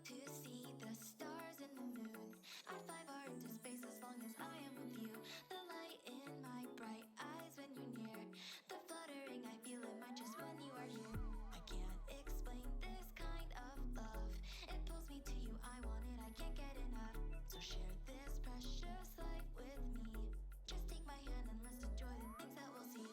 to see the stars and the moon. I'd fly far into space as long as I am with you. The light in my bright eyes when you're near. The fluttering I feel in my chest when you are here. I can't explain this kind of love. It pulls me to you, I want it, I can't get enough. So share this precious life with me. Just take my hand and let's enjoy the things that we'll see.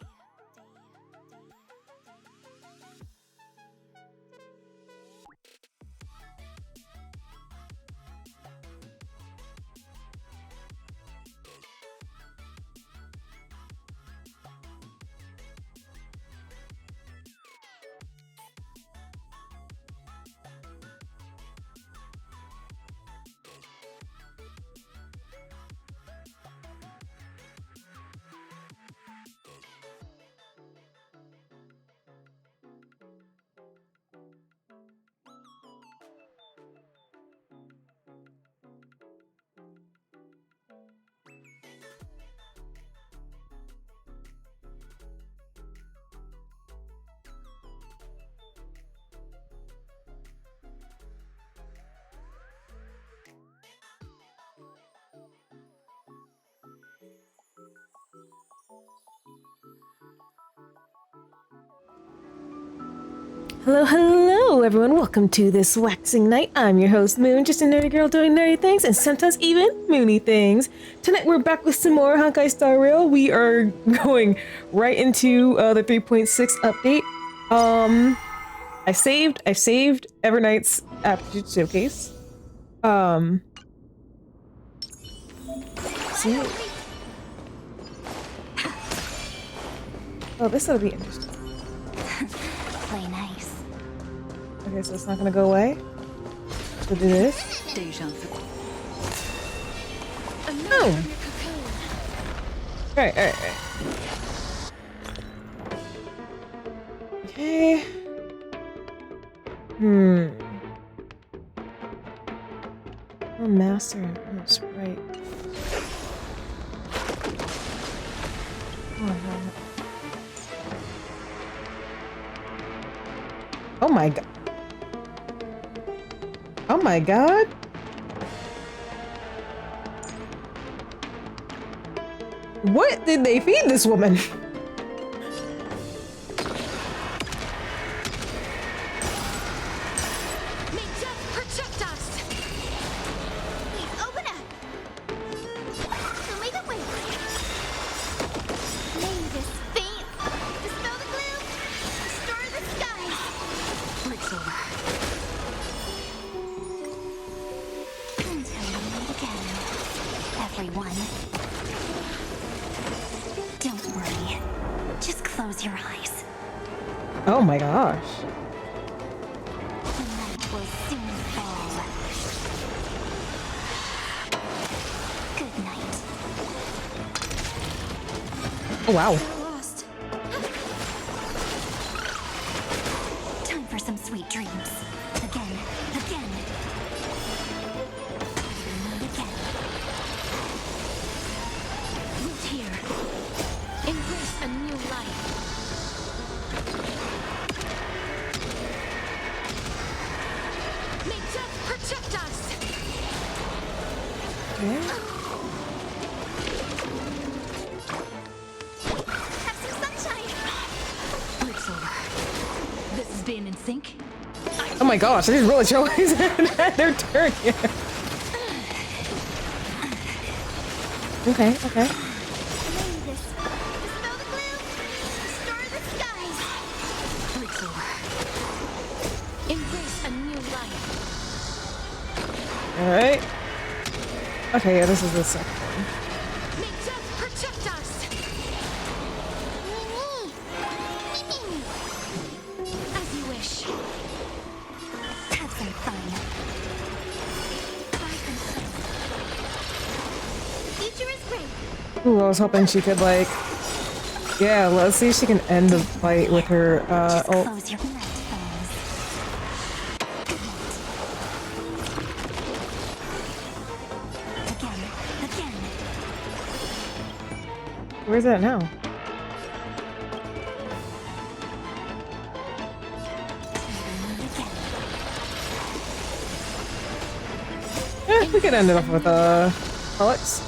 Hello, hello, everyone. Welcome to this waxing night. I'm your host, Moon, just a nerdy girl doing nerdy things and sometimes even moony things. Tonight, we're back with some more Honkai Star Rail. We are going right into the 3.6 update. I saved Evernight's aptitude showcase. See. Oh, this ought to be interesting. Play nice. Okay, so it's not gonna go away. So do this. Oh. Alright. Okay. Oh, master. Oh, sprite. Oh my god. Oh my god. What did they feed this woman? Don't worry. Just close your eyes. Oh my gosh. The night will soon fall. Good night. Oh wow. You're lost. Time for some sweet dreams. Again. Again. Root here. Embrace a new life. May death protect us. Have some sunshine. Break's over. This is being in sync. Oh my gosh, I didn't realize you always had their turn yet. Okay. Alright. Okay, yeah, this is the second one. May death protect us! As you wish. Have some fun. Future is great. Ooh, I was hoping she could, like... Yeah, let's see if she can end the fight with her, ult. Close your night, fellas. Again. Where's that now? could end it off with Alex.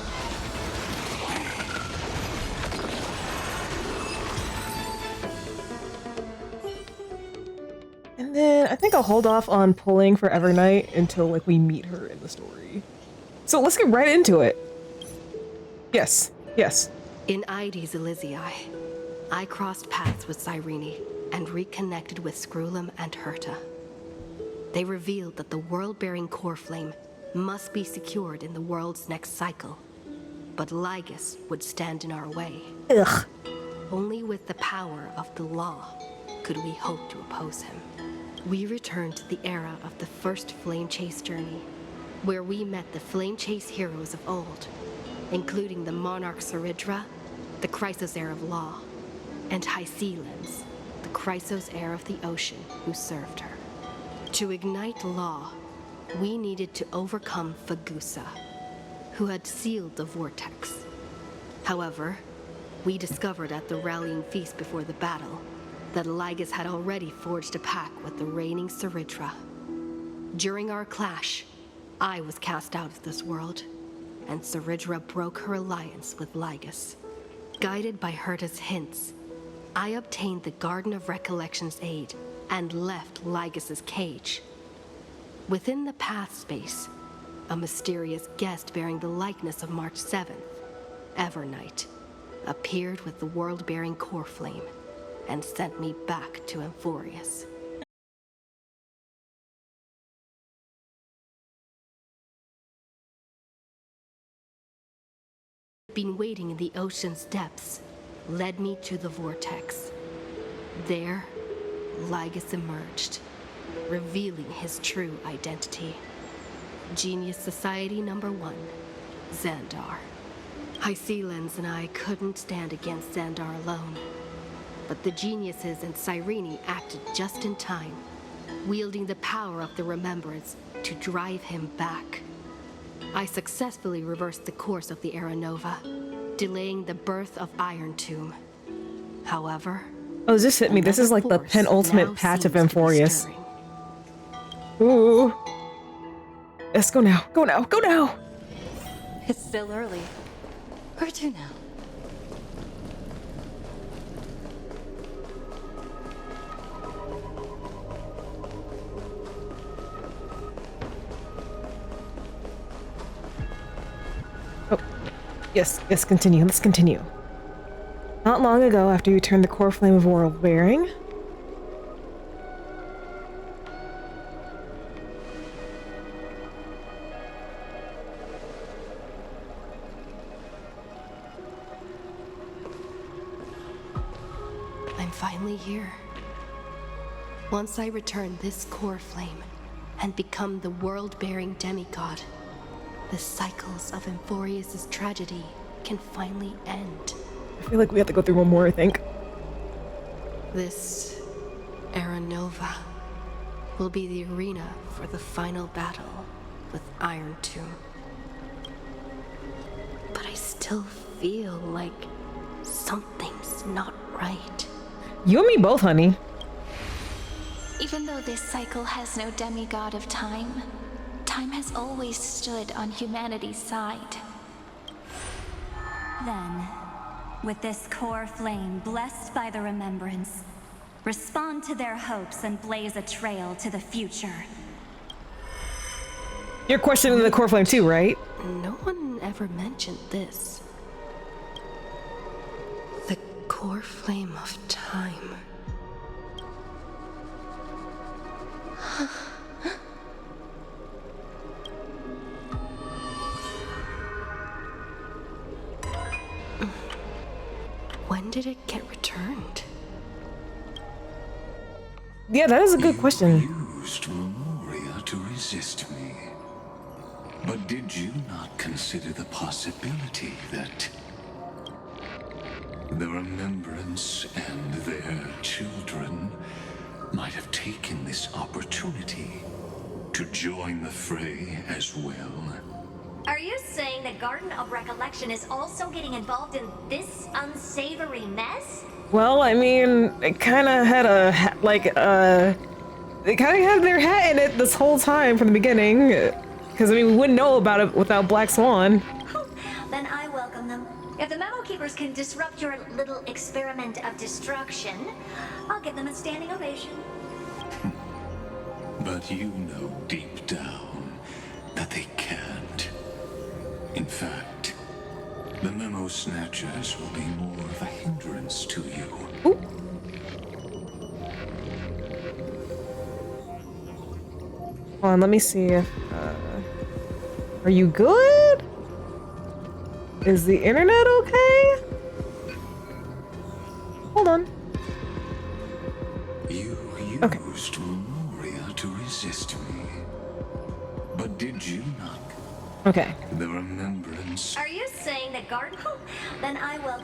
And then I think I'll hold off on pulling for Evernight until like we meet her in the story. So let's get right into it. Yes, yes. In Ides Elysiae, I crossed paths with Cyrene and reconnected with Screwlum and Herta. They revealed that the world-bearing core flame must be secured in the world's next cycle. But Lygus would stand in our way. Ugh. Only with the power of the law could we hope to oppose him. We returned to the era of the first Flame Chase journey, where we met the Flame Chase heroes of old, including the Monarch Saridra, the Chrysos heir of law, and Hysealens, the Chrysos heir of the ocean who served her. To ignite law, we needed to overcome Fagusa, who had sealed the vortex. However, we discovered at the rallying feast before the battle that Lygus had already forged a pact with the reigning Saridra. During our clash, I was cast out of this world, and Saridra broke her alliance with Lygus. Guided by Herta's hints, I obtained the Garden of Recollection's aid and left Lygus's cage. Within the path space, a mysterious guest bearing the likeness of March 7th, Evernight, appeared with the world-bearing core flame and sent me back to Amphorius. Been waiting in the ocean's depths led me to the vortex. There, Lygus emerged, revealing his true identity. Genius Society number 1, Xandar. Hysealens and I couldn't stand against Xandar alone, but the geniuses and Cyrene acted just in time, wielding the power of the Remembrance to drive him back. I successfully reversed the course of the Era Nova, delaying the birth of Iron Tomb. However, Oh, this hit me. This is like the penultimate patch of Amphorius. Ooh. Let's go now. Go now. Go now. It's still early. Where to now? Oh, yes, yes, continue. Let's continue. Not long ago, after you turned the core flame of world bearing, I'm finally here. Once I return this core flame and become the world-bearing demigod, the cycles of Amphorius' tragedy can finally end. I feel like we have to go through one more, I think. This Era Nova will be the arena for the final battle with Iron Tomb. But I still feel like something's not right. You and me both, honey. Even though this cycle has no demigod of time, time has always stood on humanity's side. Then, with this core flame blessed by the Remembrance, respond to their hopes and blaze a trail to the future. You're questioning the core flame too, right? No one ever mentioned this. The core flame of time. When did it get returned? Yeah, that is a good question. Used Memoria to resist me. But did you not consider the possibility that the Remembrance and their children might have taken this opportunity to join the fray as well? Are you saying the Garden of Recollection is also getting involved in this unsavory mess? Well, I mean, it kind of had a, they kind of had their hat in it this whole time from the beginning. Because I mean, we wouldn't know about it without Black Swan. Then I welcome them. If the Memo Keepers can disrupt your little experiment of destruction, I'll give them a standing ovation. But you know deep down that they can't. In fact, the Memo Snatchers will be more of a hindrance to you. Ooh. Hold on, let me see if... are you good? Is the internet okay? Hold on. You used Memoria to resist me. But did you not? Okay. The remembrance. Are you saying that Garden? Then I will.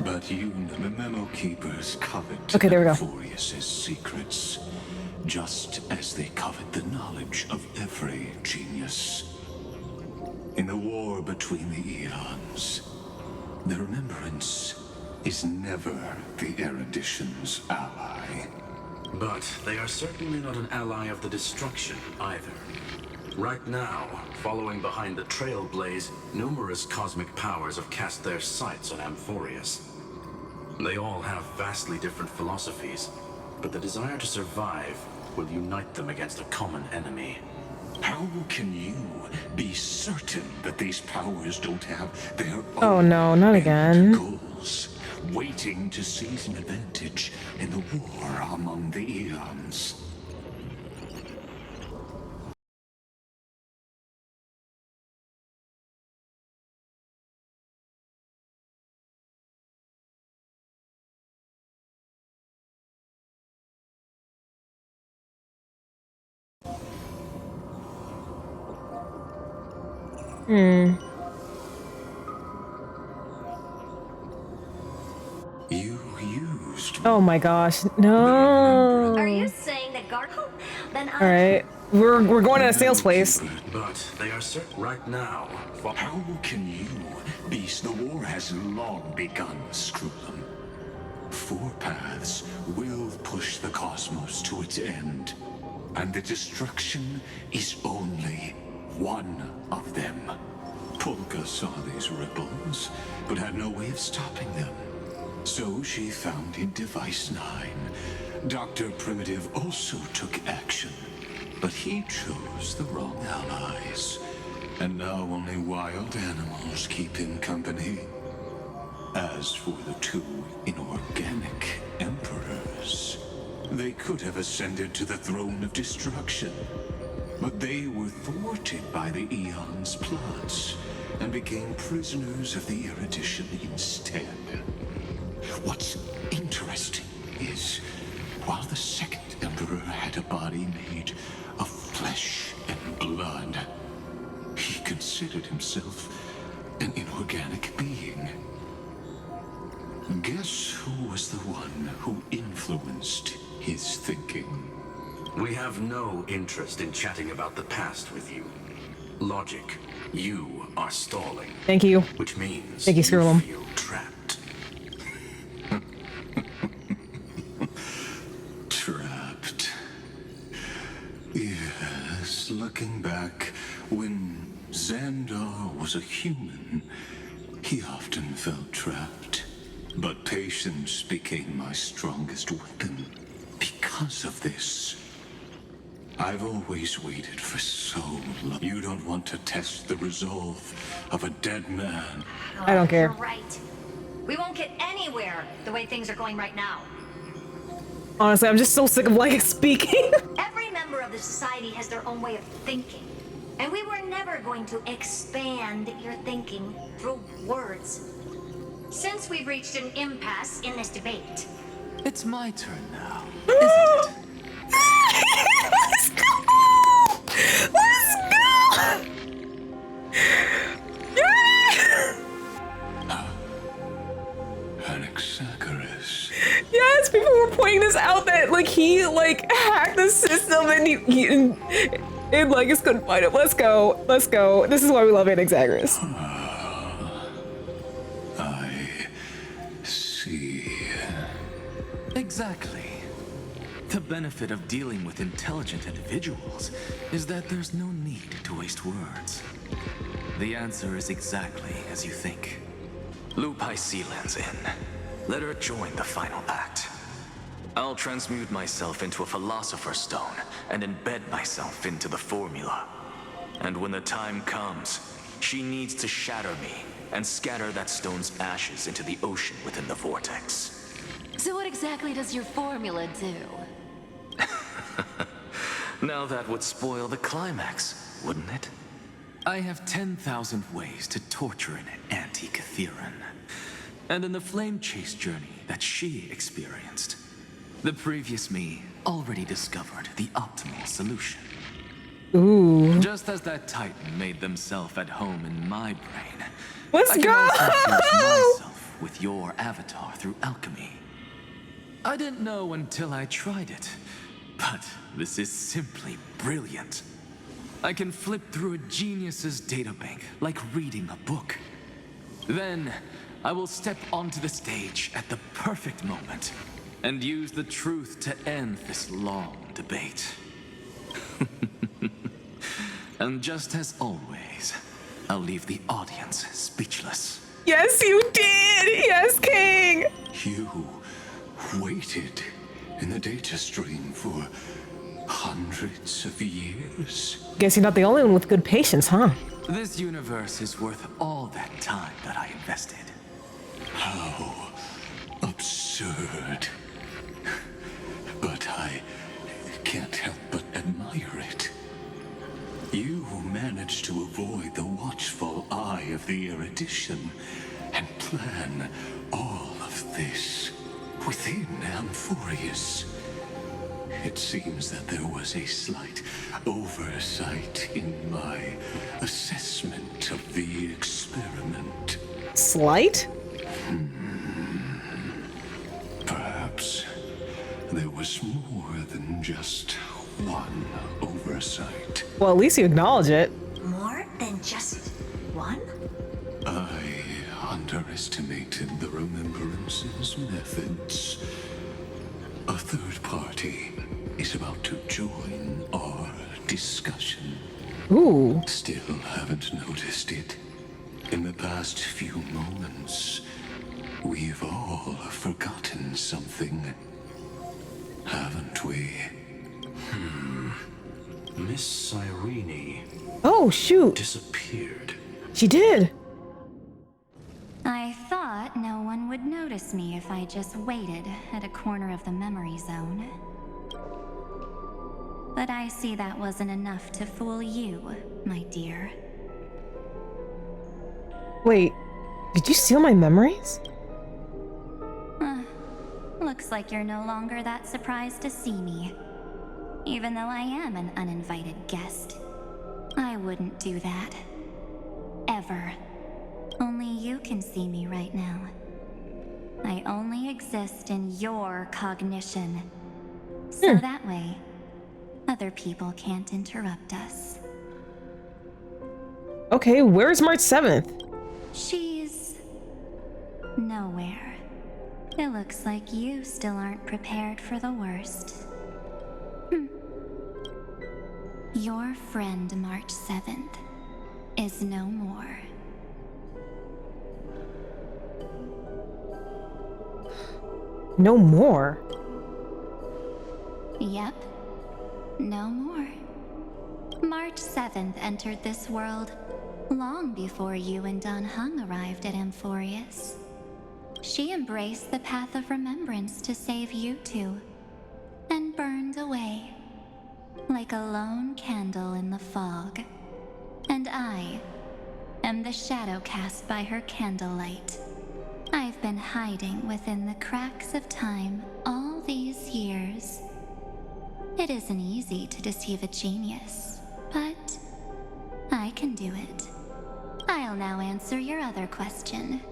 But you know the Memo Keepers covet Okay, there we go. Amphorius's secrets, just as they covet the knowledge of every genius. In the war between the eons, the remembrance is never the erudition's ally. But they are certainly not an ally of the destruction either. Right now, following behind the Trailblaze, numerous cosmic powers have cast their sights on Amphorius. They all have vastly different philosophies, but the desire to survive will unite them against a common enemy. How can you be certain that these powers don't have their own Oh no, not again. goals, waiting to seize an advantage in the war among the eons? You used Oh my gosh, no. Are you saying that Garden? Then I. All right, we're going to a sales place. But they are certain right now. How can you be? The war has long begun, Screwlum. Four paths will push the cosmos to its end, and the destruction is only one of them. Polka saw these ripples, but had no way of stopping them. So she founded Device 9. Dr. Primitive also took action, but he chose the wrong allies. And now only wild animals keep him company. As for the two inorganic emperors, they could have ascended to the throne of destruction. But they were thwarted by the Eon's plots and became prisoners of the erudition instead. What's interesting is, while the second emperor had a body made of flesh and blood, he considered himself an inorganic being. Guess who was the one who influenced his thinking? We have no interest in chatting about the past with you. Logic, you are stalling. Thank you. Which means Thank you, Skirlum. feel trapped. Trapped. Yes, looking back, when Xandar was a human, he often felt trapped. But patience became my strongest weapon because of this. I've always waited for so long. You don't want to test the resolve of a dead man. I don't care. You're right. We won't get anywhere the way things are going right now. Honestly, I'm just so sick of like speaking. Every member of the society has their own way of thinking. And we were never going to expand your thinking through words. Since we've reached an impasse in this debate. It's my turn now, isn't it? Let's go! Let's go! Yeah! Anaxagoras. Yes, people were pointing this out that like he like hacked the system and and like just couldn't find it. Let's go. Let's go. This is why we love Anaxagoras. I see. Exactly. The benefit of dealing with intelligent individuals is that there's no need to waste words. The answer is exactly as you think. Loop High Sea lands in. Let her join the final act. I'll transmute myself into a Philosopher's Stone and embed myself into the formula. And when the time comes, she needs to shatter me and scatter that stone's ashes into the ocean within the vortex. So what exactly does your formula do? Now that would spoil the climax, wouldn't it? I have 10,000 ways to torture an anti-Catheran. And in the flame chase journey that she experienced, the previous me already discovered the optimal solution. Ooh. Just as that Titan made themselves at home in my brain, Let's I can go! also fuse myself with your avatar through alchemy. I didn't know until I tried it, but this is simply brilliant. I can flip through a genius's databank like reading a book. Then, I will step onto the stage at the perfect moment and use the truth to end this long debate. And just as always, I'll leave the audience speechless. Yes, you did! Yes, King! You waited in the data stream for hundreds of years. Guess you're not the only one with good patience, huh? This universe is worth all that time that I invested. How absurd. But I can't help but admire it. You managed to avoid the watchful eye of the erudition and plan all of this within Amphorius. It seems that there was a slight oversight in my assessment of the experiment. Slight? Perhaps there was more than just one oversight. Well, at least you acknowledge it. More than just one? I underestimated the Remembrance's methods. A third party is about to join our discussion. Ooh. Still haven't noticed it. In the past few moments, we've all forgotten something, haven't we? Miss Cyrene Oh, shoot. disappeared. She did. I thought no one would notice me if I just waited at a corner of the memory zone. But I see that wasn't enough to fool you, my dear. Wait, did you steal my memories? Looks like you're no longer that surprised to see me. Even though I am an uninvited guest. I wouldn't do that. Ever. Only you can see me right now. I only exist in your cognition. So that way, other people can't interrupt us. Okay, where's March 7th? She's... nowhere. It looks like you still aren't prepared for the worst. Your friend March 7th is no more. No more. Yep. No more. March 7th entered this world long before you and Don Hung arrived at Amphorius. She embraced the path of remembrance to save you two, and burned away, like a lone candle in the fog. And I am the shadow cast by her candlelight. I've been hiding within the cracks of time all these years. It isn't easy to deceive a genius, but I can do it. I'll now answer your other question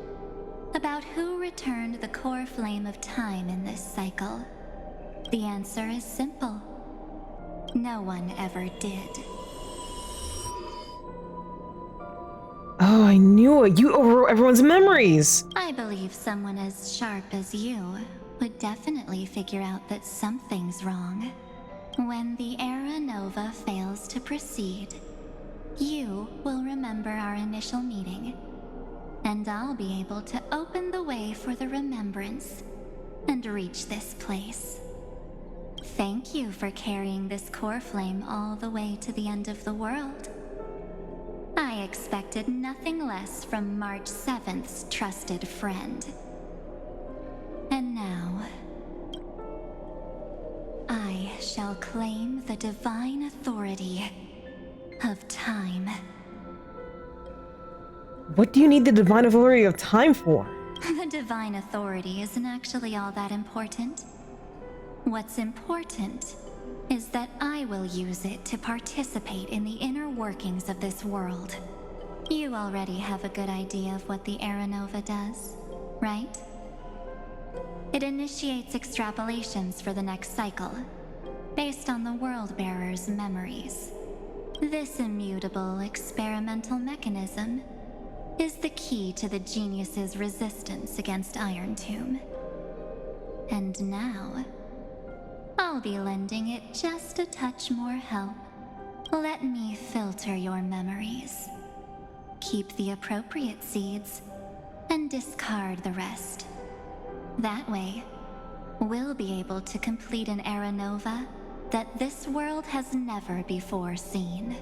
about who returned the core flame of time in this cycle. The answer is simple. No one ever did. Oh, I knew it. You overwrote everyone's memories. I believe someone as sharp as you would definitely figure out that something's wrong. When the Era Nova fails to proceed, you will remember our initial meeting, and I'll be able to open the way for the remembrance and reach this place. Thank you for carrying this core flame all the way to the end of the world. I expected nothing less from March 7th's trusted friend. And now, I shall claim the divine authority of time. What do you need the divine authority of time for? The divine authority isn't actually all that important. What's important is that I will use it to participate in the inner workings of this world. You already have a good idea of what the Era Nova does, right? It initiates extrapolations for the next cycle, based on the World Bearer's memories. This immutable experimental mechanism is the key to the genius's resistance against Iron Tomb. And now, I'll be lending it just a touch more help. Let me filter your memories. Keep the appropriate seeds, and discard the rest. That way, we'll be able to complete an Era Nova that this world has never before seen.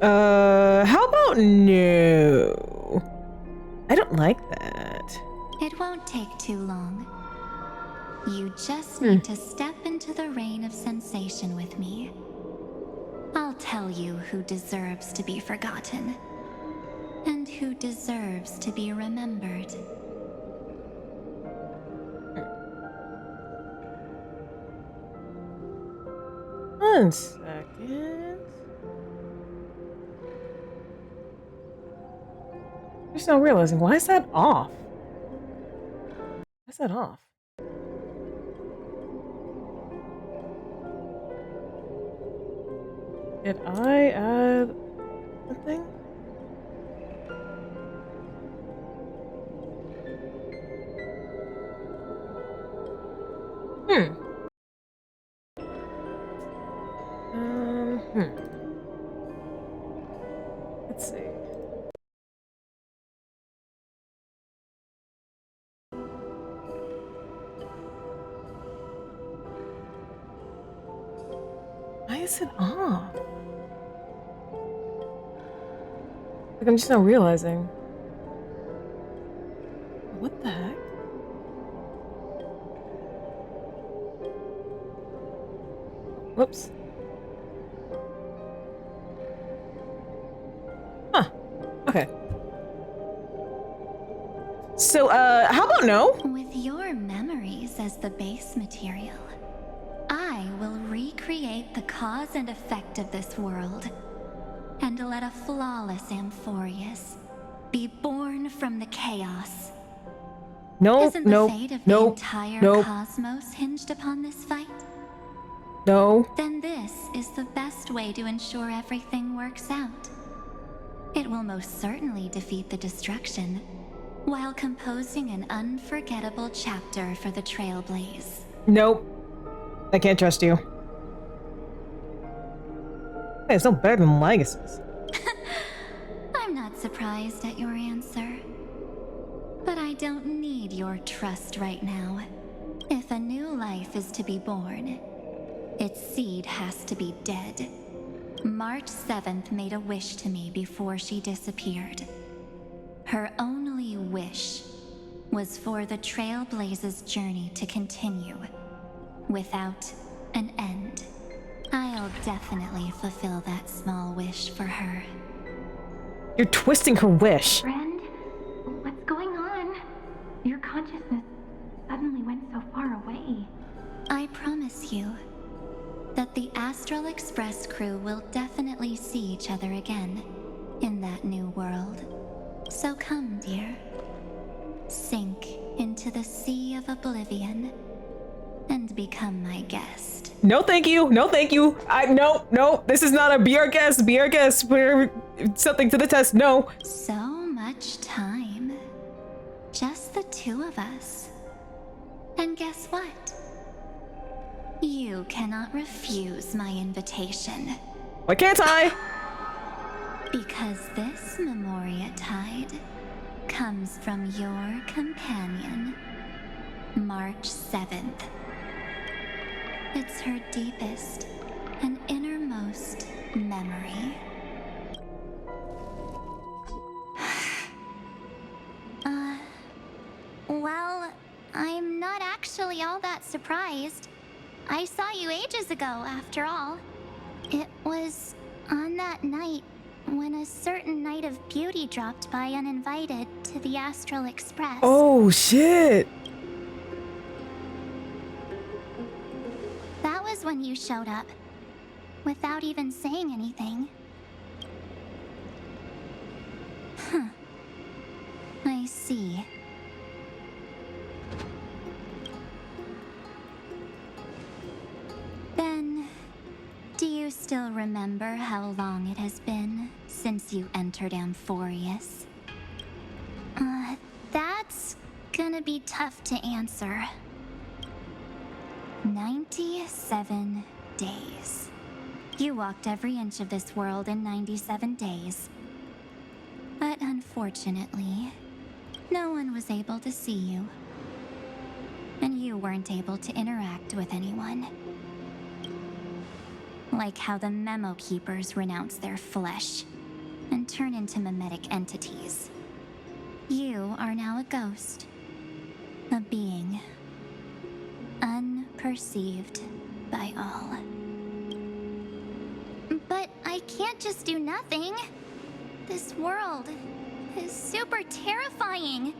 How about no? I don't like that. It won't take too long. You just need to step into the reign of sensation with me. I'll tell you who deserves to be forgotten, and who deserves to be remembered. One second. I'm just now realizing, why is that off? Why is that off? Did I add something? Let's see. Why is it off? Like, I'm just now realizing. What the heck? Whoops. Huh. Okay. So, how about no? With your memories as the base material, I will recreate the cause and effect of this world, and let a flawless Amphorius be born from the chaos. No, Isn't the fate of the entire cosmos hinged upon this fight? No. Then this is the best way to ensure everything works out. It will most certainly defeat the destruction, while composing an unforgettable chapter for the Trailblaze. Nope. I can't trust you. Hey, it's no better than Legacies. I'm not surprised at your answer. But I don't need your trust right now. If a new life is to be born, its seed has to be dead. March 7th made a wish to me before she disappeared. Her only wish was for the Trailblaze's journey to continue, without an end. I'll definitely fulfill that small wish for her. You're twisting her wish. Friend, what's going on? Your consciousness suddenly went so far away. I promise you that the Astral Express crew will definitely see each other again in that new world. So come, dear. Sink into the sea of oblivion and become my guest. No, thank you. No, thank you. No. This is not a be our guest. Be our guest. Put something to the test. No. So much time. Just the two of us. And then guess what? You cannot refuse my invitation. Why can't I? Because this Memoria Tide comes from your companion, March 7th. It's her deepest and innermost memory. Well, I'm not actually all that surprised. I saw you ages ago, after all. It was on that night when a certain Knight of Beauty dropped by uninvited to the Astral Express. Oh, shit. That was when you showed up, without even saying anything. Huh. I see. Then, do you still remember how long it has been since you entered Amphorius? That's gonna be tough to answer. 97 days. You walked every inch of this world in 97 days. But unfortunately, no one was able to see you. And you weren't able to interact with anyone. Like how the Memo Keepers renounce their flesh and turn into mimetic entities. You are now a ghost. A being. Unperceived by all. But I can't just do nothing. This world is super terrifying.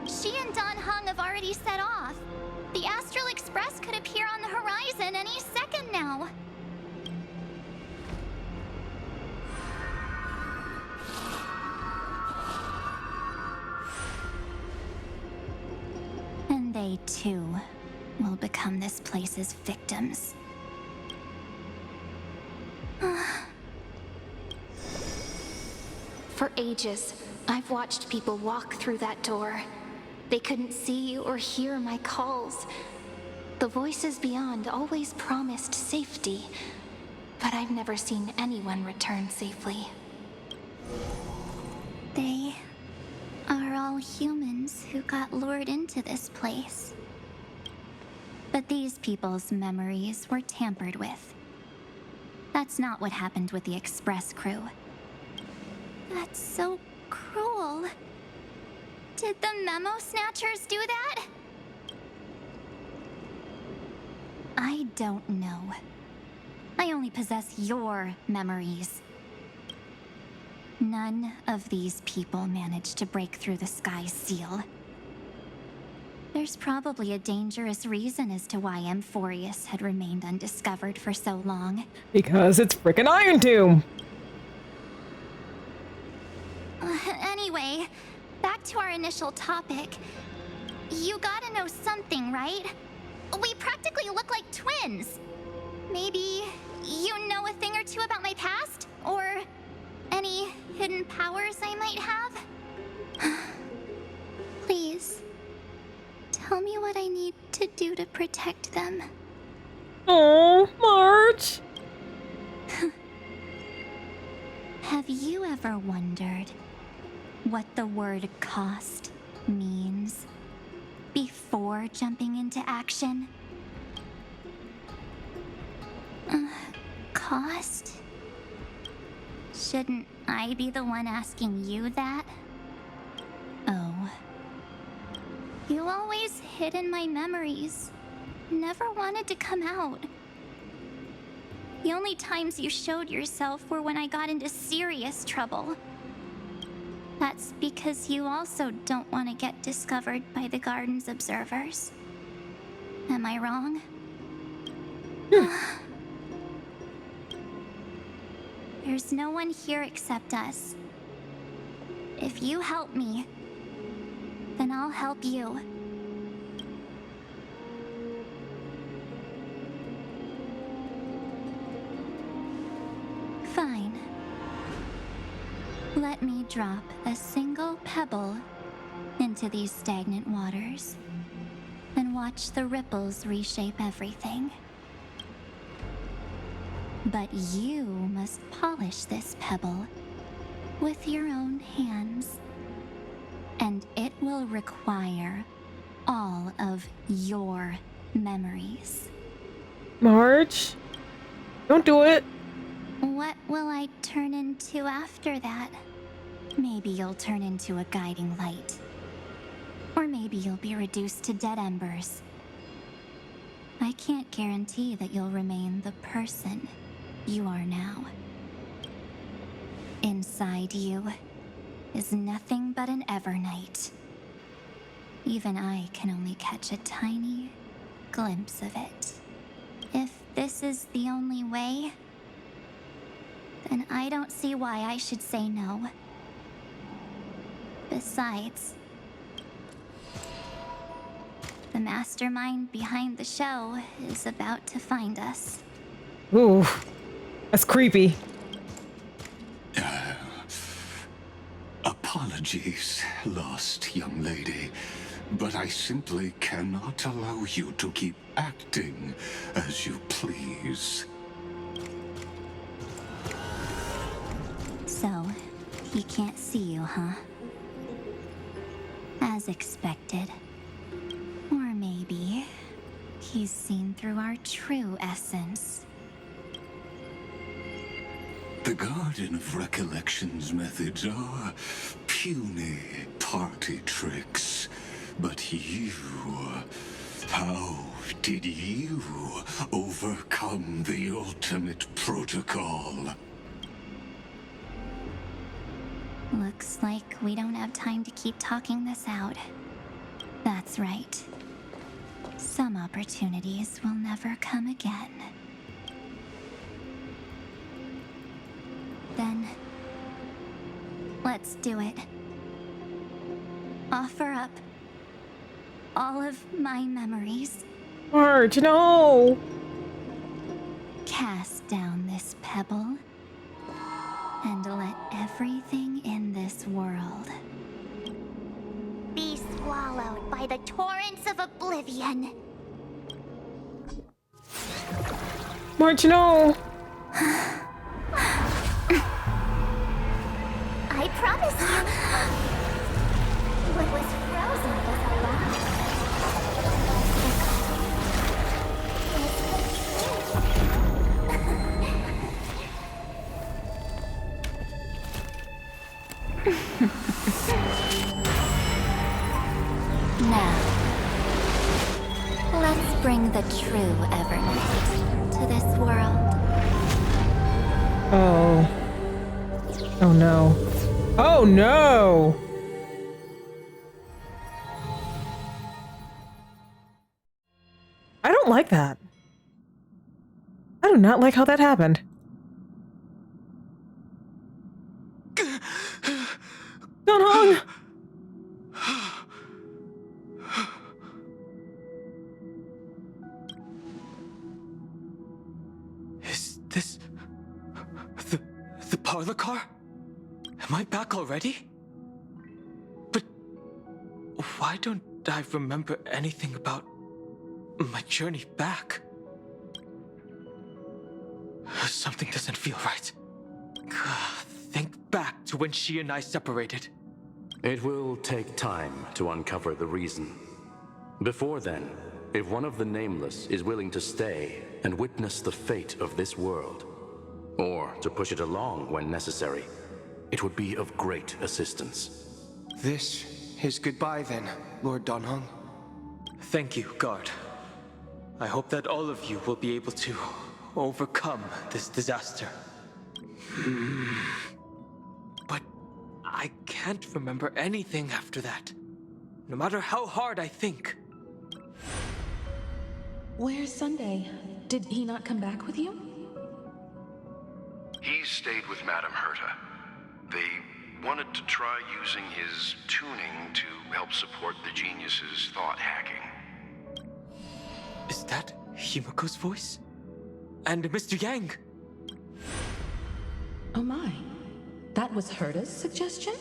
She and Don Hung have already set off. The Astral Express could appear on the horizon any second now. And they too will become this place's victims. For ages, I've watched people walk through that door. They couldn't see or hear my calls. The voices beyond always promised safety, but I've never seen anyone return safely. They are all humans who got lured into this place. But these people's memories were tampered with. That's not what happened with the Express crew. That's so cruel. Did the Memo Snatchers do that? I don't know. I only possess your memories. None of these people managed to break through the sky's seal. There's probably a dangerous reason as to why Amphorius had remained undiscovered for so long. Because it's frickin' Iron Tomb. Anyway, back to our initial topic. You gotta know something, right? We practically look like twins. Maybe you know a thing or two about my past? Or any hidden powers I might have? Please, tell me what I need to do to protect them. Oh, March. Have you ever wondered what the word cost means before jumping into action? Cost? Shouldn't I be the one asking you that? Oh. You always hid in my memories. Never wanted to come out. The only times you showed yourself were when I got into serious trouble. That's because you also don't want to get discovered by the Garden's observers. Am I wrong? There's no one here except us. If you help me, then I'll help you. Fine. Let me drop a single pebble into these stagnant waters. and watch the ripples reshape everything. But you must polish this pebble with your own hands. And it will require all of your memories. Marge? Don't do it. What will I turn into after that? Maybe you'll turn into a guiding light. Or maybe you'll be reduced to dead embers. I can't guarantee that you'll remain the person you are now. Inside you is nothing but an Evernight. Even I can only catch a tiny glimpse of it. If this is the only way, then I don't see why I should say no. Besides, the mastermind behind the show is about to find us. Ooh, that's creepy. Apologies, lost young lady, but I simply cannot allow you to keep acting as you please. So, he can't see you, huh? As expected. Or maybe he's seen through our true essence. The Garden of Recollection's methods are puny party tricks. But you... how did you overcome the ultimate protocol? Looks like we don't have time to keep talking this out. That's right. Some opportunities will never come again. Then, let's do it. Offer up all of my memories. Marge, no! Cast down this pebble and let everything in this world Be swallowed by the torrents of oblivion. Marge, no! I promise you. What was frozen was alive. Now, let's bring the true Evernight to this world. Oh. Oh no. Oh no! I don't like that. I do not like how that happened. Don't hung! Is this the parlor car? Am I back already? But why don't I remember anything about my journey back? Something doesn't feel right. Think back to when she and I separated. It will take time to uncover the reason. Before then, if one of the Nameless is willing to stay and witness the fate of this world, or to push it along when necessary, it would be of great assistance. This is goodbye then, Lord Donhung. Thank you, Guard. I hope that all of you will be able to overcome this disaster. But I can't remember anything after that, no matter how hard I think. Where's Sunday? Did he not come back with you? He stayed with Madame Herta. They wanted to try using his tuning to help support the genius's thought hacking. Is that Himiko's voice? And Mr. Yang? Oh my. That was Herta's suggestion?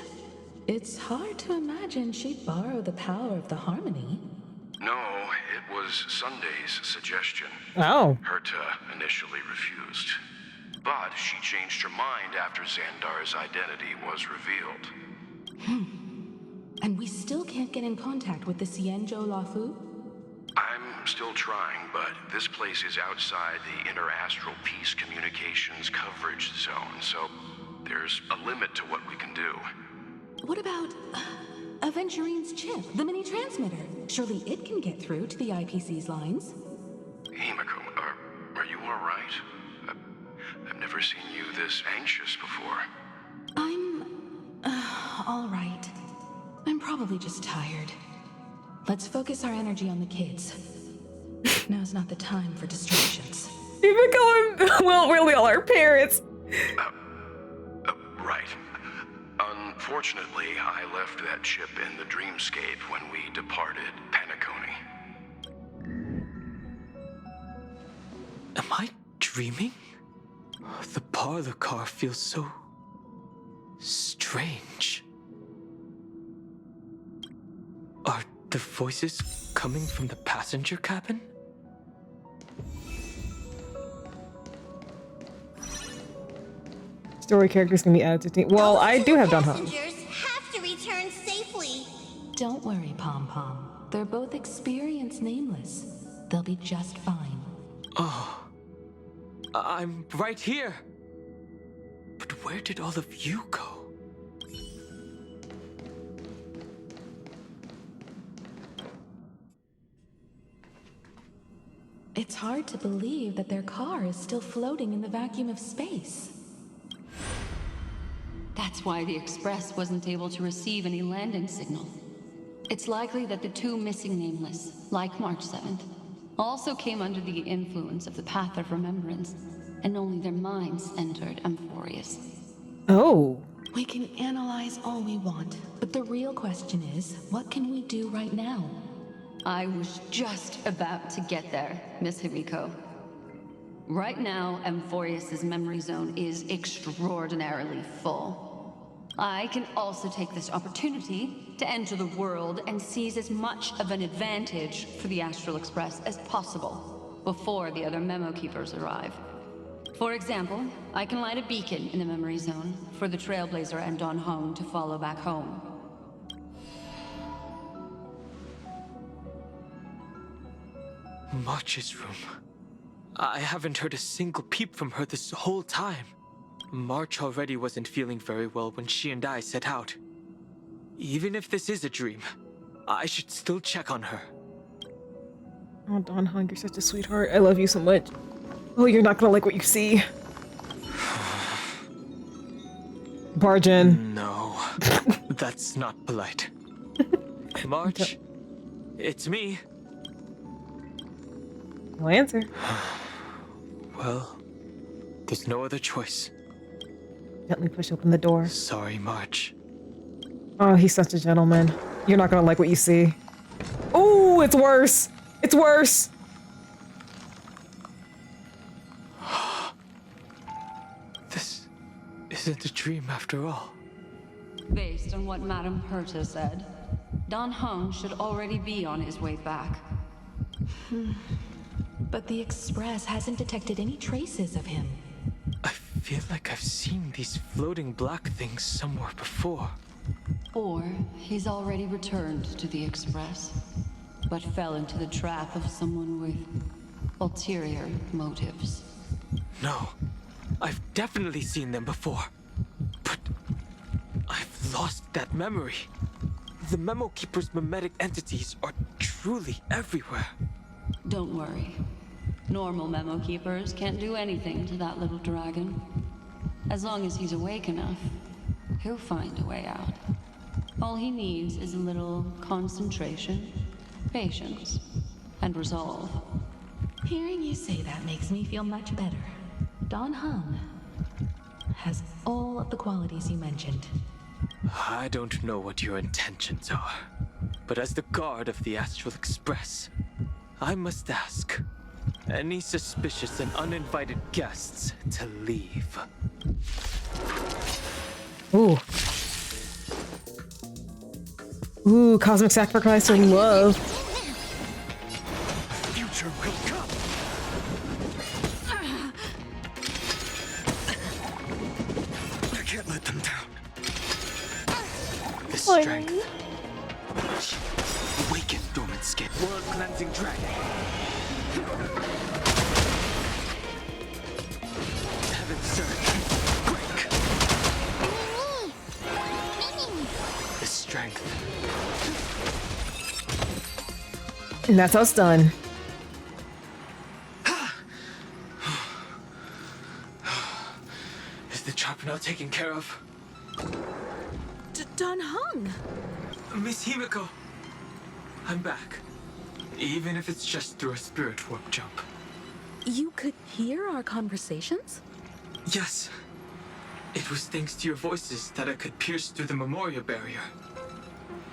It's hard to imagine she'd borrow the power of the harmony. No, it was Sunday's suggestion. Oh. Herta initially refused. But she changed her mind after Xandar's identity was revealed. And we still can't get in contact with the Xianzhou Lafu? I'm still trying, but this place is outside the interastral peace communications coverage zone, so there's a limit to what we can do. What about Aventurine's chip, the mini-transmitter? Surely it can get through to the IPC's lines. Himiko, are you all right? I've never seen you this anxious before. I'm all right. I'm probably just tired. Let's focus our energy on the kids. Now's not the time for distractions. Even going, well, really all our parents. Right. Unfortunately, I left that chip in the dreamscape when we departed Penacony. Am I dreaming? The parlor car feels so strange. Are the voices coming from the passenger cabin? Story characters can be added to team. Well, I do have Don Hong. Passengers have to return safely. Don't worry, Pom Pom. They're both experienced nameless. They'll be just fine. Oh, I'm right here. But where did all of you go? It's hard to believe that their car is still floating in the vacuum of space. That's why the Express wasn't able to receive any landing signal. It's likely that the two missing nameless, like March 7th, also came under the influence of the Path of Remembrance, and only their minds entered Amphorius. Oh. We can analyze all we want, but the real question is, what can we do right now? I was just about to get there, Miss Himiko. Right now, Amphorius's memory zone is extraordinarily full. I can also take this opportunity to enter the world and seize as much of an advantage for the Astral Express as possible before the other memo keepers arrive. For example, I can light a beacon in the memory zone for the Trailblazer and Don Hong to follow back home. March's room. I haven't heard a single peep from her this whole time. March already wasn't feeling very well when she and I set out. Even if this is a dream, I should still check on her. Oh, Don Hong, you're such a sweetheart. I love you so much. Oh, you're not gonna like what you see. Barge in. No, that's not polite. March, it's me. No answer. Well, there's no other choice. Gently push open the door. Sorry, March. Oh, he's such a gentleman. You're not gonna like what you see. Oh, it's worse. It's worse. This isn't a dream after all. Based on what Madame Herta said, Don Hong should already be on his way back. But the Express hasn't detected any traces of him. I feel like I've seen these floating black things somewhere before. Or he's already returned to the Express, but fell into the trap of someone with ulterior motives. No, I've definitely seen them before. But I've lost that memory. The Memo Keeper's mimetic entities are truly everywhere. Don't worry. Normal Memo Keepers can't do anything to that little dragon. As long as he's awake enough, he'll find a way out. All he needs is a little concentration, patience, and resolve. Hearing you say that makes me feel much better. Don Hong has all of the qualities you mentioned. I don't know what your intentions are, but as the guard of the Astral Express, I must ask any suspicious and uninvited guests to leave. Ooh. Ooh, cosmic sacrifice and love. strength. Awaken, dormant skin. World cleansing dragon. Heaven surge. Break. The strength. And that's how it's done. Is the trap now taken care of? Dan Heng! Miss Himiko, I'm back. Even if it's just through a spirit warp jump. You could hear our conversations? Yes. It was thanks to your voices that I could pierce through the memorial barrier.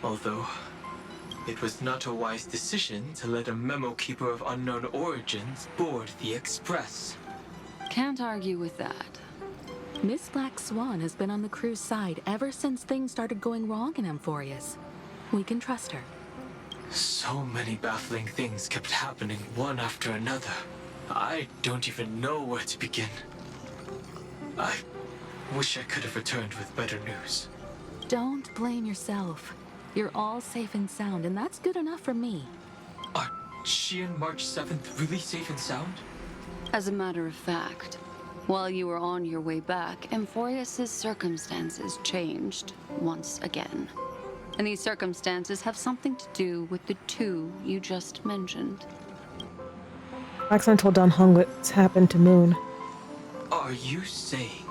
Although, it was not a wise decision to let a memo keeper of unknown origins board the Express. Can't argue with that. Miss Black Swan has been on the crew's side ever since things started going wrong in Amphorius. We can trust her. So many baffling things kept happening one after another. I don't even know where to begin. I wish I could have returned with better news. Don't blame yourself. You're all safe and sound, and that's good enough for me. Are she and March 7th really safe and sound? As a matter of fact, while you were on your way back, Amphorius' circumstances changed once again. And these circumstances have something to do with the two you just mentioned. Black Swan told Dan Heng what's happened to Moon. Are you saying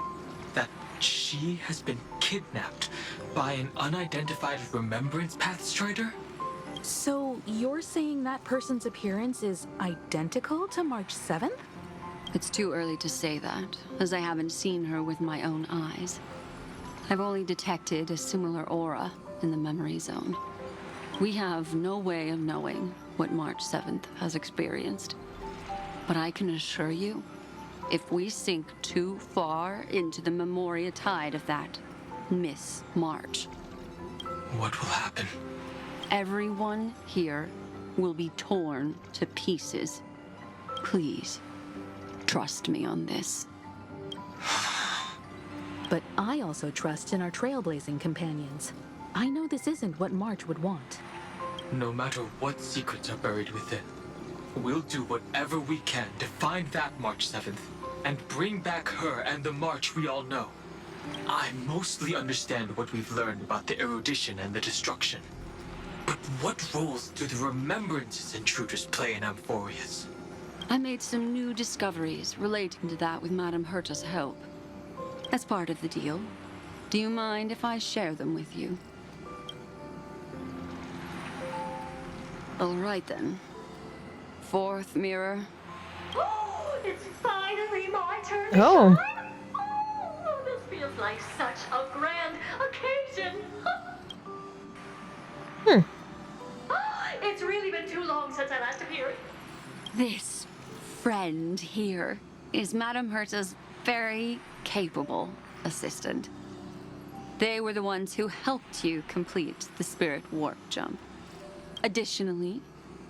that she has been kidnapped by an unidentified Remembrance Path Strider? So you're saying that person's appearance is identical to March 7th? It's too early to say that, as I haven't seen her with my own eyes. I've only detected a similar aura in the memory zone. We have no way of knowing what March 7th has experienced. But I can assure you, if we sink too far into the Memoria tide of that Miss March, what will happen? Everyone here will be torn to pieces. Please, trust me on this. But I also trust in our trailblazing companions. I know this isn't what March would want. No matter what secrets are buried within, we'll do whatever we can to find that March 7th and bring back her and the March we all know. I mostly understand what we've learned about the erudition and the destruction. But what roles do the Remembrances intruders play in Amphorius? I made some new discoveries relating to that with Madame Herta's help. As part of the deal, do you mind if I share them with you? All right then. Fourth mirror. Oh, it's finally my turn. Oh. Oh, this feels like such a grand occasion. It's really been too long since I last appeared. This friend here is Madame Herta's very capable assistant. They were the ones who helped you complete the spirit warp jump. Additionally,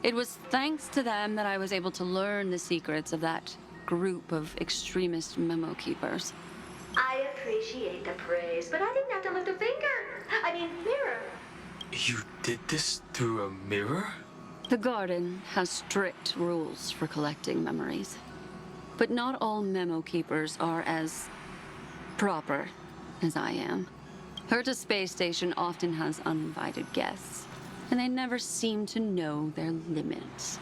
it was thanks to them that I was able to learn the secrets of that group of extremist memo keepers. I appreciate the praise, but I didn't have to lift a finger. Mirror. You did this through a mirror? The garden has strict rules for collecting memories. But not all memo keepers are as proper as I am. Herta's space station often has uninvited guests, and they never seem to know their limits.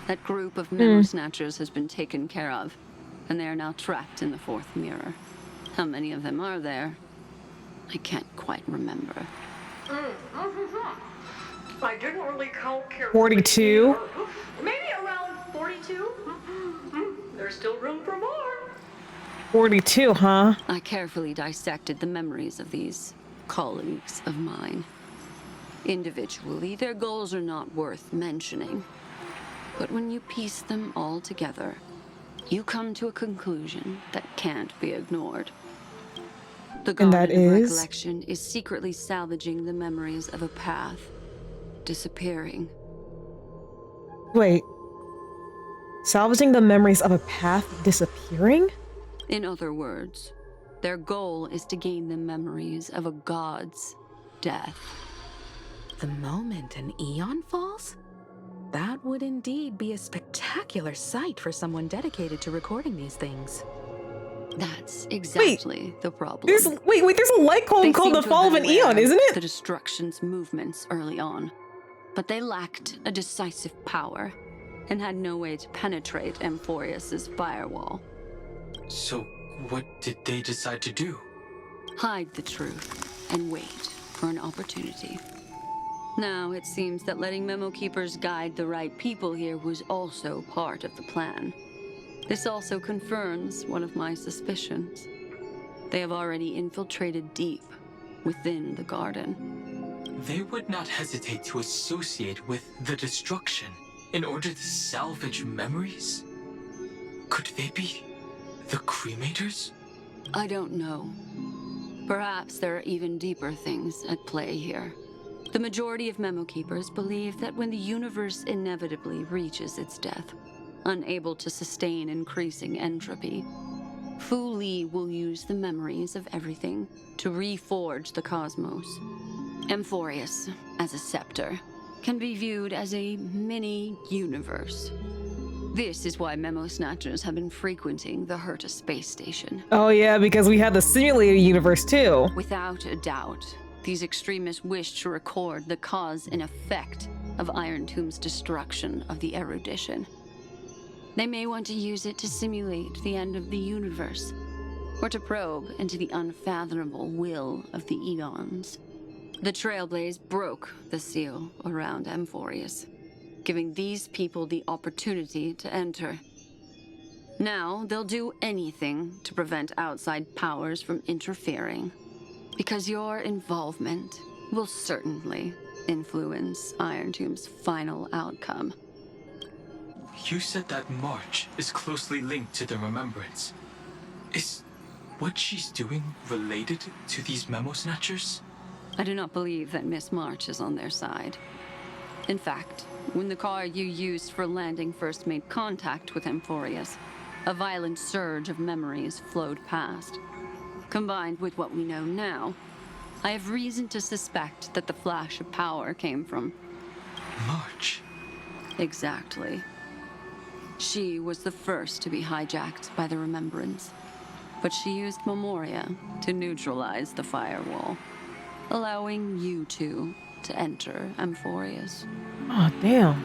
That group of memo snatchers has been taken care of, and they are now trapped in the fourth mirror. How many of them are there? I can't quite remember. I didn't really count carefully. 42? Maybe around 42. There's still room for more. 42, huh? I carefully dissected the memories of these colleagues of mine. Individually, their goals are not worth mentioning. But when you piece them all together, you come to a conclusion that can't be ignored. The And that Garden of is? Recollection is secretly salvaging the memories of a path disappearing. Wait. Salvaging the memories of a path disappearing? In other words, their goal is to gain the memories of a god's death. The moment an eon falls? That would indeed be a spectacular sight for someone dedicated to recording these things. That's exactly the problem. There's a light column called the fall of an eon, isn't it? The destruction's movements early on, but they lacked a decisive power and had no way to penetrate Amphorius's firewall. So, what did they decide to do? Hide the truth and wait for an opportunity. Now, it seems that letting Memo Keepers guide the right people here was also part of the plan. This also confirms one of my suspicions. They have already infiltrated deep within the garden. They would not hesitate to associate with the destruction in order to salvage memories? Could they be the cremators? I don't know. Perhaps there are even deeper things at play here. The majority of Memo Keepers believe that when the universe inevitably reaches its death, unable to sustain increasing entropy, Fu Li will use the memories of everything to reforge the cosmos. Amphorius, as a scepter, can be viewed as a mini-universe. This is why Memo Snatchers have been frequenting the Herta space station. Oh yeah, because we had the simulated universe too. Without a doubt, these extremists wish to record the cause and effect of Iron Tomb's destruction of the erudition. They may want to use it to simulate the end of the universe, or to probe into the unfathomable will of the eons. The Trailblaze broke the seal around Amphorius, giving these people the opportunity to enter. Now, they'll do anything to prevent outside powers from interfering, because your involvement will certainly influence Iron Tomb's final outcome. You said that March is closely linked to the Remembrance. Is what she's doing related to these Memo Snatchers? I do not believe that Miss March is on their side. In fact, when the car you used for landing first made contact with Amphorius, a violent surge of memories flowed past. Combined with what we know now, I have reason to suspect that the flash of power came from March. Exactly. She was the first to be hijacked by the Remembrance, but she used Memoria to neutralize the firewall, allowing you two to enter Amphorius. Oh, damn.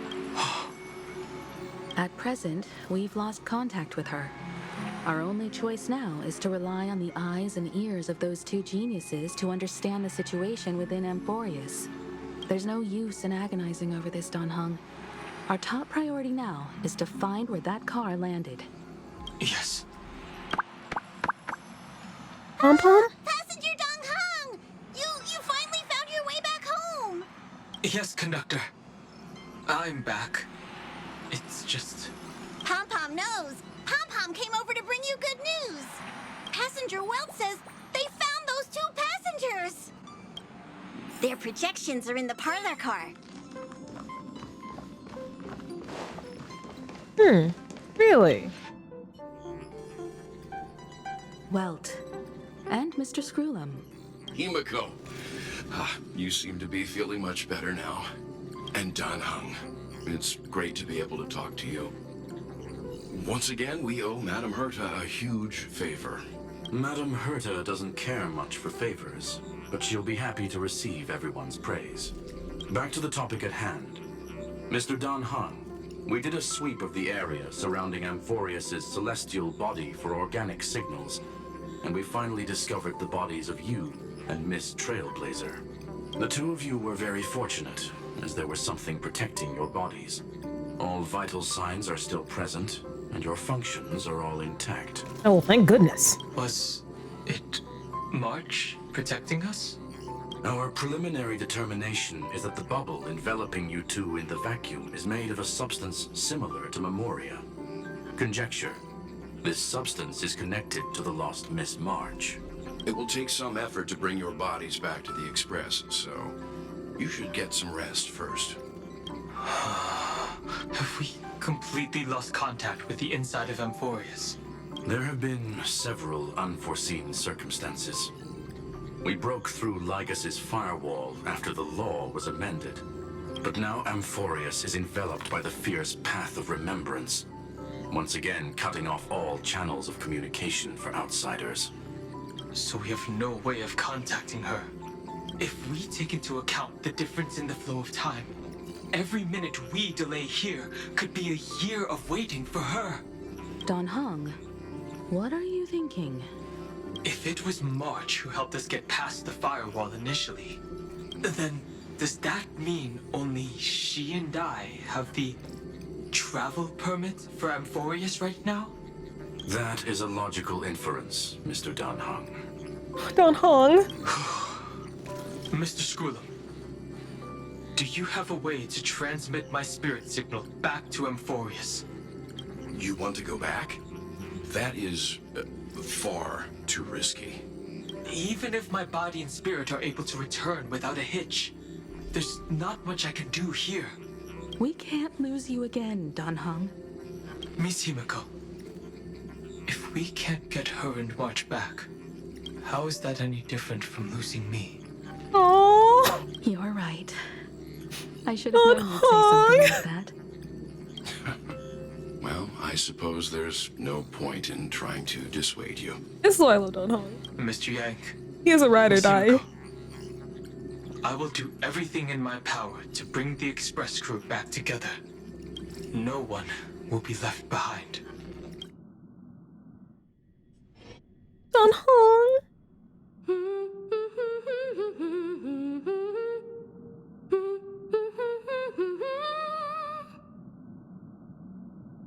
At present, we've lost contact with her. Our only choice now is to rely on the eyes and ears of those two geniuses to understand the situation within Amphorius. There's no use in agonizing over this, Dan Heng. Our top priority now is to find where that car landed. Yes. Pom-pom? Passenger Dong Hung! You finally found your way back home! Yes, conductor. I'm back. It's just... Pom-pom knows. Pom-pom came over to bring you good news. Passenger Welt says they found those two passengers. Their projections are in the parlor car. Really? Welt. And Mr. Screwlum. Himiko. You seem to be feeling much better now. And Dan Heng. It's great to be able to talk to you. Once again, we owe Madame Herta a huge favor. Madame Herta doesn't care much for favors, but she'll be happy to receive everyone's praise. Back to the topic at hand. Mr. Dan Heng, we did a sweep of the area surrounding Amphorius's celestial body for organic signals, and we finally discovered the bodies of you and Miss Trailblazer. The two of you were very fortunate, as there was something protecting your bodies. All vital signs are still present, and your functions are all intact. Oh, thank goodness. Was it March protecting us? Our preliminary determination is that the bubble enveloping you two in the vacuum is made of a substance similar to Memoria. Conjecture. This substance is connected to the lost Miss March. It will take some effort to bring your bodies back to the Express, so you should get some rest first. Have we completely lost contact with the inside of Amphorius? There have been several unforeseen circumstances. We broke through Lygas's firewall after the law was amended. But now Amphorius is enveloped by the fierce path of remembrance, once again cutting off all channels of communication for outsiders. So we have no way of contacting her. If we take into account the difference in the flow of time, every minute we delay here could be a year of waiting for her. Dan Heng, what are you thinking? If it was March who helped us get past the firewall initially, then does that mean only she and I have the travel permit for Amphorius right now? That is a logical inference, Mr. Dan Heng. Dan Heng. Mr. Scroolum, do you have a way to transmit my spirit signal back to Amphorius? You want to go back? That is far too risky. Even if my body and spirit are able to return without a hitch, there's not much I can do here. We can't lose you again, Dan Heng. Miss Himiko, if we can't get her and March back, how is that any different from losing me? Oh, you're right. I should have known you'd say something like that. Well, I suppose there's no point in trying to dissuade you. This is why I love Dan Heng. Mr. Yank. He is a ride or die. I will do everything in my power to bring the express crew back together. No one will be left behind. Dan Heng.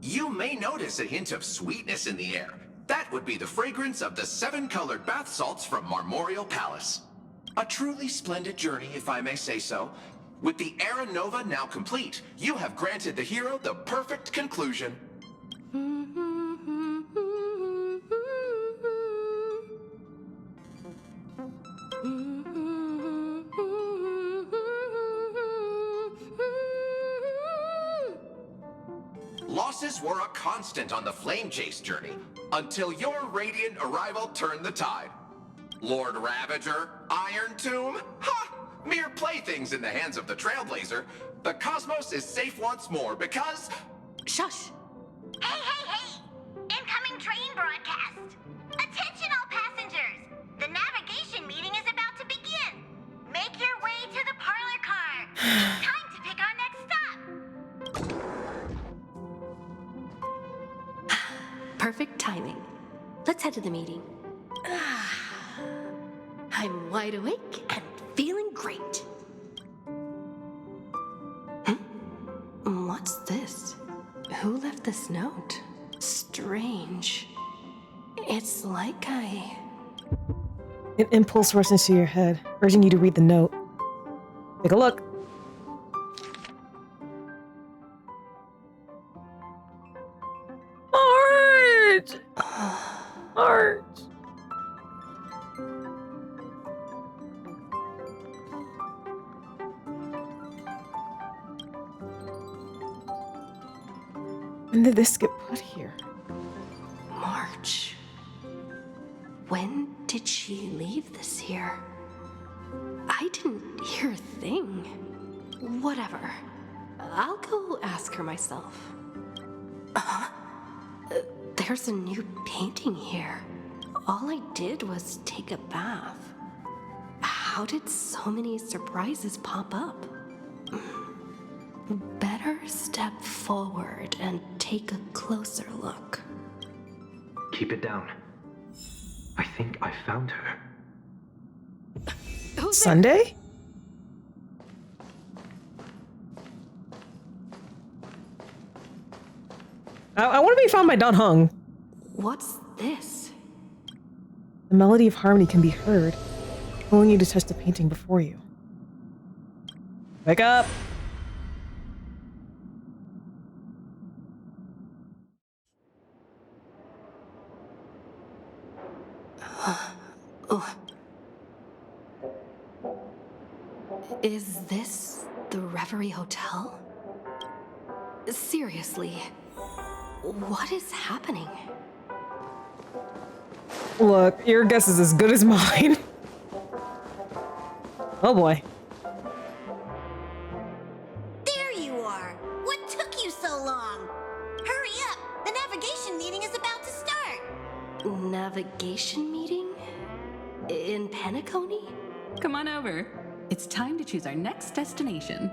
You may notice a hint of sweetness in the air. That would be the fragrance of the 7-colored bath salts from Marmorial Palace. A truly splendid journey, if I may say so. With the Era Nova now complete, you have granted the hero the perfect conclusion. Losses were a constant on the Flame Chase journey, until your radiant arrival turned the tide. Lord Ravager, Iron Tomb, ha! Mere playthings in the hands of the Trailblazer. The cosmos is safe once more because... Shush! Hey, hey, hey! Incoming train broadcast! Attention all passengers! The navigation meeting is about to begin! Make your way to the parlor car! It's time to pick our next stop! Perfect timing. Let's head to the meeting. I'm wide awake and feeling great. What's this? Who left this note? Strange. It's like An impulse rushes into your head, urging you to read the note. Take a look. Art! Art! When did this get put here? March. When did she leave this here? I didn't hear a thing. Whatever. I'll go ask her myself. There's a new painting here. All I did was take a bath. How did so many surprises pop up? Better step forward and take a closer look. Keep it down. I think I found her. Sunday? I want to be found by Dan Heng. What's this? The melody of harmony can be heard, pulling you to touch the painting before you. Wake up! Is this the Reverie Hotel? Seriously, what is happening? Look, your guess is as good as mine. Oh boy. There you are! What took you so long? Hurry up! The navigation meeting is about to start! Navigation meeting? In Penacony? Come on over. It's time to choose our next destination.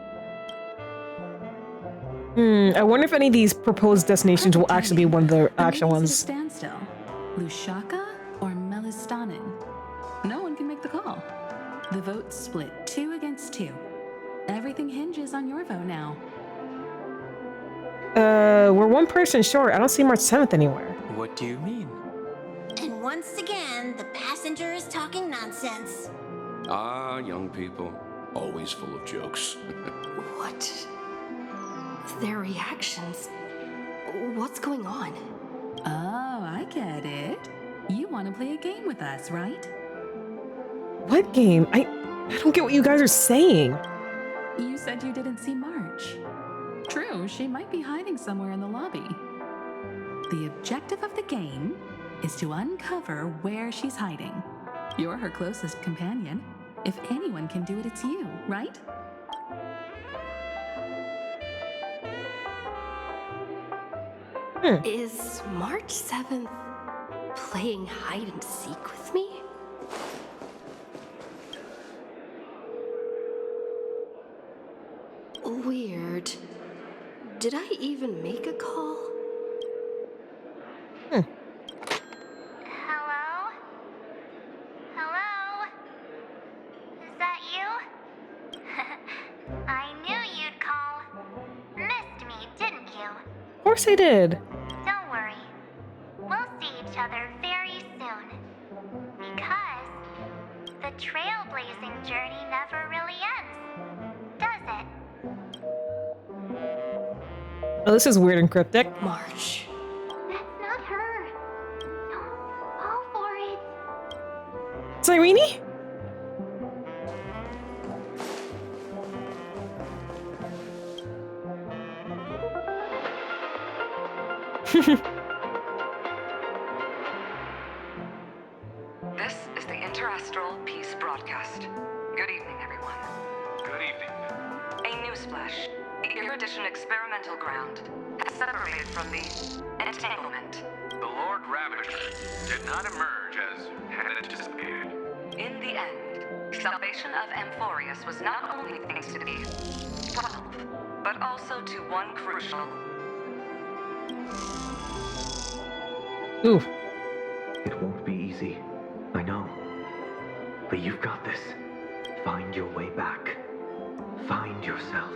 I wonder if any of these proposed destinations will actually be one of the actual Meeting's at a ones. standstill. Lushaka or Melistanin? No one can make the call. The vote's split 2 against 2. Everything hinges on your vote now. We're one person short. I don't see March 7th anywhere. What do you mean? And once again, the passenger is talking nonsense. Ah, young people. Always full of jokes. What? Their reactions. What's going on? Oh, I get it. You want to play a game with us, right? What game? I don't get what you guys are saying. You said you didn't see March. True, she might be hiding somewhere in the lobby. The objective of the game is to uncover where she's hiding. You're her closest companion. If anyone can do it, it's you, right? Is March 7th playing hide and seek with me? Weird. Did I even make a call? Hello? Hello? Is that you? I knew you'd call. Missed me, didn't you? Of course I did. Don't worry. We'll see each other very soon. Because the trailblazing journey never really ends, does it? Oh, this is weird and cryptic. March. That's not her. Don't fall for it. Cyrene? This is the Interastral Peace Broadcast. Good evening, everyone. Good evening. A newsflash. The Erudition experimental ground has separated from the entanglement. The Lord Ravager did not emerge as had anticipated. In the end, salvation of Amphorius was not only thanks to the 12, but also to one crucial. Ooh. It won't be easy. I know. But you've got this. Find your way back. Find yourself.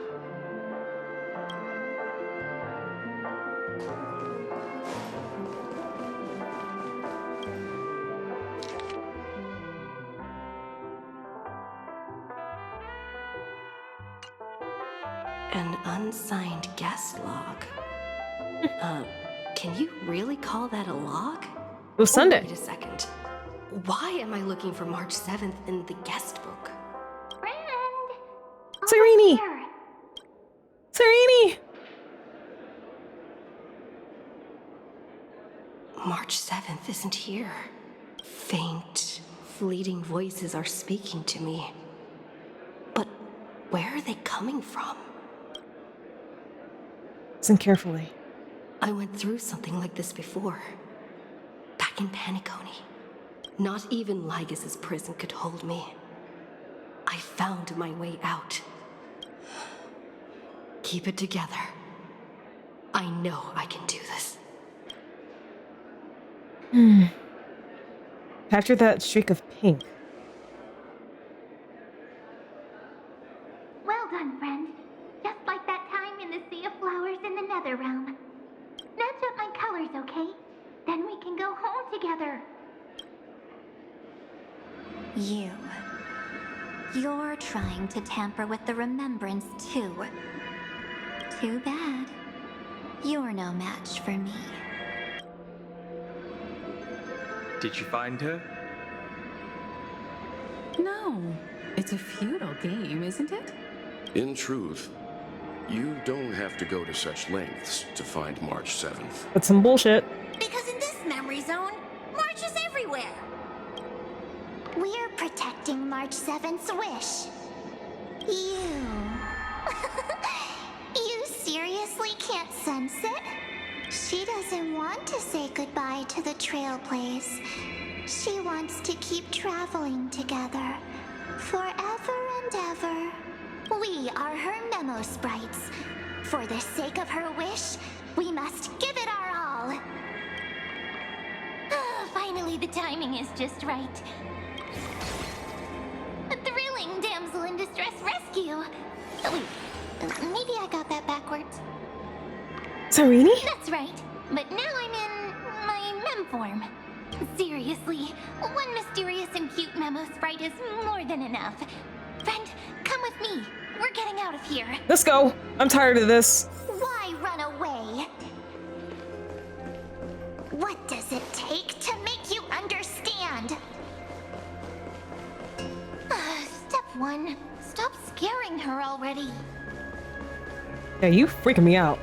An unsigned guest log. Can you really call that a log? It was Sunday. Wait a second. Why am I looking for March 7th in the guest book? Cyrene! Cyrene! March 7th isn't here. Faint, fleeting voices are speaking to me. But where are they coming from? Listen carefully. I went through something like this before. Back in Penacony. Not even Lygas's prison could hold me. I found my way out. Keep it together. I know I can do this. Capture that streak of pink. Well done, friend. Just like that time in the Sea of Flowers in the Nether Realm. Match up my colors, okay? Then we can go home together. You're trying to tamper with the remembrance too. Too bad. You're no match for me. Did you find her? No. It's a futile game, isn't it? In truth, you don't have to go to such lengths to find March 7th. That's some bullshit. Because in this memory zone, March is everywhere. We're protecting March 7th's wish. You. You seriously can't sense it? She doesn't want to say goodbye to the Trailblaze. She wants to keep traveling together. Forever and ever. We are her memo sprites. For the sake of her wish, we must give it our all. Finally, the timing is just right. A thrilling damsel in distress rescue. Oh, wait, maybe I got that backwards. Sarini? That's right, but now I'm in my mem form. Seriously, one mysterious and cute memo sprite is more than enough. Friend, come with me. We're getting out of here. Let's go. I'm tired of this. Why run away? What does it take to make you understand? Step 1. Stop scaring her already. Yeah, you freaking me out.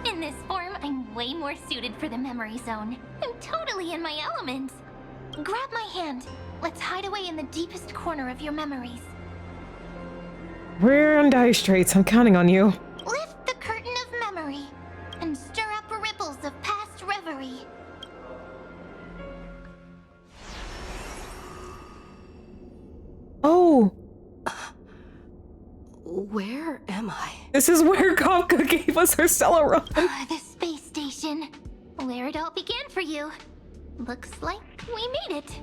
In this form, I'm way more suited for the memory zone. I'm totally in my element. Grab my hand. Let's hide away in the deepest corner of your memories. We're on dire straits. I'm counting on you. Lift the curtain of memory and stir up ripples of past reverie. Oh. Where am I? This is where Kafka gave us her Celeron. The space station. Where it all began for you. Looks like we made it.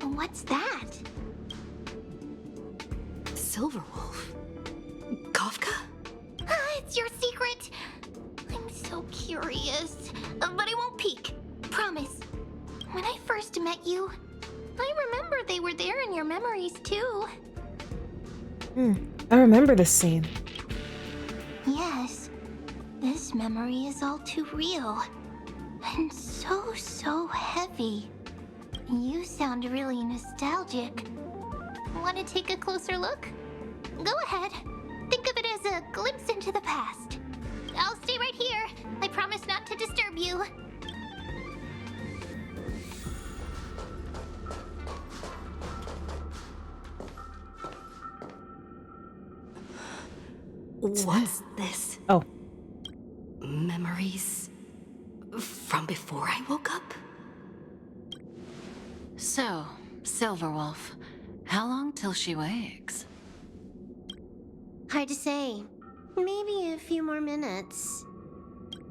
What's that? Silverwolf. Kafka? It's your secret. I'm so curious. But I won't peek. Promise. When I first met you, I remember they were there in your memories too. I remember this scene. Yes. This memory is all too real. And so heavy. You sound really nostalgic. Want to take a closer look? Go ahead. Think of it as a glimpse into the past. I'll stay right here. I promise not to disturb you. What's this? Oh. Memories from before I woke up? So, Silverwolf, how long till she wakes? Hard to say. Maybe a few more minutes.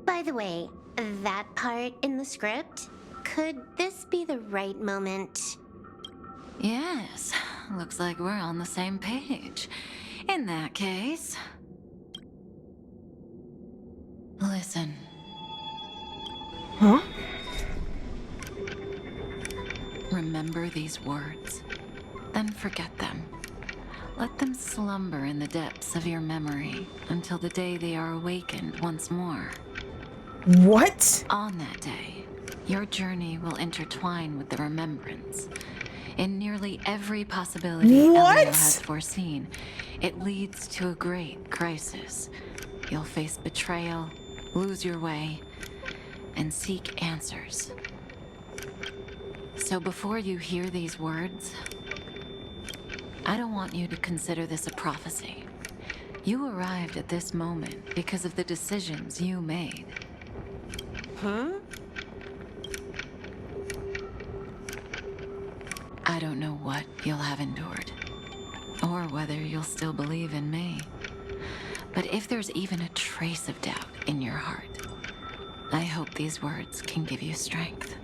By the way, that part in the script, could this be the right moment? Yes, looks like we're on the same page. In that case... Listen. Huh? Remember these words, then forget them. Let them slumber in the depths of your memory until the day they are awakened once more. What? On that day, your journey will intertwine with the remembrance. In nearly every possibility Elio has foreseen, it leads to a great crisis. You'll face betrayal, lose your way, and seek answers. So before you hear these words, I don't want you to consider this a prophecy. You arrived at this moment because of the decisions you made. Huh? I don't know what you'll have endured, or whether you'll still believe in me. But if there's even a trace of doubt in your heart, I hope these words can give you strength.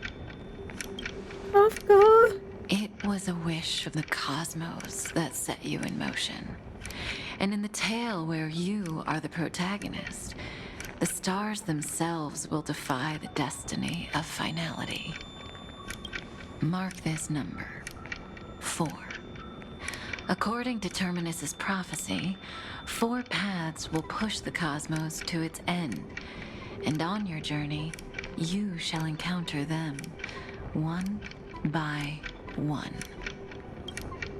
Kafka. It was a wish of the cosmos that set you in motion. And in the tale where you are the protagonist, the stars themselves will defy the destiny of finality. Mark this number, 4. According to Terminus's prophecy, 4 paths will push the cosmos to its end, and on your journey, you shall encounter them, one by one.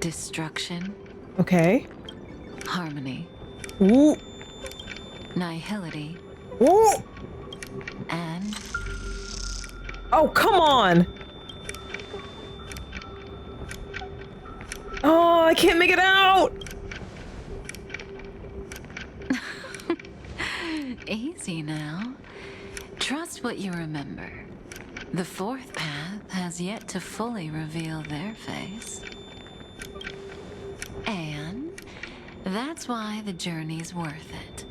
Destruction. Okay. Harmony. Ooh. Nihility. Ooh. And... Oh, come on! can't make it out! Easy now. Trust what you remember. The fourth path has yet to fully reveal their face. And that's why the journey's worth it.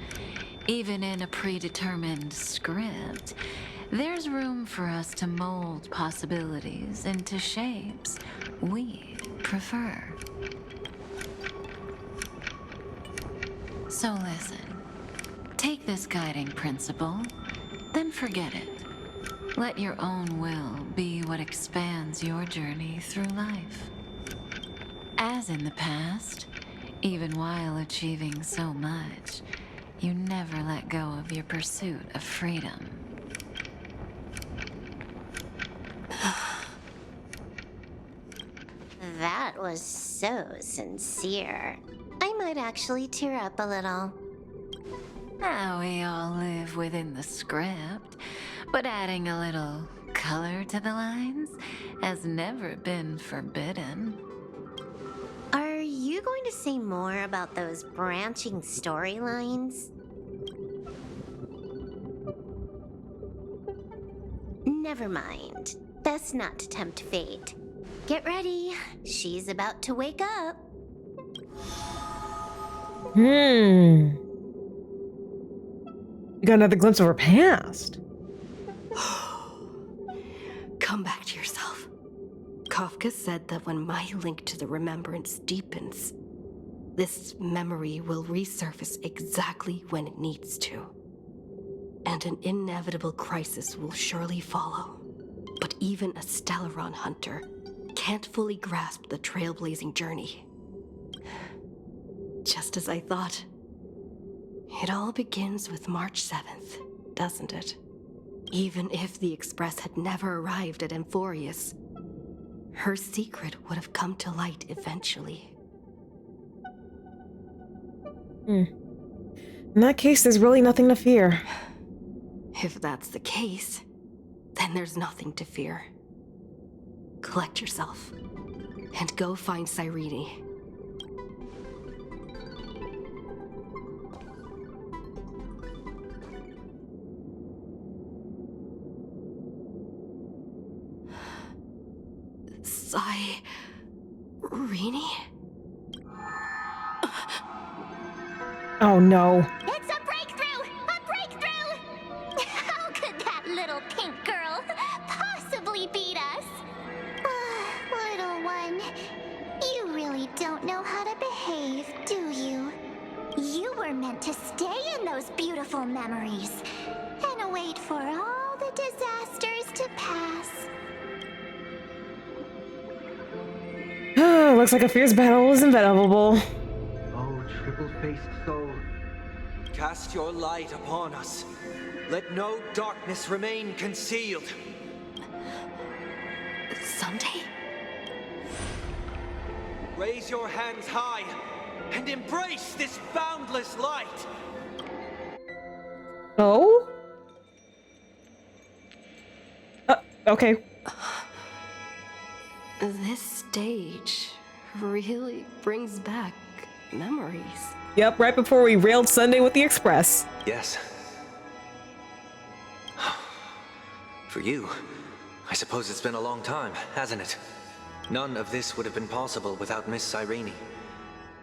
Even in a predetermined script, there's room for us to mold possibilities into shapes we prefer. So listen. Take this guiding principle, then forget it. Let your own will be what expands your journey through life. As in the past, even while achieving so much, you never let go of your pursuit of freedom. That was so sincere. I might actually tear up a little. Now we all live within the script, but adding a little color to the lines has never been forbidden. Are you going to say more about those branching storylines? Never mind. Best not to tempt fate. Get ready. She's about to wake up. We got another glimpse of her past. Come back to yourself. Kafka said that when my link to the remembrance deepens, this memory will resurface exactly when it needs to. And an inevitable crisis will surely follow. But even a Stellaron hunter can't fully grasp the trailblazing journey. Just as I thought. It all begins with March 7th, doesn't it? Even if the Express had never arrived at Amphorius, her secret would have come to light eventually. In that case, there's really nothing to fear. If that's the case, then there's nothing to fear. Collect yourself, and go find Cyrene. Cyrene? Oh no. It's a breakthrough! A breakthrough! How could that little pink girl possibly beat us? Little one, you really don't know how to behave, do you? You were meant to stay in those beautiful memories and wait for all the disasters to pass. Looks like a fierce battle is inevitable. Oh, triple-faced soul. Cast your light upon us. Let no darkness remain concealed. Sunday? Raise your hands high and embrace this boundless light. Oh? Okay. This stage really brings back memories. Yep, right before we railed Sunday with the Express. Yes. For you, I suppose it's been a long time, hasn't it? None of this would have been possible without Miss Cyrene.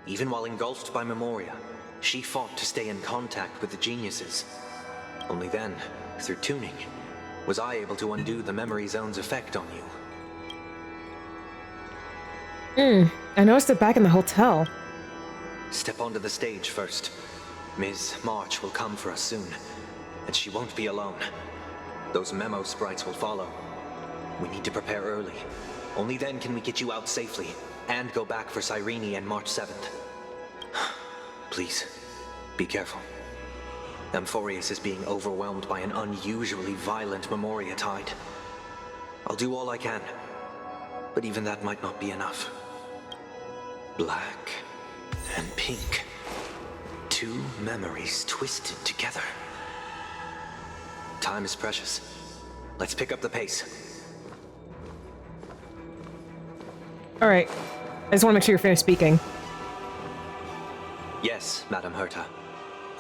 Even while engulfed by Memoria, she fought to stay in contact with the geniuses. Only then, through tuning, was I able to undo the memory zone's effect on you. I noticed it back in the hotel. Step onto the stage first. Ms. March will come for us soon, and she won't be alone. Those memo sprites will follow. We need to prepare early. Only then can we get you out safely, and go back for Cyrene and March 7th. Please, be careful. Amphorius is being overwhelmed by an unusually violent Memoria tide. I'll do all I can, but even that might not be enough. Black and pink. Two memories twisted together. Time is precious. Let's pick up the pace. Alright. I just want to make sure you're finished speaking. Yes, Madam Herta.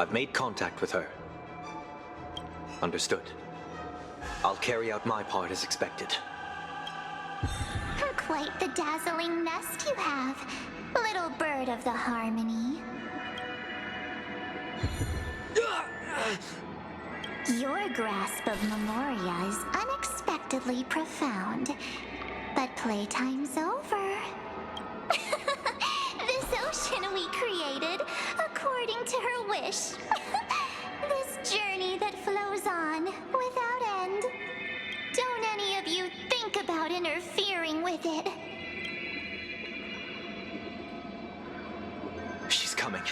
I've made contact with her. Understood. I'll carry out my part as expected. Quite the dazzling nest you have, little bird of the harmony. Your grasp of Memoria is unexpectedly profound, but playtime's over. This ocean we created, according to her wish. This journey that flows on without end. Don't any of you think about interfering with it. She's coming.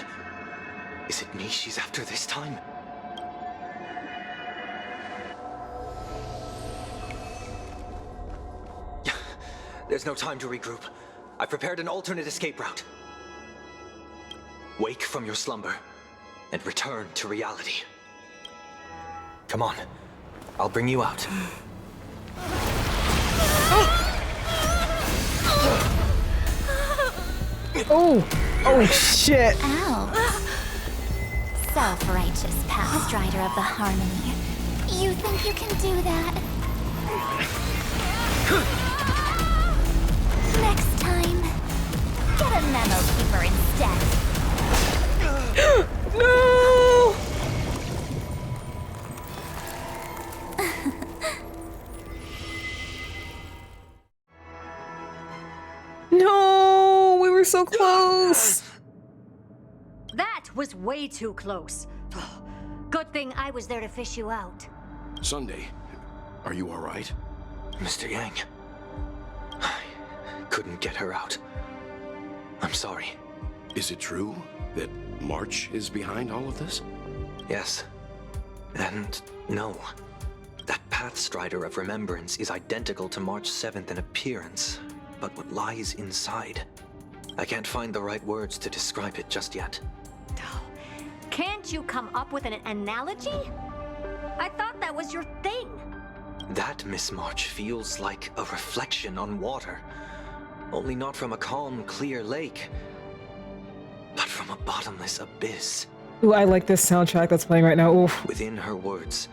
Is it me she's after this time? There's no time to regroup. I've prepared an alternate escape route. Wake from your slumber and return to reality. Come on. I'll bring you out. Oh shit. Ow. Self-righteous path strider of the harmony. You think you can do that? Next time, get a memo keeper instead. No! No! We were so close! That was way too close. Good thing I was there to fish you out. Sunday, are you all right? Mr. Yang, I couldn't get her out. I'm sorry. Is it true that March is behind all of this? Yes. And no. That Pathstrider of Remembrance is identical to March 7th in appearance, but what lies inside? I can't find the right words to describe it just yet. Can't you come up with an analogy? I thought that was your thing. That Miss March feels like a reflection on water. Only not from a calm, clear lake, but from a bottomless abyss. Ooh, I like this soundtrack that's playing right now. Oof. Within her words,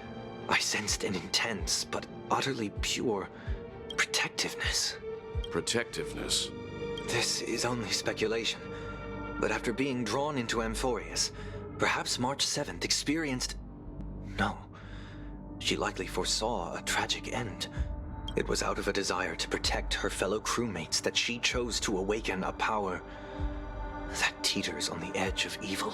I sensed an intense but utterly pure protectiveness. Protectiveness? This is only speculation, but after being drawn into Amphorius, perhaps March 7th experienced... No. She likely foresaw a tragic end. It was out of a desire to protect her fellow crewmates that she chose to awaken a power that teeters on the edge of evil.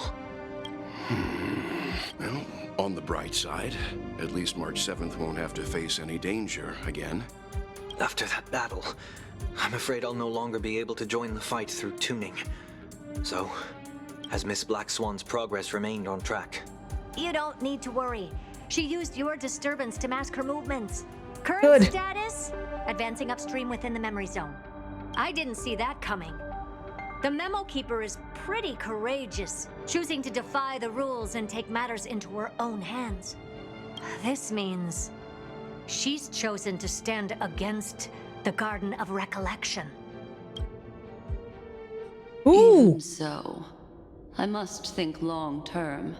Well, on the bright side, at least March 7th won't have to face any danger again. After that battle, I'm afraid I'll no longer be able to join the fight through tuning. So, has Miss Black Swan's progress remained on track? You don't need to worry. She used your disturbance to mask her movements. Current status? Advancing upstream within the memory zone. I didn't see that coming. The Memo Keeper is pretty courageous, choosing to defy the rules and take matters into her own hands. This means she's chosen to stand against the Garden of Recollection. Even so, I must think long term.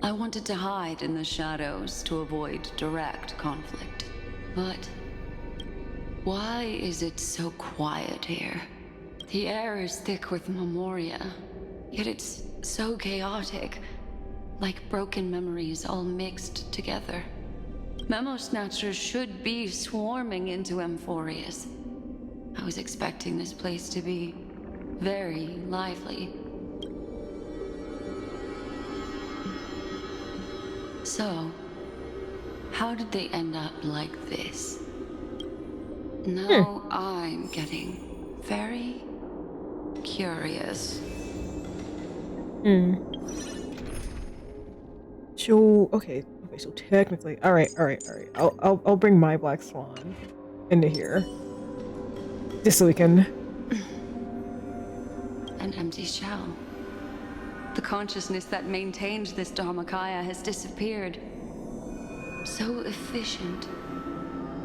I wanted to hide in the shadows to avoid direct conflict. But why is it so quiet here? The air is thick with memoria, yet it's so chaotic, like broken memories all mixed together. Memo Snatchers should be swarming into Amphorius. I was expecting this place to be very lively. So, how did they end up like this? Now I'm getting very curious. So, okay, so technically, all right. I'll bring my Black Swan into here, just so we can. An empty shell. The consciousness that maintained this Dharmakaya has disappeared. So efficient.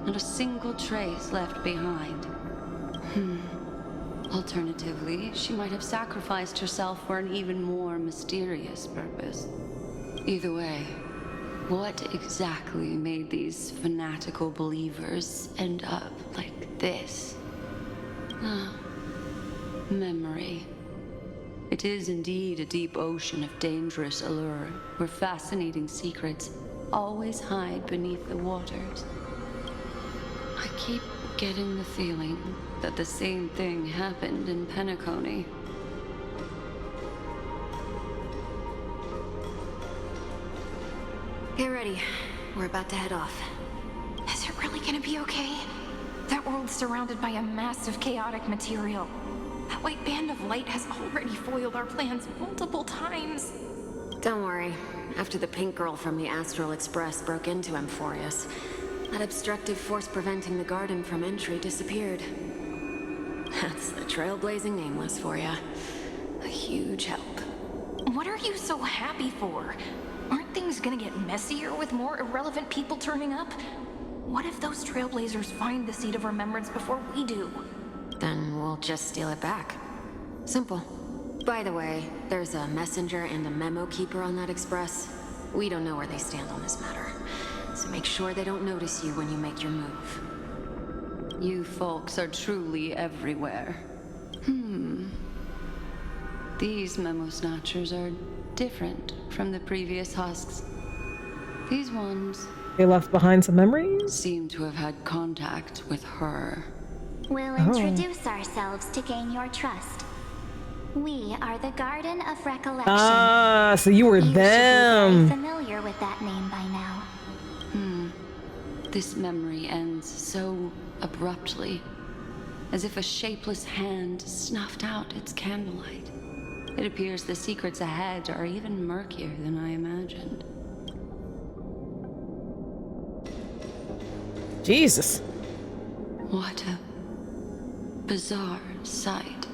Not a single trace left behind. Alternatively, she might have sacrificed herself for an even more mysterious purpose. Either way, what exactly made these fanatical believers end up like this? Memory. It is indeed a deep ocean of dangerous allure, where fascinating secrets always hide beneath the waters. I keep getting the feeling that the same thing happened in Penacony. Get ready. We're about to head off. Is it really gonna be okay? That world's surrounded by a massive chaotic material. That white band of light has already foiled our plans multiple times. Don't worry. After the pink girl from the Astral Express broke into Amphorius, that obstructive force preventing the garden from entry disappeared. That's the trailblazing nameless for you. A huge help. What are you so happy for? Aren't things gonna get messier with more irrelevant people turning up? What if those trailblazers find the seed of remembrance before we do? Then we'll just steal it back. Simple. By the way, there's a messenger and a memo keeper on that express. We don't know where they stand on this matter. So make sure they don't notice you when you make your move. You folks are truly everywhere. These memo snatchers are different from the previous husks. These ones... They left behind some memories? Seem to have had contact with her. We'll introduce ourselves to gain your trust. We are the Garden of Recollection. Ah, so you were them. Very familiar with that name by now. This memory ends so abruptly, as if a shapeless hand snuffed out its candlelight. It appears the secrets ahead are even murkier than I imagined. Jesus. What a bizarre sight.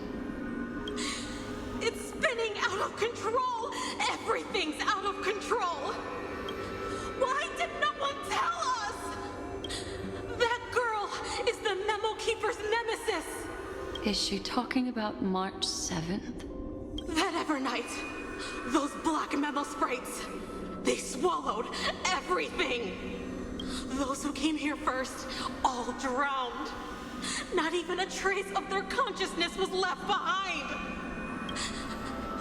It's spinning out of control! Everything's out of control! Why did no one tell us? That girl is the Memo Keeper's nemesis! Is she talking about March 7th? That Evernight! Those black memo sprites! They swallowed everything! Those who came here first all drowned. Not even a trace of their consciousness was left behind!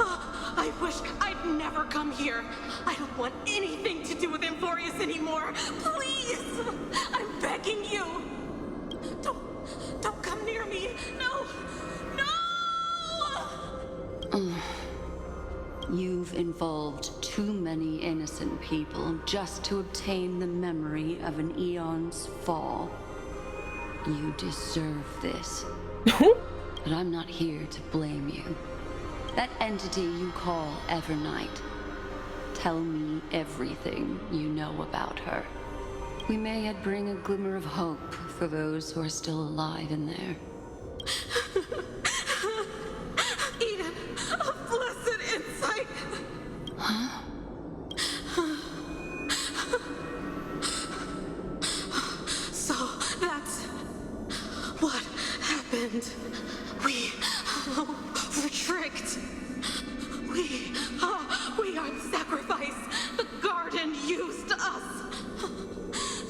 I wish I'd never come here. I don't want anything to do with Amphorius anymore. Please! I'm begging you! Don't come near me! No! No! You've involved too many innocent people just to obtain the memory of an eon's fall. You deserve this. But I'm not here to blame you. That entity you call Evernight. Tell me everything you know about her. We may yet bring a glimmer of hope for those who are still alive in there. Eden, a blessed insight! Huh? So that's what happened. We were tricked. We are the sacrifice. The garden used us.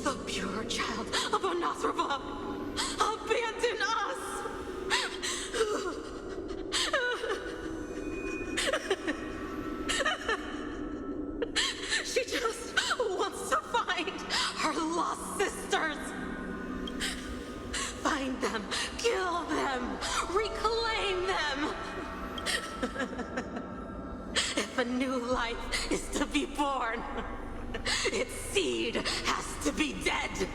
The pure child of Anasrava abandoned us. She just wants to find her lost sisters. Find them, kill them, reclaim them. If a new life is to be born, its seed has to be dead.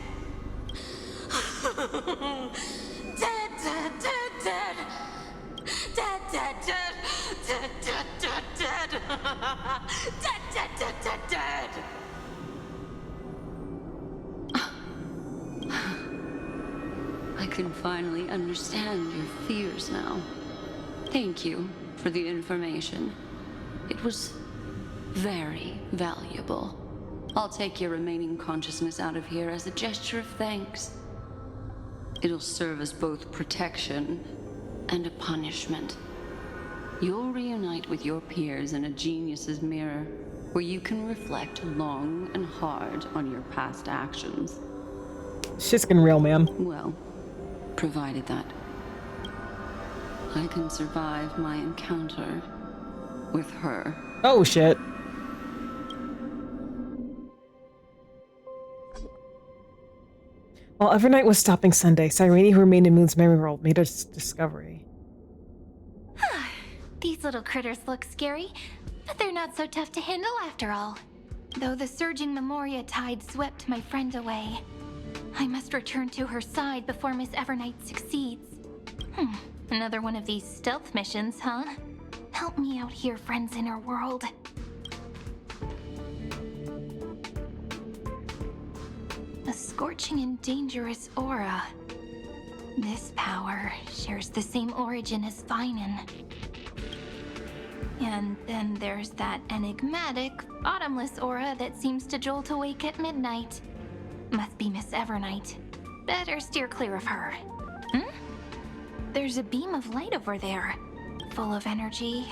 Dead, dead, dead, dead. Dead, dead, dead, dead, dead, dead, dead. Dead, dead, dead, dead, dead. I can finally understand your fears now. Thank you for the information. It was very valuable. I'll take your remaining consciousness out of here as a gesture of thanks. It'll serve as both protection and a punishment. You'll reunite with your peers in a genius's mirror, where you can reflect long and hard on your past actions. Shit's getting real, ma'am. Well, provided that I can survive my encounter with her. Oh, shit. While Evernight was stopping Sunday, Cyrene, who remained in Moon's memory world, made a discovery. These little critters look scary, but they're not so tough to handle after all. Though the surging Memoria tide swept my friend away, I must return to her side before Miss Evernight succeeds. Another one of these stealth missions, huh? Help me out here, friends in her world. A scorching and dangerous aura. This power shares the same origin as Vinen. And then there's that enigmatic, bottomless aura that seems to jolt awake at midnight. Must be Miss Evernight. Better steer clear of her. There's a beam of light over there. Full of energy,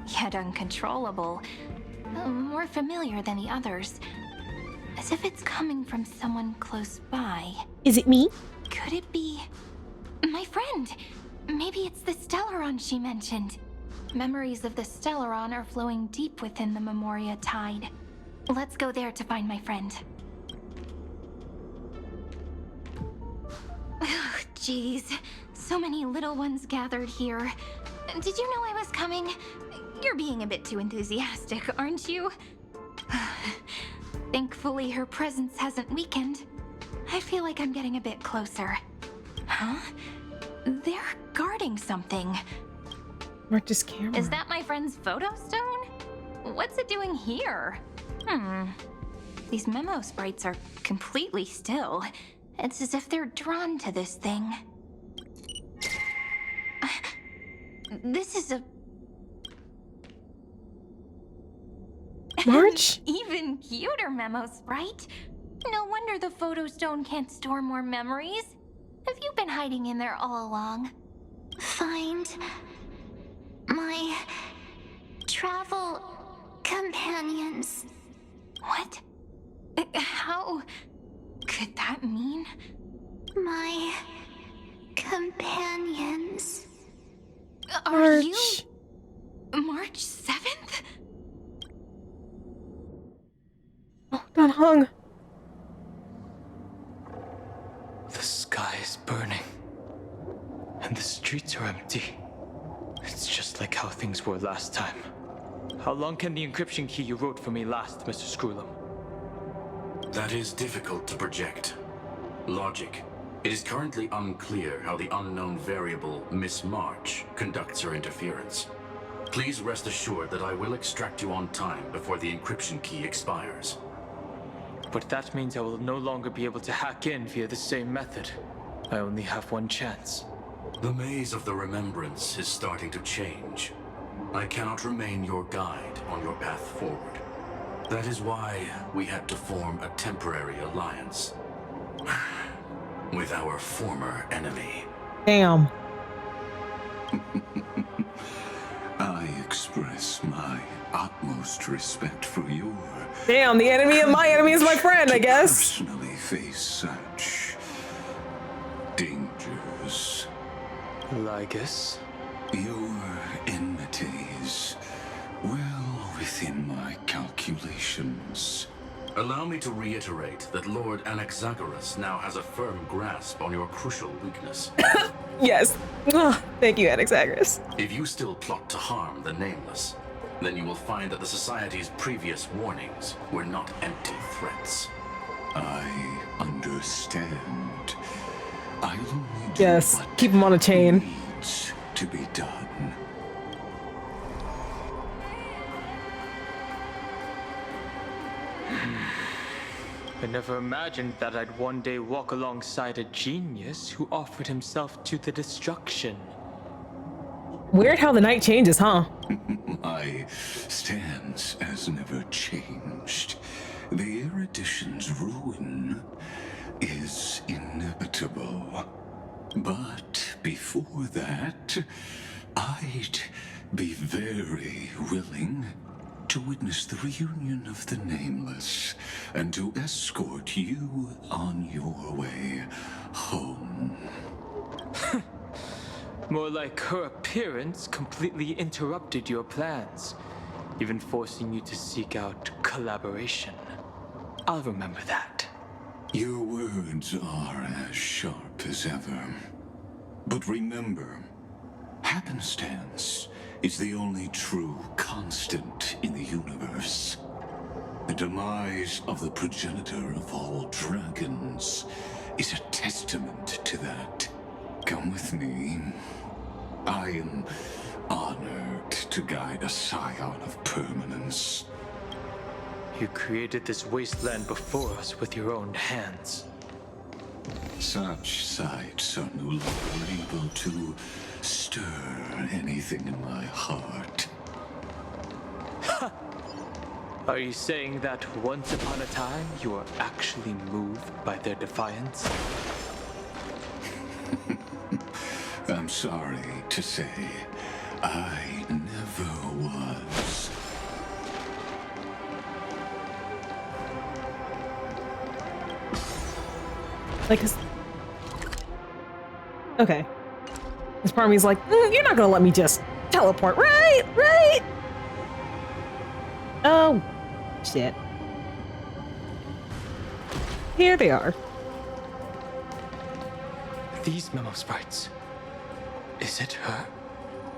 yet uncontrollable. More familiar than the others. As if it's coming from someone close by. Is it me? Could it be my friend? Maybe it's the Stellaron she mentioned. Memories of the Stellaron are flowing deep within the Memoria tide. Let's go there to find my friend. Jeez, so many little ones gathered here. Did you know I was coming? You're being a bit too enthusiastic, aren't you? Thankfully, her presence hasn't weakened. I feel like I'm getting a bit closer. Huh? They're guarding something. March's camera. Is that my friend's photo stone? What's it doing here? These memo sprites are completely still. It's as if they're drawn to this thing. This is a... March? Even cuter memo sprite. No wonder the photo stone can't store more memories. Have you been hiding in there all along? Find my travel companions. What? How could that mean? My companions. Are you March 7th? Oh, Dan Heng. The sky is burning, and the streets are empty. It's just like how things were last time. How long can the encryption key you wrote for me last, Mr. Screwlum? That is difficult to project. Logic. It is currently unclear how the unknown variable, Miss March, conducts her interference. Please rest assured that I will extract you on time before the encryption key expires. But that means I will no longer be able to hack in via the same method. I only have one chance. The maze of the remembrance is starting to change. I cannot remain your guide on your path forward. That is why we had to form a temporary alliance with our former enemy. Damn. I express my utmost respect for your... Damn, the enemy of my enemy is my friend, I guess. Personally face such dangers. Lygus? Your enmity is well within my calculations. Allow me to reiterate that Lord Anaxagoras now has a firm grasp on your crucial weakness. Yes. Oh, thank you, Anaxagoras. If you still plot to harm the Nameless, then you will find that the Society's previous warnings were not empty threats. I understand. I'll only do Yes, what keep him on a chain. needs to be done. I never imagined that I'd one day walk alongside a genius who offered himself to the destruction. Weird how the night changes, huh? My stance has never changed. The Erudition's ruin is inevitable. But before that, I'd be very willing to witness the reunion of the Nameless and to escort you on your way home. More like her appearance completely interrupted your plans, even forcing you to seek out collaboration. I'll remember that. Your words are as sharp as ever. But remember, happenstance is the only true constant in the universe. The demise of the progenitor of all dragons is a testament to that. Come with me. I am honored to guide a scion of permanence. You created this wasteland before us with your own hands. Such sights are no longer able to stir anything in my heart. Are you saying that once upon a time you were actually moved by their defiance? I'm sorry to say, I never was. Like, okay. This part of me's like, you're not gonna let me just teleport, right? Right? Oh, shit. Here they are. These memo sprites. Is it her?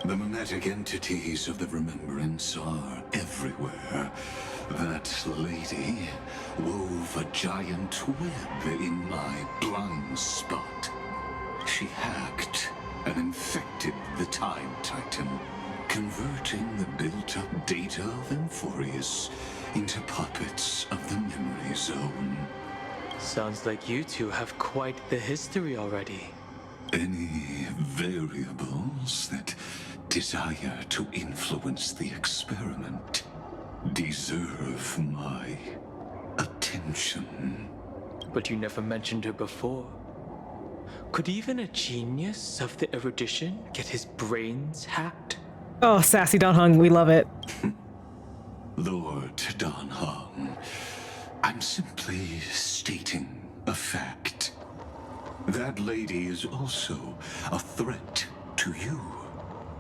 The mimetic entities of the Remembrance are everywhere. That lady wove a giant web in my blind spot. She hacked and infected the Time Titan, converting the built-up data of Amphorius into puppets of the Memory Zone. Sounds like you two have quite the history already. Any variables that desire to influence the experiment deserve my attention. But you never mentioned her before. Could even a genius of the erudition get his brains hacked? Oh, sassy Don Hung, we love it. Lord Don Hung, I'm simply stating a fact. That lady is also a threat to you.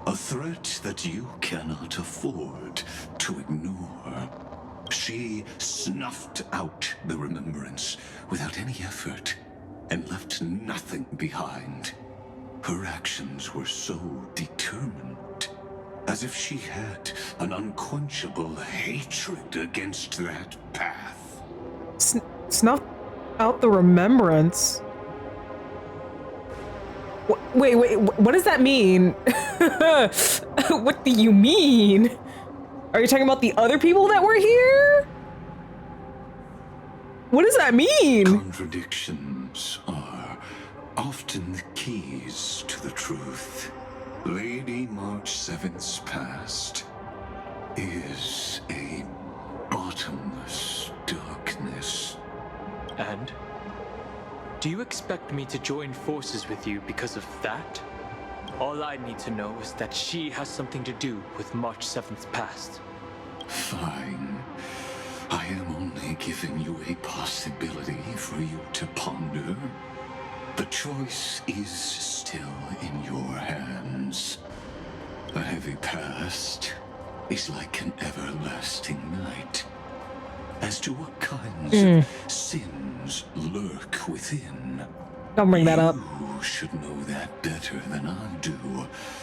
A threat that you cannot afford to ignore. She snuffed out the Remembrance without any effort and left nothing behind. Her actions were so determined, as if she had an unquenchable hatred against that path. Snuff out the Remembrance? Wait, what does that mean? What do you mean? Are you talking about the other people that were here? What does that mean? Contradictions are often the keys to the truth. Lady March 7th's past is a bottomless darkness. And? Do you expect me to join forces with you because of that? All I need to know is that she has something to do with March 7th's past. Fine. I am only giving you a possibility for you to ponder. The choice is still in your hands. A heavy past is like an everlasting night. As to what kinds of sins lurk within, don't bring that up. You should know that better than I do,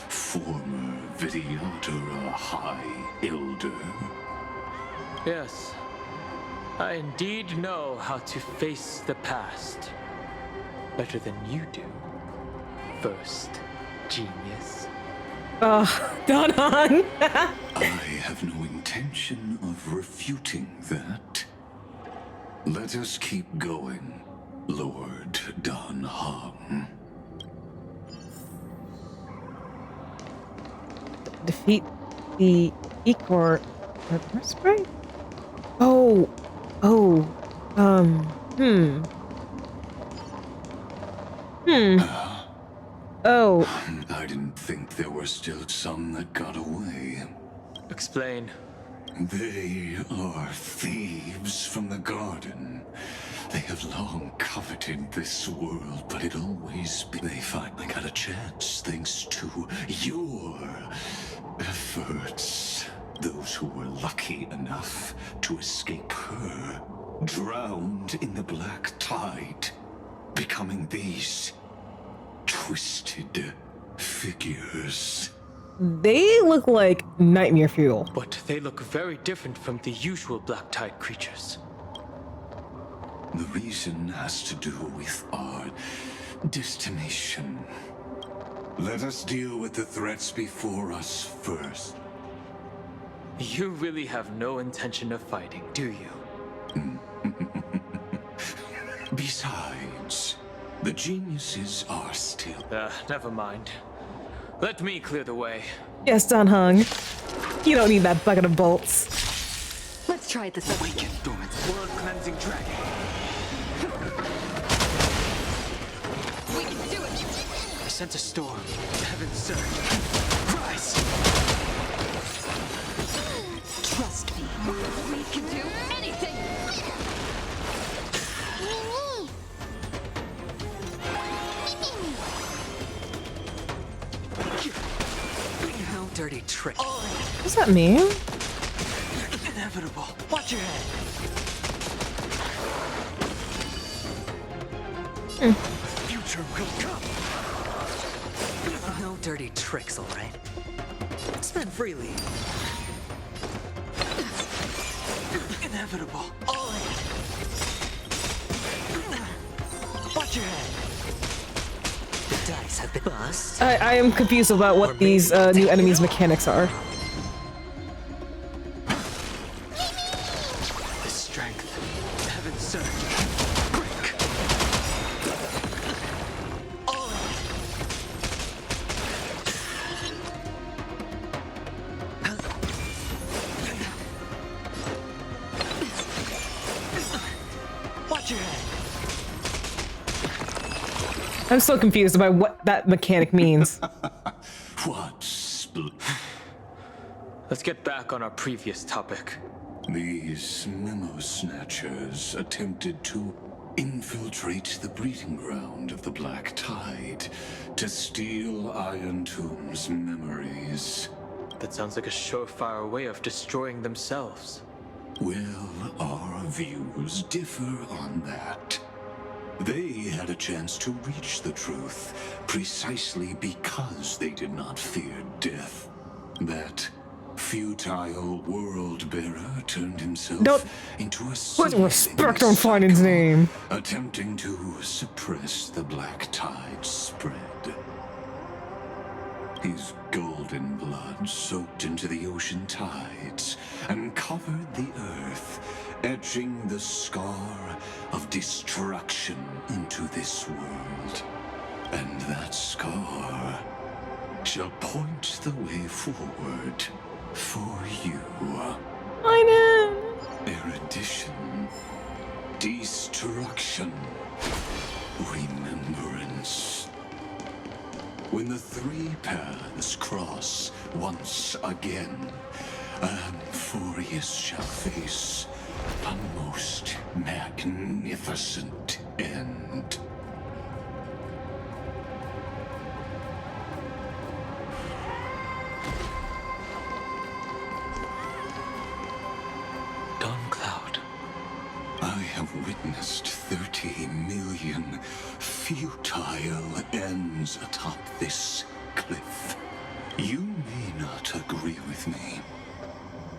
former Vidyadhara High Elder. Yes, I indeed know how to face the past better than you do, first genius. Don Hung. I have no intention of refuting that. Let us keep going, Lord Don Hung. Defeat the Ecor sprite? Oh. Oh. I didn't think there were still some that got away. Explain. They are thieves from the garden. They have long coveted this world, but it always they finally got a chance thanks to your efforts. Those who were lucky enough to escape her drowned in the black tide, becoming these twisted figures. They look like nightmare fuel. But they look very different from the usual black tide creatures. The reason has to do with our destination. Let us deal with the threats before us first. You really have no intention of fighting, do you? Besides, the geniuses are still... Never mind. Let me clear the way. Yes, Dan Hung. You don't need that bucket of bolts. Let's try this. Awaken, dormant world-cleansing dragon. We can do it! I sense a storm. Heaven's surge. Rise! Trust me. We can do anything! How dirty trick. What does that mean? Inevitable. Watch your head. Future will come. No dirty tricks, all right? Spend freely. Inevitable. Watch your head. The dice have been bust. I am confused about what these new enemies' mechanics are. The strength. Heaven's surge. Break. Watch your head. I'm so confused about what that mechanic means. Let's get back on our previous topic. These memo snatchers attempted to infiltrate the breeding ground of the Black Tide to steal Iron Tomb's memories. That sounds like a surefire way of destroying themselves. Well, our views differ on that. They had a chance to reach the truth precisely because they did not fear death. That futile world-bearer turned himself into a Put respect on Finding's name. attempting to suppress the Black Tide spread. His golden blood soaked into the ocean tides and covered the earth, etching the scar of destruction into this world. And that scar shall point the way forward for you. I know. Erudition, destruction, remembrance. When the three paths cross once again, Amphorius shall face a most magnificent end. Cloud. I have witnessed 30 million futile ends atop this cliff. You may not agree with me,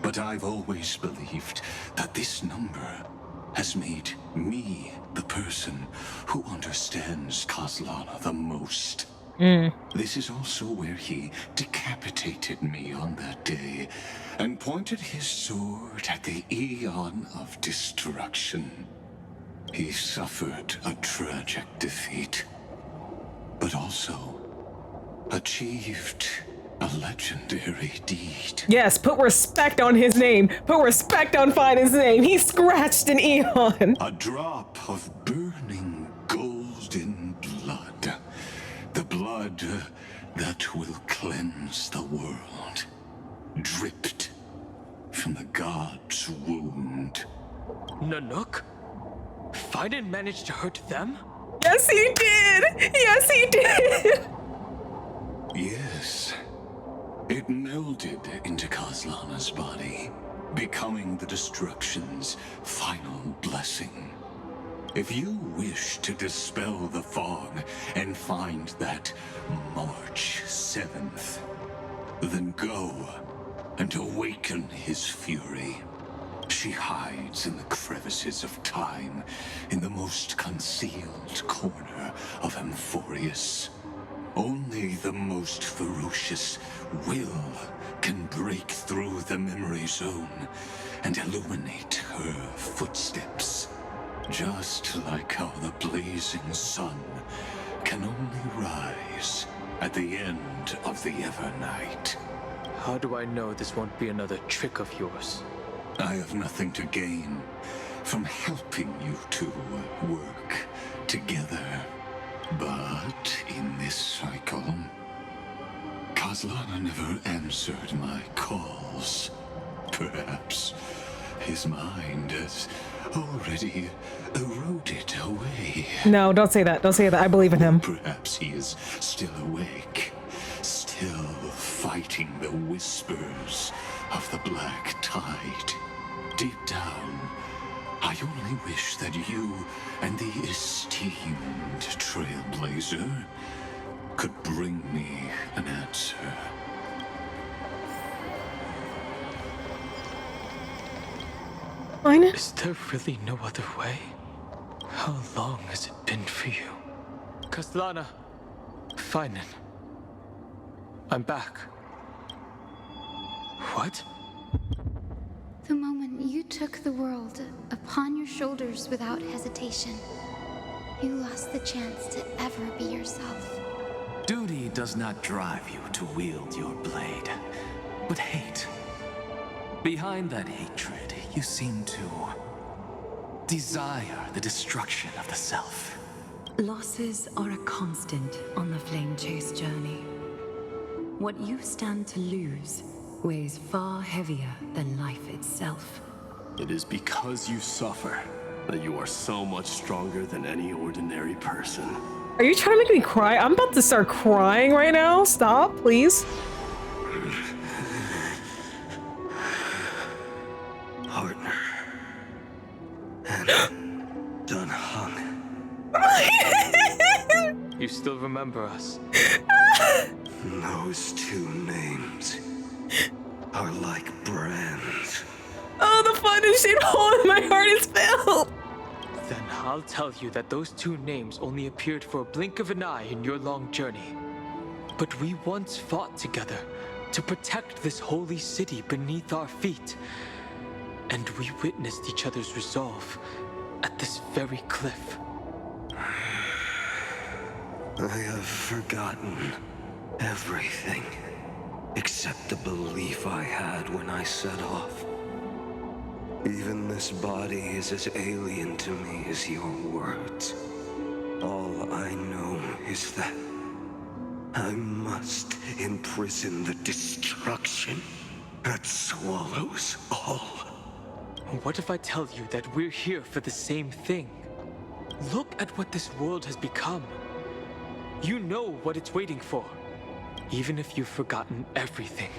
but I've always believed that this number has made me the person who understands Kozlana the most. This is also where he decapitated me on that day and pointed his sword at the Eon of Destruction. He suffered a tragic defeat, but also achieved a legendary deed. Yes, put respect on his name. Put respect on Finding's name. He scratched an Eon. A drop of burning golden blood. The blood blood that will cleanse the world, dripped from the god's wound. Nanook? Fiden managed to hurt them? Yes, he did! Yes, he did! Yes. It melded into Kaslana's body, becoming the destruction's final blessing. If you wish to dispel the fog and find that March 7th, then go and awaken his fury. She hides in the crevices of time, in the most concealed corner of Amphorius. Only the most ferocious will can break through the memory zone and illuminate her footsteps. Just like how the blazing sun can only rise at the end of the Evernight. How do I know this won't be another trick of yours? I have nothing to gain from helping you two work together. But in this cycle, Kaslana never answered my calls. Perhaps his mind has already eroded away. No, don't say that. Don't say that. I believe in him. Perhaps he is still awake, still fighting the whispers of the black tide. Deep down, I only wish that you and the esteemed Trailblazer could bring me an answer. Fine. Is there really no other way? How long has it been for you? Kaslana, Finen. I'm back. What? The moment you took the world upon your shoulders without hesitation, you lost the chance to ever be yourself. Duty does not drive you to wield your blade, but hate. Behind that hatred, you seem to desire the destruction of the self. Losses are a constant on the Flame Chase journey. What you stand to lose weighs far heavier than life itself. It is because you suffer that you are so much stronger than any ordinary person. Are you trying to make me cry? I'm about to start crying right now. Stop, please. Partner. And done hung. You still remember us? Those two names are like brands. Oh, the funnest shaped hole in my heart is filled. Then I'll tell you that those two names only appeared for a blink of an eye in your long journey. But we once fought together to protect this holy city beneath our feet. And we witnessed each other's resolve at this very cliff. I have forgotten everything except the belief I had when I set off. Even this body is as alien to me as your words. All I know is that I must imprison the destruction that swallows all. What if I tell you that we're here for the same thing? Look at what this world has become. You know what it's waiting for. Even if you've forgotten everything,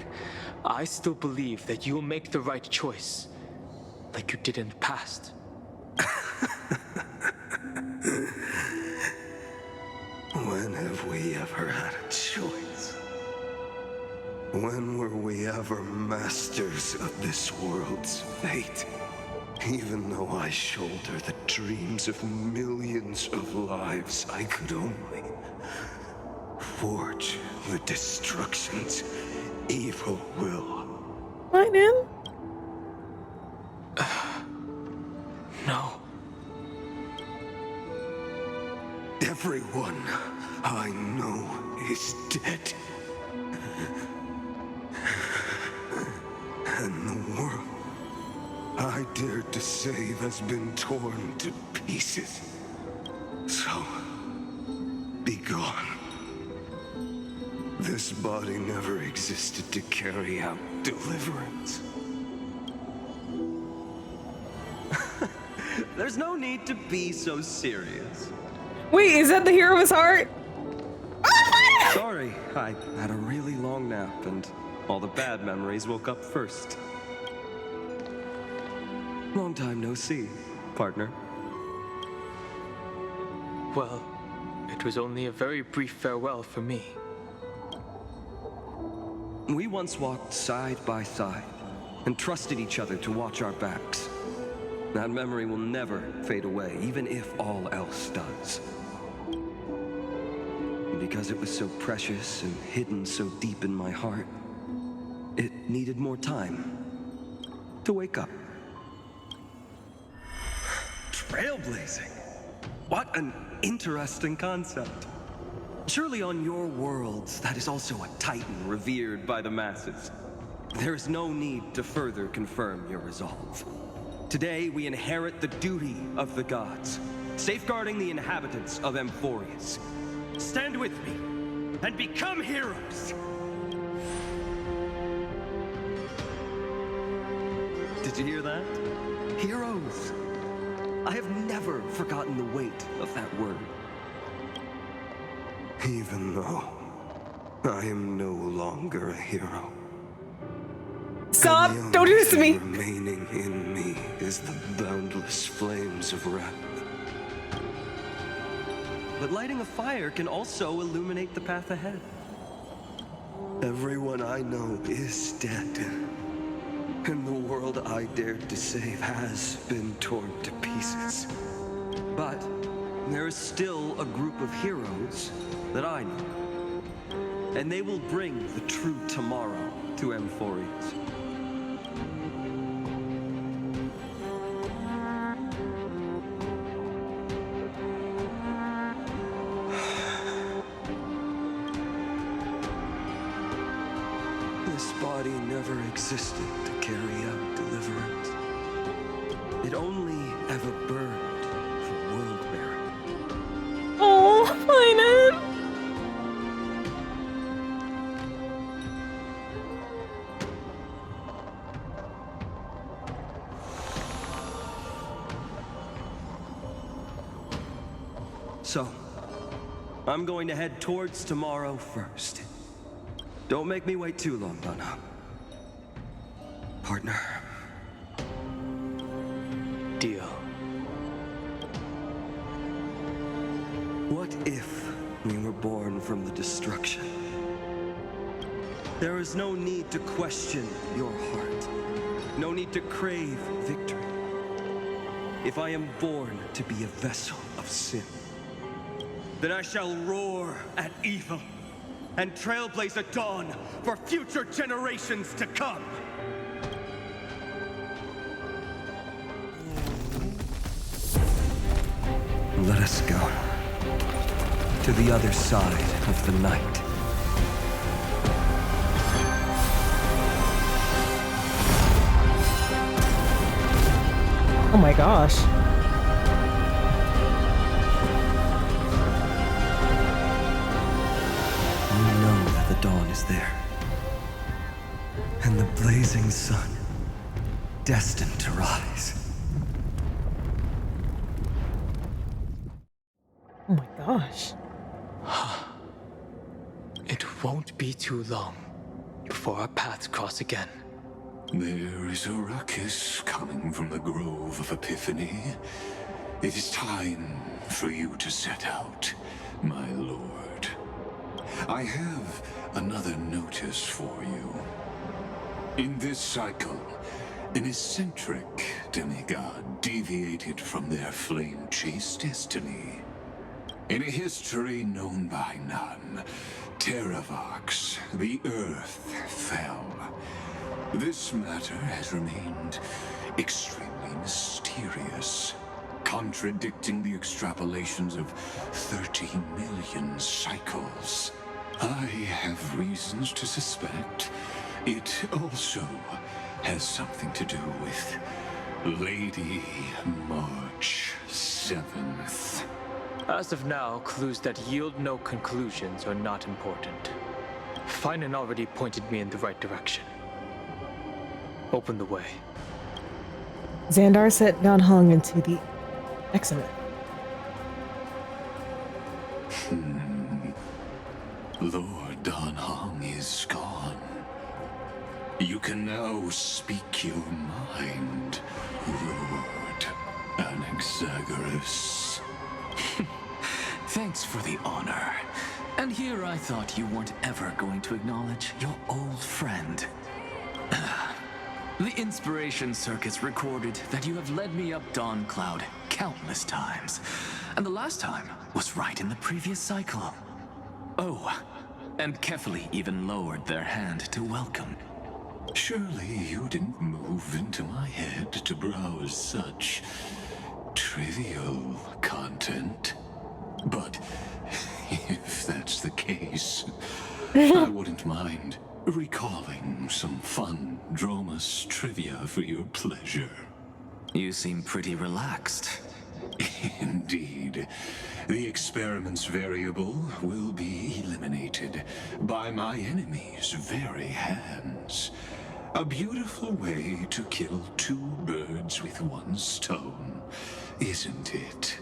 I still believe that you'll make the right choice, like you did in the past. When have we ever had a choice? When were we ever masters of this world's fate? Even though I shoulder the dreams of millions of lives, I could only forge the destruction's evil will. Right now? No. Everyone I know is dead. And the world I dared to save has been torn to pieces. So, be gone. This body never existed to carry out deliverance. There's no need to be so serious. Wait, is that the hero of his heart? Sorry, I had a really long nap and all the bad memories woke up first. Long time no see, partner. Well, it was only a very brief farewell for me. We once walked side by side and trusted each other to watch our backs. That memory will never fade away, even if all else does. And because it was so precious and hidden so deep in my heart, it needed more time to wake up. Trailblazing. What an interesting concept. Surely on your worlds, that is also a titan revered by the masses. There is no need to further confirm your resolve. Today, we inherit the duty of the gods, safeguarding the inhabitants of Emphorius. Stand with me and become heroes! Did you hear that? Heroes! I have never forgotten the weight of that word. Even though I am no longer a hero. Stop! Don't do this to me! Remaining in me is the boundless flames of wrath. But lighting a fire can also illuminate the path ahead. Everyone I know is dead. And the world I dared to save has been torn to pieces. But there is still a group of heroes that I know. And they will bring the true tomorrow to Emphorius. This body never existed to carry out deliverance. It only ever burned for world-bearing. Oh, Finan! So, I'm going to head towards tomorrow first. Don't make me wait too long, Donna. Partner. Deal. What if we were born from the destruction? There is no need to question your heart. No need to crave victory. If I am born to be a vessel of sin, then I shall roar at evil and trailblaze a dawn for future generations to come. Let us go to the other side of the night. Oh my gosh. We know that the dawn is there. And the blazing sun, destined to rise. Oh my gosh. It won't be too long before our paths cross again. There is a ruckus coming from the Grove of Epiphany. It is time for you to set out, my lord. I have another notice for you. In this cycle, an eccentric demigod deviated from their flame-chased destiny. In a history known by none, Terravox, the Earth, fell. This matter has remained extremely mysterious, contradicting the extrapolations of 30 million cycles. I have reasons to suspect it also has something to do with Lady March 7th. As of now, clues that yield no conclusions are not important. Finan already pointed me in the right direction. Open the way. Xandar set Dan Heng into the exit. Lord Dan Heng is gone. You can now speak your mind, Lord Anaxagoras. Thanks for the honor. And here I thought you weren't ever going to acknowledge your old friend. The Inspiration Circus recorded that you have led me up Dawn Cloud countless times, and the last time was right in the previous cycle. Oh, and Kefali even lowered their hand to welcome. Surely you didn't move into my head to browse such trivial content. But if that's the case, I wouldn't mind recalling some fun Dromus trivia for your pleasure. You seem pretty relaxed. Indeed. The experiment's variable will be eliminated by my enemy's very hands. A beautiful way to kill two birds with one stone, isn't it?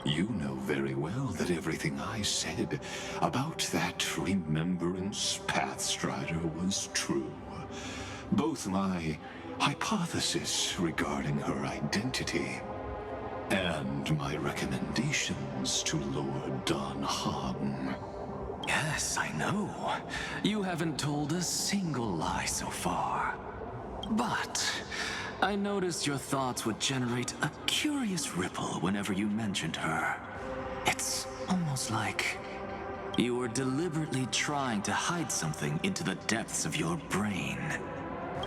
You know very well that everything I said about that Remembrance Pathstrider was true. Both my hypothesis regarding her identity and my recommendations to Lord Dan Heng. Yes, I know. You haven't told a single lie so far. But I noticed your thoughts would generate a curious ripple whenever you mentioned her. It's almost like you were deliberately trying to hide something into the depths of your brain.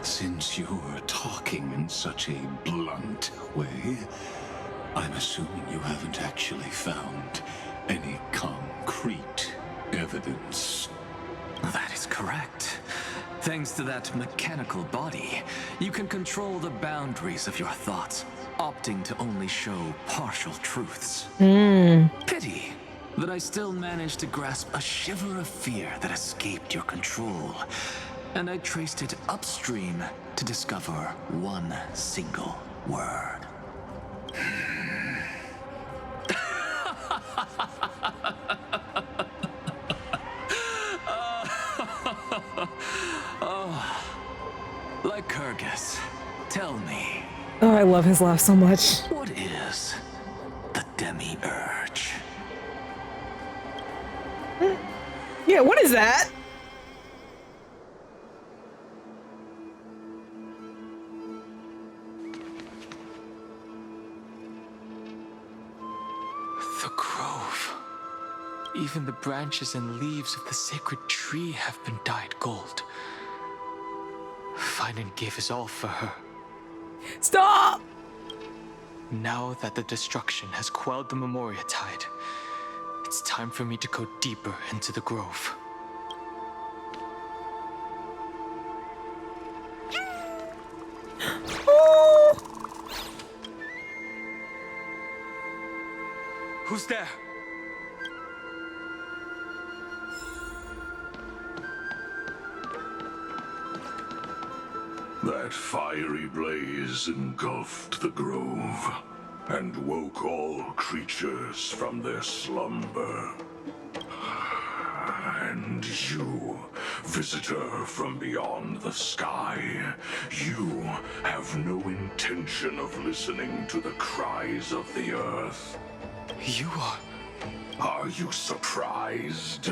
Since you're talking in such a blunt way, I'm assuming you haven't actually found any concrete evidence. That is correct. Thanks to that mechanical body, you can control the boundaries of your thoughts, opting to only show partial truths. Pity that I still managed to grasp a shiver of fear that escaped your control, and I traced it upstream to discover one single word. Lycurgus, tell me. Oh, I love his laugh so much. What is the demi-urge? Yeah, what is that? The grove. Even the branches and leaves of the sacred tree have been dyed gold. Finan gave his all for her. Stop! Now that the destruction has quelled the Memoria tide, it's time for me to go deeper into the grove. Who's there? That fiery blaze engulfed the grove and woke all creatures from their slumber. And you, visitor from beyond the sky, you have no intention of listening to the cries of the earth. You are... Are you surprised?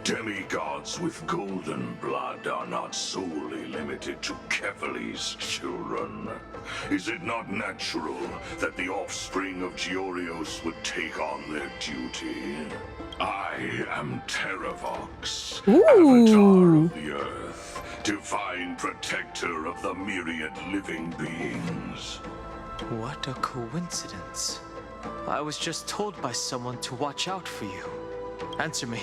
Demigods with golden blood are not solely limited to Kefali's children. Is it not natural that the offspring of Georios would take on their duty? I am Terravox, Avatar of the Earth, divine protector of the myriad living beings. What a coincidence. I was just told by someone to watch out for you. Answer me.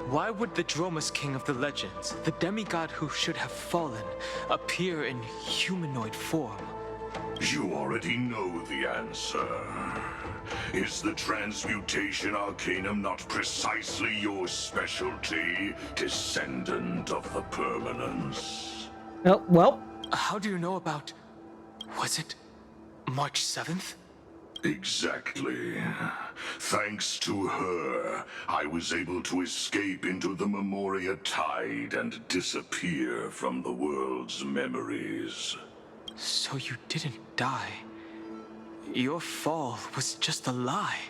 Why would the Dromus King of the Legends, the demigod who should have fallen, appear in humanoid form? You already know the answer. Is the transmutation arcanum not precisely your specialty, descendant of the permanence? Oh, well. How do you know about... was it March 7th? Exactly. Thanks to her, I was able to escape into the Memoria Tide and disappear from the world's memories. So you didn't die. Your fall was just a lie.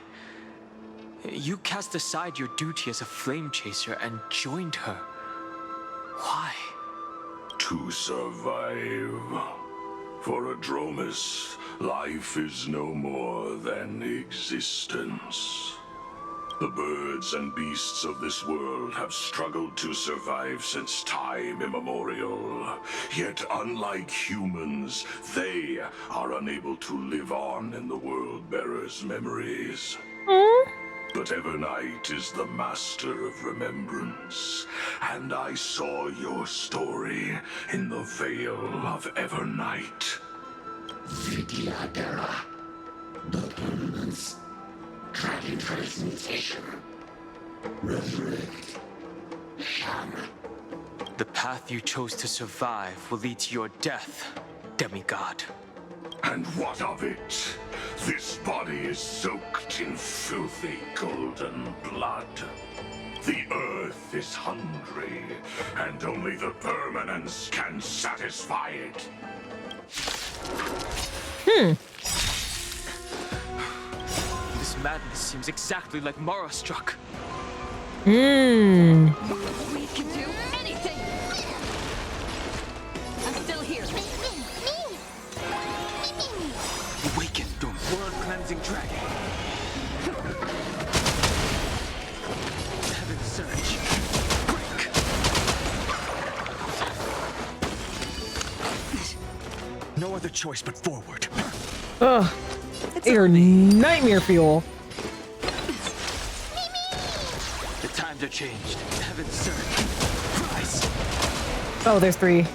You cast aside your duty as a flame chaser and joined her. Why? To survive. For Adromus, life is no more than existence. The birds and beasts of this world have struggled to survive since time immemorial. Yet unlike humans, they are unable to live on in the World-Bearer's memories. But Evernight is the master of remembrance, and I saw your story in the Veil of Evernight. Vidyadhara, the permanence, dragon transmutation, resurrect, Shan. The path you chose to survive will lead to your death, demigod. And what of it? This body is soaked in filthy golden blood. The earth is hungry, and only the permanence can satisfy it. This madness seems exactly like Mara struck. Hmm. We can do anything! I'm still here. Awaken, the world-cleansing dragon. Heaven surge. Break. No other choice but forward. Ugh. You're nightmare fuel. The times are changed. Heaven surge. Rise. Oh, there's 3.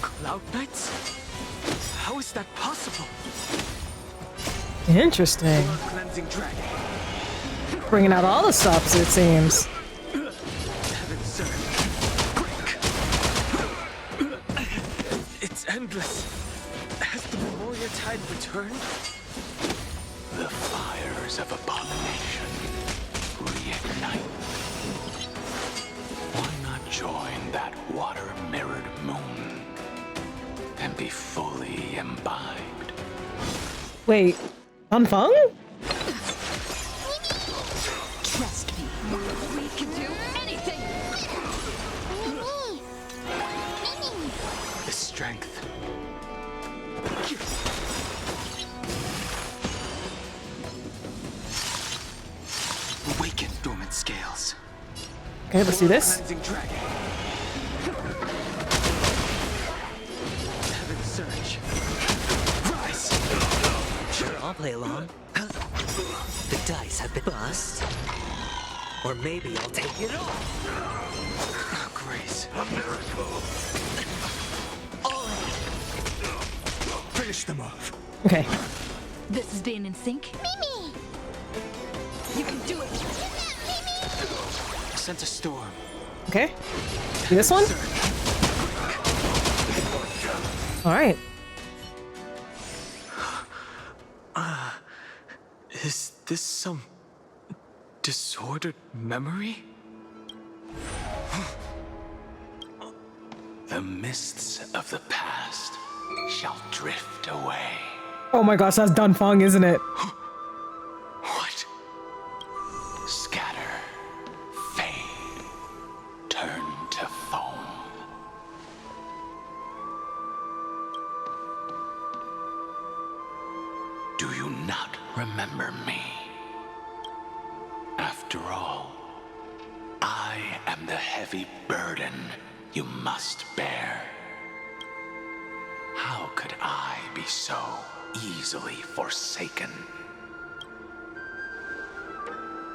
Cloud Knights? How is that possible? Interesting. World-cleansing dragon. Bringing out all the stops, it seems. Heaven surge. Break. It's endless. Has the Memoria Tide returned? The fires of abomination reignite. Why not join that water-mirrored moon and be fully imbibed? Wait, Danfeng? Trust me. We can do anything! The strength. Awaken, dormant scales. Okay, let's do this. Cleansing dragon. Heaven surge. Rise. Sure, I'll play along. The dice have been bust. Or maybe I'll take it off. Oh, Grace. A miracle. Finish them off. Okay. This is being in sync. Mimi! You can do it. I sent a storm. Okay. Do this one? Alright. Is this some disordered memory? The mists of the past shall drift away. Oh my gosh, that's Danfeng, isn't it? What? Scatter, fade, turn to foam. Do you not remember me? After all, I am the heavy burden you must bear. How could I be so easily forsaken?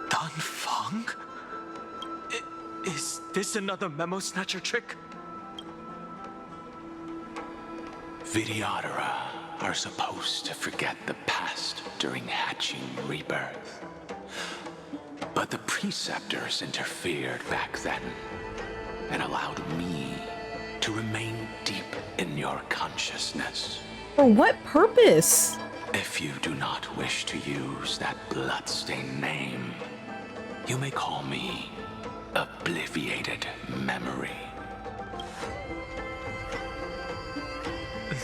Danfeng? Is this another memo snatcher trick? Vidyadhara, are supposed to forget the past during hatching rebirth. But the preceptors interfered back then and allowed me to remain deep in your consciousness. For what purpose? If you do not wish to use that bloodstained name, you may call me Obliviated Memory.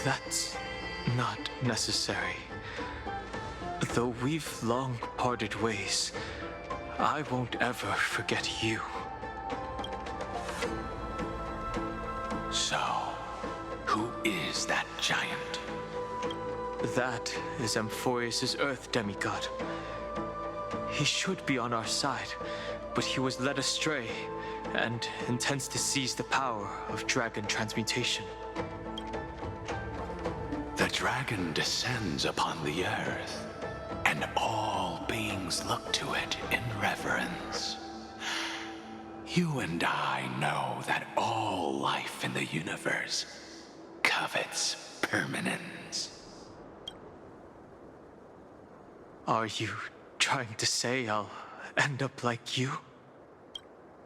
That's not necessary. Though we've long parted ways, I won't ever forget you. So, who is that giant? That is Amphorius' Earth demigod. He should be on our side, but he was led astray and intends to seize the power of dragon transmutation. The dragon descends upon the earth, and all beings look to it in reverence. You and I know that all life in the universe covets permanence. Are you trying to say I'll end up like you?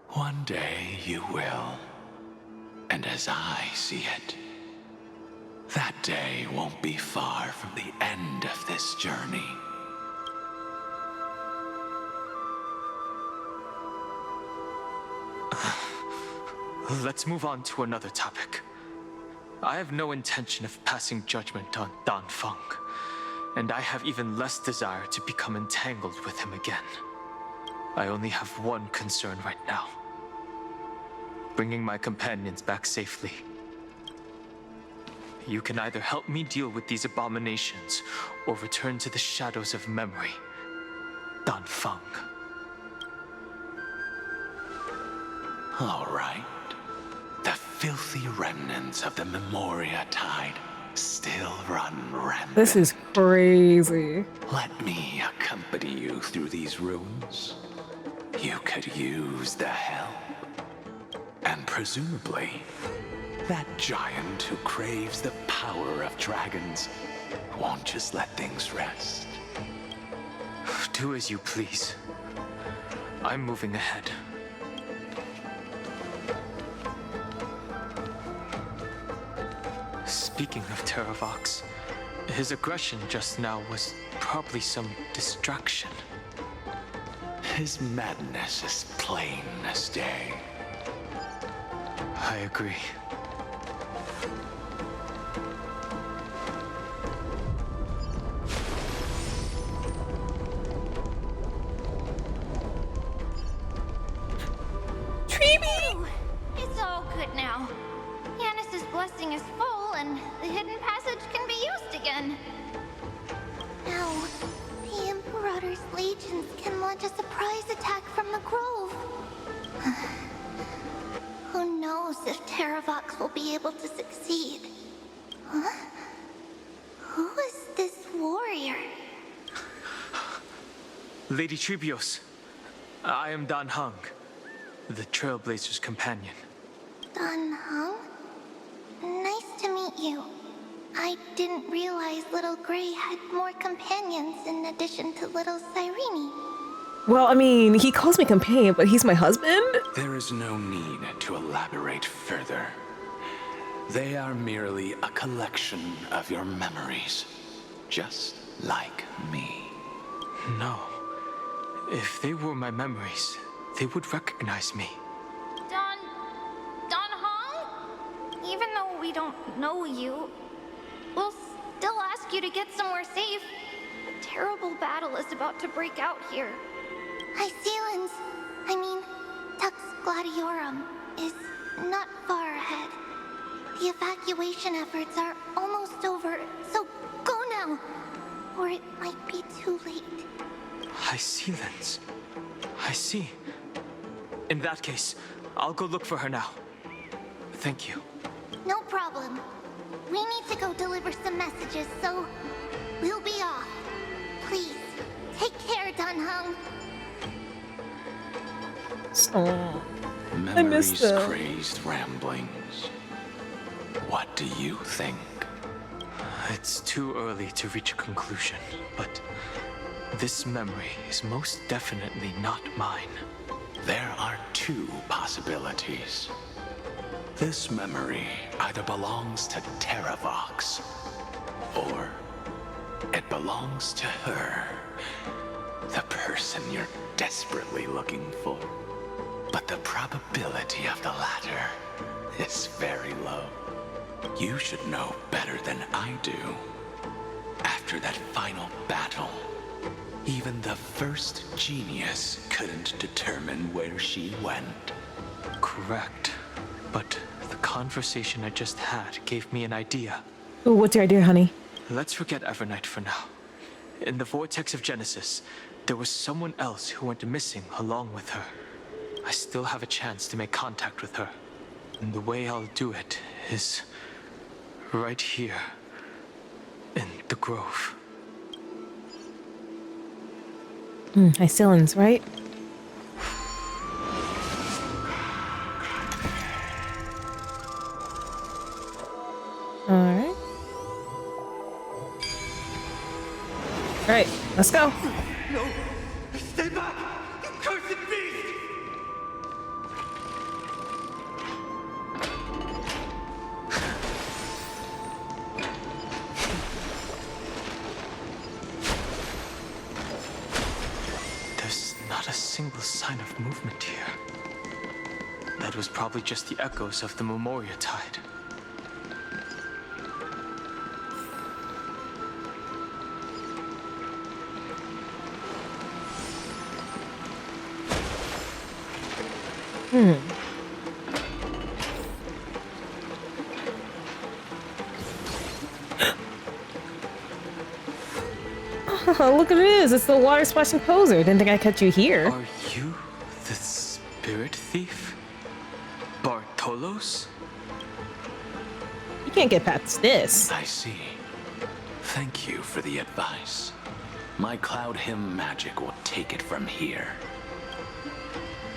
One day you will. And as I see it, that day won't be far from the end of this journey. Let's move on to another topic. I have no intention of passing judgment on Dan Feng, and I have even less desire to become entangled with him again. I only have one concern right now: bringing my companions back safely. You can either help me deal with these abominations, or return to the shadows of memory. Dan Feng. All right. The filthy remnants of the Memoria Tide still run rampant. This is crazy. Let me accompany you through these rooms. You could use the help. And presumably, that giant who craves the power of dragons won't just let things rest. Do as you please. I'm moving ahead. Speaking of Terravox, his aggression just now was probably some distraction. His madness is plain as day. I agree. It's all good now. Yanis's blessing is full, and the hidden passage can be used again. Now, the Imperator's legions can launch a surprise attack from the grove. Who knows if Terravox will be able to succeed? Huh? Who is this warrior? Lady Trebios, I am Dan Heng, the Trailblazer's companion. Dan Heng? Nice to meet you. I didn't realize Little Gray had more companions in addition to Little Cyrene. Well, I mean, he calls me companion, but he's my husband? There is no need to elaborate further. They are merely a collection of your memories, just like me. No. If they were my memories, they would recognize me. Dan Heng? Even though we don't know you, we'll still ask you to get somewhere safe. A terrible battle is about to break out here. Icelands, Tux Gladiorum, is not far ahead. The evacuation efforts are almost over, so go now, or it might be too late. Icelands. I see. In that case, I'll go look for her now. Thank you. No problem. We need to go deliver some messages, so we'll be off. Please, take care, Dan Heng. Oh, I missed them. Crazed ramblings. What do you think? It's too early to reach a conclusion, but this memory is most definitely not mine. There are two possibilities. This memory either belongs to Terravox, or it belongs to her, the person you're desperately looking for. But the probability of the latter is very low. You should know better than I do. After that final battle, even the first genius couldn't determine where she went. Correct. But the conversation I just had gave me an idea. Ooh, what's your idea, honey? Let's forget Evernight for now. In the vortex of Genesis, there was someone else who went missing along with her. I still have a chance to make contact with her. And the way I'll do it is right here in the grove. Hycillans, right? Alright. Alright, let's go. No! Stay back! You cursed beast! There's not a single sign of movement here. That was probably just the echoes of the Memoria Tide. Oh, look at it is. It's the water splashing poser. Didn't think I'd catch you here. Are you the spirit thief? Bartolos? You can't get past this. I see. Thank you for the advice. My cloud hymn magic will take it from here.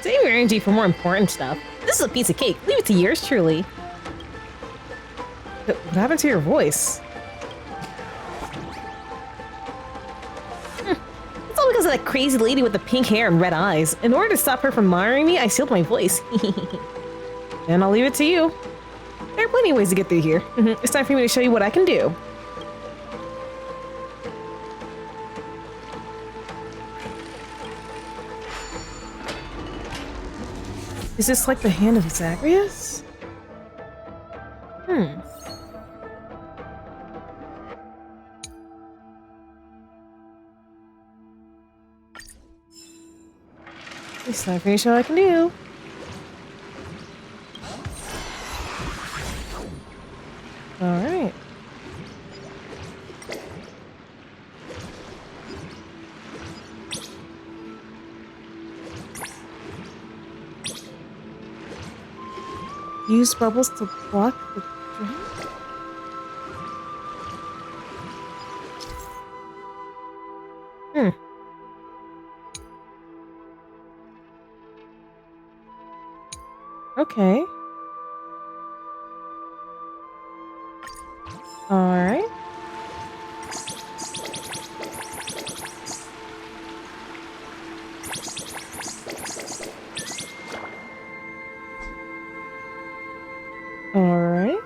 Save your energy for more important stuff. This is a piece of cake. Leave it to yours truly. What happened to your voice? It's all because of that crazy lady with the pink hair and red eyes. In order to stop her from marring me, I sealed my voice. And I'll leave it to you. There are plenty of ways to get through here. It's time for me to show you what I can do. Is this like the hand of Zagreus? It's time for me to show what I can do. Alright. Use bubbles to block the drink? Okay. Alright. Alright.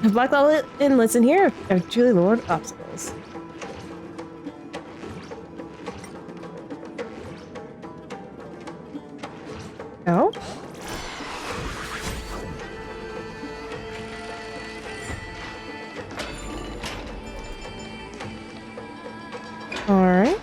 The black outlet inlets in here are truly lowered obstacles. Oh? Alright.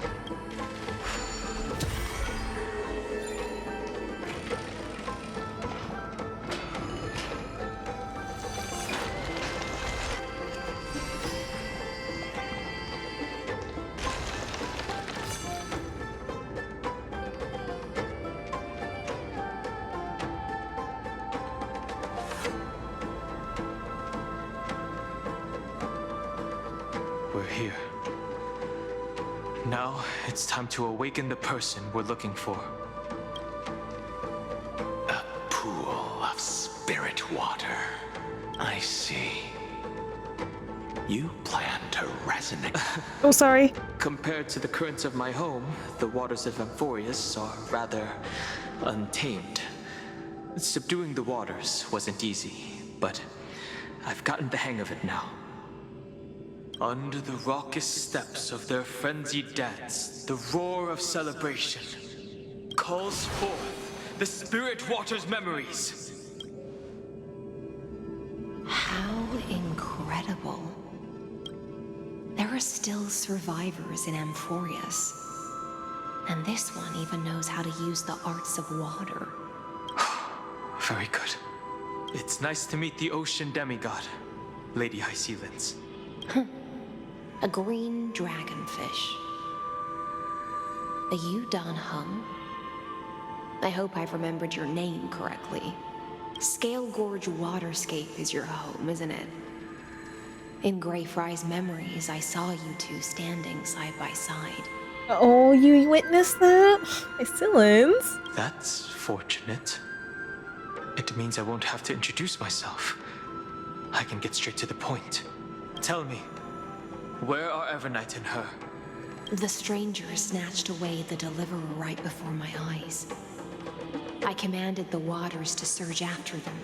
We're here. Now, it's time to awaken the person we're looking for. A pool of spirit water. I see. You plan to resonate. Oh, sorry. Compared to the currents of my home, the waters of Amphorius are rather untamed. Subduing the waters wasn't easy, but I've gotten the hang of it now. Under the raucous steps of their frenzied dance, the roar of celebration calls forth the spirit water's memories. How incredible. There are still survivors in Amphorius. And this one even knows how to use the arts of water. Very good. It's nice to meet the ocean demigod, Lady High Sealands. A green dragonfish. Are you Dan Hung? I hope I've remembered your name correctly. Scale Gorge Waterscape is your home, isn't it? In Greyfry's memories, I saw you two standing side by side. Oh, you witnessed that? Excellent. That's fortunate. It means I won't have to introduce myself. I can get straight to the point. Tell me, where are Evernight and her? The stranger snatched away the deliverer right before my eyes. I commanded the waters to surge after them,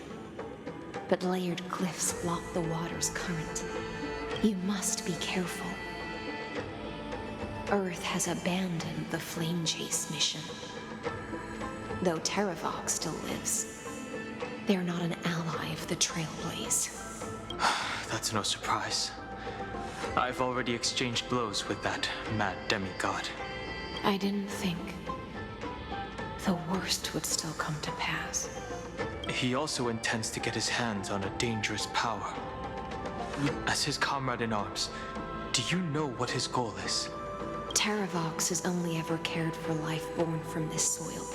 but layered cliffs block the water's current. You must be careful. Earth has abandoned the flame chase mission. Though Terravox still lives, they're not an ally of the Trailblaze. That's no surprise. I've already exchanged blows with that mad demigod. I didn't think the worst would still come to pass. He also intends to get his hands on a dangerous power. As his comrade in arms, do you know what his goal is? Terravox has only ever cared for life born from this soil.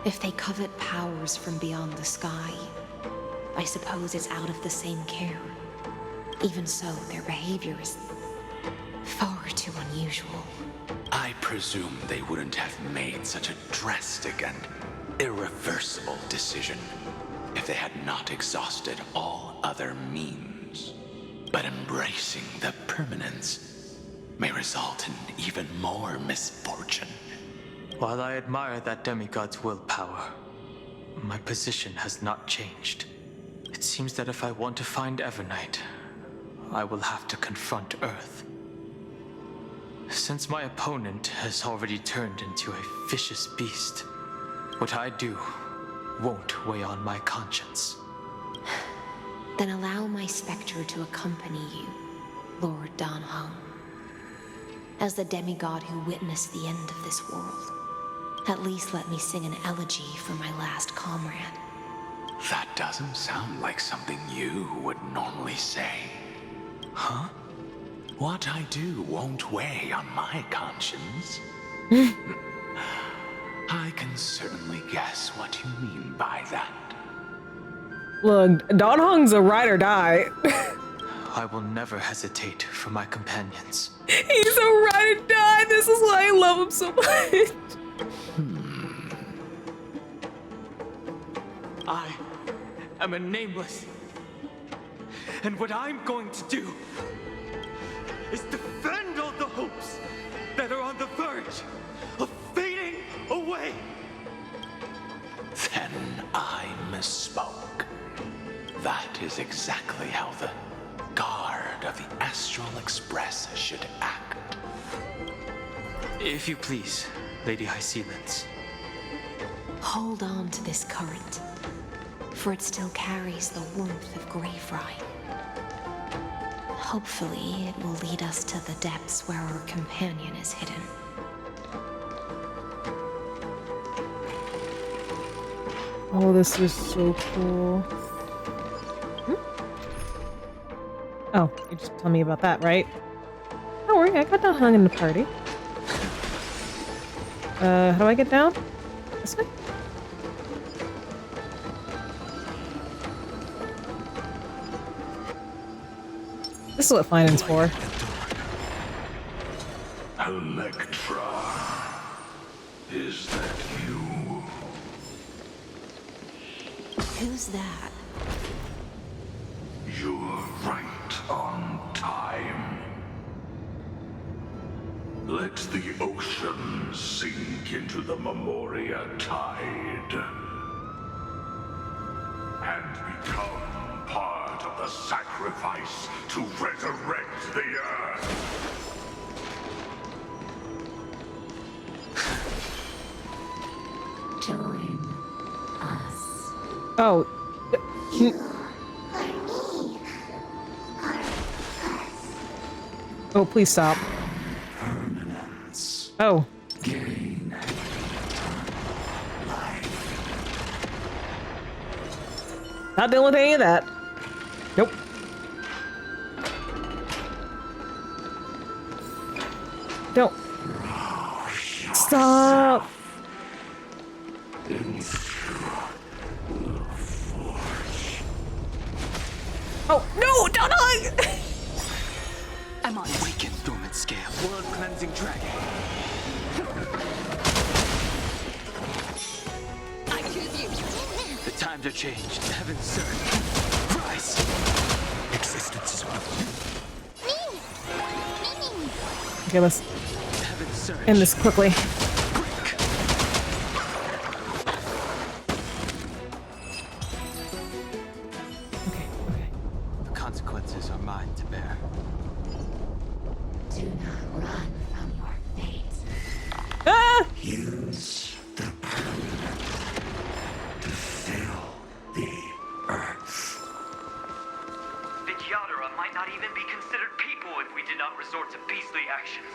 If they covet powers from beyond the sky, I suppose it's out of the same care. Even so, their behavior is far too unusual. I presume they wouldn't have made such a drastic and irreversible decision if they had not exhausted all other means. But embracing the permanence may result in even more misfortune. While I admire that demigod's willpower, my position has not changed. It seems that if I want to find Evernight, I will have to confront Earth. Since my opponent has already turned into a vicious beast, what I do won't weigh on my conscience. Then allow my specter to accompany you, Lord Dan Hung. As the demigod who witnessed the end of this world, at least let me sing an elegy for my last comrade. That doesn't sound like something you would normally say. Huh? What I do won't weigh on my conscience. I can certainly guess what you mean by that. Look, Dan Hung's a ride or die. I will never hesitate for my companions. He's a ride or die. This is why I love him so much. I am a nameless. And what I'm going to do is defend all the hopes that are on the verge of fading away. Then I misspoke. That is exactly how the guard of the Astral Express should act. If you please, Lady High Sealands. Hold on to this current, for it still carries the warmth of Greyfry. Hopefully, it will lead us to the depths where our companion is hidden. Oh, this is so cool. Oh, you just tell me about that, right? Don't worry, I got Dan Hung in the party. How do I get down? This way? This is what finance for. Electra, is that you? Who's that? You're right on time. Let the ocean sink into the Memoria tide and become part of the sacrifice to resurrect the Earth. Join us. Oh. Oh, please stop. Oh. Not dealing with any of that. Nope. Don't. Stop. Oh, no, don't hug! I'm on Awaken Dormant Scale. World Cleansing Dragon. I choose you. The times are changed. The heavens surge. Rise! Existence is one. Okay, let's end this quickly. The consequences are mine to bear. Do not run from your fate. Ah! Use the power to fill the earth. The Yadara might not even be considered people if we did not resort to beastly actions.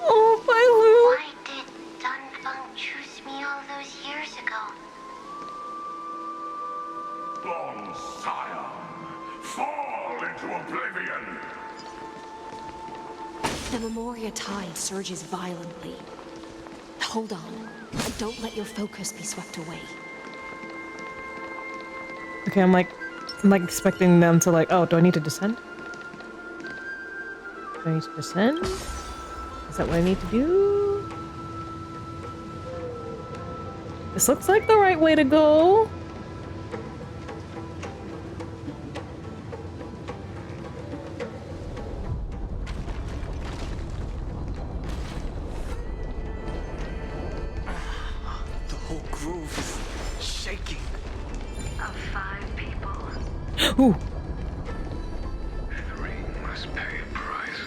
Oh, my Lou. Why did Dunfeng choose me all those years ago? Long Scion, fall into oblivion! The Memoria tide surges violently. Hold on. Don't let your focus be swept away. Okay, I'm like expecting them to like, oh, do I need to descend? Do I need to descend? Is that what I need to do? This looks like the right way to go. The whole grove is shaking. Of 5 people. Ooh. 3 must pay a price.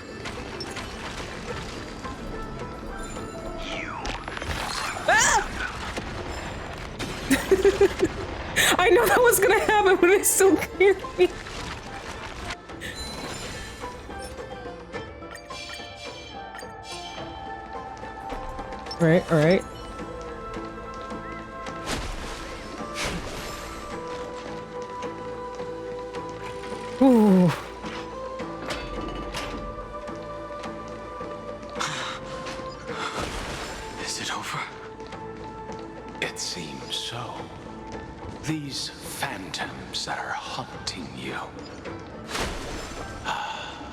I know that was gonna happen, but it still scared me. Alright, alright. Ooh. Is it over? It seems so. These phantoms that are haunting you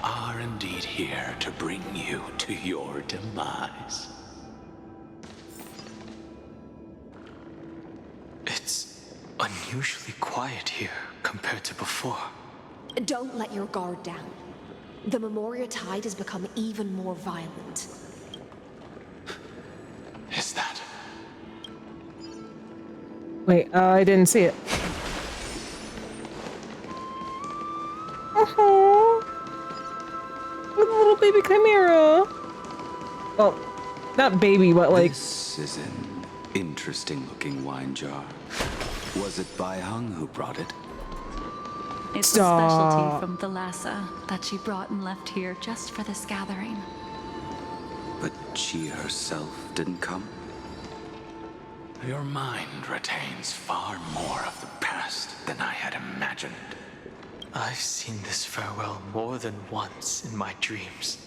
are indeed here to bring you to your demise. It's unusually quiet here compared to before. Don't let your guard down. The Memoria tide has become even more violent. Is that? Wait, I didn't see it. Oh, with a little baby chimera. Well, not baby, but like. This is an interesting looking wine jar. Was it Bai Hung who brought it? It's a specialty from Thalassa that she brought and left here just for this gathering. But she herself didn't come? Your mind retains far more of the past than I had imagined. I've seen this farewell more than once in my dreams.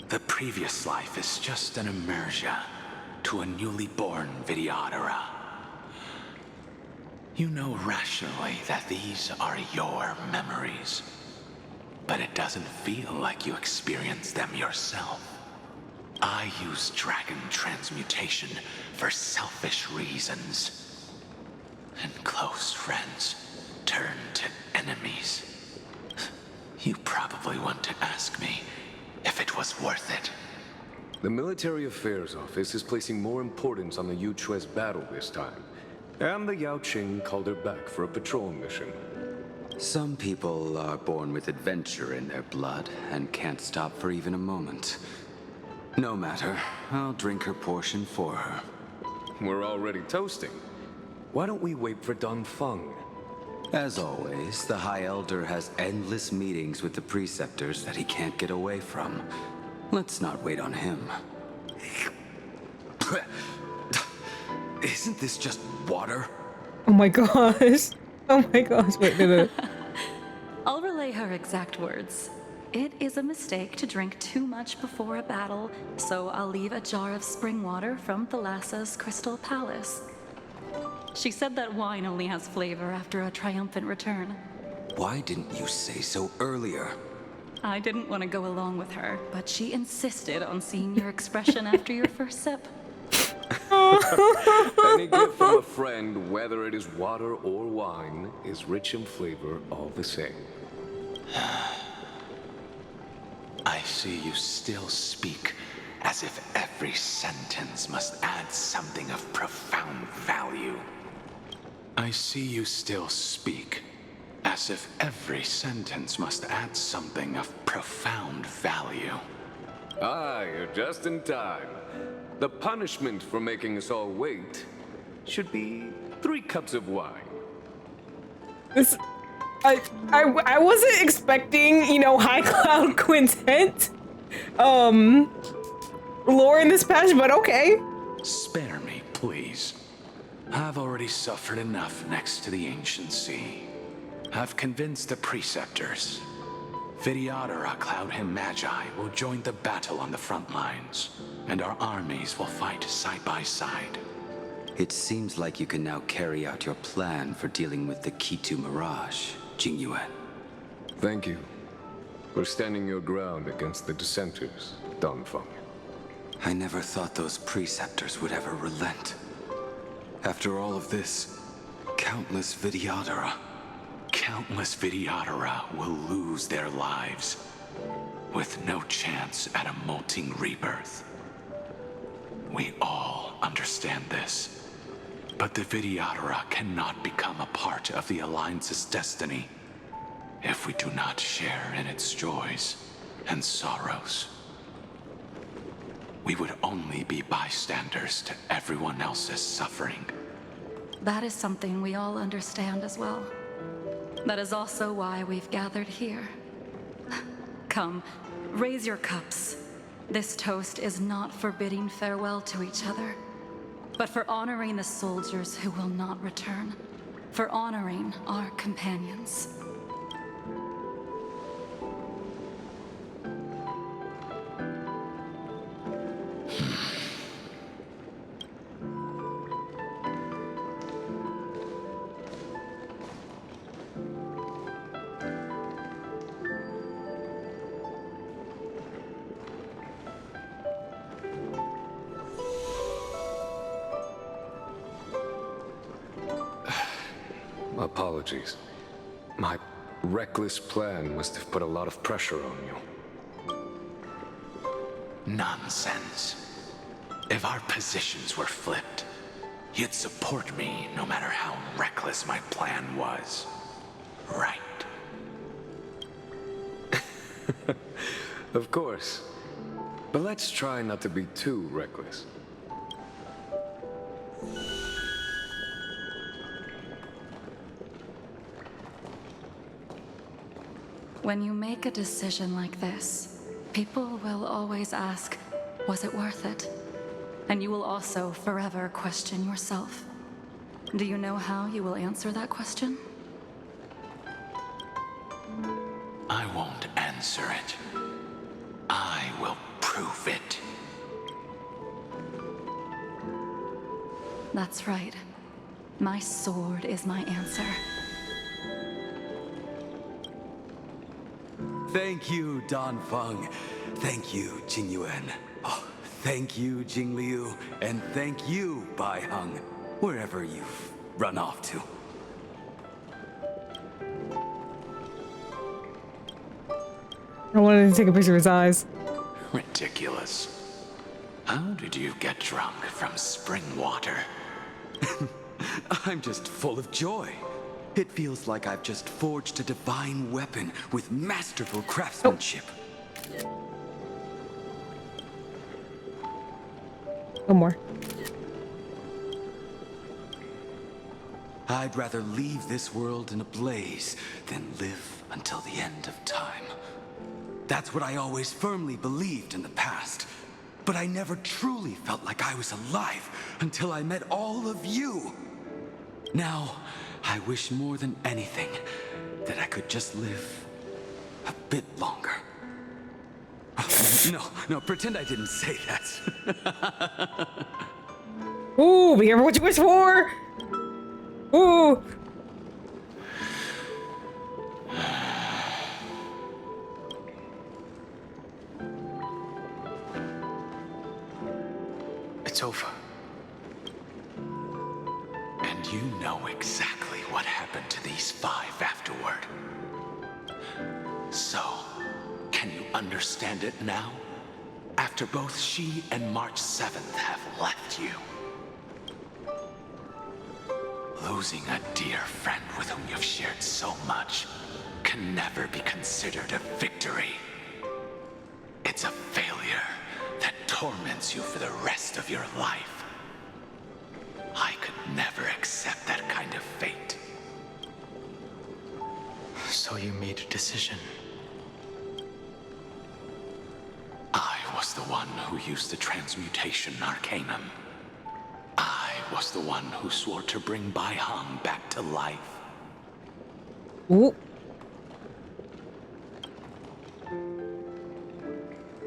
The previous life is just an immersia to a newly born Vidyadhara. You know rationally that these are your memories, but it doesn't feel like you experienced them yourself. I use dragon transmutation for selfish reasons. And close friends turn to enemies. You probably want to ask me if it was worth it. The Military Affairs Office is placing more importance on the Yuchue's battle this time. And the Yao Qing called her back for a patrol mission. Some people are born with adventure in their blood and can't stop for even a moment. No matter, I'll drink her portion for her. We're already toasting. Why don't we wait for Dongfeng? As always, the High Elder has endless meetings with the preceptors that he can't get away from. Let's not wait on him. Isn't this just water? Oh my gosh. Oh my gosh. Wait, no. I'll relay her exact words. It is a mistake to drink too much before a battle, so I'll leave a jar of spring water from Thalassa's Crystal Palace. She said that wine only has flavor after a triumphant return. Why didn't you say so earlier? I didn't want to go along with her, but she insisted on seeing your expression after your first sip. Any gift from a friend, whether it is water or wine, is rich in flavor all the same. I see you still speak as if every sentence must add something of profound value. I see you still speak as if every sentence must add something of profound value. Ah, you're just in time. The punishment for making us all wait should be 3 cups of wine. This, I wasn't expecting, you know, High Cloud Quintet, lore in this patch, but okay. Spare me, please. I've already suffered enough next to the Ancient Sea. I've convinced the preceptors. Vidyadhara Cloud Him Magi will join the battle on the front lines, and our armies will fight side by side. It seems like you can now carry out your plan for dealing with the Kitu Mirage, Jingyuan. Thank you for standing your ground against the dissenters, Dongfeng. I never thought those preceptors would ever relent. After all of this, countless Vidyadhara will lose their lives, with no chance at a molting rebirth. We all understand this, but the Vidyadhara cannot become a part of the Alliance's destiny if we do not share in its joys and sorrows. We would only be bystanders to everyone else's suffering. That is something we all understand as well. That is also why we've gathered here. Come, raise your cups. This toast is not for bidding farewell to each other, but for honoring the soldiers who will not return, for honoring our companions. Apologies. My reckless plan must have put a lot of pressure on you. Nonsense. If our positions were flipped, you'd support me no matter how reckless my plan was. Right? Of course. But let's try not to be too reckless. When you make a decision like this, people will always ask, was it worth it? And you will also forever question yourself. Do you know how you will answer that question? I won't answer it. I will prove it. That's right. My sword is my answer. Thank you, Dongfeng. Thank you, Jingyuan. Oh, Thank you, Jingliu, and thank you, Bai Hung, wherever you've run off to. I wanted to take a picture of his eyes. Ridiculous. How did you get drunk from spring water? I'm just full of joy. It feels like I've just forged a divine weapon with masterful craftsmanship. One more. I'd rather leave this world in a blaze than live until the end of time. That's what I always firmly believed in the past. But I never truly felt like I was alive until I met all of you. Now, I wish more than anything that I could just live a bit longer. No, pretend I didn't say that. Ooh, be careful what you wish for! Ooh! It's over. And you know exactly what happened to these 5 afterward. So, can you understand it now? After both she and March 7th have left you. Losing a dear friend with whom you've shared so much can never be considered a victory. It's a failure that torments you for the rest of your life. I could never accept that kind of fate. So you made a decision. I was the one who used the transmutation arcanum. I was the one who swore to bring Bai Hong back to life. Ooh.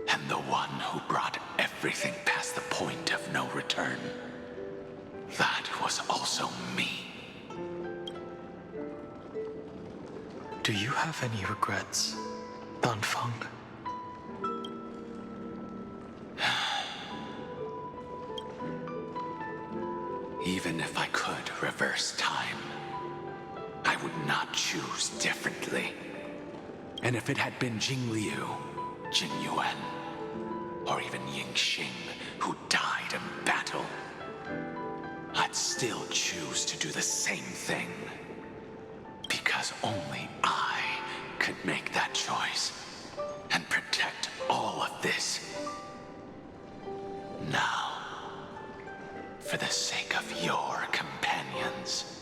And the one who brought everything past the point of no return. That was also me. Do you have any regrets, Dan Feng? Even if I could reverse time, I would not choose differently. And if it had been Jingliu, Jin Yuan, or even Ying Xing who died in battle, I'd still choose to do the same thing. Because only I could make that choice and protect all of this. Now, for the sake of your companions,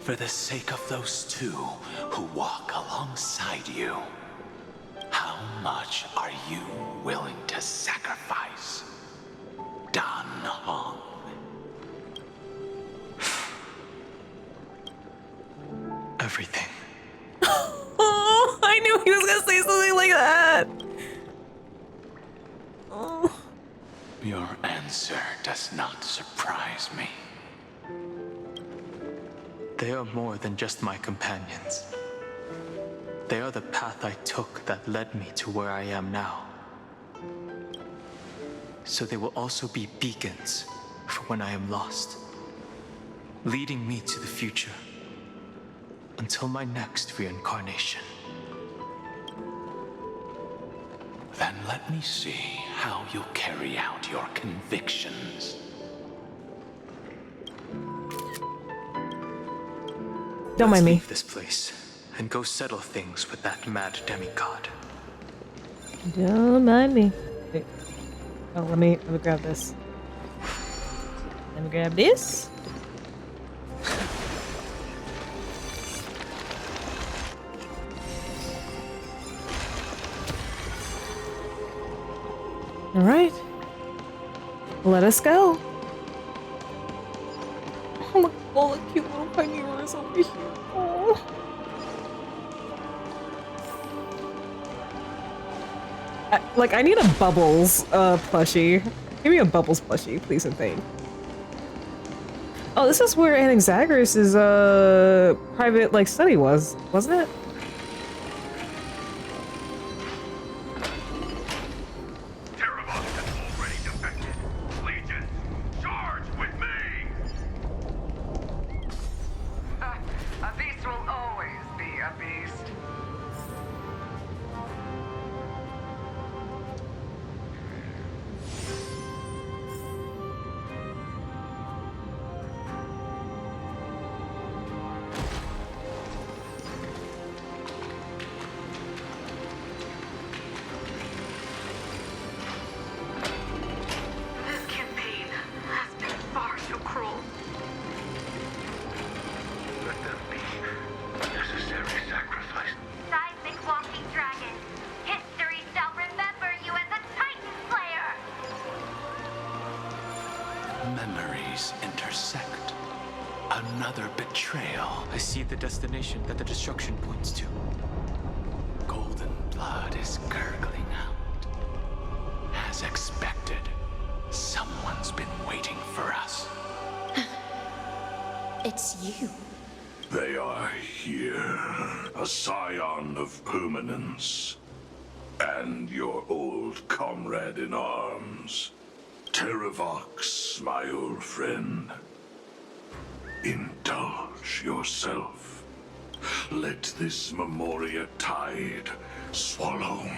for the sake of those 2 who walk alongside you, how much are you willing to sacrifice, Dan Hong? Everything. Oh, I knew he was gonna say something like that! Oh. Your answer does not surprise me. They are more than just my companions. They are the path I took that led me to where I am now. So they will also be beacons for when I am lost, leading me to the future until my next reincarnation. Then let me see how you'll carry out your convictions. Don't mind me. Leave this place and go settle things with that mad demigod. Don't mind me. Wait. Oh, let me grab this. Let me grab this. All right. Let us go. Oh, look at all the cute little chimeras over here. Oh. I need a Bubbles plushie. Give me a Bubbles plushie, please and thank. Oh, this is where Anaxagoras' private study was, wasn't it? another betrayal. I see the destination that the destruction points to. Golden blood is gurgling out. As expected, someone's been waiting for us. It's you. They are here, a scion of permanence. And your old comrade in arms. Terravox, my old friend. Indulge yourself. Let this Memoria tide swallow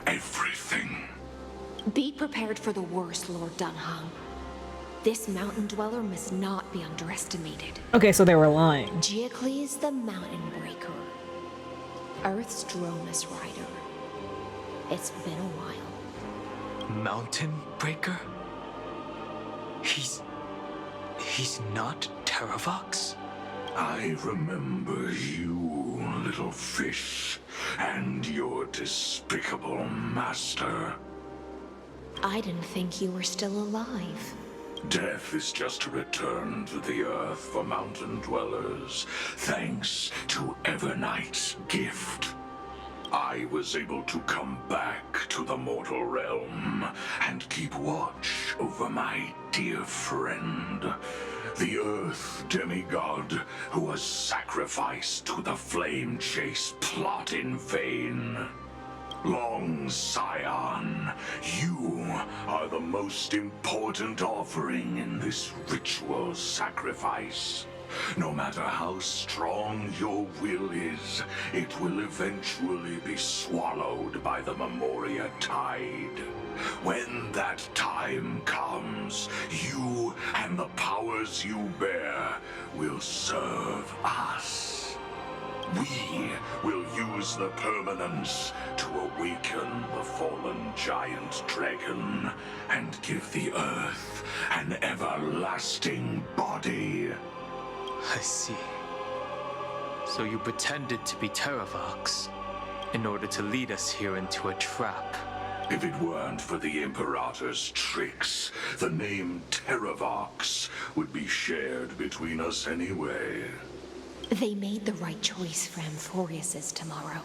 everything. Be prepared for the worst, Lord Dunham. This mountain dweller must not be underestimated. Okay, so they were lying. Geocles the Mountain Breaker. Earth's Dromus Rider. It's been a while. Mountain Breaker? He's not Terravox? I remember you, little fish, and your despicable master. I didn't think you were still alive. Death is just a return to the earth for mountain dwellers, thanks to Evernight's gift. I was able to come back to the mortal realm and keep watch over my dear friend, the Earth demigod who was sacrificed to the flame chase plot in vain. Long Scion, you are the most important offering in this ritual sacrifice. No matter how strong your will is, it will eventually be swallowed by the Memoria tide. When that time comes, you and the powers you bear will serve us. We will use the permanence to awaken the fallen giant dragon and give the earth an everlasting body. I see. So you pretended to be Terravox in order to lead us here into a trap. If it weren't for the Imperator's tricks, the name Terravox would be shared between us anyway. They made the right choice for Amphorius's tomorrow.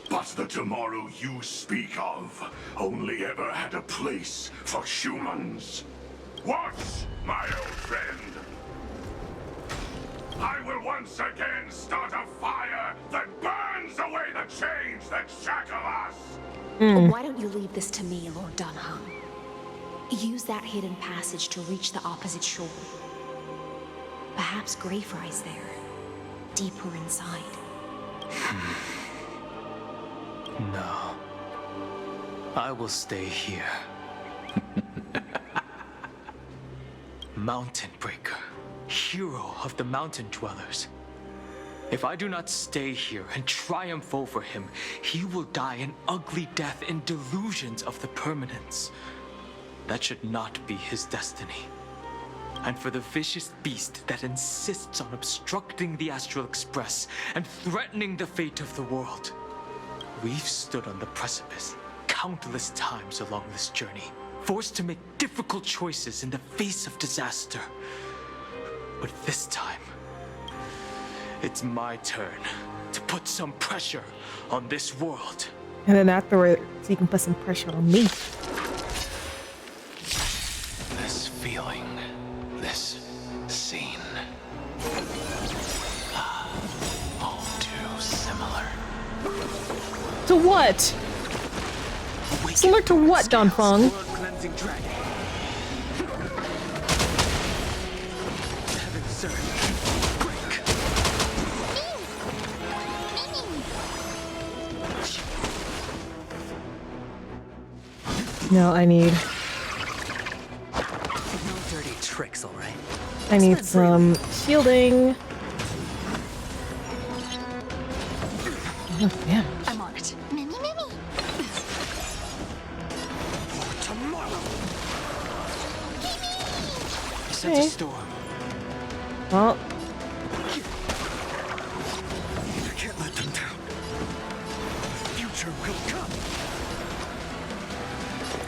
But the tomorrow you speak of only ever had a place for humans. Watch, my old friend. I will once again start a fire that burns away the chains that shackle us. Why don't you leave this to me, Lord Dunham? Use that hidden passage to reach the opposite shore. Perhaps Greyfry's there, deeper inside. No. I will stay here. Mountain Breaker, hero of the mountain dwellers. If I do not stay here and triumph over him, he will die an ugly death in delusions of the permanence. That should not be his destiny. And for the vicious beast that insists on obstructing the Astral Express and threatening the fate of the world, we've stood on the precipice countless times along this journey, forced to make difficult choices in the face of disaster. But this time, it's my turn to put some pressure on this world. And then afterwards, you can put some pressure on me. This feeling, this scene, all too similar. To what? Similar to what, Donfeng? Cleansing dragon. Heaven surge. Break. No, I need. No dirty tricks, all right. I need some shielding. Oh, yeah. I'm on it. Mimi. Sense a storm. Well, I can't let them down. The future will come.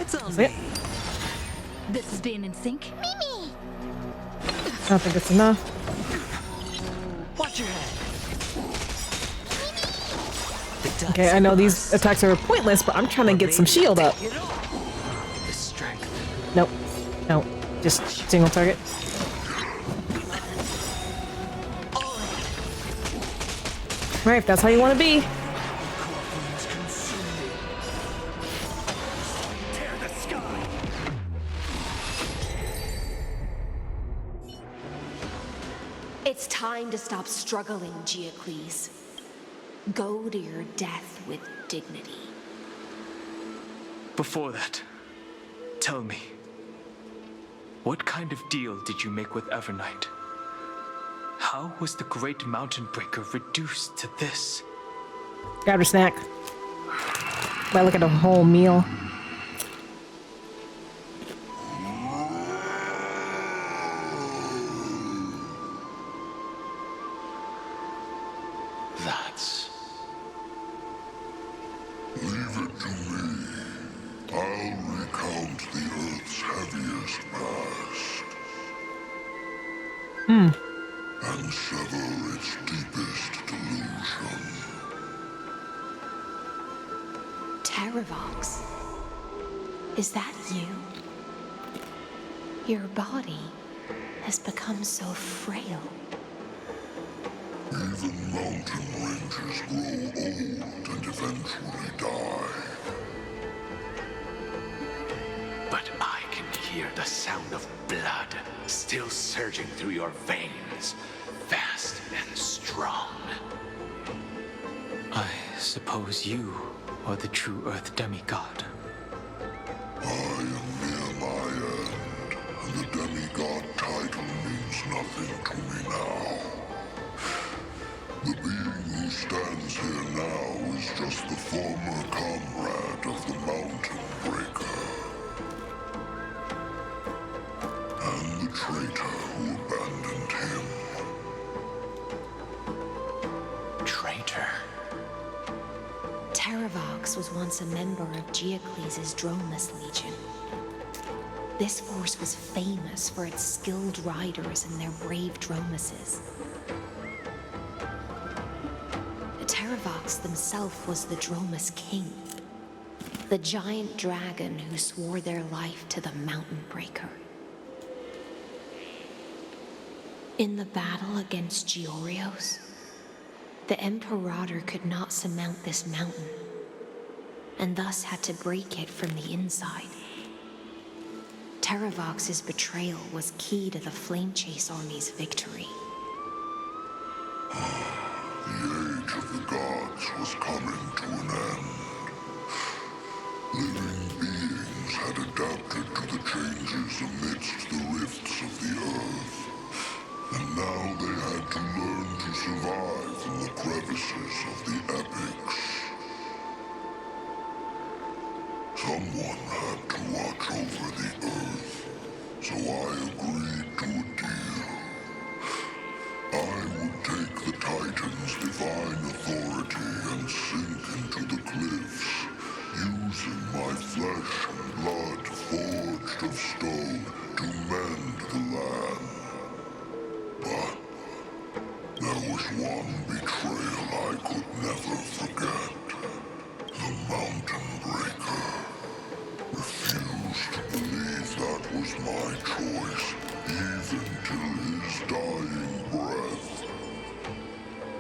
It's on me. This is being in sync. Mimi! I don't think it's enough. Okay, I know these attacks are pointless, but I'm trying to get some shield up. The strength. Nope. Nope. Just single target. Alright, if that's how you want to be. It's time to stop struggling, Geocles. Go to your death with dignity. Before that, tell me, what kind of deal did you make with Evernight? How was the Great Mountain Breaker reduced to this? Grab a snack. Might look at a whole meal. That's... Leave it to me. I'll recount the Earth's heaviest past. And sever its deepest delusion. Terravox, is that you? Your body has become so frail. Even mountain ranges grow old and eventually die. But I can hear the sound of blood still surging through your veins, fast and strong. I suppose you are the true Earth demigod. I am near my end, and the demigod title means nothing to me now. The being who stands here now is just the former comrade of the Mountain Breaker. And the traitor who abandoned him. Traitor? Terravox was once a member of Geocles' Dromus Legion. This force was famous for its skilled riders and their brave Dromuses. Terravox himself was the Dromus King, the giant dragon who swore their life to the Mountain Breaker. In the battle against Georios, the Imperator could not surmount this mountain, and thus had to break it from the inside. Terravox's betrayal was key to the Flame Chase Army's victory. The age of the gods was coming to an end. Living beings had adapted to the changes amidst the rifts of the earth, and now they had to learn to survive in the crevices of the epics. Someone had to watch over the earth, so I agreed to a deal. I would take the Titan's divine authority and sink into the cliffs, using my flesh and blood forged of stone to mend the land. But there was one betrayal I could never forget. The Mountain Breaker refused to believe that was my choice, even till his dying breath.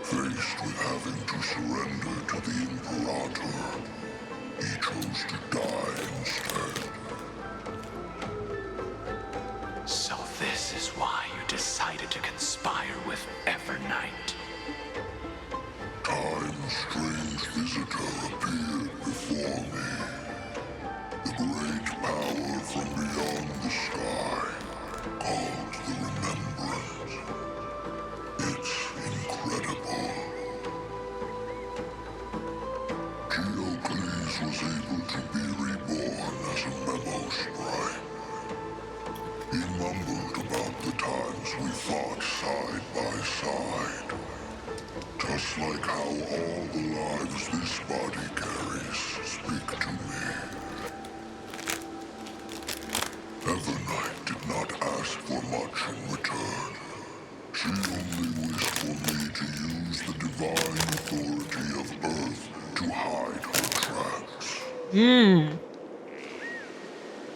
Faced with having to surrender to the Imperator, he chose to die instead. So this is why you decided to conspire with Evernight. Time's strange visitor appeared before me. The great power from beyond the sky, called the Remembrance. It's incredible. Geocles was able to be reborn as a memo sprite. He mumbled about the times we fought side by side. Just like how all the lives this body carries speak to me. Evernight did not ask for much in return. She only wished for me to use the divine authority of Earth to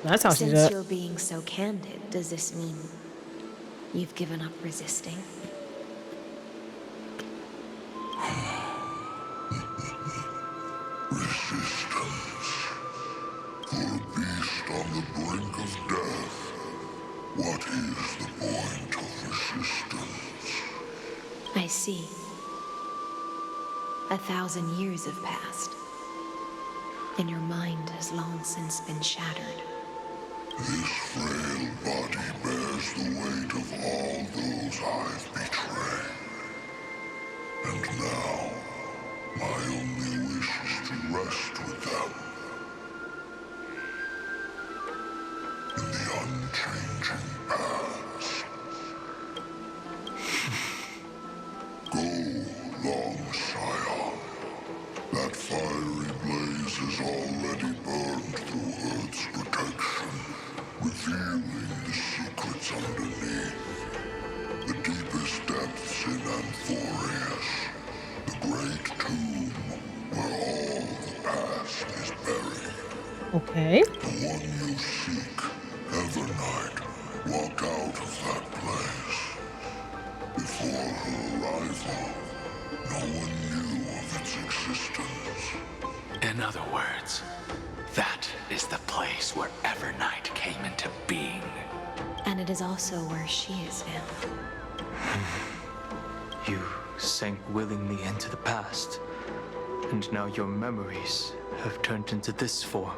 That's how she Since does it. you're being so candid, does this mean you've given up resisting? Resistance. For a beast on the brink of death, what is the point of resistance? I see. 1,000 years have passed, and your mind has long since been shattered. This frail body bears the weight of all those I've betrayed. And now, my only wish is to rest with them. In the unchanging past. Go, long Scion. That fiery blaze has already burned through Earth's protection, revealing the secrets underneath. The deepest depths in Amphorius. The great tomb where all the past is buried. Okay. The one you seek, Evernight, walked out of that place. Before her arrival, no one knew of its existence. In other words, that is the place where Evernight came into being. And it is also where she is now. You sank willingly into the past, and now your memories have turned into this form.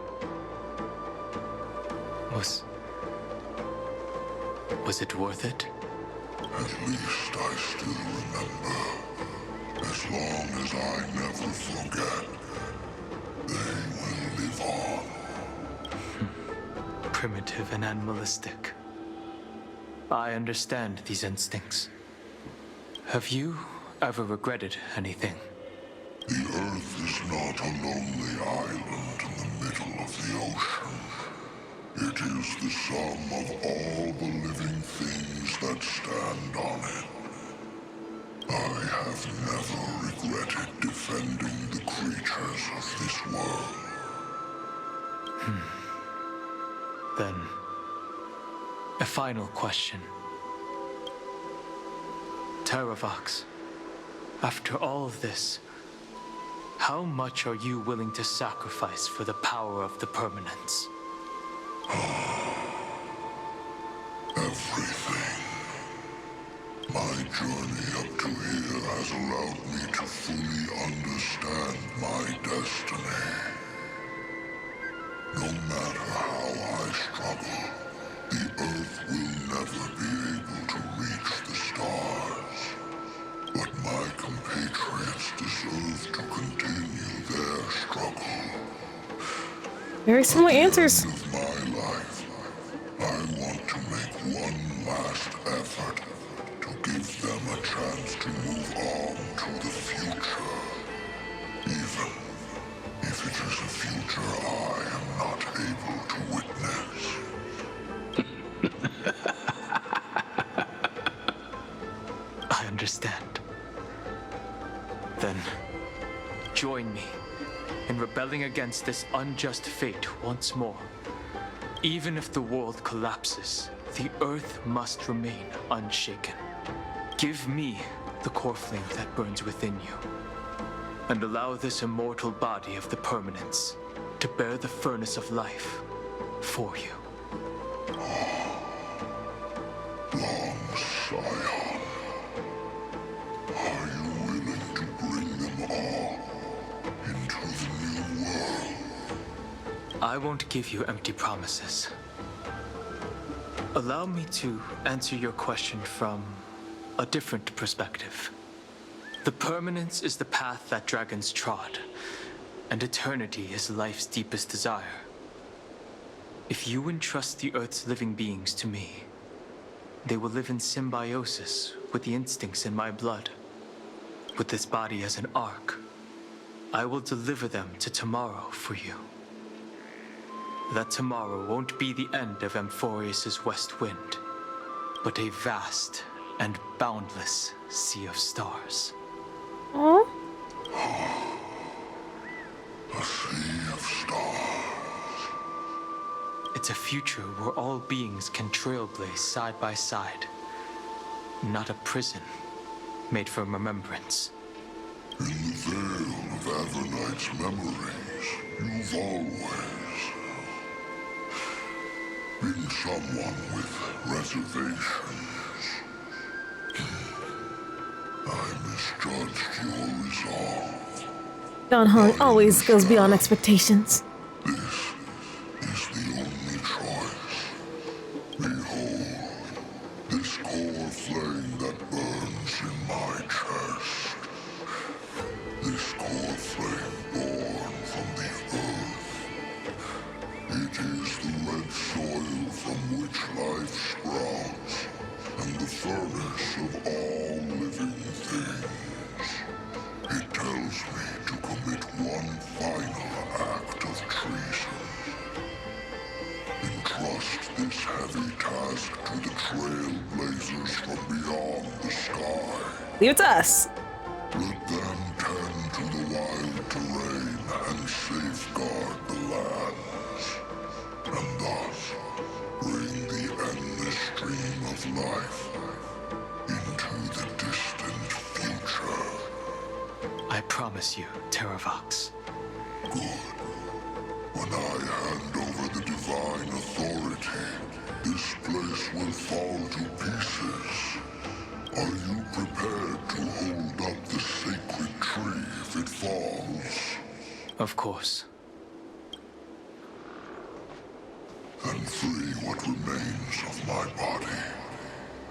Was it worth it? At least I still remember. As long as I never forget, they will live on. Primitive and animalistic. I understand these instincts. Have you ever regretted anything? The Earth is not a lonely island in the middle of the ocean. It is the sum of all the living things that stand on it. I have never regretted defending the creatures of this world. Then, a final question. Terravox, after all of this, how much are you willing to sacrifice for the power of the permanence? Everything. My journey up to here has allowed me to fully understand my destiny. No matter how I struggle, the Earth will never be able to reach the stars. But my compatriots deserve to continue their struggle. Very similar answers. At the end of my life, I want to make one last effort to give them a chance to move on to the future. Even if it is a future I am not able to witness. I understand. Then, join me in rebelling against this unjust fate once more. Even if the world collapses, the Earth must remain unshaken. Give me the core flame that burns within you, and allow this immortal body of the permanence to bear the furnace of life for you. Long Scion, are you willing to bring them all into the new world? I won't give you empty promises. Allow me to answer your question from a different perspective. The permanence is the path that dragons trod, and eternity is life's deepest desire. If you entrust the Earth's living beings to me, they will live in symbiosis with the instincts in my blood. With this body as an ark, I will deliver them to tomorrow for you. That tomorrow won't be the end of Amphorius' west wind, but a vast and boundless sea of stars. Aww. A sea of stars. It's a future where all beings can trailblaze side by side. Not a prison made for remembrance. In the veil of Evernight's memories, you've always been someone with reservations. I misjudged your resolve. Don Hong always goes beyond expectations. This is the only choice. Behold, this core flame that burns in my chest. This core flame born from the earth. It is the red soil from which life sprouts, and the furnace of all living things. It tells me to commit one final act of treason. Entrust this heavy task to the trailblazers from beyond the sky. Leave it to us. Let them tend to the wild terrain and safeguard the lands, and thus bring the endless stream of life into the distant future. I promise you, Terravox. Good. When I hand over the divine authority, this place will fall to pieces. Are you prepared to hold up the sacred tree if it falls? Of course. Then free what remains of my body,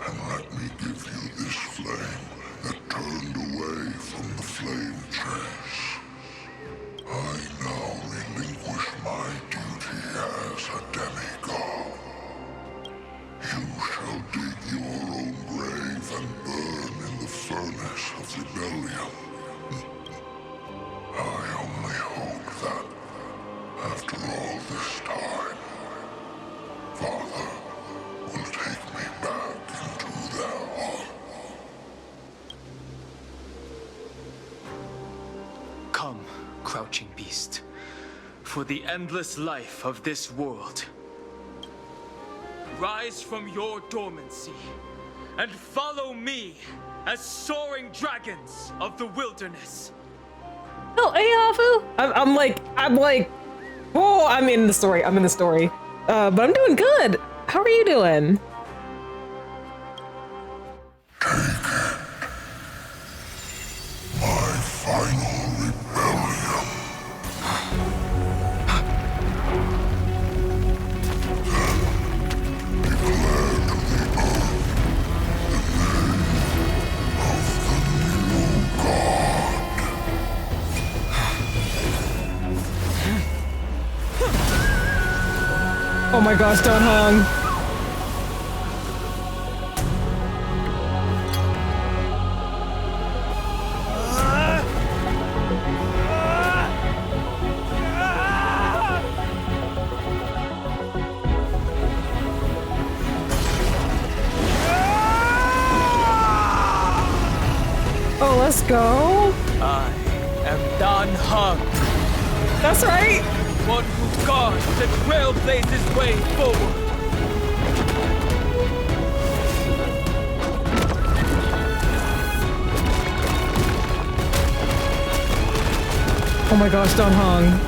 and let me give you this flame that turned away from the flame chase. I now relinquish my duty as a demigod. You shall dig your own grave and burn in the furnace of rebellion. I only hope that, after all this time, Father will take me back into their heart. Come, crouching beast, for the endless life of this world. Rise from your dormancy and follow me as soaring dragons of the wilderness. Oh, hey, Afu. I'm like, oh, I'm in the story. But I'm doing good. How are you doing? My final rebellion. Then declare to the earth the name of the new god. Oh my gosh, Don Hong. Oh, let's go. I am Don Hong. That's right. One who guards and trailblazes way forward. Oh my gosh, Don Hong.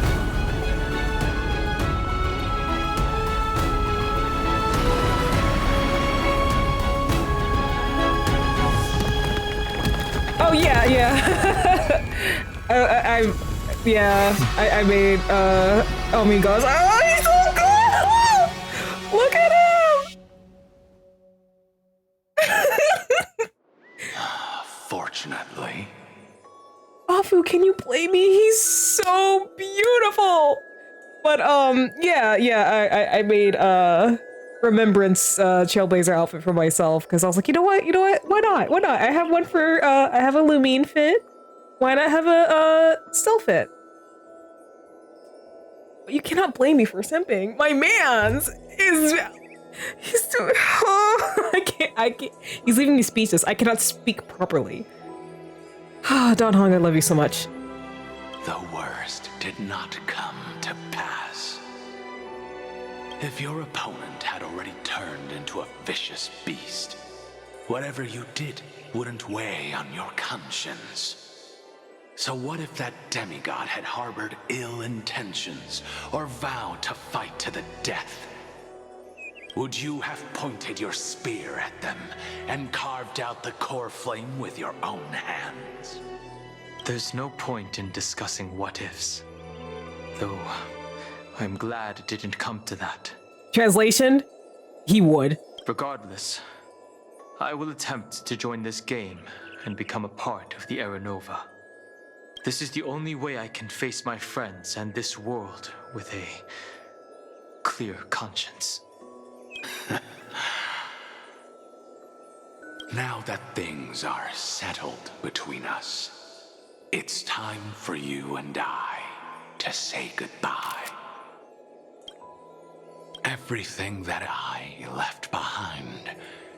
Oh yeah. I made oh my gosh. Oh, he's so good! Look at him! Fortunately. Afu, can you play me? He's so beautiful! But I made Remembrance Trailblazer outfit for myself because I was like, you know what? Why not? I have one for I have a Lumine fit. Why not have a Stealth fit? You cannot blame me for simping. My man's is he's doing I can't he's leaving me speechless. I cannot speak properly. Don Hong, I love you so much. The worst did not come to pass. If your opponent had already turned into a vicious beast, whatever you did wouldn't weigh on your conscience. So what if that demigod had harbored ill intentions or vowed to fight to the death? Would you have pointed your spear at them and carved out the core flame with your own hands? There's no point in discussing what ifs. Though, I'm glad it didn't come to that. Translation? He would. Regardless, I will attempt to join this game and become a part of the Era Nova. This is the only way I can face my friends and this world with a clear conscience. Now that things are settled between us, it's time for you and I to say goodbye. Everything that I left behind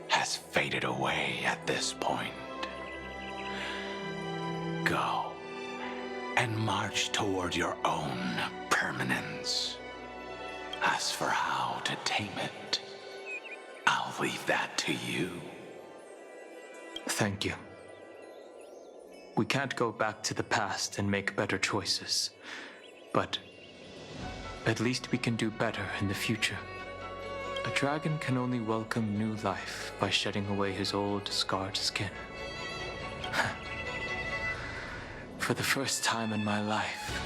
has faded away at this point. Go and march toward your own permanence. As for how to tame it, I'll leave that to you. Thank you. We can't go back to the past and make better choices, but at least we can do better in the future. A dragon can only welcome new life by shedding away his old, scarred skin. For the first time in my life,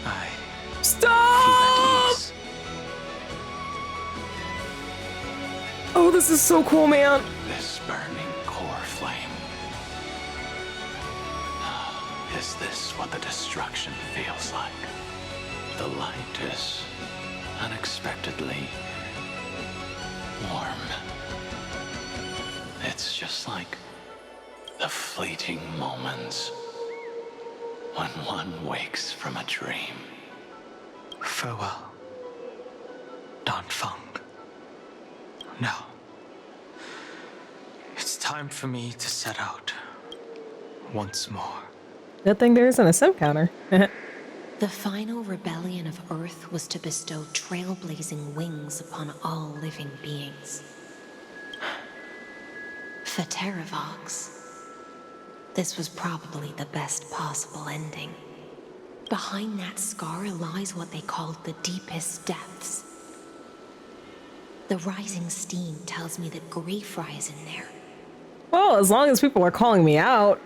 I feel at ease. Oh, this is so cool, man. This burning core flame. Is this what the destruction feels like? The light is unexpectedly warm. It's just like the fleeting moments when one wakes from a dream. Farewell, Don Feng. Now, it's time for me to set out once more. Good thing there isn't a sim counter. The final rebellion of Earth was to bestow trailblazing wings upon all living beings. For Terravox, this was probably the best possible ending. Behind that scar lies what they called the deepest depths. The rising steam tells me that Greyfry is in there. Well, as long as people are calling me out.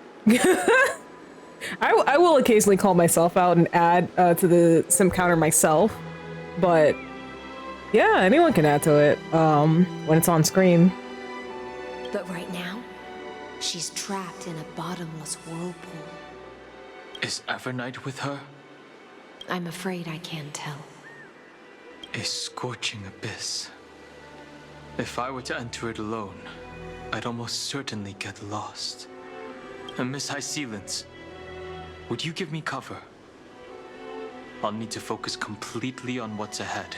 I will occasionally call myself out and add to the sim counter myself, but yeah, anyone can add to it when it's on screen. But right now, she's trapped in a bottomless whirlpool. Is Evernight with her? I'm afraid I can't tell. A scorching abyss. If I were to enter it alone, I'd almost certainly get lost. And Miss High Sealants, would you give me cover? I'll need to focus completely on what's ahead,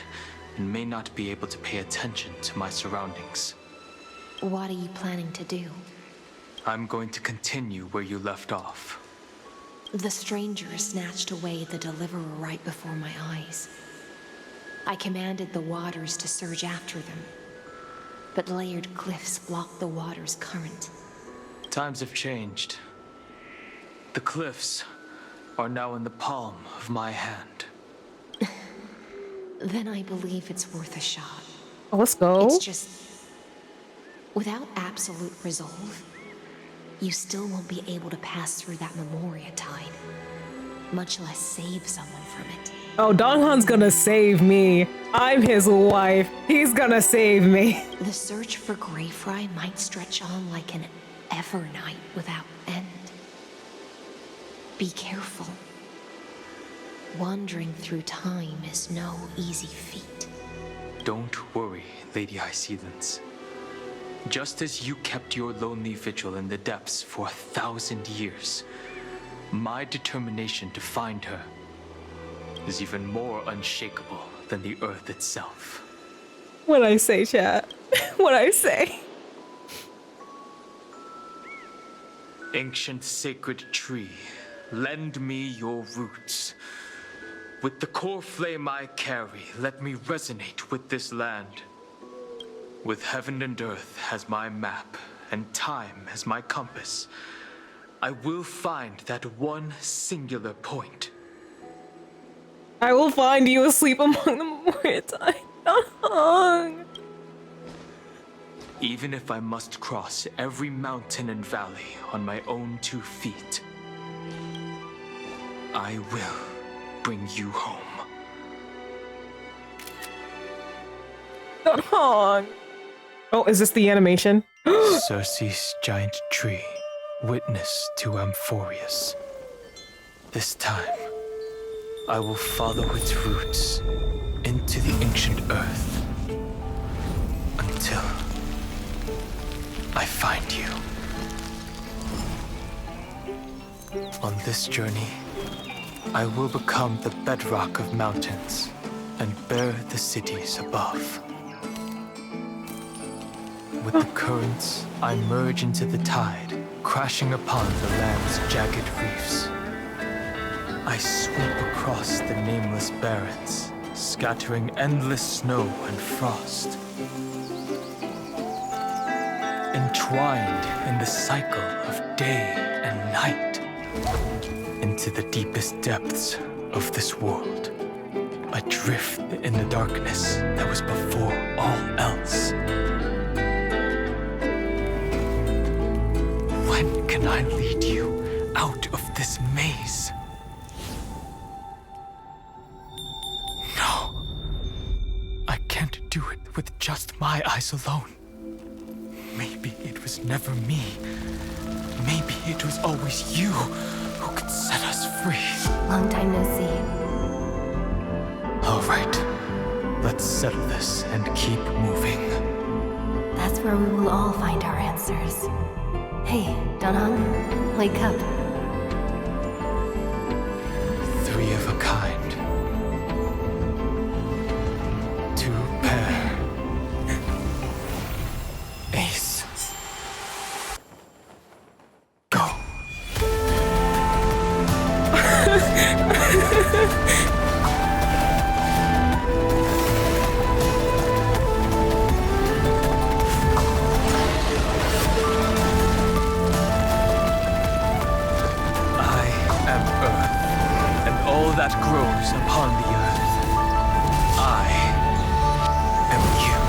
and may not be able to pay attention to my surroundings. What are you planning to do? I'm going to continue where you left off. The stranger snatched away the deliverer right before my eyes. I commanded the waters to surge after them, but layered cliffs blocked the water's current. Times have changed. The cliffs are now in the palm of my hand. Then I believe it's worth a shot. Oh, let's go. It's just, without absolute resolve, you still won't be able to pass through that Memoria tide, much less save someone from it. Oh, Donghan's gonna save me. I'm his wife. He's gonna save me. The search for Greyfry might stretch on like an Evernight without end. Be careful. Wandering through time is no easy feat. Don't worry, Lady High Sealants. Just as you kept your lonely vigil in the depths for 1,000 years, my determination to find her is even more unshakable than the earth itself. What I say, chat? What I say? Ancient sacred tree, lend me your roots. With the core flame I carry, let me resonate with this land. With heaven and earth as my map, and time as my compass, I will find that one singular point. I will find you asleep among the memorial time. Even if I must cross every mountain and valley on my own 2 feet, I will bring you home. Oh, is this the animation? Circe's giant tree, witness to Amphorius. This time, I will follow its roots into the ancient earth until I find you. On this journey, I will become the bedrock of mountains and bear the cities above. With the currents, I merge into the tide, crashing upon the land's jagged reefs. I sweep across the nameless barrens, scattering endless snow and frost. Entwined in the cycle of day and night, into the deepest depths of this world, adrift in the darkness that was before all else. When can I lead you out of this maze? No, I can't do it with just my eyes alone. Maybe it was never me. Maybe it was always you who could set us free. Long time no see. All right, let's settle this and keep moving. That's where we will all find our answers. Hey, Donhong, wake up. 3 of a kind. 2 pair. Ace. Go. That grows upon the earth. I am you.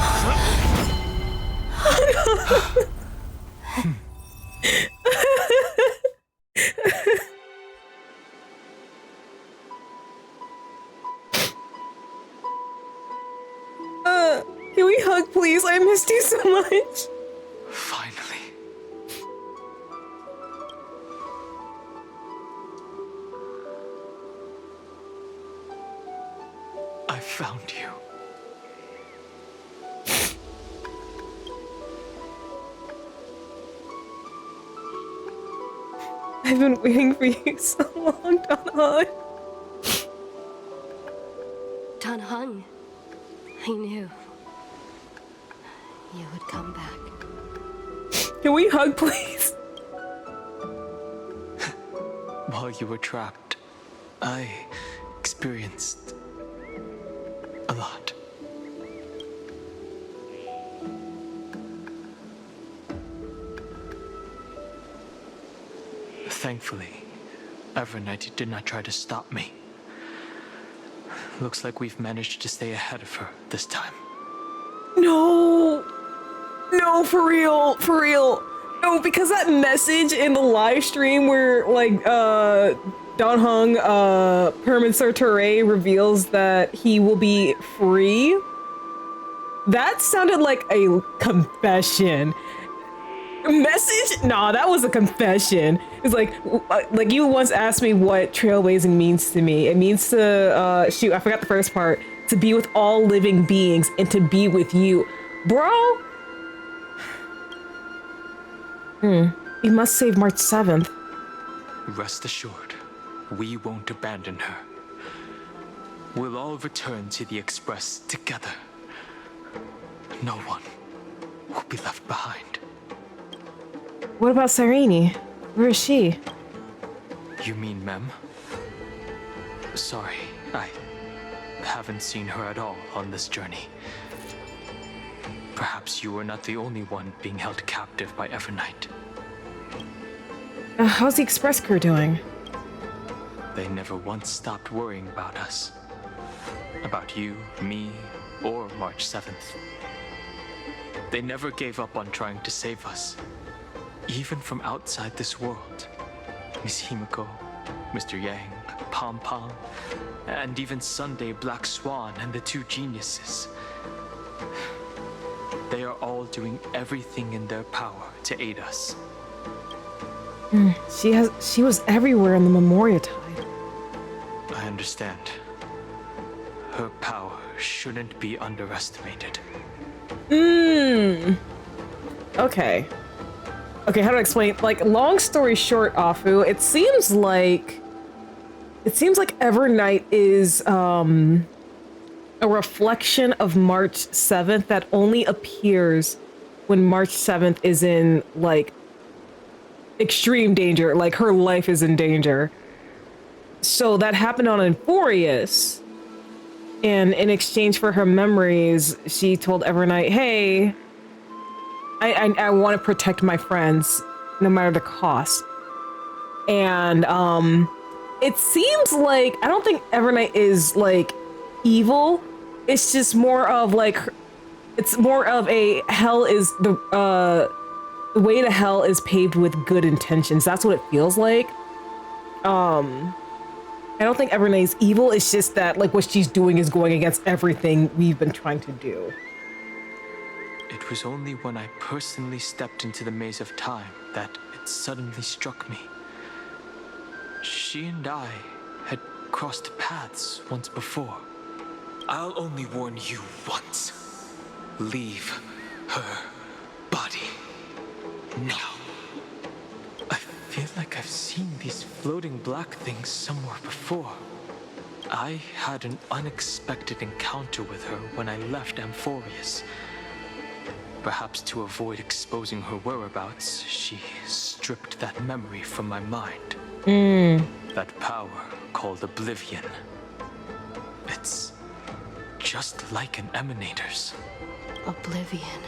Can we hug, please? I missed you so much. Finally. I found you. I've been waiting for you so long, Donhong. Donhong, I knew you would come back. Can we hug, please? While you were trapped, I experienced a lot. Thankfully, Evernight did not try to stop me. Looks like we've managed to stay ahead of her this time. No! No, for real! For real! No, because that message in the live stream where, like, Donhong, Permin Serture reveals that he will be free, that sounded like a confession. Message? Nah, that was a confession. It's like you once asked me what trailblazing means to me. It means to, shoot, I forgot the first part. To be with all living beings and to be with you. Bro! You must save March 7th. Rest assured, we won't abandon her. We'll all return to the Express together. No one will be left behind. What about Serene? Where is she? You mean Mem? Sorry, I haven't seen her at all on this journey. Perhaps you were not the only one being held captive by Evernight. How's the express crew doing? They never once stopped worrying about us. About you, me, or March 7th. They never gave up on trying to save us. Even from outside this world. Miss Himiko, Mr. Yang, Pom Pom, and even Sunday Black Swan and the two geniuses. They are all doing everything in their power to aid us. She was everywhere in the Memoria Tide. I understand. Her power shouldn't be underestimated. Okay. Okay, how to explain? Like, long story short, Afu, it seems like Evernight is a reflection of March 7th that only appears when March 7th is in, like, extreme danger, like her life is in danger. So that happened on Euphorius, and in exchange for her memories, she told Evernight, hey, I want to protect my friends no matter the cost. And it seems like, I don't think Evernight is like evil. It's just more of like, it's more of a hell is the way to hell is paved with good intentions. That's what it feels like. I don't think Evernight is evil. It's just that like what she's doing is going against everything we've been trying to do. It was only when I personally stepped into the maze of time that it suddenly struck me. She and I had crossed paths once before. I'll only warn you once. Leave her body. No. I feel like I've seen these floating black things somewhere before. I had an unexpected encounter with her when I left Euphorius. Perhaps to avoid exposing her whereabouts, she stripped that memory from my mind. That power called Oblivion. It's just like an emanator's. Oblivion.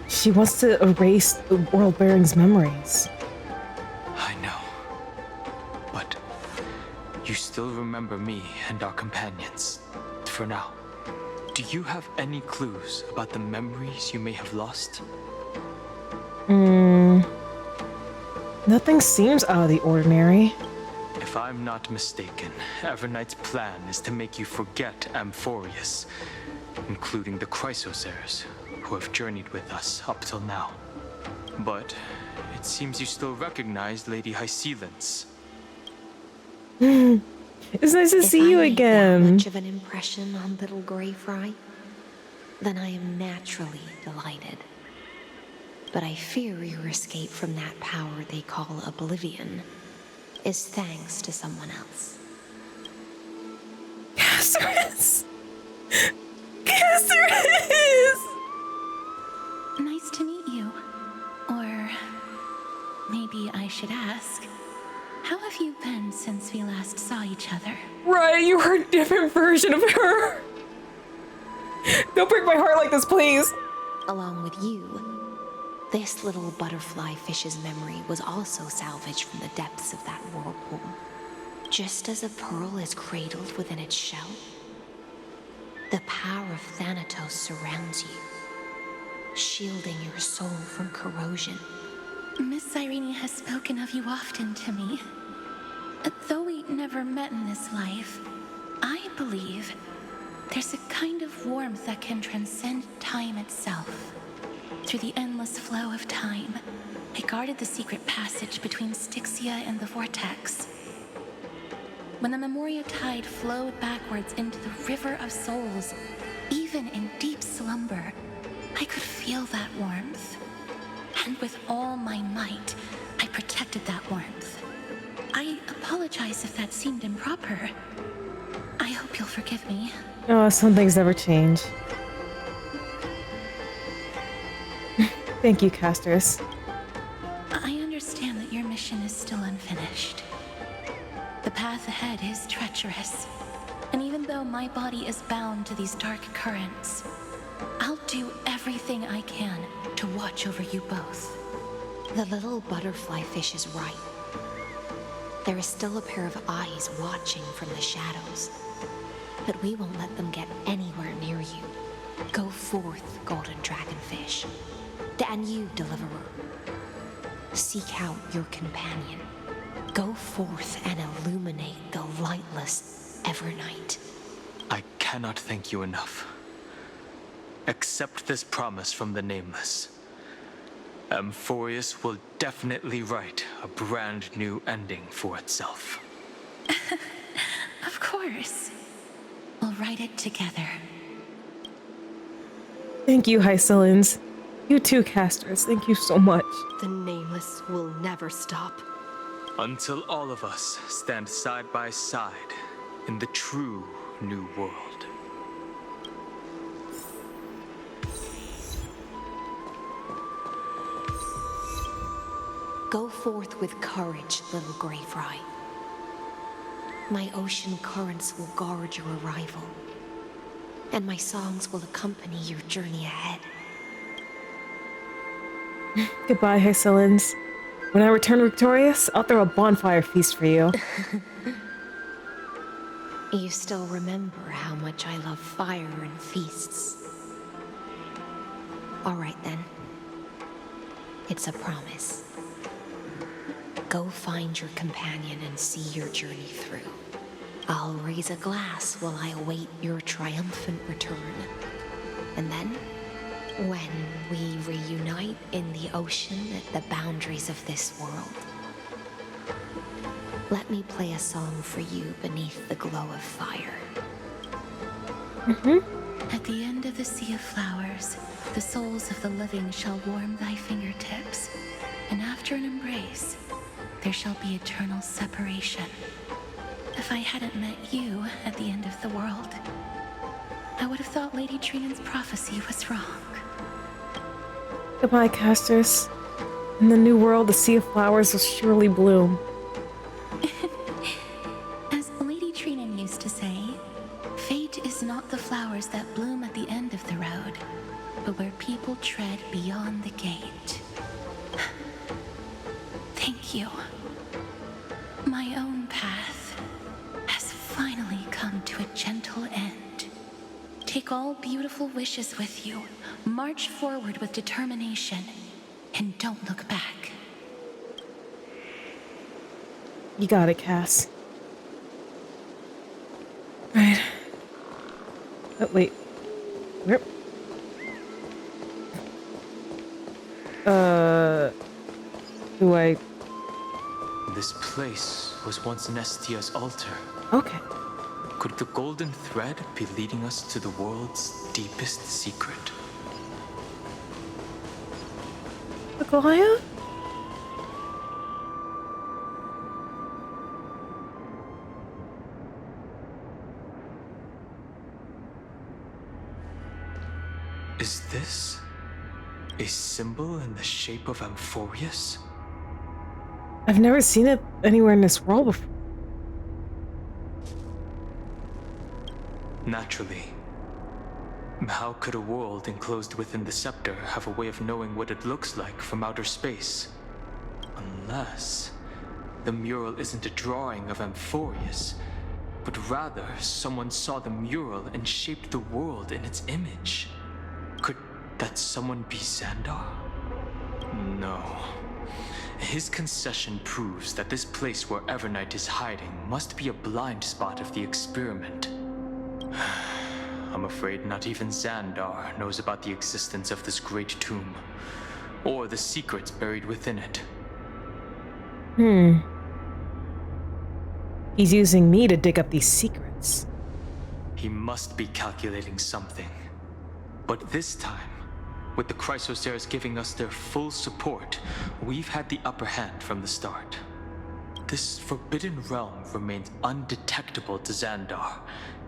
She wants to erase the World Bearing's memories. I know. But you still remember me and our companions. For now. Do you have any clues about the memories you may have lost? Nothing seems out of the ordinary. If I'm not mistaken, Evernight's plan is to make you forget Euphorius, including the Chrysosaurs, who have journeyed with us up till now. But it seems you still recognize Lady Hycelens. It's nice to see you again. That much of an impression on little Grey Fry, then I am naturally delighted. But I fear your escape from that power they call Oblivion is thanks to someone else. Yes, there is. Yes, there is. Nice to meet you. Or maybe I should ask, how have you been since we last saw each other? Right, you were a different version of her. Don't break my heart like this, please. Along with you, this little butterfly fish's memory was also salvaged from the depths of that whirlpool. Just as a pearl is cradled within its shell, the power of Thanatos surrounds you, shielding your soul from corrosion. Miss Irene has spoken of you often to me. Though we never met in this life, I believe there's a kind of warmth that can transcend time itself. Through the endless flow of time, I guarded the secret passage between Styxia and the Vortex. When the Memoria Tide flowed backwards into the River of Souls, even in deep slumber, I could feel that warmth. And with all my might, I protected that warmth. I apologize if that seemed improper. I hope you'll forgive me. Oh, some things never change. Thank you, Casters. I understand that your mission is still unfinished. path ahead is treacherous. And even though my body is bound to these dark currents, I'll do everything I can to watch over you both. The little butterfly fish is right. There is still a pair of eyes watching from the shadows. But we won't let them get anywhere near you. Go forth, golden dragonfish. And you, deliverer. Seek out your companion. Go forth and illuminate the lightless Evernight. I cannot thank you enough. Accept this promise from the Nameless. Amphorius will definitely write a brand new ending for itself. Of course. We'll write it together. Thank you, Hycelins. You too, casters. Thank you so much. The Nameless will never stop. Until all of us stand side by side in the true new world. Go forth with courage, little gray fry. My ocean currents will guard your arrival, and my songs will accompany your journey ahead. Goodbye, Hycelins. When I return victorious, I'll throw a bonfire feast for you. You still remember how much I love fire and feasts. All right then. It's a promise. Go find your companion and see your journey through. I'll raise a glass while I await your triumphant return. And then, when we reunite in the ocean at the boundaries of this world, let me play a song for you beneath the glow of fire. At the end of the sea of flowers, the souls of the living shall warm thy fingertips, and after an embrace, there shall be eternal separation. If I hadn't met you at the end of the world, I would have thought Lady Trinan's prophecy was wrong. Goodbye, casters. In the new world, the sea of flowers will surely bloom. As Lady Trinan used to say, fate is not the flowers that bloom at the end of the road, but where people tread beyond the gate. Thank you. My own path has finally come to a gentle end. Take all beautiful wishes with you, march forward with determination, and don't look back. You got it, Cass. Right. Oh, wait. Where? Do I... This place was once Nestia's altar. Okay. Could the golden thread be leading us to the world's deepest secret? Aglaya? Is this a symbol in the shape of Amphorius? I've never seen it anywhere in this world before. Naturally. How could a world enclosed within the scepter have a way of knowing what it looks like from outer space? Unless the mural isn't a drawing of Amphorius, but rather someone saw the mural and shaped the world in its image. Could that someone be Xandar? No. His concession proves that this place where Evernight is hiding must be a blind spot of the experiment. I'm afraid not even Xandar knows about the existence of this great tomb, or the secrets buried within it. He's using me to dig up these secrets. He must be calculating something. But this time, with the Chrysoceres giving us their full support, we've had the upper hand from the start. This forbidden realm remains undetectable to Xandar,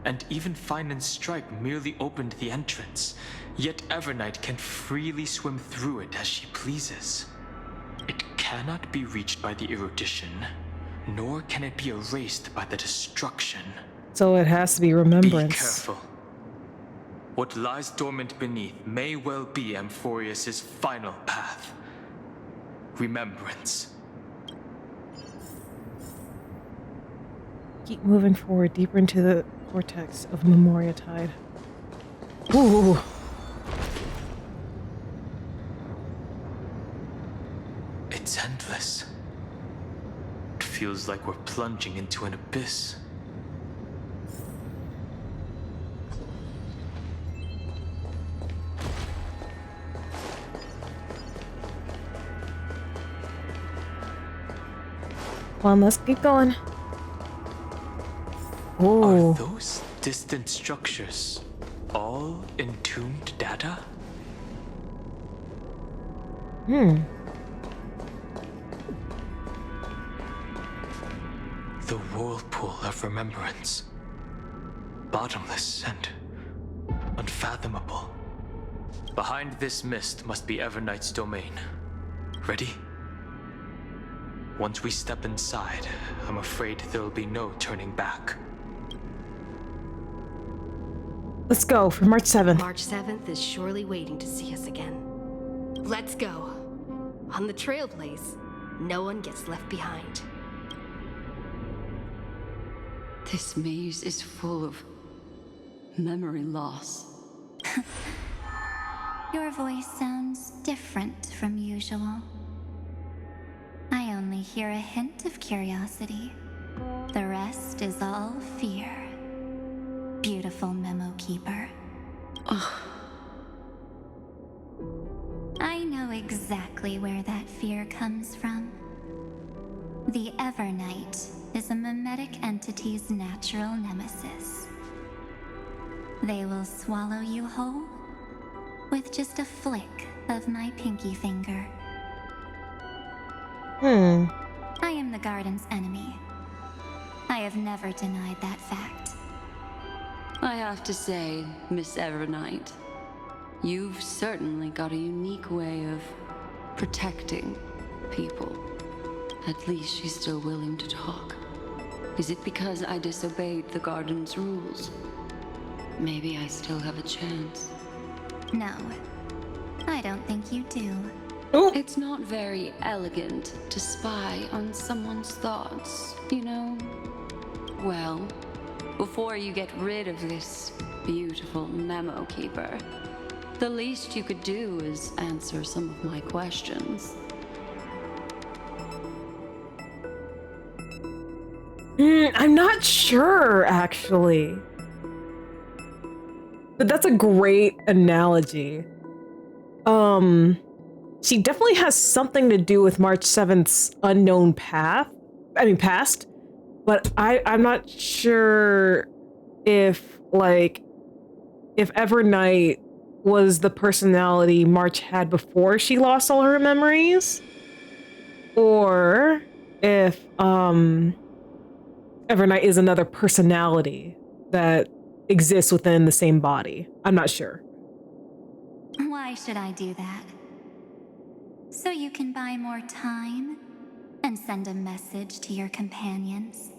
and even Fine and Strike merely opened the entrance, yet Evernight can freely swim through it as she pleases. It cannot be reached by the erudition, nor can it be erased by the destruction. So it has to be remembrance. Be careful. What lies dormant beneath may well be Amphorius's final path. Remembrance. Keep moving forward, deeper into the vortex of Memoria Tide. Ooh. It's endless. It feels like we're plunging into an abyss. Come on, let's keep going. Oh. Are those distant structures all entombed data? Hmm. The whirlpool of remembrance. Bottomless and unfathomable. Behind this mist must be Evernight's domain. Ready? Once we step inside, I'm afraid there'll be no turning back. Let's go for March 7th. March 7th is surely waiting to see us again. Let's go. On the Trailblaze, no one gets left behind. This maze is full of memory loss. Your voice sounds different from usual. I only hear a hint of curiosity. The rest is all fear. Beautiful memo keeper. I know exactly where that fear comes from. The Evernight is a mimetic entity's natural nemesis. They will swallow you whole with just a flick of my pinky finger. I am the garden's enemy. I have never denied that fact. I have to say, Miss Evernight, you've certainly got a unique way of protecting people. At least she's still willing to talk. Is it because I disobeyed the garden's rules? Maybe I still have a chance. No, I don't think you do. It's not very elegant to spy on someone's thoughts, you know? Well, before you get rid of this beautiful memo keeper, the least you could do is answer some of my questions. I'm not sure, actually. But that's a great analogy. She definitely has something to do with March 7th's unknown past. But I'm not sure if Evernight was the personality March had before she lost all her memories, or if Evernight is another personality that exists within the same body. I'm not sure. Why should I do that? So you can buy more time and send a message to your companions.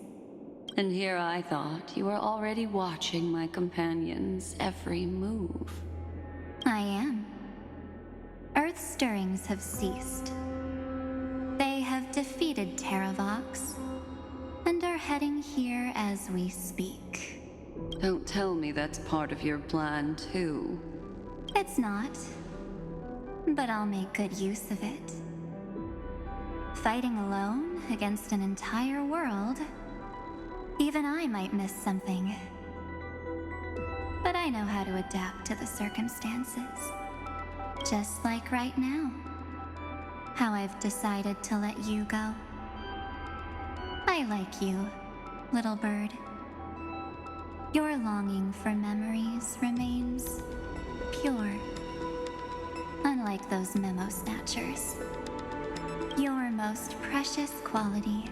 And here I thought you were already watching my companions' every move. I am. Earth stirrings have ceased. They have defeated Terravox and are heading here as we speak. Don't tell me that's part of your plan, too. It's not, but I'll make good use of it. Fighting alone against an entire world, even I might miss something. But I know how to adapt to the circumstances. Just like right now. How I've decided to let you go. I like you, little bird. Your longing for memories remains pure. Unlike those memo snatchers. Your most precious quality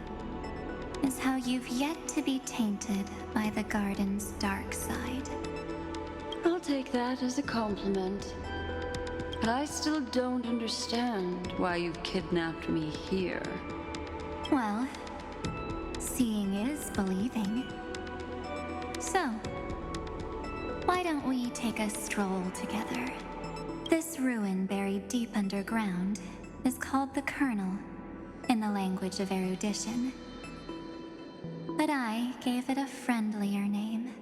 is how you've yet to be tainted by the garden's dark side. I'll take that as a compliment. But I still don't understand why you've kidnapped me here. Well, Seeing is believing. So, why don't we take a stroll together? This ruin buried deep underground is called the Kernel, in the language of erudition. But I gave it a friendlier name.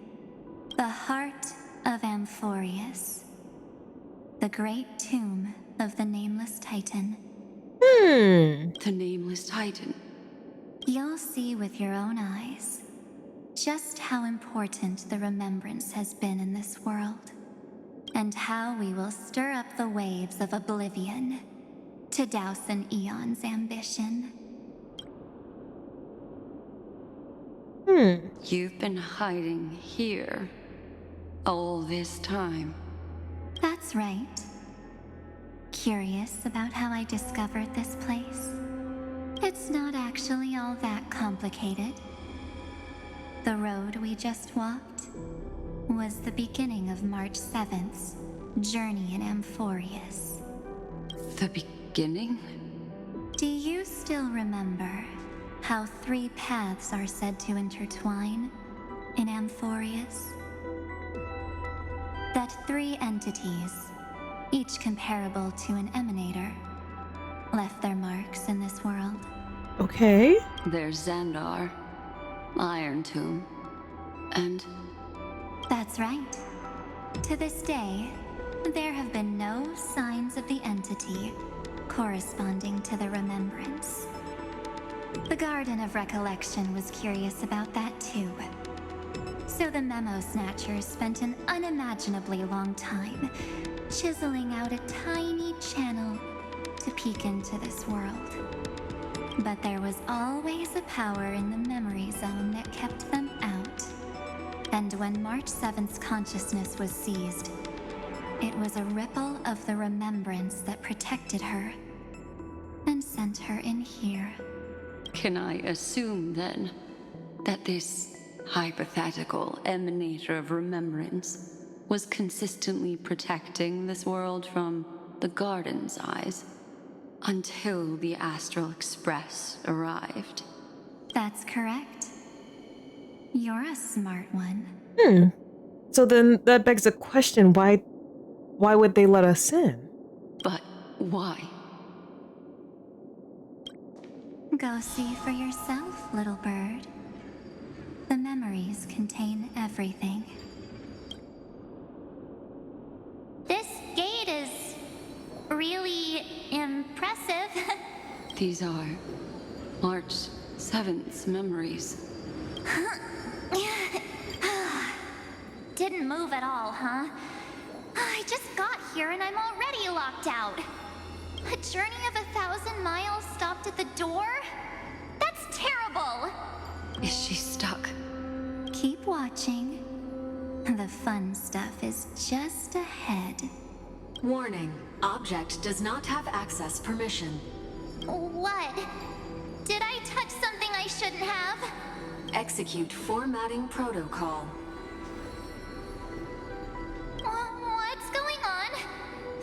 The Heart of Amphorius. The great tomb of the Nameless Titan. The Nameless Titan. You'll see with your own eyes just how important the remembrance has been in this world, and how we will stir up the waves of oblivion to douse an eon's ambition. You've been hiding here all this time. That's right. Curious about how I discovered this place? It's not actually all that complicated. The road we just walked was the beginning of March 7th's journey in Amphorius. The beginning? Do you still remember how 3 paths are said to intertwine in Amphorius? That 3 entities, each comparable to an emanator, left their marks in this world. Okay. There's Xandar, Iron Tomb, and... That's right. To this day, there have been no signs of the entity corresponding to the remembrance. The Garden of Recollection was curious about that too. So the Memo Snatchers spent an unimaginably long time chiseling out a tiny channel to peek into this world. But there was always a power in the memory zone that kept them out. And when March 7th's consciousness was seized, it was a ripple of the remembrance that protected her and sent her in here. Can I assume, then, that this hypothetical emanator of remembrance was consistently protecting this world from the Garden's eyes until the Astral Express arrived? That's correct. You're a smart one. So then that begs the question, why would they let us in? But why? Go see for yourself, little bird. The memories contain everything. This gate is really impressive. These are March 7th's memories. Didn't move at all, huh? I just got here and I'm already locked out. A journey of 1,000 miles stopped at the door? That's terrible! Is she stuck? Keep watching. The fun stuff is just ahead. Warning. Object does not have access permission. What? Did I touch something I shouldn't have? Execute formatting protocol. What's going on?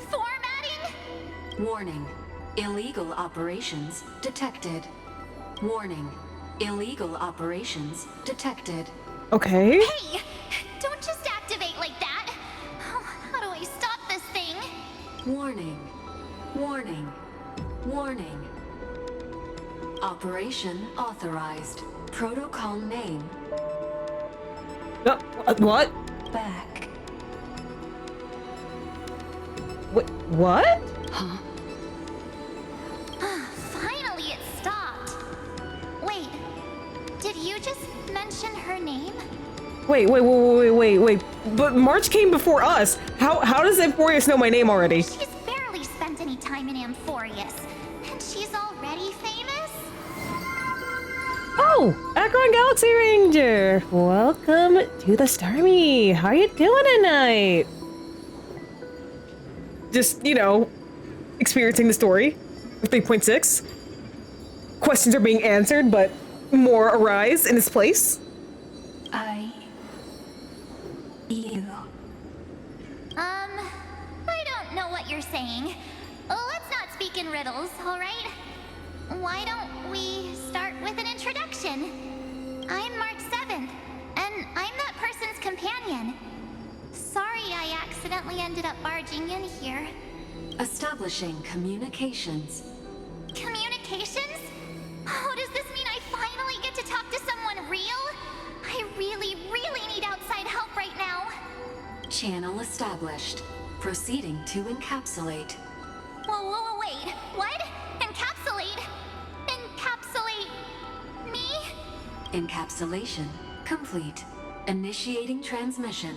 Formatting? Warning. Illegal operations detected. Warning. Illegal operations detected. Okay. Hey! Don't just activate like that! How do I stop this thing? Warning. Warning. Warning. Operation authorized. Protocol name. What? Back. What? Huh? Finally it stopped. Wait, did you just mention her name? Wait. But March came before us. How does Amphorius know my name already? She's barely spent any time in Amphorius, and she's already famous? Oh, Akron Galaxy Ranger. Welcome to the Starmie. How you doing tonight? Just, experiencing the story of 3.6. Questions are being answered, but more arise in its place. I don't know what you're saying. Let's not speak in riddles, alright? Why don't we start with an introduction? I'm March 7th, and I'm that person's companion. Sorry I accidentally ended up barging in here. Establishing communications. Communications? Oh, does this mean I finally get to talk to someone real? I really, really need outside help right now. Channel established. Proceeding to encapsulate. Whoa, wait. What? Encapsulate? Encapsulate me? Encapsulation complete. Initiating transmission.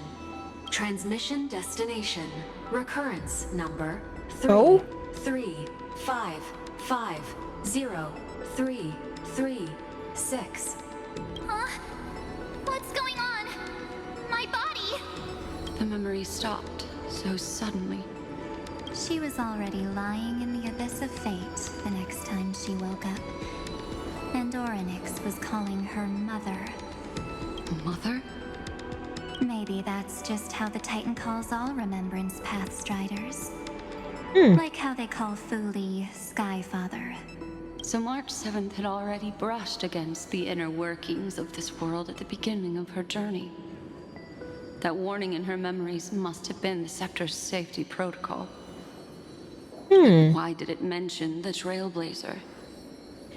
Transmission destination. Recurrence number 335503336. Huh? What's going on? My body! The memory stopped so suddenly. She was already lying in the abyss of fate the next time she woke up. And Orynyx was calling her mother. Mother? Maybe that's just how the Titan calls all Remembrance Path Striders. Like how they call Thule Skyfather. So March 7th had already brushed against the inner workings of this world at the beginning of her journey. That warning in her memories must have been the Scepter's safety protocol. Why did it mention the Trailblazer?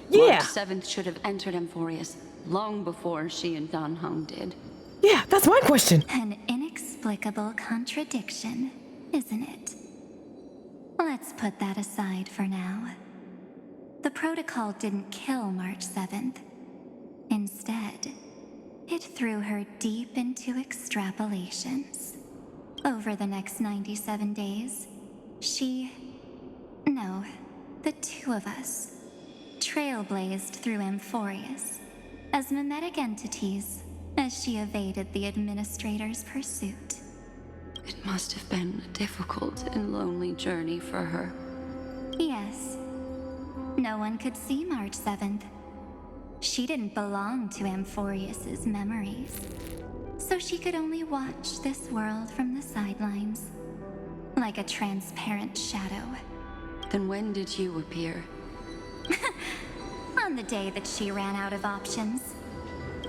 Yeah. March 7th should have entered Amphorius long before she and Dan Heng did. Yeah, that's my question. An inexplicable contradiction, isn't it? Let's put that aside for now. The protocol didn't kill March 7th. Instead, it threw her deep into extrapolations. Over the next 97 days, the two of us, trailblazed through Amphorius as mimetic entities as she evaded the Administrator's pursuit. It must have been a difficult and lonely journey for her. Yes. No one could see March 7th. She didn't belong to Amphorius's memories, so she could only watch this world from the sidelines, like a transparent shadow. Then when did you appear? On the day that she ran out of options.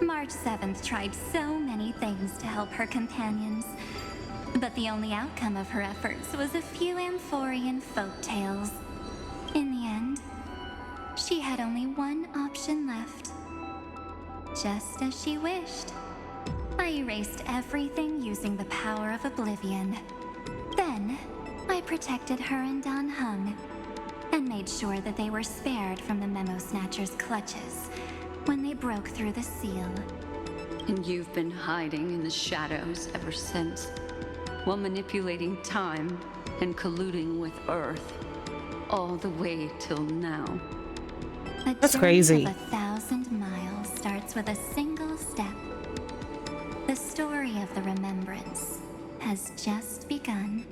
March 7th tried so many things to help her companions, but the only outcome of her efforts was a few Amphorian folktales. In the end, she had only one option left. Just as she wished. I erased everything using the power of oblivion. Then, I protected her and Dan Heng, and made sure that they were spared from the Memo Snatcher's clutches when they broke through the seal. And you've been hiding in the shadows ever since, while manipulating time and colluding with Earth, all the way till now. That's crazy. A 1,000 miles starts with a single step. The story of the Remembrance has just begun.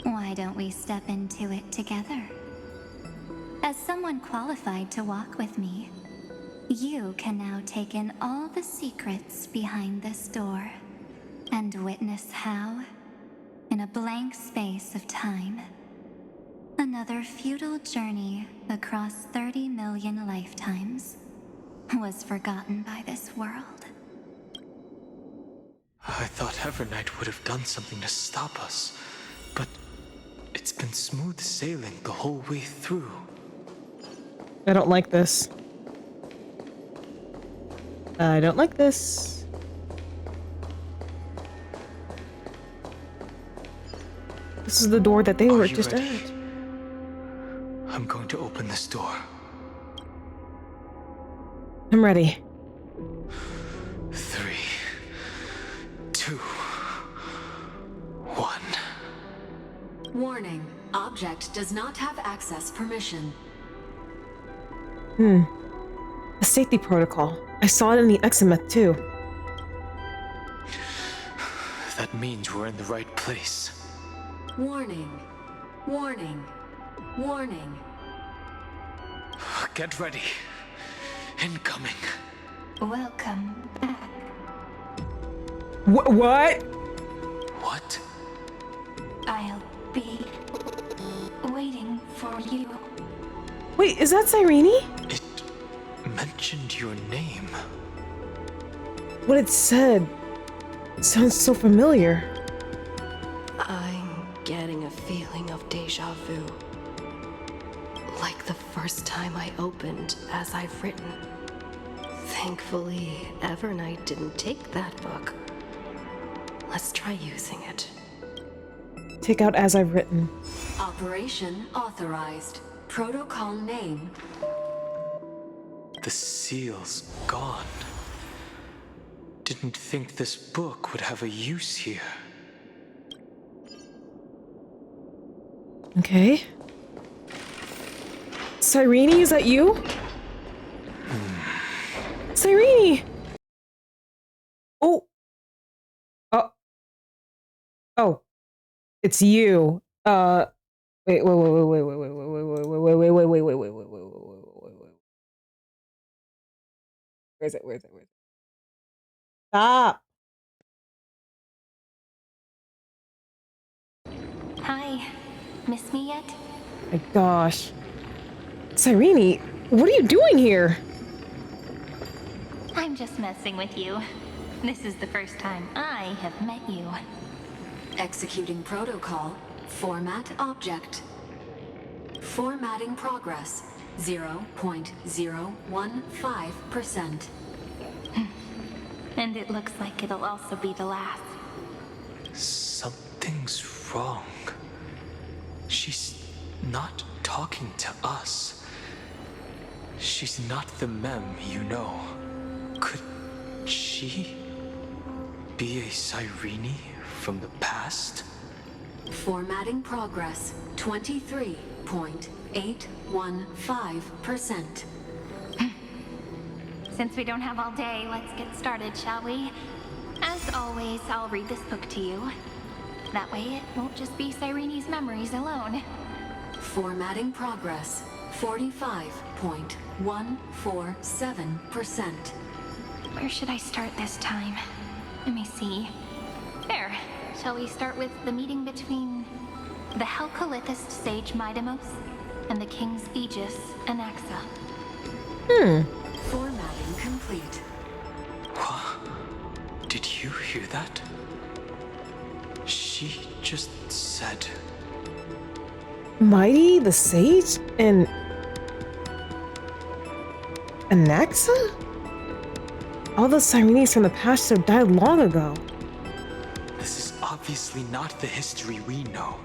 Why don't we step into it together? As someone qualified to walk with me, you can now take in all the secrets behind this door and witness how, in a blank space of time, another futile journey across 30 million lifetimes was forgotten by this world. I thought Evernight would have done something to stop us, but it's been smooth sailing the whole way through. I don't like this. I don't like this. This is the door that they were just ready? at. I'm going to open this door. I'm ready. 3, 2, 1. Warning. Object does not have access permission. A safety protocol. I saw it in the Eximeth too. That means we're in the right place. Warning. Warning. Warning. Get ready. Incoming. Welcome back. What? What? I'll be waiting for you. Wait, is that Cyrene? It mentioned your name. what it said sounds so familiar. I'm getting a feeling of deja vu. Like the first time I opened As I've Written. Thankfully, Evernight didn't take that book. Let's try using it. Take out As I've Written. Operation authorized. Protocol name. The seal's gone. Didn't think this book would have a use here. Okay. Cyrene, is that you? Cyrene! Oh. Oh. Oh. It's you. Wait. Where is it? Stop. Hi. Miss me yet? My gosh. Cyrene, what are you doing here? I'm just messing with you. This is the first time I have met you. Executing protocol. Format object. Formatting progress. 0.015%. And it looks like it'll also be the last. Something's wrong. She's not talking to us. She's not the mem you know. Could she be a Cyrene from the past? Formatting progress. 23.815%. Since we don't have all day, let's get started, shall we? As always, I'll read this book to you. That way it won't just be Cyrene's memories alone. Formatting progress. 45.147%. Where should I start this time? Let me see. There. Shall we start with the meeting between the Helcolithist sage Midamos and the King's Aegis, Anaxa? Formatting complete. Did you hear that? She just said... Mighty the Sage and Anaxa? All the Cyrenes from the past have died long ago. This is obviously not the history we know.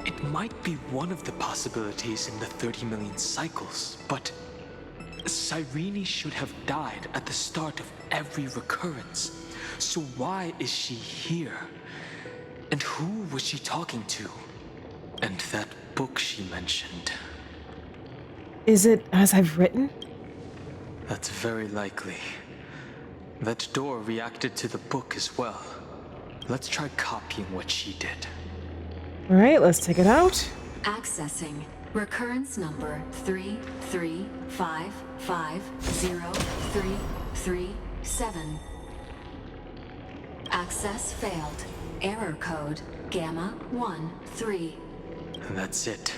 It might be one of the possibilities in the 30 million cycles, but Cyrene should have died at the start of every recurrence. So why is she here? And who was she talking to? And that book she mentioned. Is it As I've Written? That's very likely. That door reacted to the book as well. Let's try copying what she did. Alright, let's take it out. Accessing. Recurrence number 335503337. Access failed. Error code Gamma 13. That's it.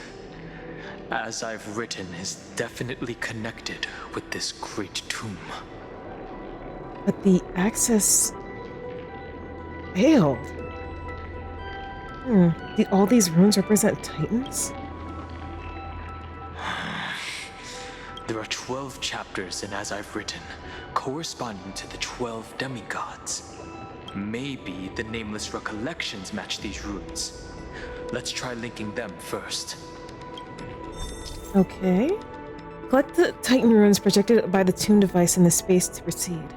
As I've Written is definitely connected with this great tomb. But the access failed. Did all these runes represent Titans? There are 12 chapters in As I've Written, corresponding to the 12 demigods. Maybe the Nameless Recollections match these runes. Let's try linking them first. Okay. Collect the Titan runes projected by the tune device in the space to proceed.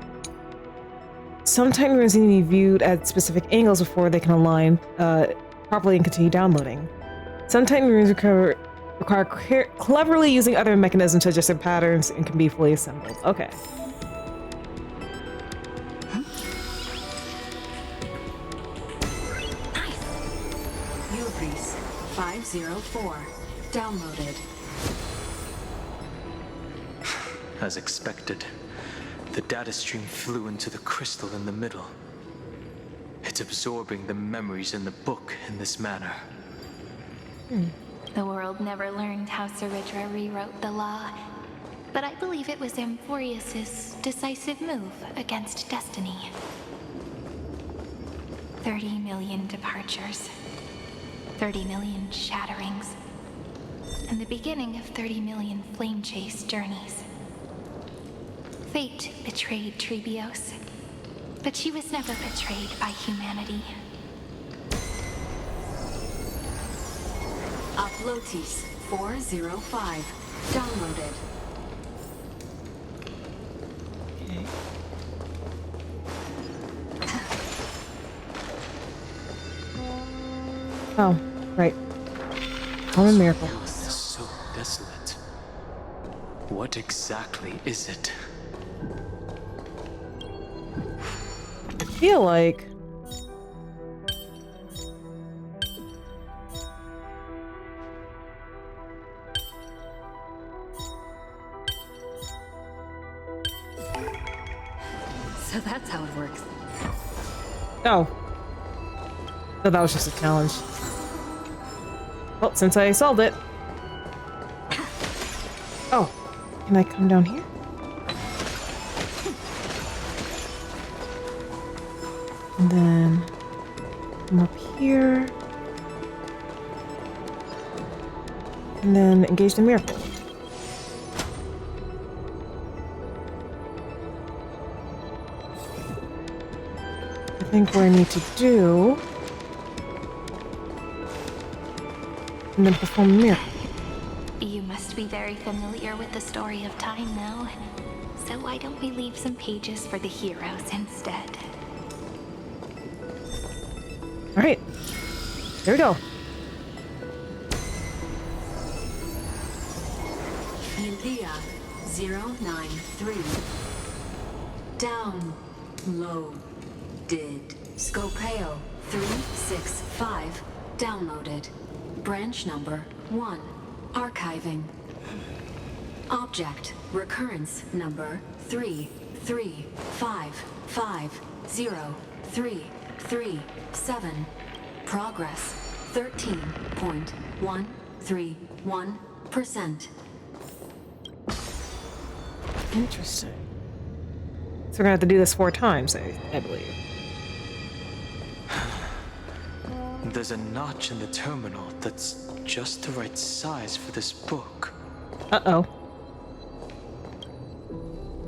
Some Titan runes need to be viewed at specific angles before they can align properly and continue downloading. Some Titan runes require cleverly using other mechanisms to adjust their patterns and can be fully assembled. Okay. Ubri's 504. Downloaded. As expected, the data stream flew into the crystal in the middle. It's absorbing the memories in the book in this manner. The world never learned how Saridra rewrote the law. but I believe it was Amphorius's decisive move against destiny. 30 million departures, 30 million shatterings, and the beginning of 30 million flame chase journeys. Fate betrayed Trebios, but she was never betrayed by humanity. Uploads 405. Downloaded. Okay. Oh, right. I'm a miracle. It's so desolate. What exactly is it? I feel like So that's how it works. oh. So that was just a challenge. Well, since I solved it. Oh, can I come down here? And then come up here. And then engage the miracle. I think what I need to do, and then perform the miracle. You must be very familiar with the story of time now. So why don't we leave some pages for the heroes instead? Alright. There we go. India 093. Downloaded. Scopeo 365. Downloaded. Branch number 1. Archiving. Object recurrence number 335503337. Progress 13.131%. Interesting. So we're gonna have to do this 4 times, I believe. There's a notch in the terminal that's just the right size for this book. Uh-oh.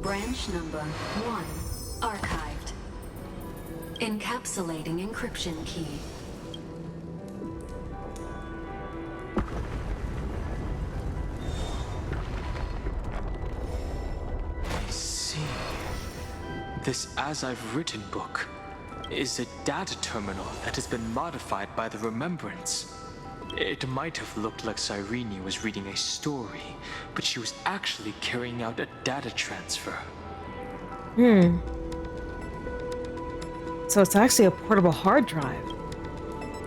Branch number 1. Archived. Encapsulating encryption key. I see. This As I've Written book is a data terminal that has been modified by the Remembrance. It might have looked like Cyrene was reading a story, but she was actually carrying out a data transfer. So it's actually a portable hard drive.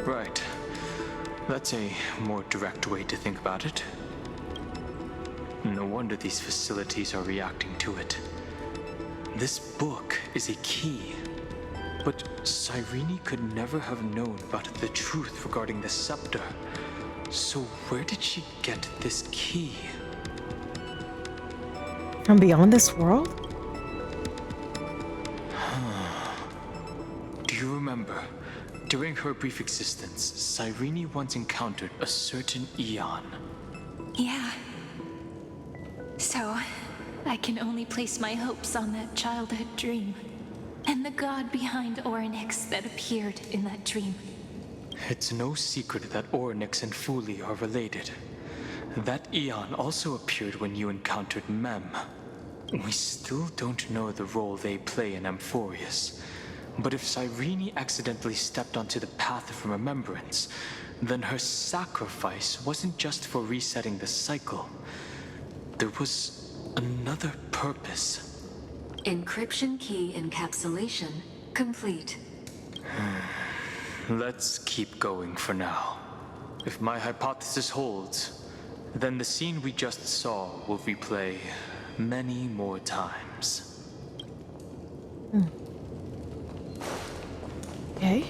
Right. That's a more direct way to think about it. No wonder these facilities are reacting to it. This book is a key. But Cyrene could never have known about the truth regarding the scepter. So where did she get this key? From beyond this world? Do you remember? During her brief existence, Cyrene once encountered a certain Eon. Yeah. So, I can only place my hopes on that childhood dream. And the god behind Orynyx that appeared in that dream. It's no secret that Orynyx and Fuli are related. That Eon also appeared when you encountered Mem. We still don't know the role they play in Amphorius. But if Cyrene accidentally stepped onto the path of remembrance, then her sacrifice wasn't just for resetting the cycle. There was another purpose. Encryption key encapsulation complete. Let's keep going for now. If my hypothesis holds, then the scene we just saw will replay many more times. Okay.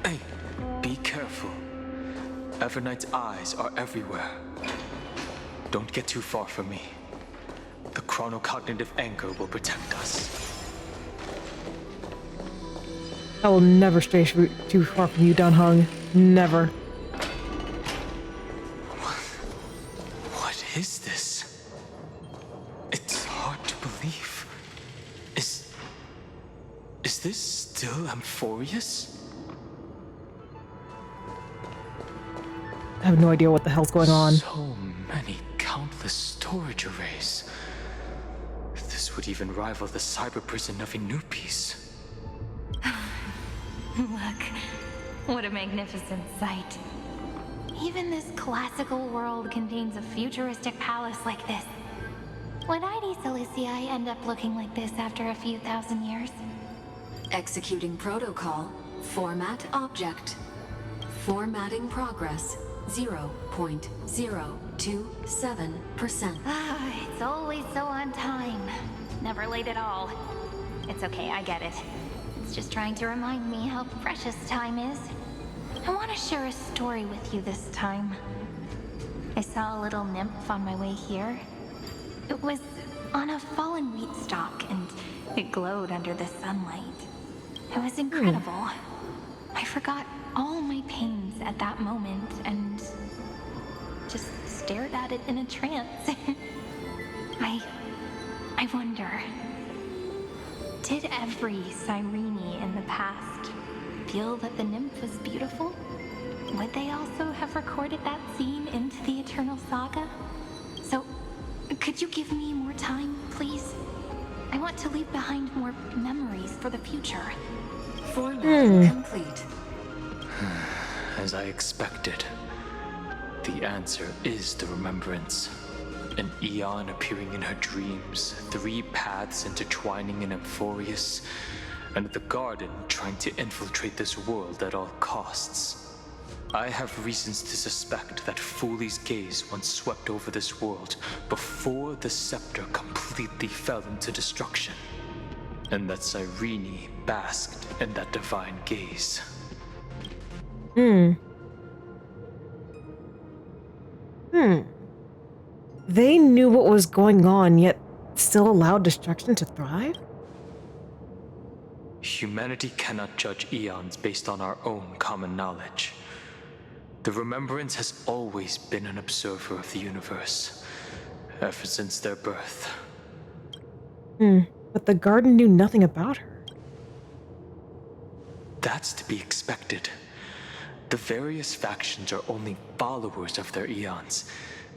Hey, be careful. Evernight's eyes are everywhere. Don't get too far from me. The chronocognitive anchor will protect us. I will never stray too far from you, Dan Heng. Never. What is this? It's hard to believe. Is this still Amphorius? I have no idea what the hell's going on. So many countless storage arrays. This would even rival the cyber prison of Inupis. Look, what a magnificent sight. Even this classical world contains a futuristic palace like this. Would ID Silicii end up looking like this after a few thousand years? Executing protocol. Format object. Formatting progress. 0.027%. It's always so on time. Never late at all. It's okay, I get it. It's just trying to remind me how precious time is. I want to share a story with you this time. I saw a little nymph on my way here. It was on a fallen wheat stalk, and it glowed under the sunlight. It was incredible. I forgot all my pains at that moment and just stared at it in a trance. I wonder, did every Cyrene in the past feel that the nymph was beautiful? Would they also have recorded that scene into the Eternal Saga? So, could you give me more time, please? I want to leave behind more memories for the future. Format complete. As I expected, the answer is the remembrance. An Eon appearing in her dreams, 3 paths intertwining in Amphorius, and the Garden trying to infiltrate this world at all costs. I have reasons to suspect that Fooley's gaze once swept over this world before the scepter completely fell into destruction, and that Cyrene basked in that divine gaze. They knew what was going on, yet still allowed destruction to thrive? Humanity cannot judge eons based on our own common knowledge. The Remembrance has always been an observer of the universe, ever since their birth. But the Garden knew nothing about her. That's to be expected. The various factions are only followers of their eons,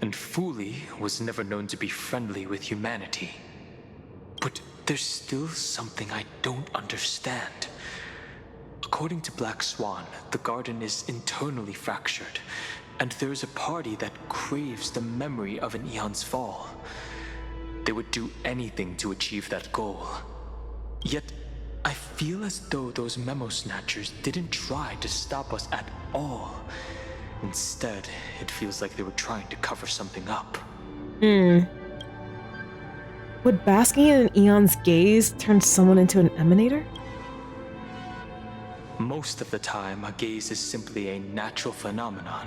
and Fooley was never known to be friendly with humanity. But there's still something I don't understand. According to Black Swan, the Garden is internally fractured, and there's a party that craves the memory of an eon's fall. They would do anything to achieve that goal. Yet, I feel as though those memo snatchers didn't try to stop us at all. Instead, it feels like they were trying to cover something up. Would basking in an eon's gaze turn someone into an emanator? Most of the time, a gaze is simply a natural phenomenon,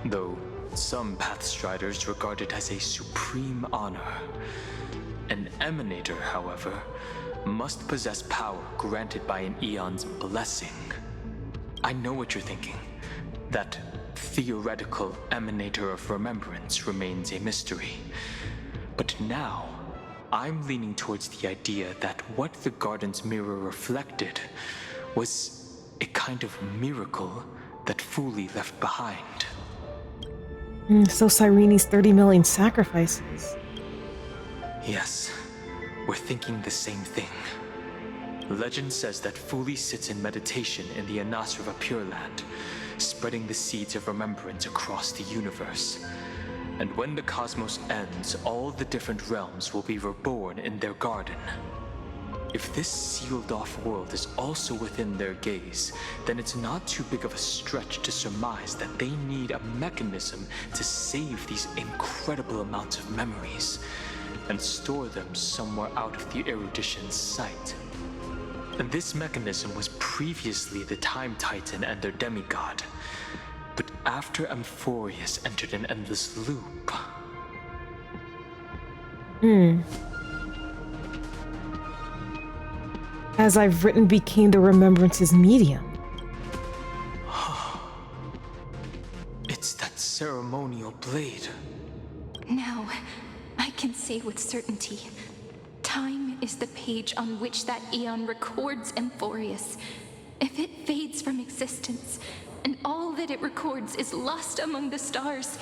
though some Pathstriders regard it as a supreme honor. An emanator, however, must possess power granted by an eon's blessing. I know what you're thinking. That theoretical emanator of remembrance remains a mystery. But now, I'm leaning towards the idea that what the Garden's mirror reflected was a kind of miracle that Fooley left behind. So Cyrene's 30 million sacrifices. Yes, we're thinking the same thing. Legend says that Fooley sits in meditation in the Anasrava Pure Land, spreading the seeds of remembrance across the universe. And when the cosmos ends, all the different realms will be reborn in their garden. If this sealed-off world is also within their gaze, then it's not too big of a stretch to surmise that they need a mechanism to save these incredible amounts of memories and store them somewhere out of the erudition's sight. And this mechanism was previously the Time Titan and their demigod. But after Amphorius entered an endless loop... As I've written became the remembrance's medium. It's that ceremonial blade. Now, I can say with certainty, time is the page on which that eon records Amphorius. If it fades from existence, and all that it records is lost among the stars,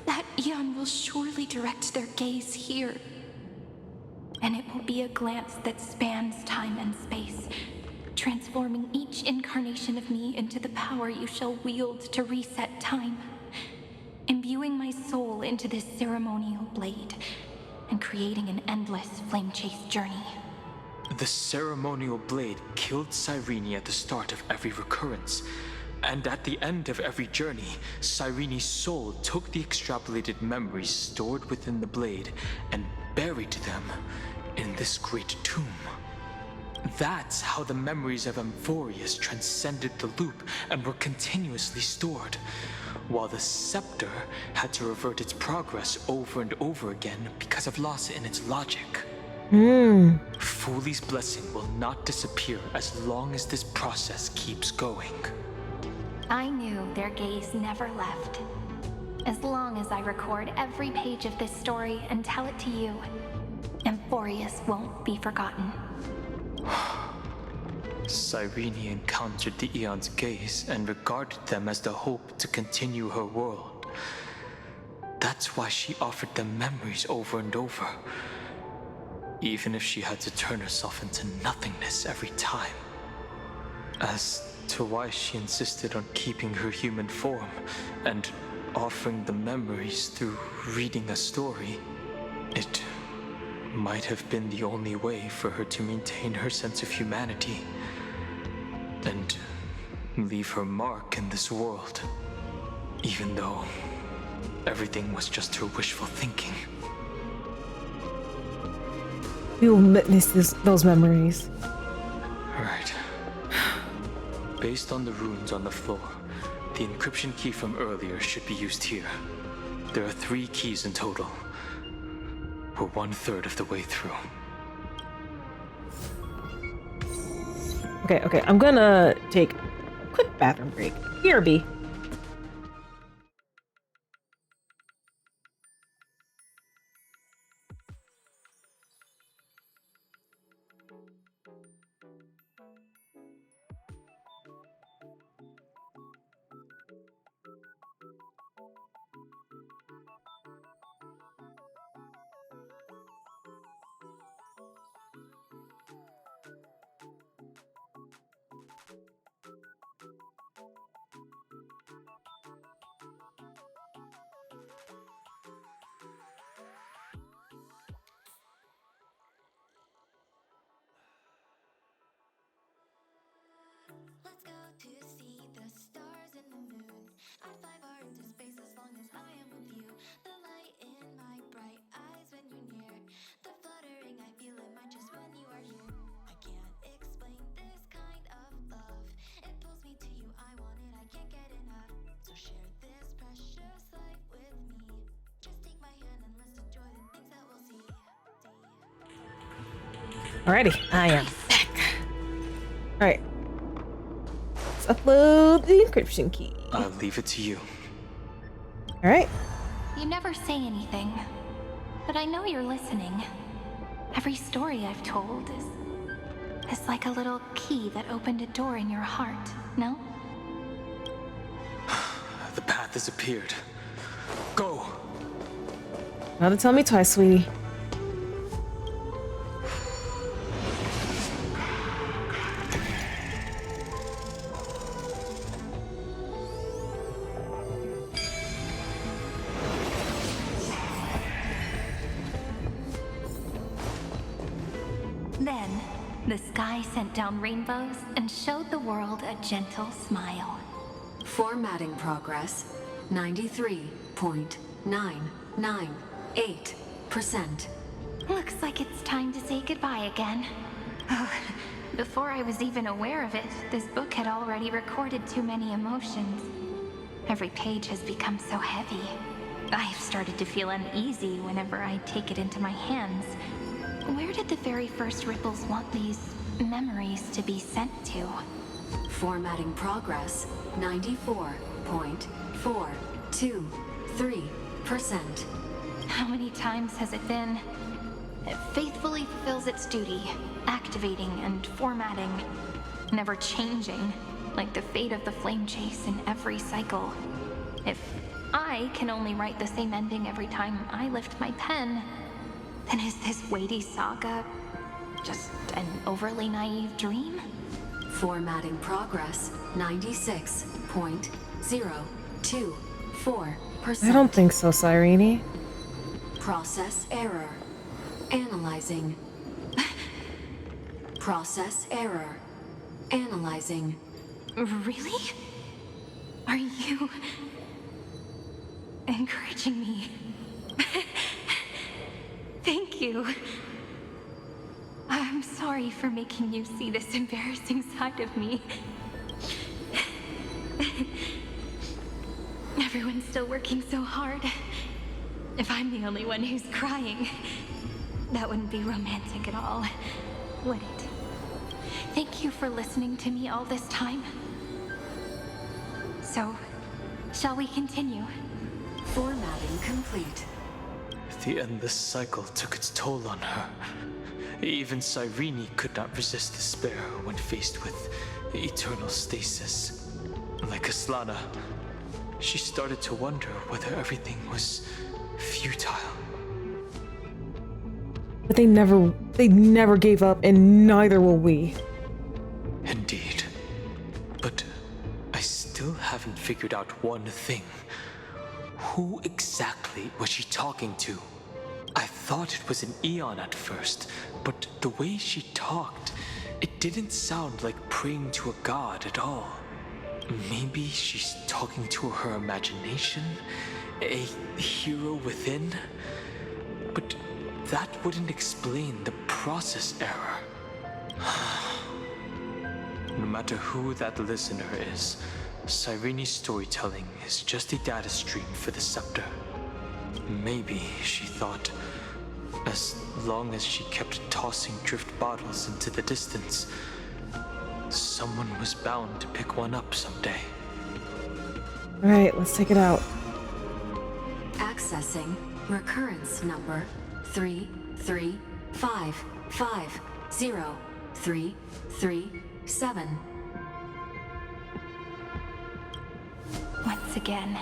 that eon will surely direct their gaze here. And it will be a glance that spans time and space, transforming each incarnation of me into the power you shall wield to reset time, imbuing my soul into this ceremonial blade, and creating an endless flame-chased journey. The ceremonial blade killed Cyrene at the start of every recurrence, and at the end of every journey, Cyrene's soul took the extrapolated memories stored within the blade and buried them in this great tomb. That's how the memories of Amphorius transcended the loop and were continuously stored, while the scepter had to revert its progress over and over again because of loss in its logic. Foley's blessing will not disappear as long as this process keeps going. I knew their gaze never left. As long as I record every page of this story and tell it to you, Amphorius won't be forgotten. Cyrene encountered the Eon's gaze and regarded them as the hope to continue her world. That's why she offered them memories over and over, even if she had to turn herself into nothingness every time. As to why she insisted on keeping her human form and offering the memories through reading a story, it might have been the only way for her to maintain her sense of humanity and leave her mark in this world, even though everything was just her wishful thinking. We will witness those memories. Right. Based on the runes on the floor, the encryption key from earlier should be used here. There are 3 keys in total. We're 1/3 of the way through. Okay, I'm gonna take a quick bathroom break. BRB. Let's go to see the stars and the moon. I'd fly far into space as long as I am with you. The light in my bright eyes when you're near. The fluttering, I feel it mine just when you are here. I can't explain this kind of love. It pulls me to you, I want it, I can't get enough. So share this precious life with me. Just take my hand and let's enjoy the things that we'll see. Alrighty, I am back. Alright. Upload the encryption key. I'll leave it to you. Alright. You never say anything, but I know you're listening. Every story I've told is like a little key that opened a door in your heart, no? The path has appeared. Go! Not to tell me twice, sweetie. Then, the sky sent down rainbows and showed the world a gentle smile. Formatting progress 93.998%. Looks like it's time to say goodbye again. Oh, before I was even aware of it, this book had already recorded too many emotions. Every page has become so heavy. I've started to feel uneasy whenever I take it into my hands. Where did the very first ripples want these memories to be sent to? Formatting progress 94.423%. How many times has it been? It faithfully fulfills its duty, activating and formatting, never changing, like the fate of the flame chase in every cycle. If I can only write the same ending every time I lift my pen, then is this weighty saga just an overly naive dream? Formatting progress 96.024%. I don't think so, Cyrene. Process error. Analyzing. Process error. Analyzing. Really? Are you encouraging me? Thank you. I'm sorry for making you see this embarrassing side of me. Everyone's still working so hard. If I'm the only one who's crying, that wouldn't be romantic at all, would it? Thank you for listening to me all this time. So, shall we continue? Formatting complete. The endless cycle took its toll on her. Even Cyrene could not resist despair when faced with eternal stasis. Like Aslana, she started to wonder whether everything was futile. But they never gave up, and neither will we. Indeed. But I still haven't figured out one thing. Who exactly was she talking to? I thought it was an Eon at first, but the way she talked, it didn't sound like praying to a god at all. Maybe she's talking to her imagination? A hero within? But that wouldn't explain the process error. No matter who that listener is, Cyrene's storytelling is just a data stream for the scepter. Maybe, she thought, as long as she kept tossing drift bottles into the distance, someone was bound to pick one up someday. Alright, let's take it out. Accessing recurrence number 335503337. Once again,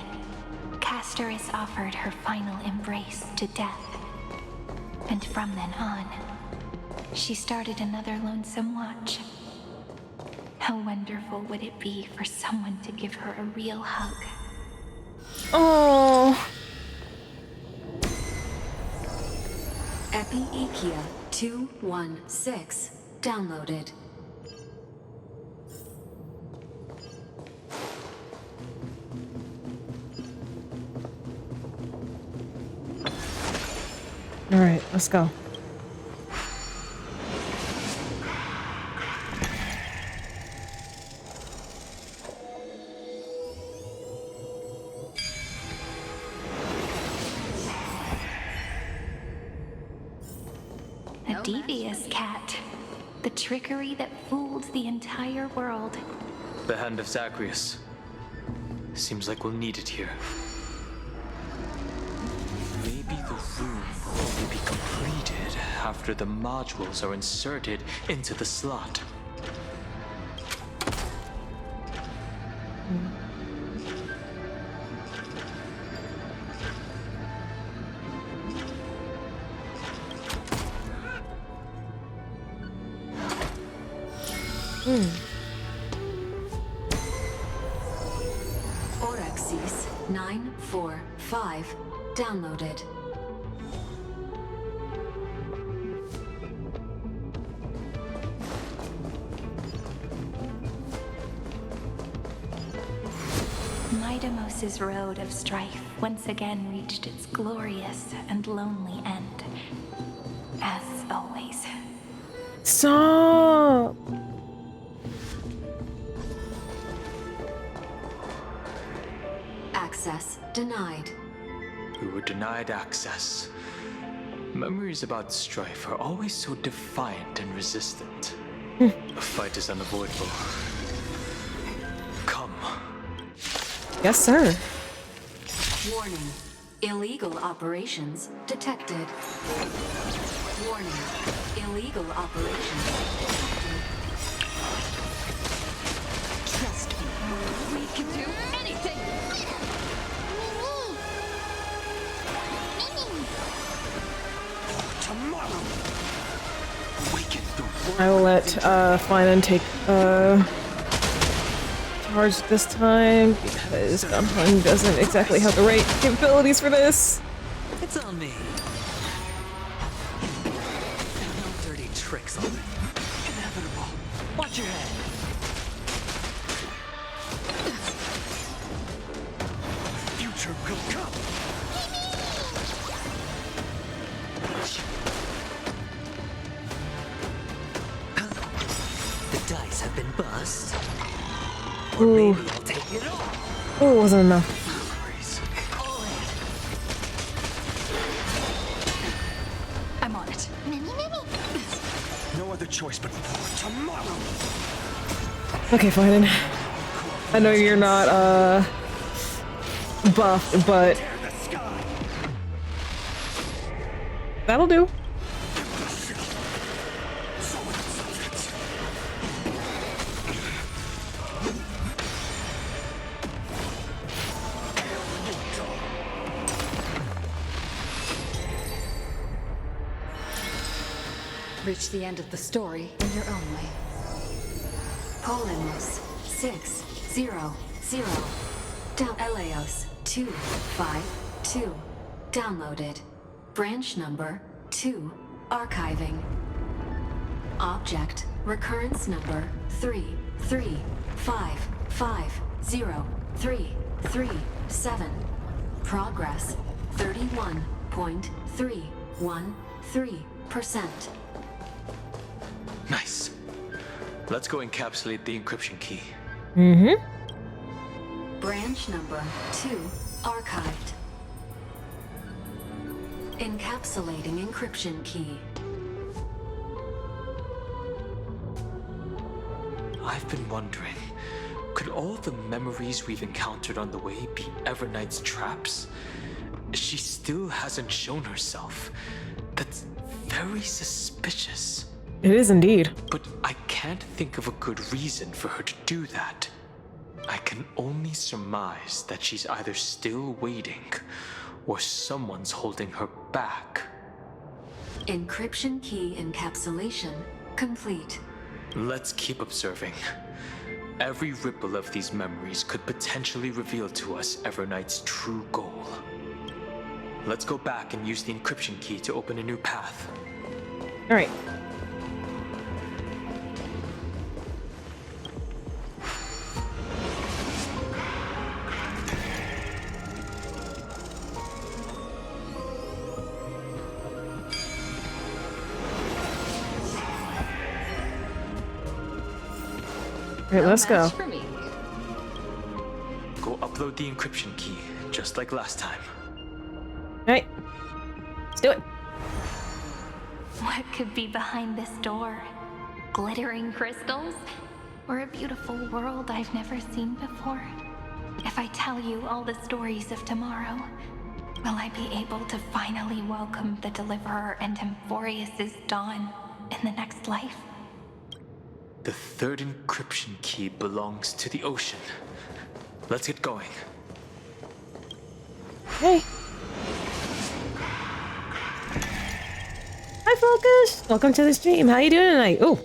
Castor is offered her final embrace to death. And from then on, she started another lonesome watch. How wonderful would it be for someone to give her a real hug? Oh. Epi-Ikia 216 downloaded. Alright, let's go. A devious cat. The trickery that fooled the entire world. The hand of Zagreus. Seems like we'll need it here. Maybe the room will only be completed after the modules are inserted into the slot. Orexis 945 downloaded. Midamos's road of strife once again reached its glorious and lonely end. As always. Stop! Access denied. We were denied access. Memories about strife are always so defiant and resistant. A fight is unavoidable. Come. Yes, sir. Warning. Illegal operations detected. Warning. Illegal operations detected. Trust me. We can do anything! Tomorrow. Awaken the world. I will let Finan take charge this time because Gunhung doesn't exactly have the right capabilities for this. It's on me. No dirty tricks on it. Inevitable. Watch your head. Future will come. The dice have been bust. Or Ooh. maybe I'll take it all. Oh, it wasn't enough. I'm on it. No other choice but for tomorrow. Okay, Finan. I know you're not buffed, but that'll do. Reach the end of the story in your own way. Polinus 600. Down Eleos 252. Downloaded. Branch number 2. Archiving. Object recurrence number 335503337. Progress 31.313%. Nice. Let's go encapsulate the encryption key. Mm-hmm. Branch number 2 archived. Encapsulating encryption key. I've been wondering, could all the memories we've encountered on the way be Evernight's traps? She still hasn't shown herself. That's very suspicious. It is indeed. But I can't think of a good reason for her to do that. I can only surmise that she's either still waiting, or someone's holding her back. Encryption key encapsulation complete. Let's keep observing. Every ripple of these memories could potentially reveal to us Evernight's true goal. Let's go back and use the encryption key to open a new path. All right. Alright, let's go. Go upload the encryption key, just like last time. Alright. Let's do it. What could be behind this door? Glittering crystals? Or a beautiful world I've never seen before? If I tell you all the stories of tomorrow, will I be able to finally welcome the Deliverer and Emphorius' dawn in the next life? The third encryption key belongs to the ocean. Let's get going. Hey. Hi, Focus. Welcome to the stream. How you doing tonight? Oh.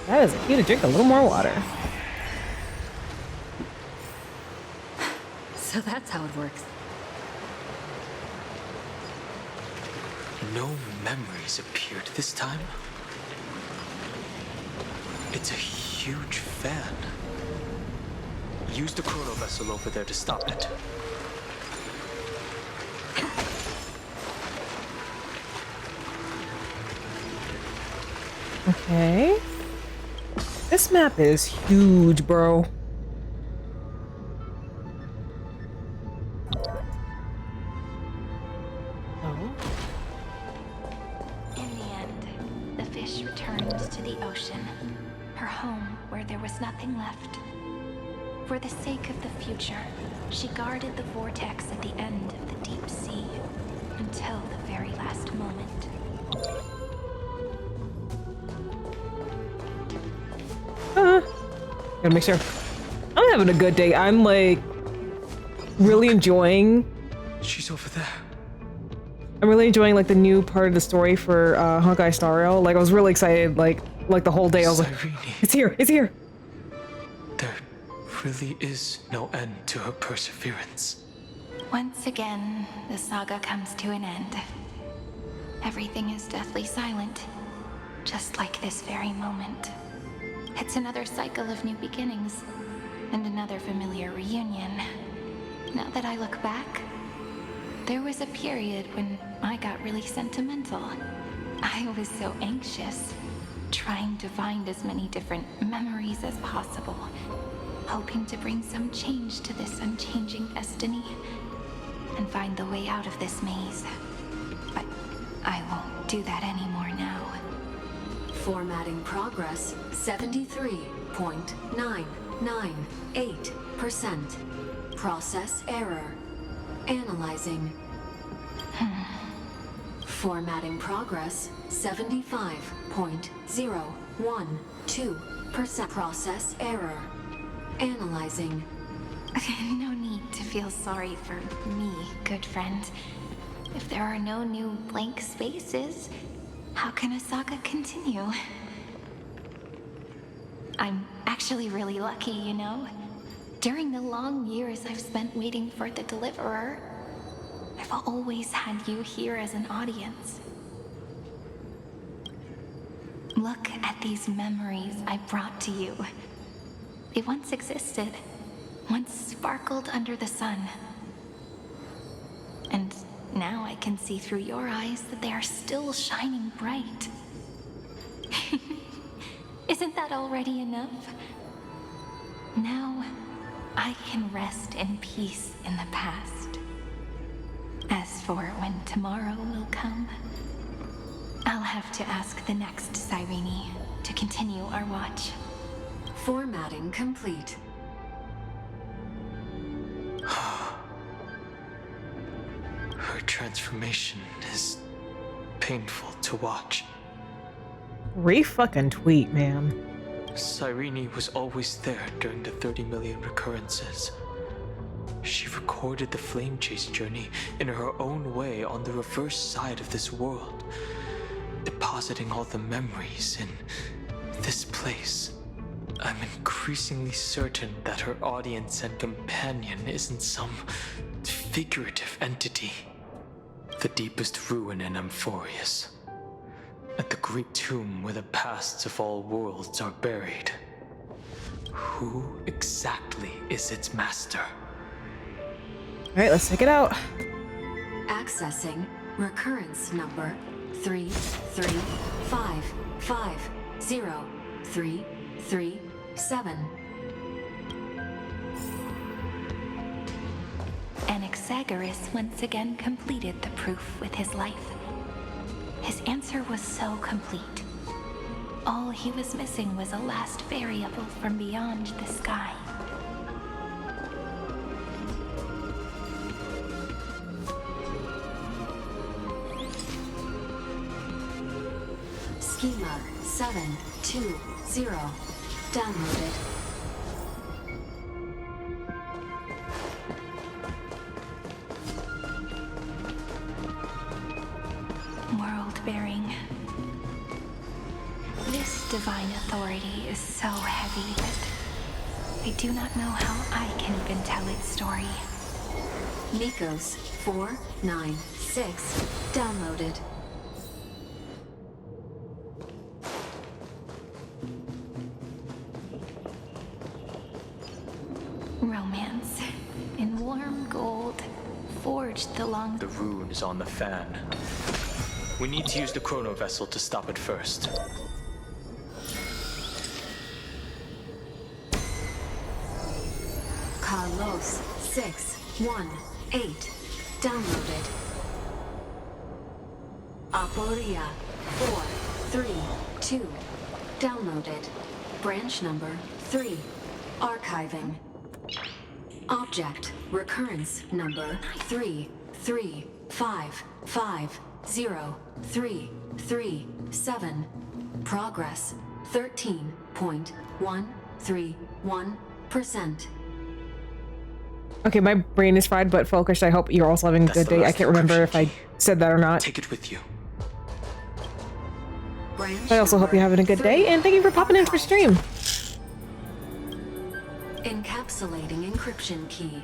That is a cue to drink a little more water. So that's how it works. No memories appeared this time. It's a huge fan. Use the chrono vessel over there to stop it. Okay. This map is huge, bro. In the end, the fish returned to the ocean, her home where there was nothing left. For the sake of the future, she guarded the vortex at the end of the deep sea until the very last moment. Gotta make sure. I'm having a good day. I'm like really enjoying. She's over there. I'm really enjoying like the new part of the story for Honkai Star Rail. Like I was really excited. Like the whole day. I was like, it's here. It's here. There really is no end to her perseverance. Once again, the saga comes to an end. Everything is deathly silent, just like this very moment. It's another cycle of new beginnings, and another familiar reunion. Now that I look back, there was a period when I got really sentimental. I was so anxious, trying to find as many different memories as possible, hoping to bring some change to this unchanging destiny, and find the way out of this maze. But I won't do that anymore now. Formatting progress 73.998%. Process error. Analyzing. Formatting progress 75.012%. Process error. Analyzing. No need to feel sorry for me, good friend. If there are no new blank spaces, how can a saga continue? I'm actually really lucky, you know? During the long years I've spent waiting for the Deliverer, I've always had you here as an audience. Look at these memories I brought to you. They once existed, once sparkled under the sun. And now I can see through your eyes that they are still shining bright. Isn't that already enough? Now, I can rest in peace in the past. As for when tomorrow will come, I'll have to ask the next Cyrene to continue our watch. Formatting complete. Her transformation is painful to watch. Fucking tweet, man. Cyrene was always there during the 30 million recurrences. She recorded the flame chase journey in her own way on the reverse side of this world, depositing all the memories in this place. I'm increasingly certain that her audience and companion isn't some figurative entity. The deepest ruin in Amphorius, at the great tomb where the pasts of all worlds are buried. Who exactly is its master? Alright, let's check it out. Accessing recurrence number 335503337. Anaxagoras once again completed the proof with his life. His answer was so complete. All he was missing was a last variable from beyond the sky. Schema 720. Downloaded. World-bearing. This divine authority is so heavy that I do not know how I can even tell its story. Nikos 496. Downloaded. Romance in warm gold, forged along. The rune is on the fan. We need to use the chrono vessel to stop it first. Carlos 618. Downloaded. Aporia 432. Downloaded. Branch number 3. Archiving. Object recurrence number 335503337. Progress 13.131%. Okay, my brain is fried but focused. I hope you're also having a good day. I can't remember if I said that or not. Take it with you. I also hope you're having a good day, and thank you for popping into the stream. Encapsulating encryption key.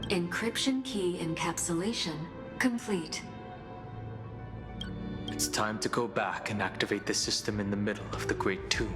Encryption key encapsulation complete. It's time to go back and activate the system in the middle of the Great Tomb.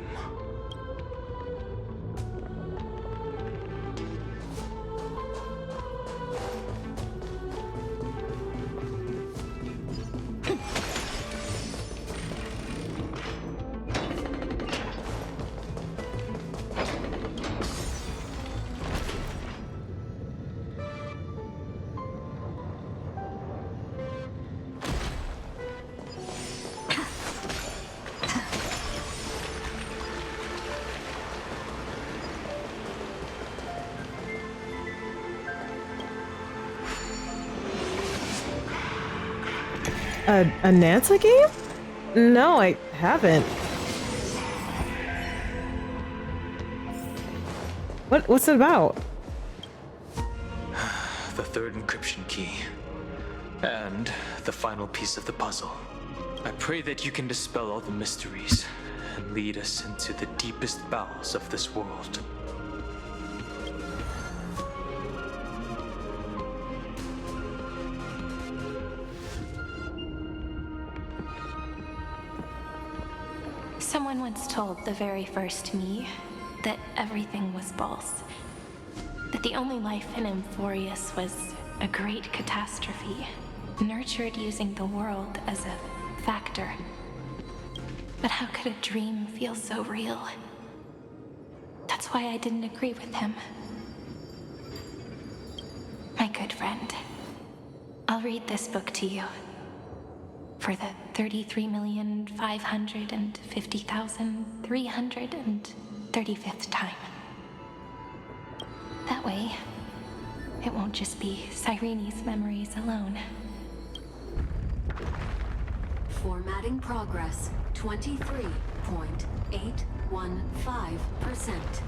A Nansa game? No, I haven't. What's it about? The third encryption key. And the final piece of the puzzle. I pray that you can dispel all the mysteries and lead us into the deepest bowels of this world. Someone once told the very first me that everything was false. That the only life in Emphorius was a great catastrophe, nurtured using the world as a factor. But how could a dream feel so real? That's why I didn't agree with him. My good friend, I'll read this book to you. For the 33,550,335th time. That way, it won't just be Cyrene's memories alone. Formatting progress 23.815%.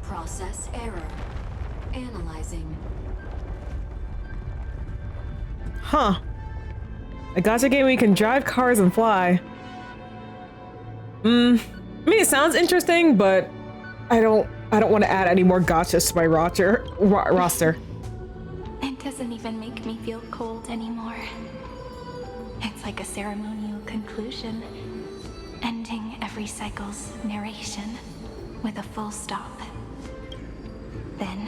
Process error. Analyzing. Huh. A gacha game where you can drive cars and fly. I mean, it sounds interesting, but I don't want to add any more gachas to my roster. It doesn't even make me feel cold anymore. It's like a ceremonial conclusion, ending every cycle's narration with a full stop. Then,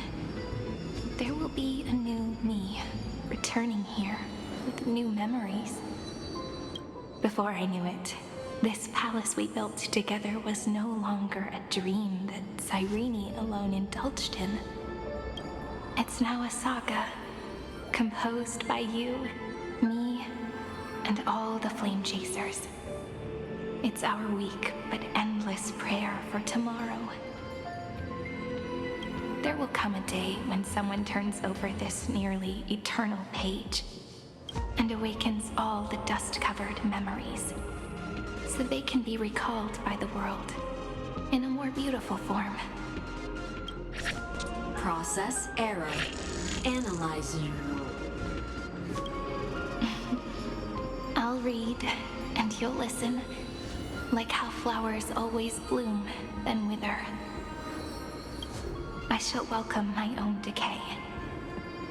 there will be a new me returning here with new memories. Before I knew it, this palace we built together was no longer a dream that Cyrene alone indulged in. It's now a saga, composed by you, me, and all the flame chasers. It's our weak but endless prayer for tomorrow. There will come a day when someone turns over this nearly eternal page and awakens all the dust-covered memories, so they can be recalled by the world in a more beautiful form. Process error. Analyzing. I'll read, and you'll listen, like how flowers always bloom, then wither. I shall welcome my own decay,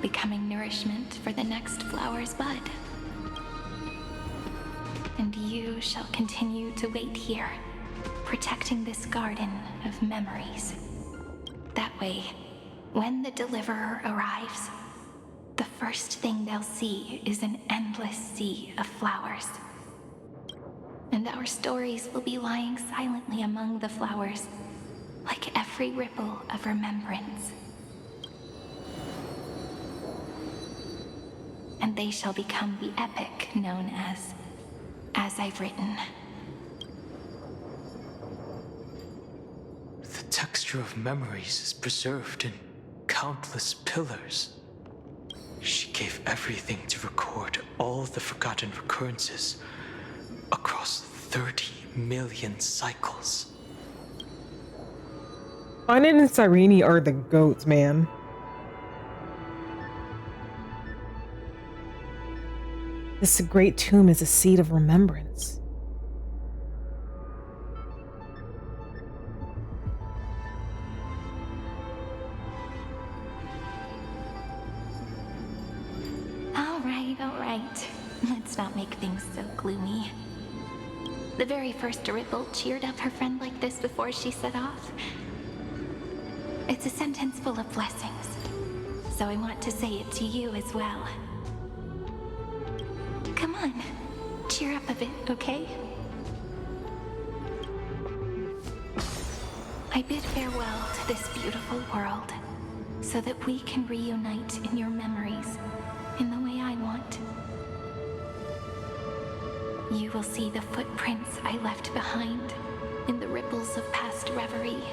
becoming nourishment for the next flower's bud. And you shall continue to wait here, protecting this garden of memories. That way, when the deliverer arrives, the first thing they'll see is an endless sea of flowers. And our stories will be lying silently among the flowers, like every ripple of remembrance and they shall become the epic known as I've Written. The texture of memories is preserved in countless pillars. She gave everything to record all the forgotten recurrences across 30 million cycles. Anin and Cyrene are the goats, man. This great tomb is a seat of remembrance. All right. Let's not make things so gloomy. The very first Ripple cheered up her friend like this before she set off. It's a sentence full of blessings, so I want to say it to you as well. Come on, cheer up a bit, okay? I bid farewell to this beautiful world, so that we can reunite in your memories in the way I want. You will see the footprints I left behind in the ripples of past reverie.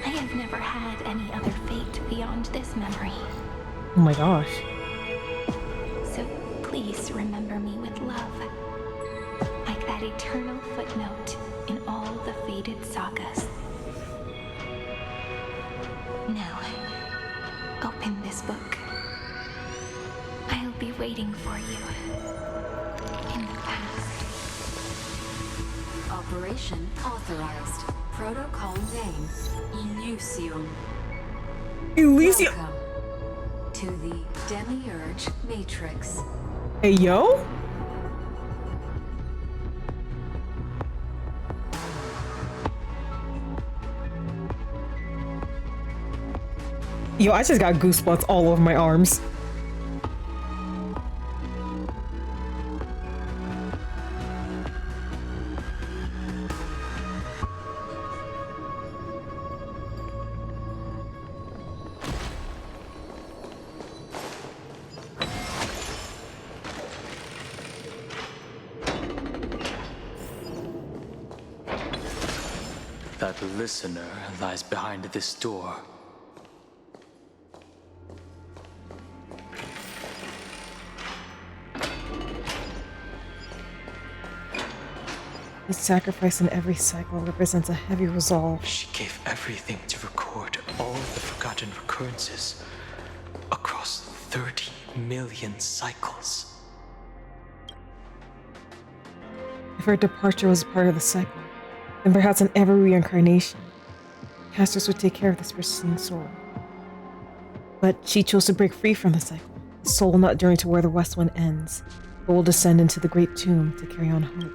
I have never had any other fate beyond this memory. Oh my gosh. So please remember me with love, like that eternal footnote in all the faded sagas. Now, open this book. I'll be waiting for you in the past. Operation authorized. Protocol name, Elysium. Elysium! Welcome to the Demiurge Matrix. Hey, yo? Yo, I just got goosebumps all over my arms. That listener lies behind this door. The sacrifice in every cycle represents a heavy resolve. She gave everything to record all the forgotten recurrences across 30 million cycles. If her departure was part of the cycle, then perhaps in every reincarnation, casters would take care of this persisting soul. But she chose to break free from the cycle. The soul will not journey to where the West Wind ends, but will descend into the great tomb to carry on hope.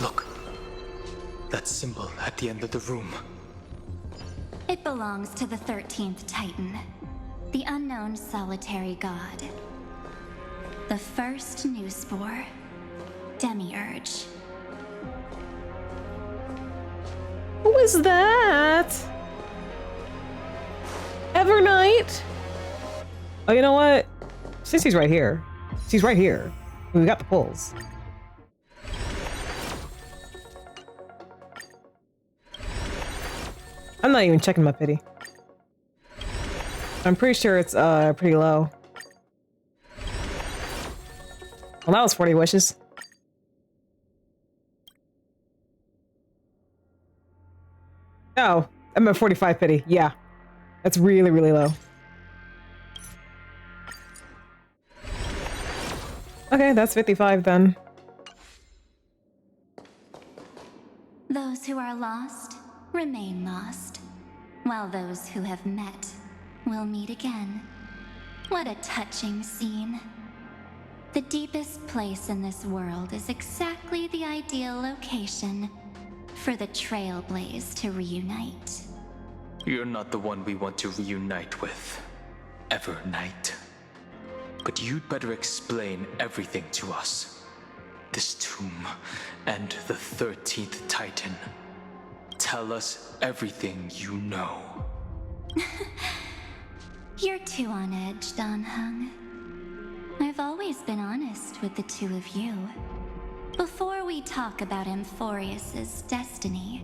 Look, that symbol at the end of the room. It belongs to the 13th Titan, the unknown solitary god. The first new spore, Demiurge. Who is that? Evernight? Oh, you know what? Since she's right here. She's right here. We got the pulls. I'm not even checking my pity. I'm pretty sure it's pretty low. Well, that was 40 wishes. Oh, I'm at 45 pity. Yeah. That's really, really low. Okay, that's 55 then. Those who are lost remain lost, while those who have met will meet again. What a touching scene. The deepest place in this world is exactly the ideal location for the Trailblaze to reunite. You're not the one we want to reunite with, Evernight. But you'd better explain everything to us. This tomb and the 13th Titan. Tell us everything you know. You're too on edge, Don Hung. I've always been honest with the two of you. Before we talk about Amphorius's destiny,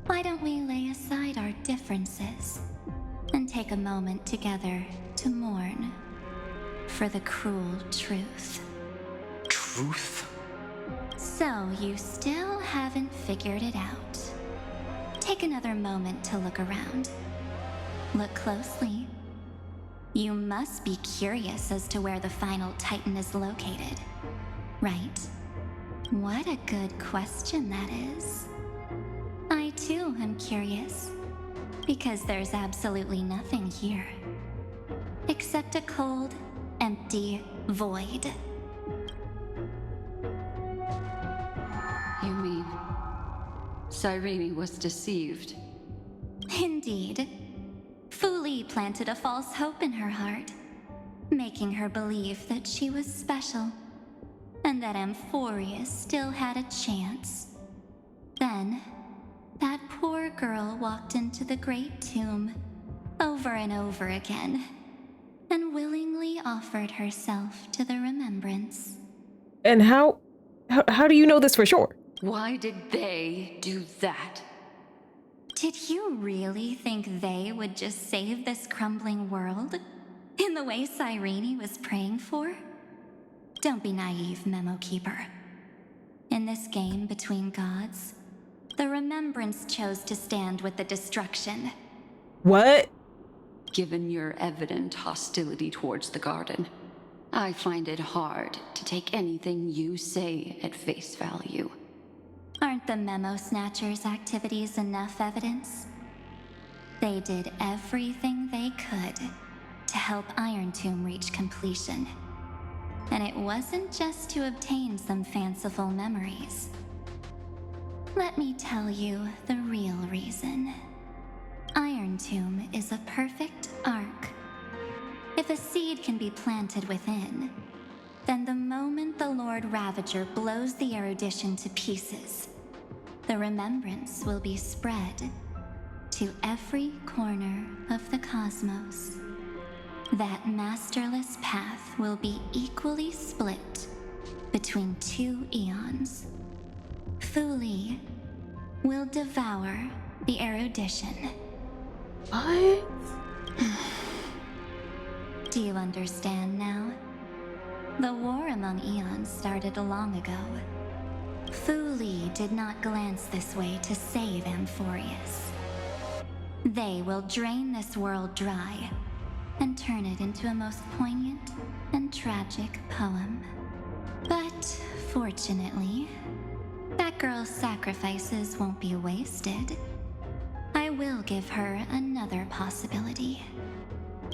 why don't we lay aside our differences and take a moment together to mourn for the cruel truth? Truth? So you still haven't figured it out. Take another moment to look around. Look closely. You must be curious as to where the final Titan is located, right? What a good question that is. I too am curious, because there's absolutely nothing here, except a cold, empty void. You mean Cyrene was deceived? Indeed. Fu Li planted a false hope in her heart, making her believe that she was special, and that Amphorius still had a chance. Then, that poor girl walked into the Great Tomb over and over again, and willingly offered herself to the remembrance. And how do you know this for sure? Why did they do that? Did you really think they would just save this crumbling world in the way Cyrene was praying for? Don't be naive, Memo Keeper. In this game between gods, the Remembrance chose to stand with the destruction. What? Given your evident hostility towards the garden, I find it hard to take anything you say at face value. Aren't the Memo Snatchers' activities enough evidence? They did everything they could to help Iron Tomb reach completion. And it wasn't just to obtain some fanciful memories. Let me tell you the real reason. Iron Tomb is a perfect arc. If a seed can be planted within, then the moment the Lord Ravager blows the erudition to pieces, the remembrance will be spread to every corner of the cosmos. That masterless path will be equally split between two eons. Fu Li will devour the erudition. What? Do you understand now? The war among eons started long ago. Fu Li did not glance this way to save Amphorius. They will drain this world dry and turn it into a most poignant and tragic poem. But fortunately, that girl's sacrifices won't be wasted. I will give her another possibility.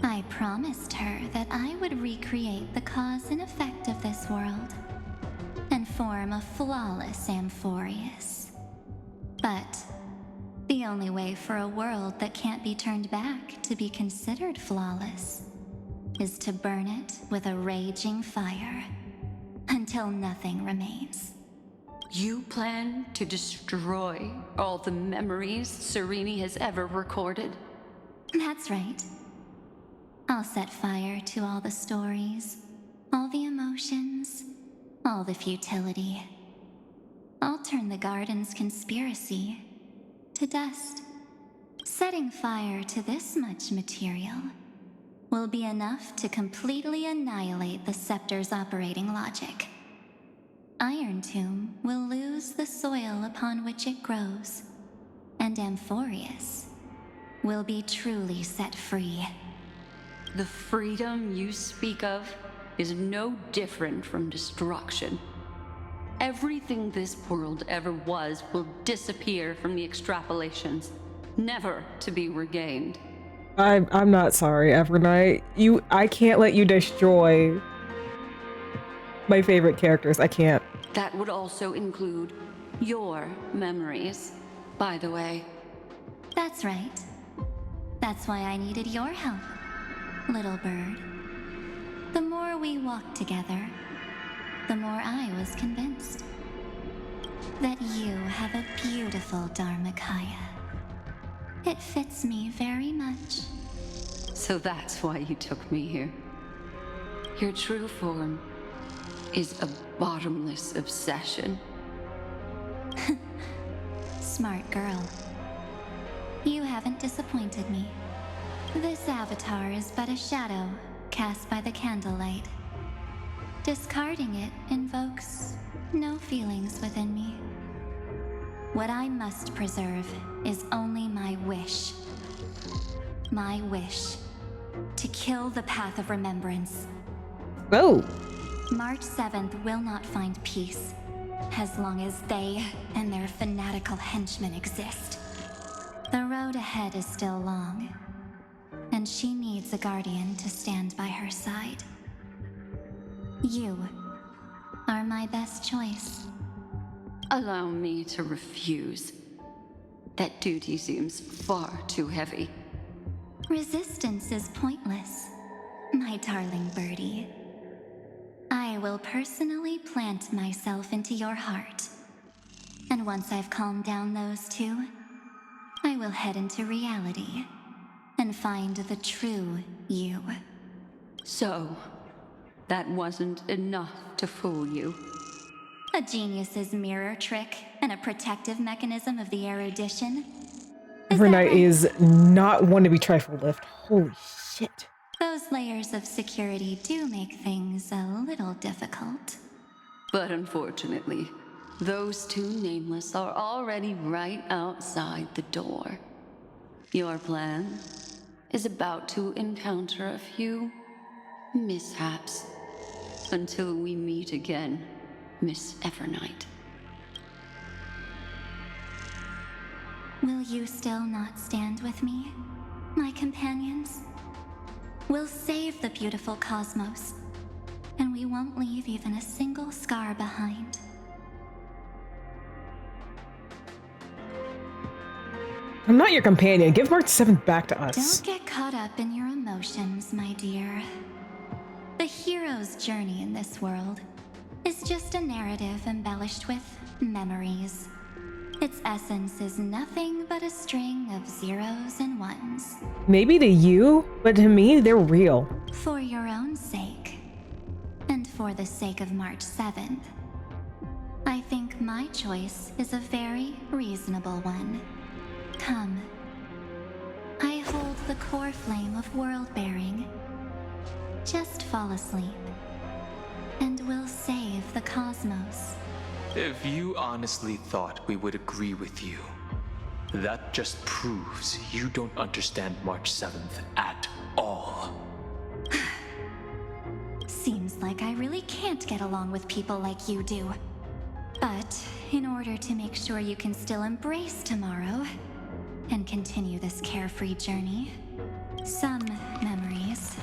I promised her that I would recreate the cause and effect of this world and form a flawless Amphorius. But the only way for a world that can't be turned back to be considered flawless is to burn it with a raging fire until nothing remains. You plan to destroy all the memories Cyrene has ever recorded? That's right. I'll set fire to all the stories, all the emotions, all the futility. I'll turn the garden's conspiracy to dust. Setting fire to this much material will be enough to completely annihilate the scepter's operating logic. Iron Tomb will lose the soil upon which it grows, and Amphorius will be truly set free. The freedom you speak of is no different from destruction. Everything this world ever was will disappear from the extrapolations, never to be regained. I'm not sorry, Evernight. I can't let you destroy my favorite characters. I can't. That would also include your memories, by the way. That's right. That's why I needed your help, little bird. The more we walked together, the more I was convinced that you have a beautiful Dharmakaya. It fits me very much. So that's why you took me here. Your true form is a bottomless obsession. Smart girl. You haven't disappointed me. This avatar is but a shadow cast by the candlelight. Discarding it invokes no feelings within me. What I must preserve is only my wish. My wish to kill the path of remembrance. Oh. March 7th will not find peace as long as they and their fanatical henchmen exist. The road ahead is still long, and she needs a guardian to stand by her side. You are my best choice. Allow me to refuse. That duty seems far too heavy. Resistance is pointless, my darling birdie. I will personally plant myself into your heart. And once I've calmed down those two, I will head into reality and find the true you. So, that wasn't enough to fool you. A genius's mirror trick and a protective mechanism of the erudition. Evernight is not one to be trifled with. Holy shit. Those layers of security do make things a little difficult. But unfortunately, those two nameless are already right outside the door. Your plan is about to encounter a few mishaps until we meet again, Miss Evernight. Will you still not stand with me, my companions? We'll save the beautiful cosmos, and we won't leave even a single scar behind. I'm not your companion. Give March 7th back to us. Don't get caught up in your emotions, my dear. The hero's journey in this world is just a narrative embellished with memories. Its essence is nothing but a string of zeros and ones. Maybe to you, but to me, they're real. For your own sake, and for the sake of March 7th, I think my choice is a very reasonable one. Come. I hold the core flame of world-bearing. Just fall asleep, and we'll save the cosmos. If you honestly thought we would agree with you, that just proves you don't understand March 7th at all. Seems like I really can't get along with people like you do. But in order to make sure you can still embrace tomorrow and continue this carefree journey, some memories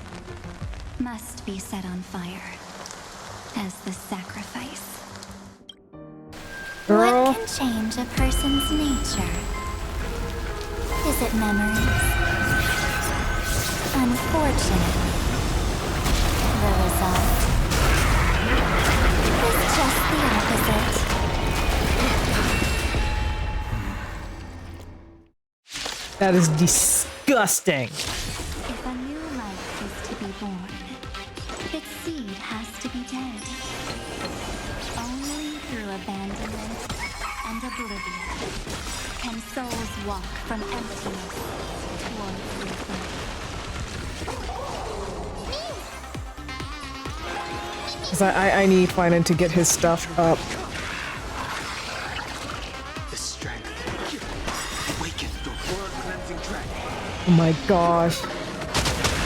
must be set on fire as the sacrifice. Girl. What can change a person's nature? Is it memories? Unfortunately, the result is just the opposite. That is disgusting. If a new life is to be born, its seed has to be dead. Only through abandonment and oblivion can souls walk from emptiness towards rebirth. Because I need Finan to get his stuff up. The strength awakens the world-cleansing dragon. Oh my gosh.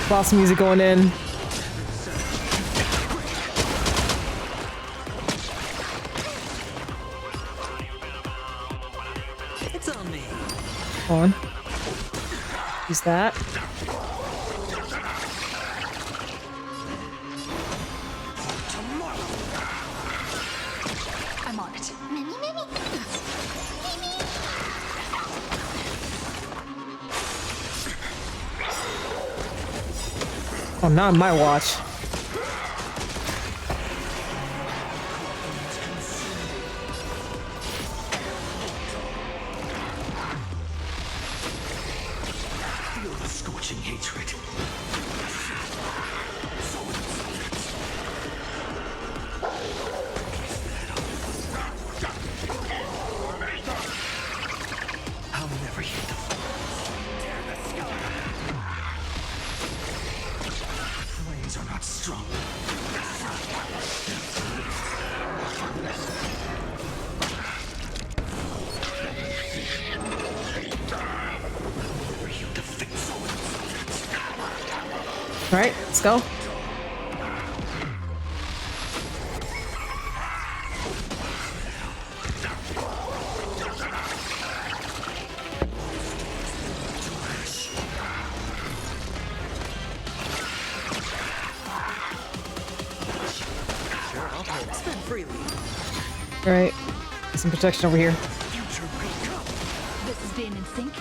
Boss music going in. It's on me. On. Use that. I'm on it. Oh, not on my watch. Feel the scorching hatred. strong. All right, let's go. Sure, I'll pay. Spend freely. All right, get some protection over here. This is being in sync.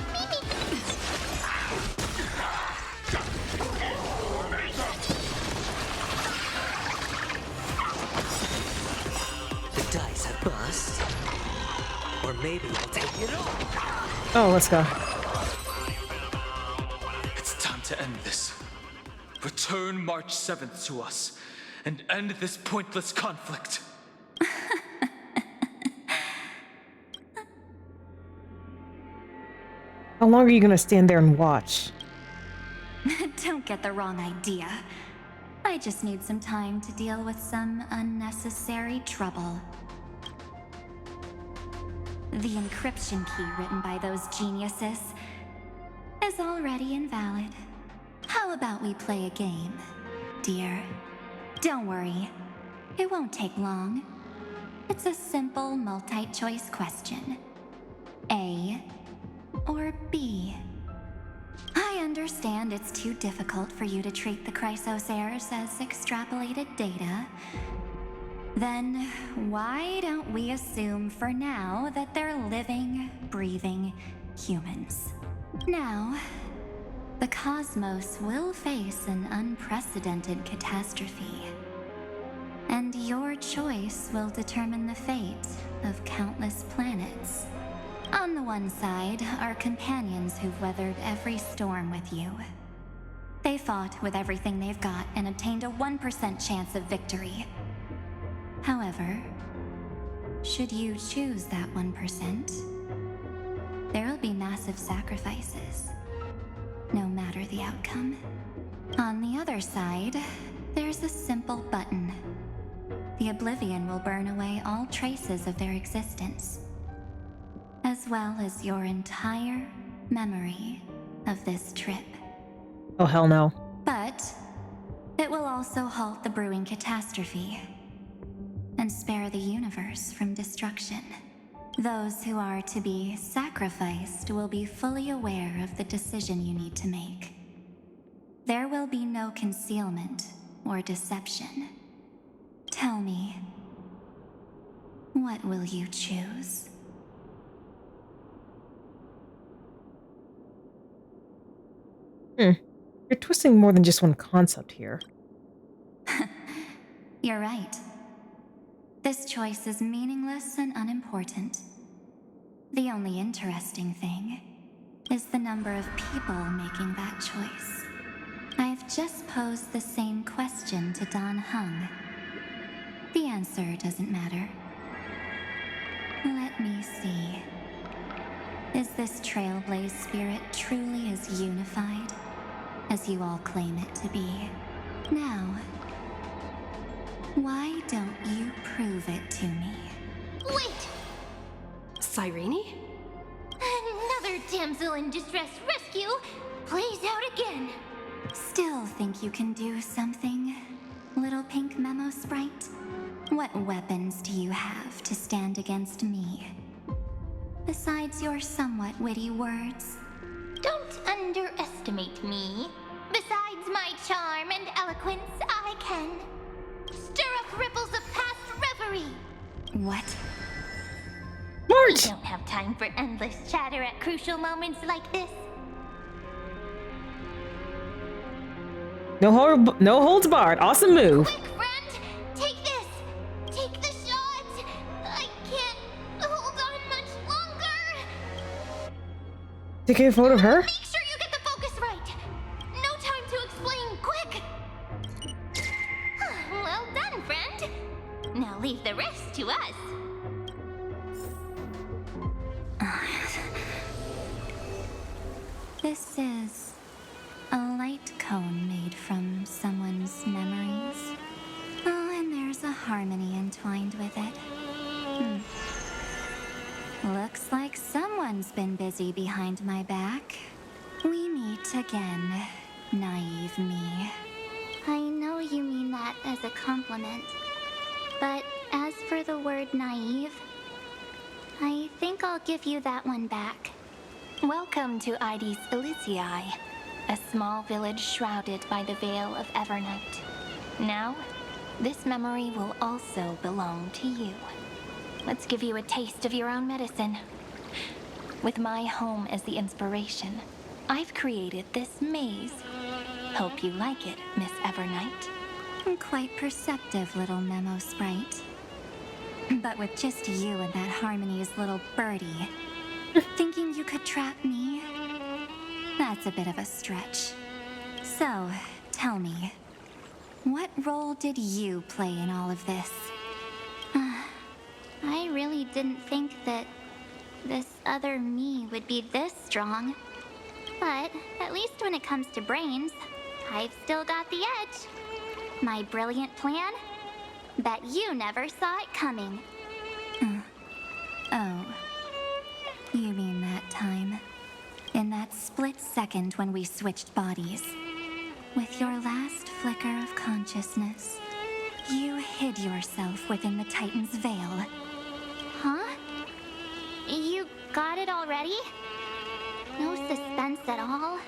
The dice have bust. Or maybe I'll take it all. Oh, let's go. It's time to end this. Return March 7th to us and end this pointless conflict. How long are you gonna stand there and watch? Don't get the wrong idea. I just need some time to deal with some unnecessary trouble. The encryption key written by those geniuses is already invalid. How about we play a game, dear? Don't worry, it won't take long. It's a simple multi-choice question. A or B? I understand it's too difficult for you to treat the Chrysos heirs as extrapolated data. Then why don't we assume for now that they're living, breathing humans? Now, the cosmos will face an unprecedented catastrophe. And your choice will determine the fate of countless planets. On the one side are companions who've weathered every storm with you. They fought with everything they've got and obtained a 1% chance of victory. However, should you choose that 1%, there will be massive sacrifices, no matter the outcome. On the other side, there's a simple button. The Oblivion will burn away all traces of their existence, as well as your entire memory of this trip. Oh, hell no. But it will also halt the brewing catastrophe and spare the universe from destruction. Those who are to be sacrificed will be fully aware of the decision you need to make. There will be no concealment or deception. Tell me, what will you choose? You're twisting more than just one concept here. You're right. This choice is meaningless and unimportant. The only interesting thing is the number of people making that choice. I've just posed the same question to Dan Heng. The answer doesn't matter. Let me see. Is this Trailblaze spirit truly as unified as you all claim it to be? Now, why don't you prove it to me? Wait! Cyrene? Another damsel in distress rescue plays out again. Still think you can do something, little pink memo sprite? What weapons do you have to stand against me? Besides your somewhat witty words? Don't underestimate me. Besides my charm and eloquence, I can stir up ripples of past reverie. What? March! We don't have time for endless chatter at crucial moments like this. No holds barred. Awesome move. Quick, friend! Take this! Take the shot! I can't hold on much longer! Take a photo of her? Make sure you get the focus right! No time to explain, quick! Well done, friend! Now leave the rest to us. This is a light cone made from someone's memories. busy behind my back. We meet again, naive me. I know you mean that as a compliment. But as for the word naive, I think I'll give you that one back. Welcome to Ides Elysiae, a small village shrouded by the veil of Evernight. Now, this memory will also belong to you. Let's give you a taste of your own medicine. With my home as the inspiration, I've created this maze. Hope you like it, Miss Evernight. Quite perceptive little memo sprite. But with just you and that Harmony's little birdie, thinking you could trap me? That's a bit of a stretch. So, tell me, what role did you play in all of this? I really didn't think that this other me would be this strong. But at least when it comes to brains, I've still got the edge. My brilliant plan? Bet you never saw it coming. Oh. You mean that time? In that split second when we switched bodies. With your last flicker of consciousness, you hid yourself within the Titan's veil. Huh? You got it already? No suspense at all.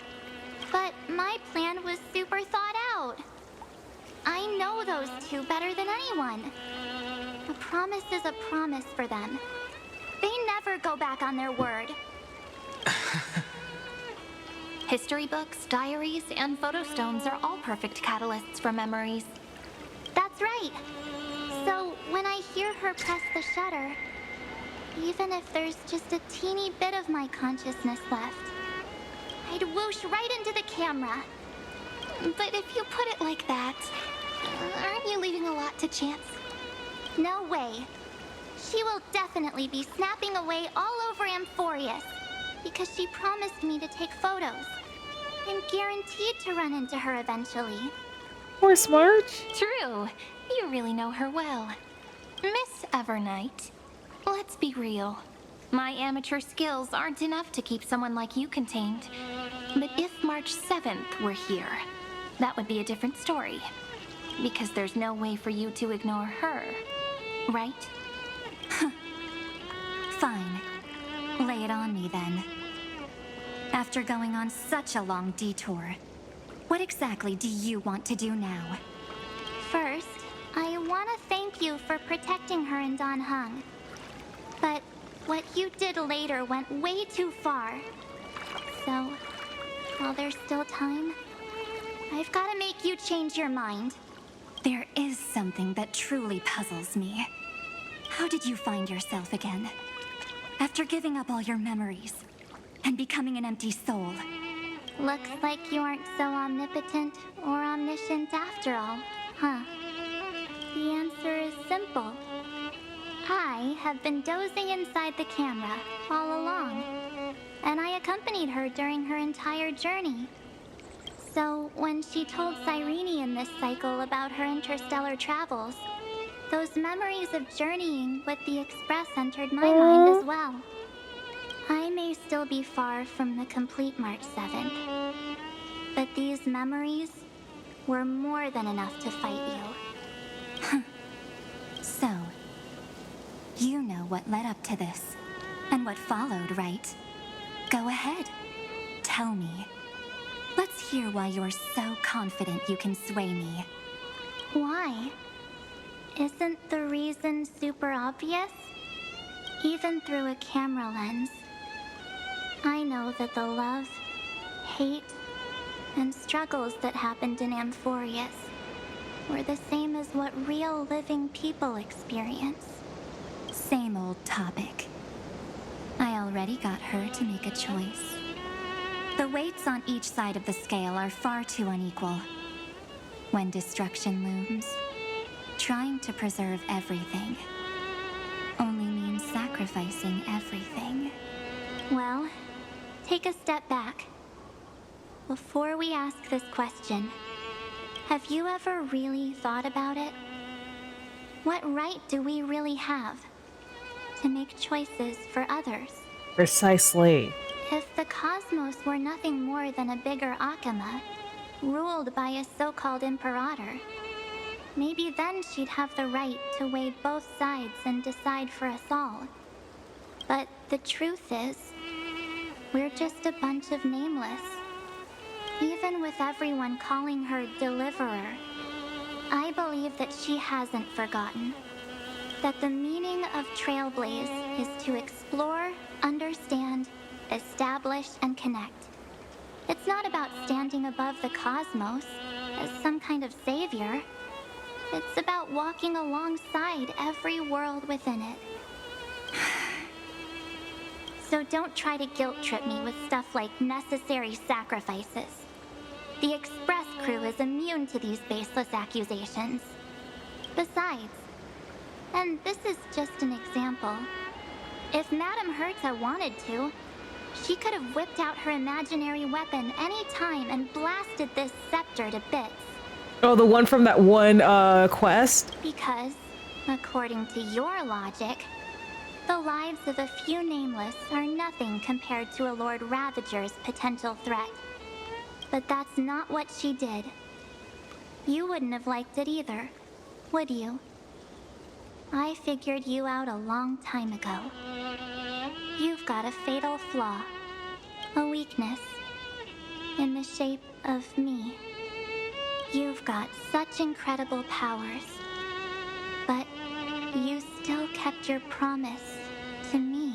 But my plan was super thought out. I know those two better than anyone. A promise is a promise for them. They never go back on their word. History books, diaries, and photo stones are all perfect catalysts for memories. That's right. So when I hear her press the shutter, even if there's just a teeny bit of my consciousness left, I'd whoosh right into the camera. But if you put it like that, aren't you leaving a lot to chance? No way. She will definitely be snapping away all over Amphorius, because she promised me to take photos. I'm guaranteed to run into her eventually. Poor Smarch. True. You really know her well. Miss Evernight, let's be real. My amateur skills aren't enough to keep someone like you contained. But if March 7th were here, that would be a different story. Because there's no way for you to ignore her, right? Fine. Lay it on me then. After going on such a long detour, what exactly do you want to do now? First, I want to thank you for protecting her and Don Hung. But what you did later went way too far. So, while there's still time, I've got to make you change your mind. There is something that truly puzzles me. How did you find yourself again? After giving up all your memories and becoming an empty soul. Looks like you aren't so omnipotent or omniscient after all, huh? The answer is simple. I have been dozing inside the camera all along, and I accompanied her during her entire journey. So when she told Cyrene in this cycle about her interstellar travels, those memories of journeying with the Express entered my mind as well. I may still be far from the complete March 7th, but these memories were more than enough to fight you. So, you know what led up to this, and what followed, right? Go ahead. Tell me. Let's hear why you're so confident you can sway me. Why? Isn't the reason super obvious? Even through a camera lens, I know that the love, hate, and struggles that happened in Amphorius were the same as what real living people experience. Same old topic. I already got her to make a choice. The weights on each side of the scale are far too unequal. When destruction looms, trying to preserve everything only means sacrificing everything. Well, take a step back. Before we ask this question, have you ever really thought about it? What right do we really have to make choices for others? Precisely. If the cosmos were nothing more than a bigger Akama, ruled by a so-called imperator, maybe then she'd have the right to weigh both sides and decide for us all. But the truth is, we're just a bunch of nameless. Even with everyone calling her Deliverer, I believe that she hasn't forgotten that the meaning of Trailblaze is to explore, understand, establish, and connect. It's not about standing above the cosmos as some kind of savior. It's about walking alongside every world within it. So don't try to guilt trip me with stuff like necessary sacrifices. The Express crew is immune to these baseless accusations. Besides, and this is just an example, if Madame Herta wanted to, she could have whipped out her imaginary weapon any time and blasted this scepter to bits. Oh, the one from that one quest? Because, according to your logic, the lives of a few nameless are nothing compared to a Lord Ravager's potential threat. But that's not what she did. You wouldn't have liked it either, would you? I figured you out a long time ago. You've got a fatal flaw, a weakness, in the shape of me. You've got such incredible powers, but you still kept your promise to me.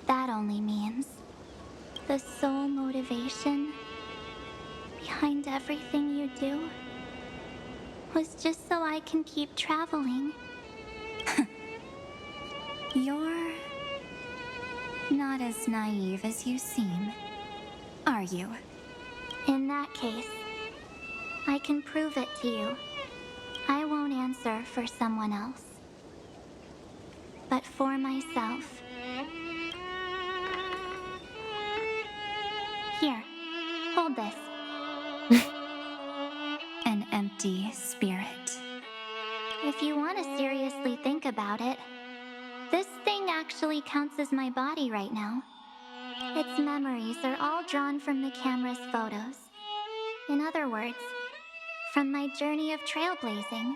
That only means the sole motivation behind everything you do was just so I can keep traveling. You're not as naive as you seem, are you? In that case, I can prove it to you. I won't answer for someone else, but for myself. Here, hold this. An empty spirit. If you want to seriously think about it, this thing actually counts as my body right now. Its memories are all drawn from the camera's photos. In other words, from my journey of trailblazing.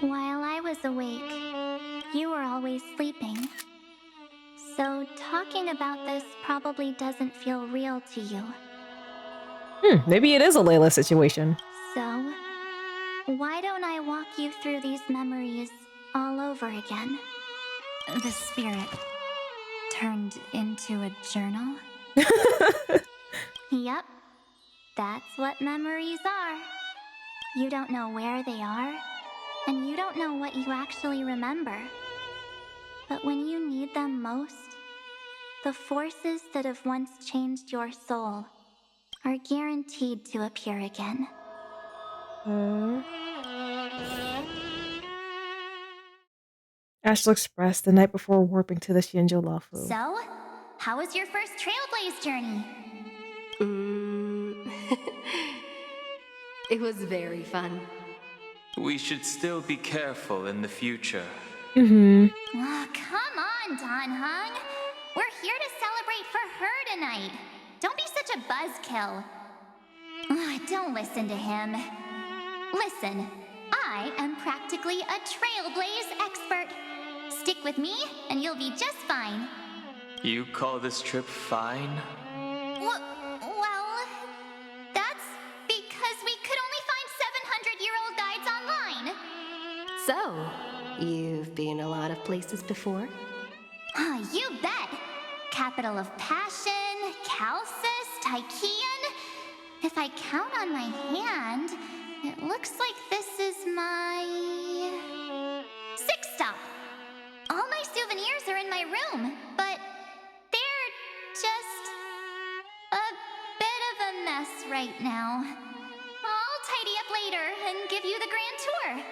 While I was awake, you were always sleeping. So talking about this probably doesn't feel real to you. Maybe it is a Layla situation. So, why don't I walk you through these memories all over again? The spirit turned into a journal? Yep, that's what memories are. You don't know where they are, and you don't know what you actually remember. But when you need them most, the forces that have once changed your soul are guaranteed to appear again. Astral Express, the night before warping to the Shinjo Lafu. So, how was your first Trailblaze journey? It was very fun. We should still be careful in the future. Oh, come on, Don Hung. We're here to celebrate for her tonight. Don't be such a buzzkill. Oh, don't listen to him. Listen, I am practically a Trailblaze expert. Stick with me, and you'll be just fine. You call this trip fine? Well, that's because we could only find 700-year-old guides online. So, you've been a lot of places before? Oh, you bet. Capital of Passion, Calcis, Tychean. If I count on my hand, it looks like this is my 6th stop. All my souvenirs are in my room, but they're just a bit of a mess right now. I'll tidy up later and give you the grand tour.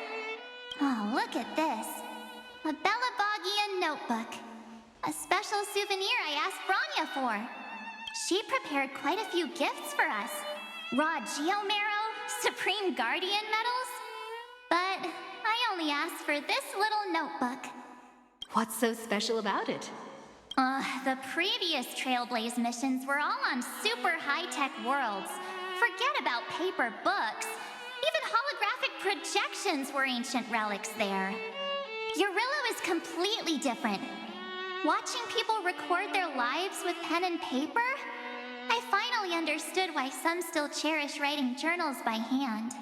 Oh, look at this. A Bellabogian notebook. A special souvenir I asked Branya for. She prepared quite a few gifts for us. Raw Geomarrow, Supreme Guardian medals. But I only asked for this little notebook. What's so special about it? The previous Trailblaze missions were all on super high-tech worlds. Forget about paper books. Even holographic projections were ancient relics there. Eurillo is completely different. Watching people record their lives with pen and paper, I finally understood why some still cherish writing journals by hand.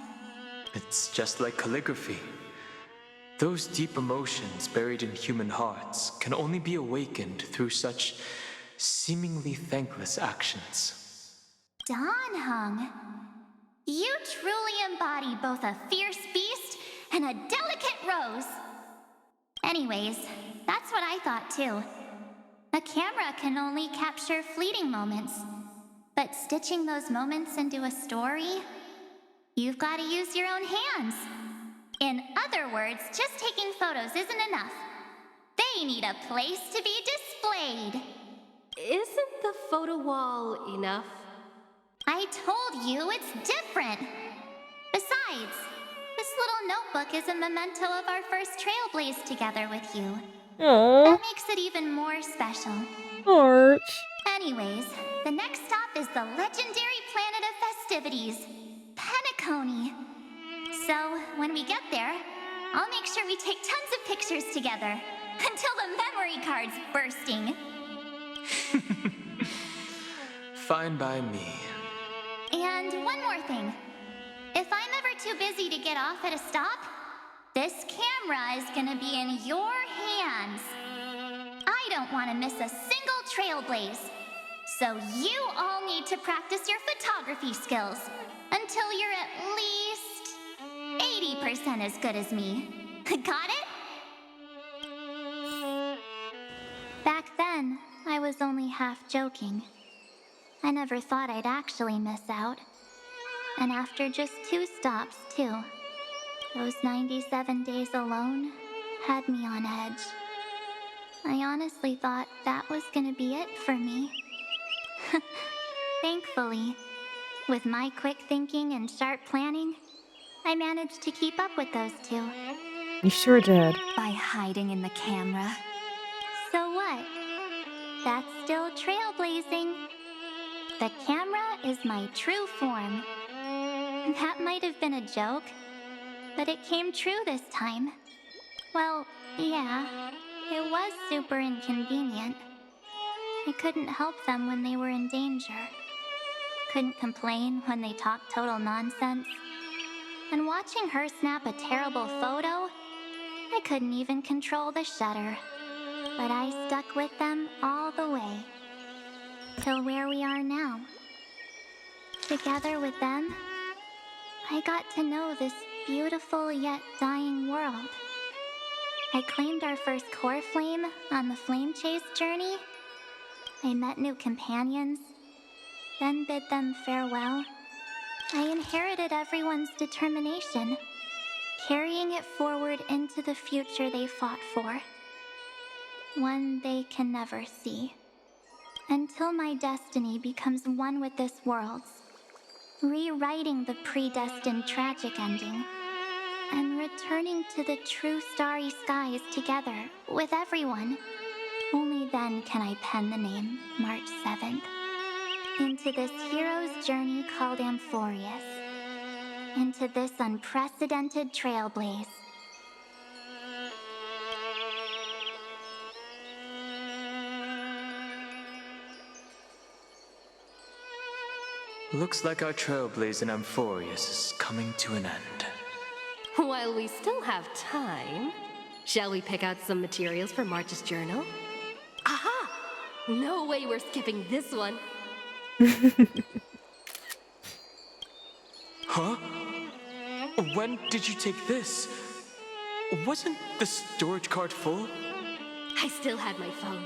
It's just like calligraphy. Those deep emotions buried in human hearts can only be awakened through such seemingly thankless actions. Danheng, you truly embody both a fierce beast and a delicate rose. Anyways, that's what I thought too. A camera can only capture fleeting moments, but stitching those moments into a story, you've got to use your own hands. In other words, just taking photos isn't enough. They need a place to be displayed. Isn't the photo wall enough? I told you it's different. Besides, this little notebook is a memento of our first Trailblaze together with you. Aww. That makes it even more special. Arch. Anyways, the next stop is the legendary planet of festivities, Penacony. So, when we get there, I'll make sure we take tons of pictures together, until the memory card's bursting. Fine by me. And one more thing. If I'm ever too busy to get off at a stop, this camera is gonna be in your hands. I don't want to miss a single Trailblaze. So you all need to practice your photography skills until you're at least 80% as good as me. Got it? Back then, I was only half joking. I never thought I'd actually miss out. And after just 2 stops, too. Those 97 days alone had me on edge. I honestly thought that was gonna be it for me. Thankfully, with my quick thinking and sharp planning, I managed to keep up with those 2. You sure did. By hiding in the camera. So what? That's still trailblazing. The camera is my true form. That might have been a joke, but it came true this time. Well, yeah, it was super inconvenient. I couldn't help them when they were in danger. Couldn't complain when they talked total nonsense. And watching her snap a terrible photo, I couldn't even control the shutter. But I stuck with them all the way. Till where we are now. Together with them, I got to know this beautiful yet dying world. I claimed our first core flame on the flame chase journey. I met new companions, then bid them farewell. I inherited everyone's determination, carrying it forward into the future they fought for. One they can never see. Until my destiny becomes one with this world's, rewriting the predestined tragic ending, and returning to the true starry skies together with everyone. Only then can I pen the name March 7th into this hero's journey called Amphorius, into this unprecedented trailblaze. Looks like our trailblaze in Amphorius is coming to an end. While we still have time, shall we pick out some materials for March's journal? Aha! No way we're skipping this one. Huh? When did you take this? Wasn't the storage card full? I still had my phone.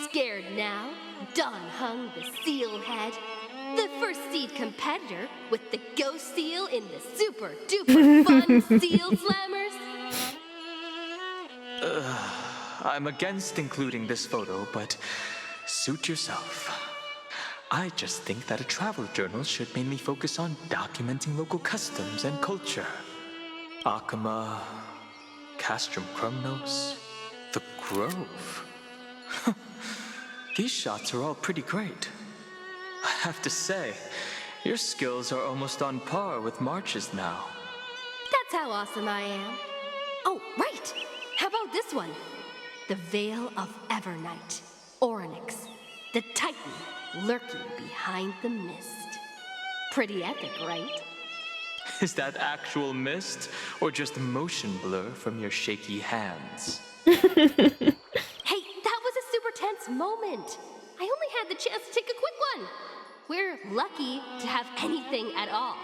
Scared now? Danheng, the seal head. The first seed competitor with the ghost seal in the super duper fun seal slammers. I'm against including this photo, but suit yourself. I just think that a travel journal should mainly focus on documenting local customs and culture. Akama, Castrum Krumnos, the Grove. These shots are all pretty great. I have to say, your skills are almost on par with March's now. That's how awesome I am. Oh, right! How about this one? The Veil of Evernight. Orynyx, the Titan lurking behind the mist. Pretty epic, right? Is that actual mist, or just motion blur from your shaky hands? Hey, that was a super tense moment. I only had the chance to take a quick one. We're lucky to have anything at all.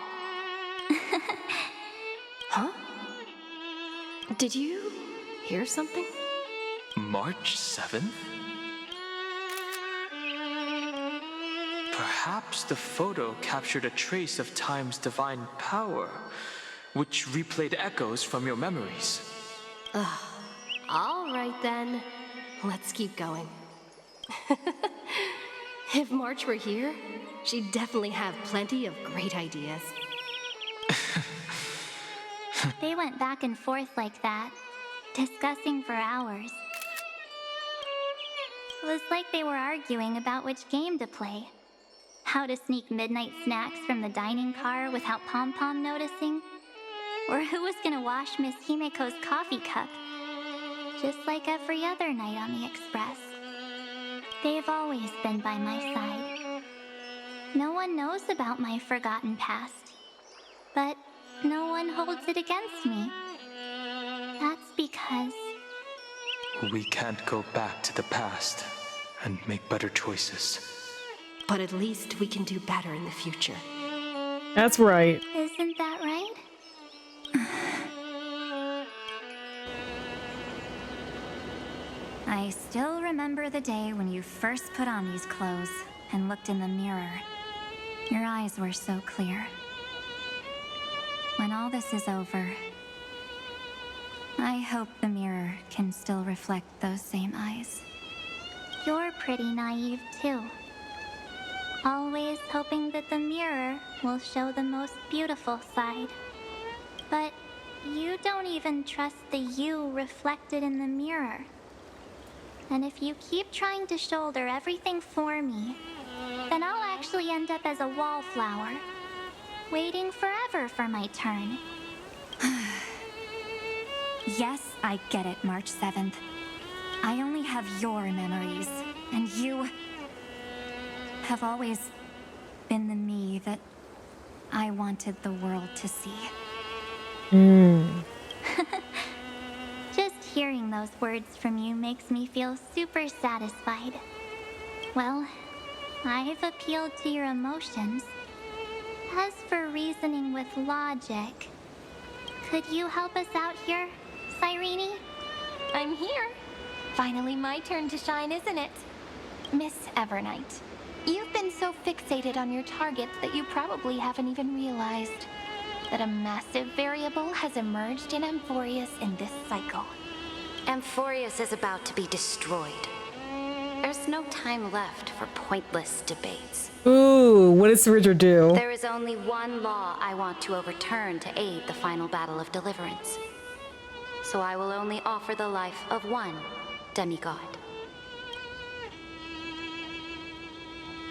Huh? Did you hear something? March 7th? Perhaps the photo captured a trace of time's divine power, which replayed echoes from your memories. Ugh. All right then. Let's keep going. If March were here, she'd definitely have plenty of great ideas. They went back and forth like that, discussing for hours. It was like they were arguing about which game to play. How to sneak midnight snacks from the dining car without Pom-Pom noticing. Or who was gonna wash Miss Himeko's coffee cup. Just like every other night on the Express. They've always been by my side. No one knows about my forgotten past. But no one holds it against me. That's because... We can't go back to the past and make better choices. But at least we can do better in the future. That's right. Isn't that right? I still remember the day when you first put on these clothes and looked in the mirror. Your eyes were so clear. When all this is over, I hope the mirror can still reflect those same eyes. You're pretty naive, too. Always hoping that the mirror will show the most beautiful side. But you don't even trust the you reflected in the mirror. And if you keep trying to shoulder everything for me, then I'll actually end up as a wallflower, waiting forever for my turn. Yes, I get it, March 7th. I only have your memories, and you have always been the me that I wanted the world to see. Just hearing those words from you makes me feel super satisfied. Well, I've appealed to your emotions. As for reasoning with logic, could you help us out here, Cyrene? I'm here. Finally my turn to shine, isn't it? Miss Evernight, you've been so fixated on your targets that you probably haven't even realized that a massive variable has emerged in Amphorius in this cycle. Amphorius is about to be destroyed. There's no time left for pointless debates. Ooh, what does Richard do? There is only one law I want to overturn to aid the final battle of deliverance. So I will only offer the life of one demigod.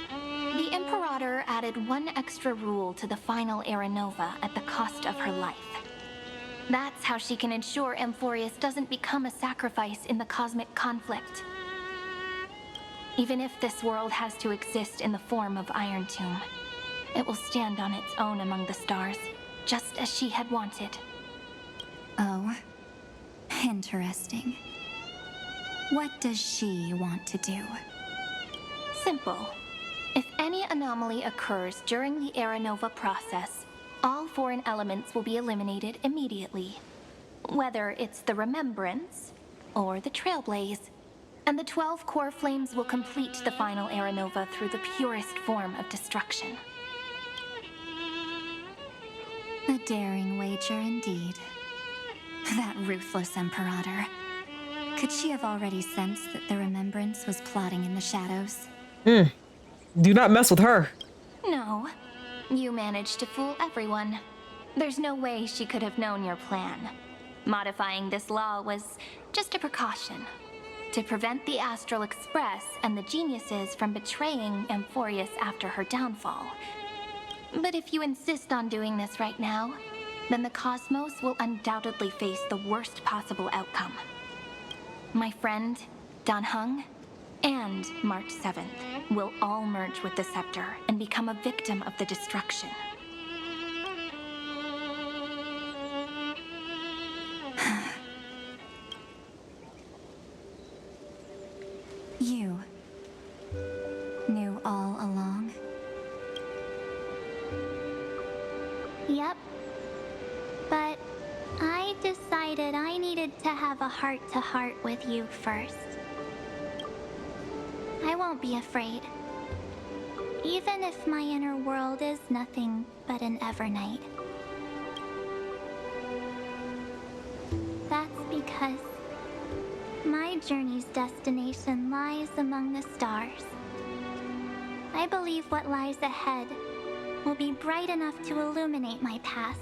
The Imperator added one extra rule to the final Era Nova at the cost of her life. That's how she can ensure Amphorius doesn't become a sacrifice in the cosmic conflict. Even if this world has to exist in the form of Iron Tomb, it will stand on its own among the stars, just as she had wanted. Oh, interesting. What does she want to do? Simple. If any anomaly occurs during the Era Nova process, all foreign elements will be eliminated immediately. Whether it's the Remembrance or the Trailblaze. And the 12 core flames will complete the final Era Nova through the purest form of destruction. A daring wager indeed. That ruthless Imperator. Could she have already sensed that the Remembrance was plotting in the shadows? Do not mess with her. No. You managed to fool everyone. There's no way she could have known your plan. Modifying this law was just a precaution. to prevent the Astral Express and the geniuses from betraying Amphorius after her downfall. But if you insist on doing this right now, then the cosmos will undoubtedly face the worst possible outcome. My friend, Dan Heng, and March 7th will all merge with the Scepter and become a victim of the destruction. You knew all along? Yep. But I decided I needed to have a heart-to-heart with you first. I won't be afraid. Even if my inner world is nothing but an Evernight. That's because my journey's destination lies among the stars. I believe what lies ahead will be bright enough to illuminate my past.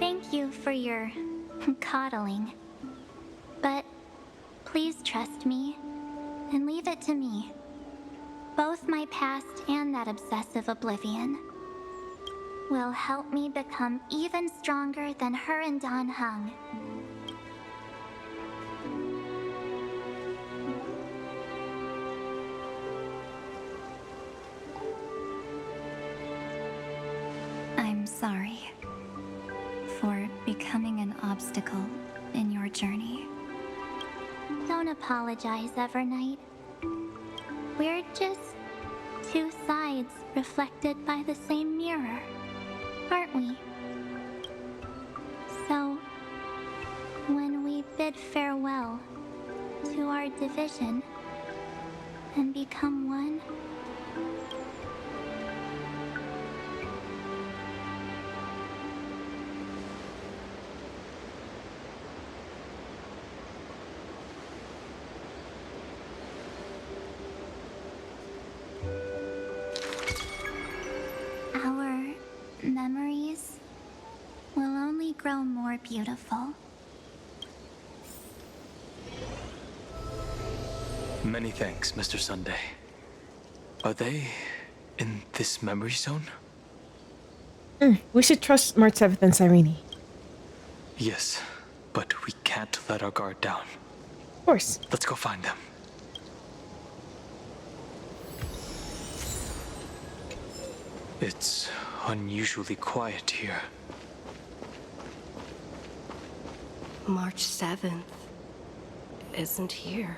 Thank you for your coddling. But please trust me and leave it to me. Both my past and that obsessive oblivion will help me become even stronger than her and Dan Heng. I'm sorry for becoming an obstacle in your journey. Don't apologize, Evernight. We're just two sides reflected by the same mirror, aren't we? So, when we bid farewell to our division and become one, our memories will only grow more beautiful. Many thanks, Mr. Sunday. Are they in this memory zone? We should trust March 7th and Cyrene. Yes, but we can't let our guard down. Of course. Let's go find them. It's unusually quiet here. March 7th isn't here.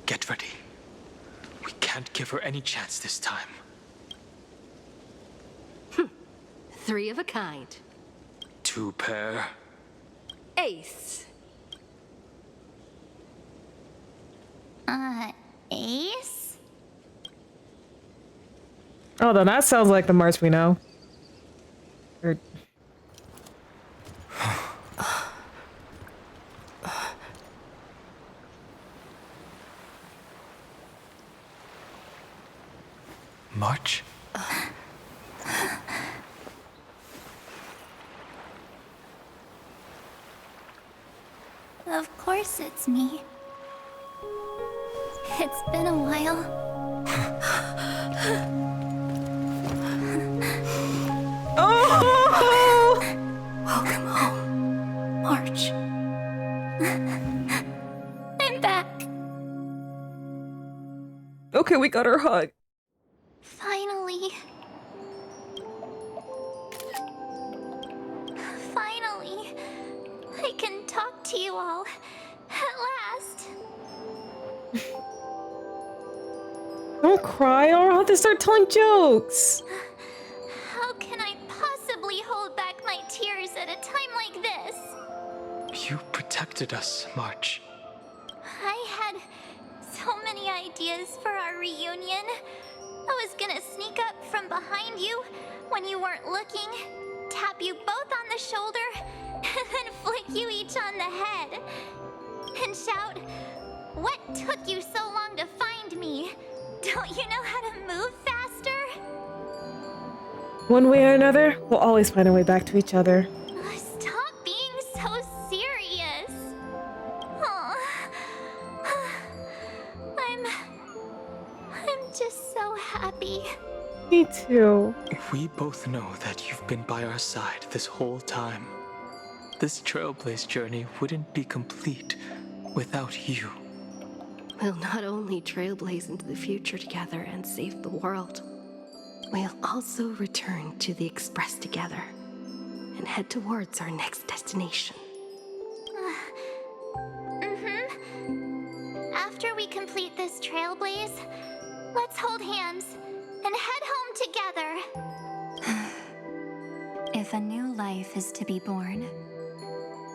Get ready. We can't give her any chance this time. Three of a kind. Two pair. Ace. Ace? Oh, then that sounds like the March we know. Or... March? Of course it's me. It's been a while. Oh! Welcome home, March. I'm back. Okay, we got her hug. Finally. Finally. I can talk to you all. At last. Don't cry or I'll have to start telling jokes. How can I possibly hold back my tears at a time like this? You protected us, March. I had so many ideas for our reunion. I was gonna sneak up from behind you when you weren't looking, tap you both on the the shoulder, and then flick you each on the head. And shout, "What took you so long to find me? Don't you know how to move faster?" One way or another, we'll always find our way back to each other. Stop being so serious. I'm just so happy. Me too. We both know that you've been by our side this whole time. This Trailblaze journey wouldn't be complete without you. We'll not only trailblaze into the future together and save the world, we'll also return to the Express together and head towards our next destination. After we complete this trailblaze, let's hold hands and head home together. If a new life is to be born,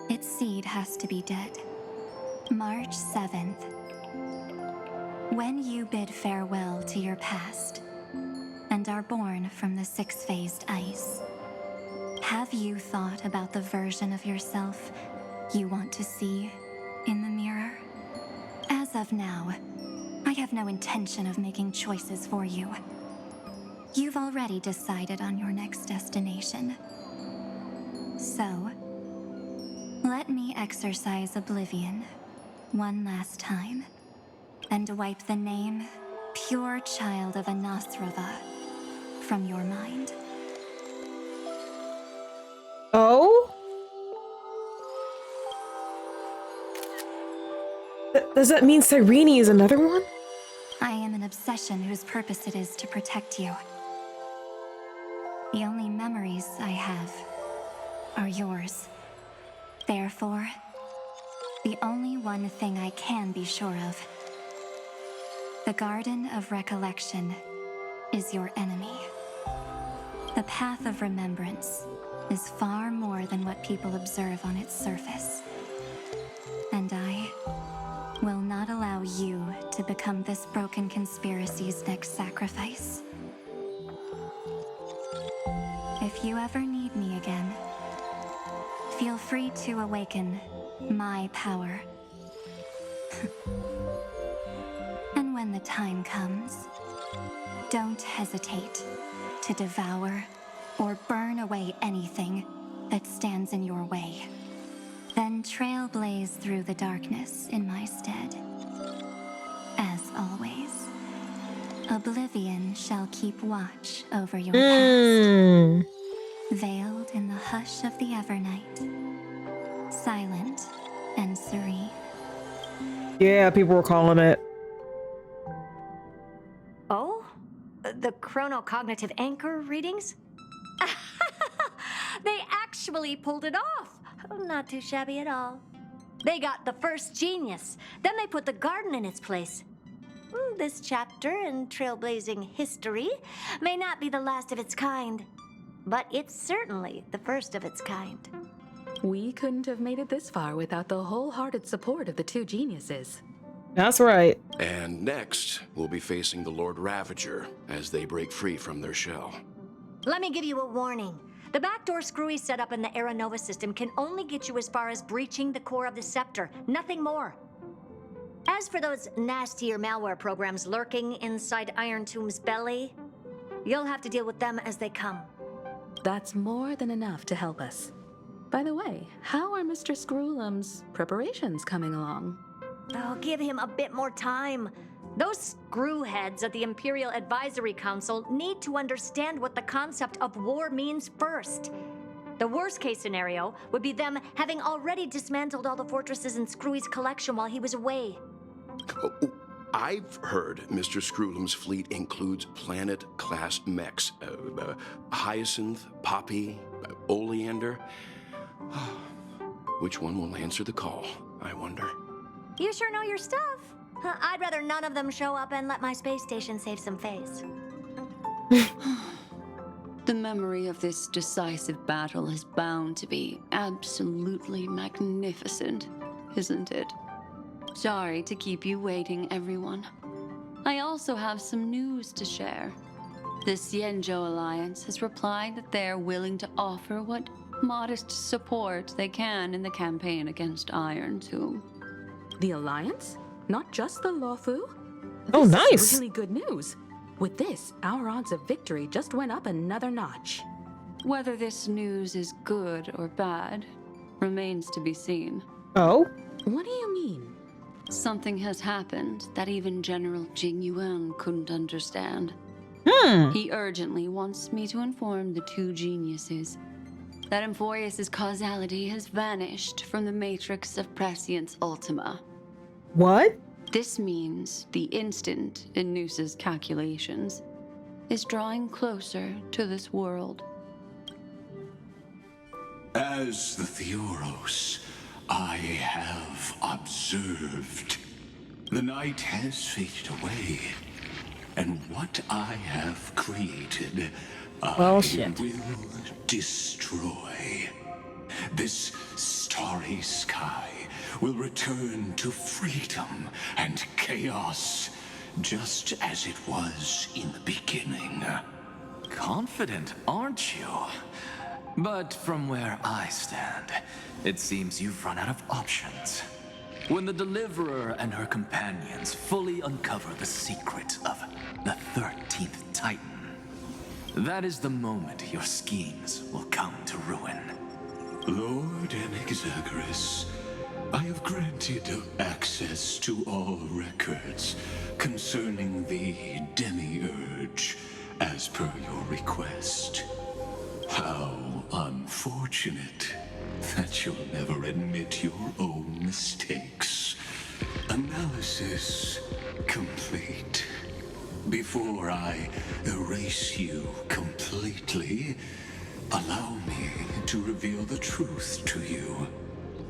its seed has to be dead. March 7th. When you bid farewell to your past and are born from the six-phased ice, have you thought about the version of yourself you want to see in the mirror? As of now, I have no intention of making choices for you. You've already decided on your next destination. So, let me exercise oblivion one last time and wipe the name Pure Child of Anasrova from your mind. Oh? Does that mean Cyrene is another one? I am an obsession whose purpose it is to protect you. The only memories I have are yours. Therefore, the only one thing I can be sure of: the Garden of Recollection is your enemy. The Path of Remembrance is far more than what people observe on its surface. And I will not allow you to become this broken conspiracy's next sacrifice. If you ever need me again, feel free to awaken my power. And when the time comes, don't hesitate to devour or burn away anything that stands in your way. Then trailblaze through the darkness in my stead. As always, oblivion shall keep watch over your past. Veiled in the hush of the Evernight, silent and serene. Yeah, people were calling it. Oh? The chronocognitive anchor readings? They actually pulled it off! Not too shabby at all. They got the first genius, then they put the garden in its place. This chapter in trailblazing history may not be the last of its kind, but it's certainly the first of its kind. We couldn't have made it this far without the wholehearted support of the two geniuses. That's right. And next, we'll be facing the Lord Ravager as they break free from their shell. Let me give you a warning. The backdoor screwy setup in the Era Nova system can only get you as far as breaching the core of the scepter, nothing more. As for those nastier malware programs lurking inside Iron Tomb's belly, you'll have to deal with them as they come. That's more than enough to help us. By the way, how are Mr. Screwlum's preparations coming along? Oh, give him a bit more time. Those screwheads at the Imperial Advisory Council need to understand what the concept of war means first. The worst case scenario would be them having already dismantled all the fortresses in Screwy's collection while he was away. Oh, I've heard Mr. Screwlum's fleet includes planet-class mechs. Hyacinth, Poppy, Oleander. Which one will answer the call, I wonder? You sure know your stuff. I'd rather none of them show up and let my space station save some face. The memory of this decisive battle is bound to be absolutely magnificent, isn't it? Sorry to keep you waiting, everyone. I also have some news to share. The Xianzhou Alliance has replied that they are willing to offer what modest support they can in the campaign against Iron Tomb. The Alliance? Not just the Luofu? Oh, This nice. is really good news. With this, our odds of victory just went up another notch. Whether this news is good or bad remains to be seen. Oh? What do you mean? Something has happened that even General Jing Yuan couldn't understand. He urgently wants me to inform the two geniuses that Emphorius' causality has vanished from the matrix of Prescience Ultima. What? This means the instant in Noose's calculations is drawing closer to this world. As the Theoros, I have observed. The night has faded away, and what I have created, I will destroy. This starry sky will return to freedom and chaos, just as it was in the beginning. Confident, aren't you? But from where I stand, it seems you've run out of options. When the Deliverer and her companions fully uncover the secret of the 13th Titan, that is the moment your schemes will come to ruin. Lord Enexagris, I have granted access to all records concerning the Demiurge, as per your request. How unfortunate that you'll never admit your own mistakes. Analysis complete. Before I erase you completely, allow me to reveal the truth to you,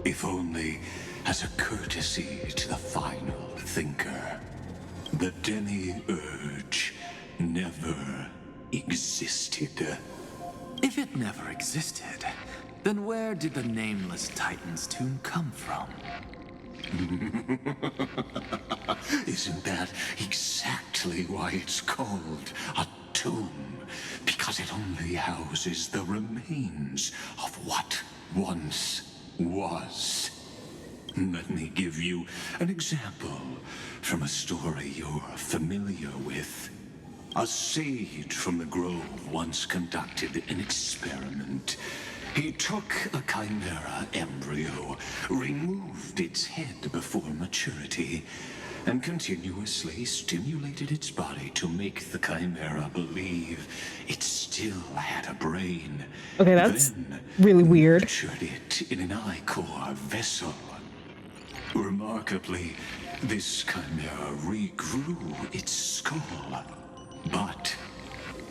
if only as a courtesy to the final thinker. The Demiurge never existed. If it never existed, then where did the nameless Titan's tomb come from? Isn't that exactly why it's called a tomb? Because it only houses the remains of what once was. Let me give you an example from a story you're familiar with. A sage from the grove once conducted an experiment. He took a chimera embryo, removed its head before maturity, and continuously stimulated its body to make the chimera believe it still had a brain. Okay, that's really weird. Nurtured it in an ichor vessel. Remarkably, this chimera regrew its skull, but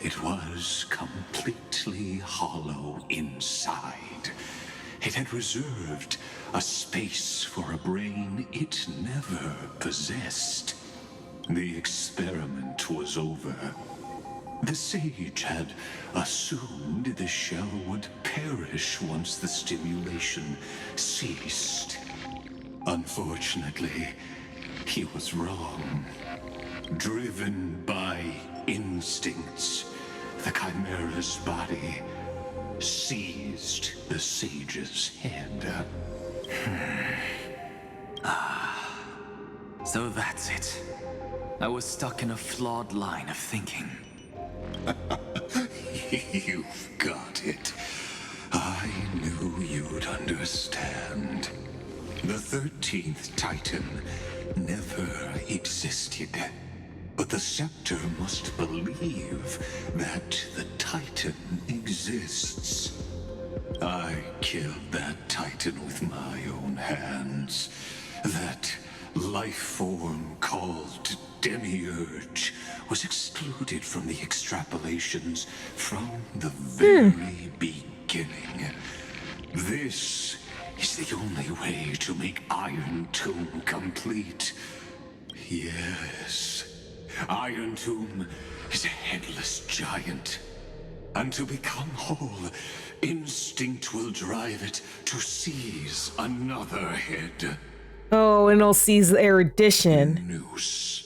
it was completely hollow inside. It had reserved a space for a brain it never possessed. The experiment was over. The sage had assumed the shell would perish once the stimulation ceased. Unfortunately, he was wrong. Driven by instincts, the chimera's body seized the sage's head. So that's it. I was stuck in a flawed line of thinking. You've got it. I knew you'd understand. The 13th Titan never existed. But the Scepter must believe that the Titan exists. I killed that Titan with my own hands. That life form called Demiurge was excluded from the extrapolations from the very beginning. This is the only way to make Iron Tomb complete. Yes, Iron Tomb is a headless giant. And to become whole, instinct will drive it to seize another head. Oh, and it'll seize the erudition. Noose.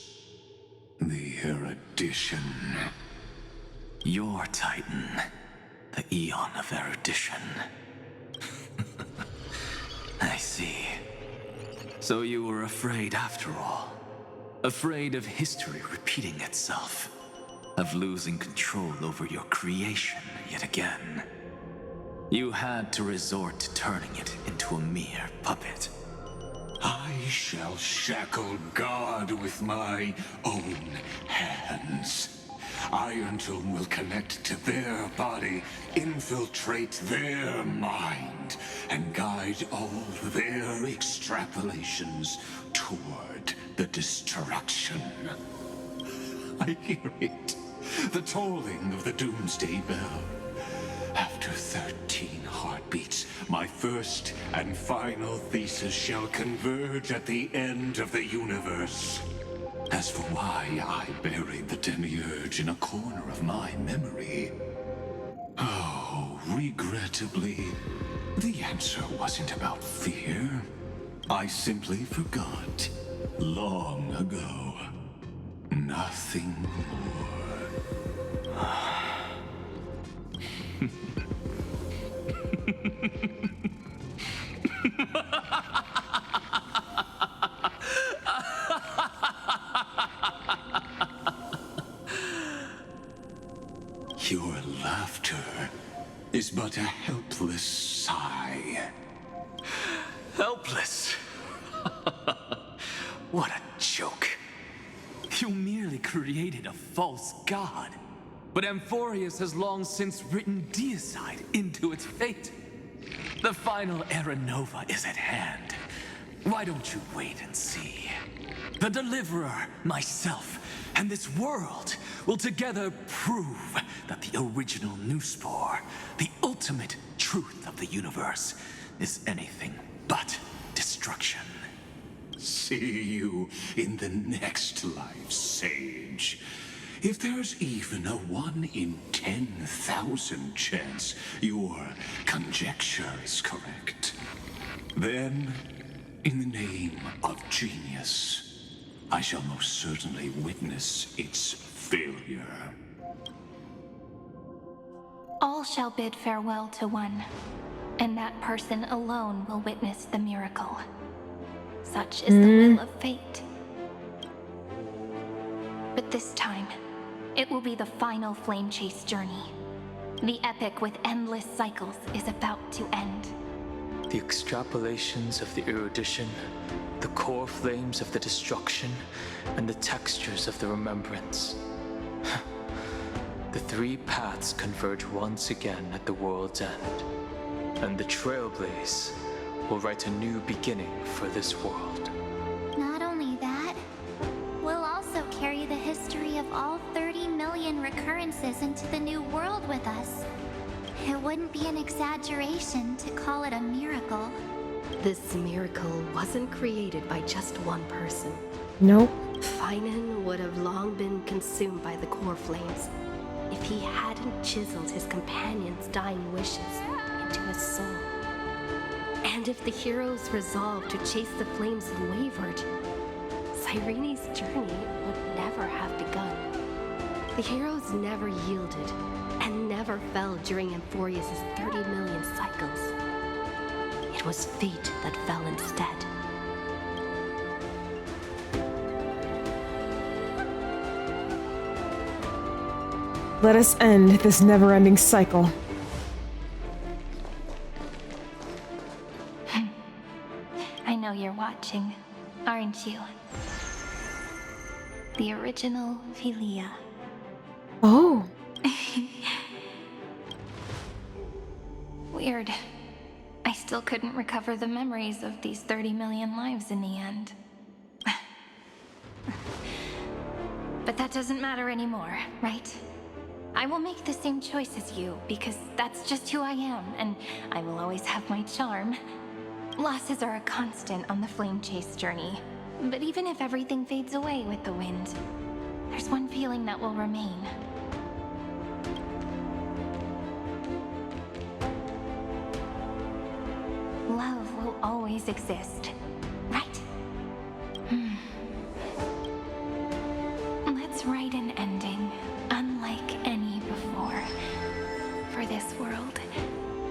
The erudition. Your Titan. The Eon of Erudition. I see. So you were afraid after all. Afraid of history repeating itself. Of losing control over your creation yet again. You had to resort to turning it into a mere puppet. I shall shackle God with my own hands. Iron Tome will connect to their body, infiltrate their mind, and guide all their extrapolations toward the destruction. I hear it. The tolling of the doomsday bell. After 13 heartbeats, my first and final thesis shall converge at the end of the universe. As for why I buried the Demiurge in a corner of my memory, oh, regrettably, the answer wasn't about fear. I simply forgot long ago. Nothing more. Your laughter is but a helpless sigh. Helpless? What a joke. You merely created a false god. But Amphorius has long since written deicide into its fate. The final Era Nova is at hand. Why don't you wait and see? The Deliverer, myself, and this world will together prove that the original Newspore, the ultimate truth of the universe, is anything but destruction. See you in the next life, Sage. If there's even a 1 in 10,000 chance your conjecture is correct, then, in the name of genius, I shall most certainly witness its failure. All shall bid farewell to one, and that person alone will witness the miracle. Such is the will of fate. But this time, it will be the final flame chase journey. The epic with endless cycles is about to end. The extrapolations of the erudition, the core flames of the destruction, and the textures of the remembrance. The three paths converge once again at the world's end, and the Trailblaze will write a new beginning for this world. Not only that, we'll also carry the history of all 30 million recurrences into the new world with us. It wouldn't be an exaggeration to call it a miracle. This miracle wasn't created by just one person. Nope. Finan would have long been consumed by the core flames if he hadn't chiseled his companion's dying wishes into his soul. And if the hero's resolve to chase the flames had wavered, Cyrene's journey would never have begun. The heroes never yielded and never fell during Amphorius' 30 million cycles. It was fate that fell instead. Let us end this never-ending cycle. I know you're watching, aren't you? The original Philia. Oh. Weird. I still couldn't recover the memories of these 30 million lives in the end. But that doesn't matter anymore, right? I will make the same choice as you, because that's just who I am, and I will always have my charm. Losses are a constant on the flame chase journey, but even if everything fades away with the wind, there's one feeling that will remain. Love will always exist, right? Let's write an ending unlike any before. For this world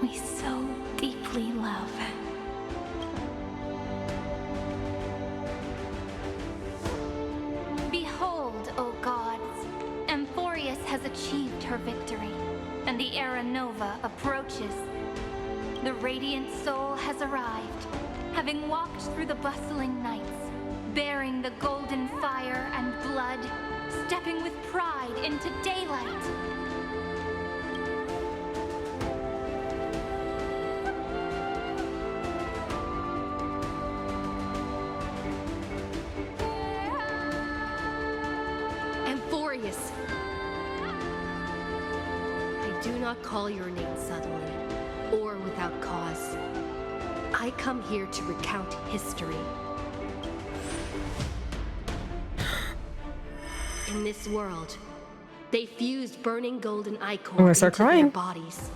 we so deeply love. her victory, and the Era Nova approaches. The Radiant Soul has arrived, having walked through the bustling nights, bearing the golden fire and blood, stepping with pride into daylight. Amphorius! I do not call your name suddenly, or without cause. I come here to recount history. In this world, they fused burning golden ichor gonna into start their crying. bodies.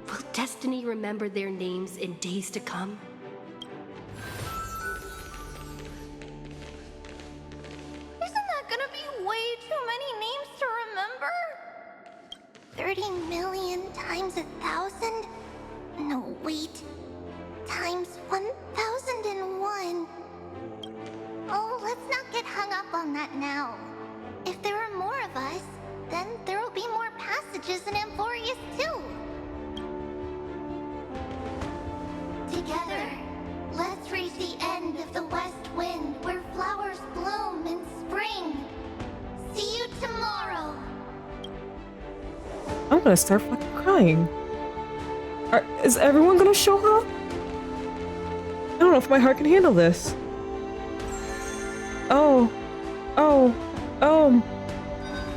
Will destiny remember their names in days to come? Isn't that gonna be way too many names to remember? 30 million times 1,000? No, wait. Times 1,001. Oh, let's not get hung up on that now. If there are more of us, then there will be more passages in Amphorius too. Together, let's reach the end of the west wind where flowers bloom in spring. See you tomorrow. I'm gonna start fucking crying. Is everyone gonna show up? I don't know if my heart can handle this.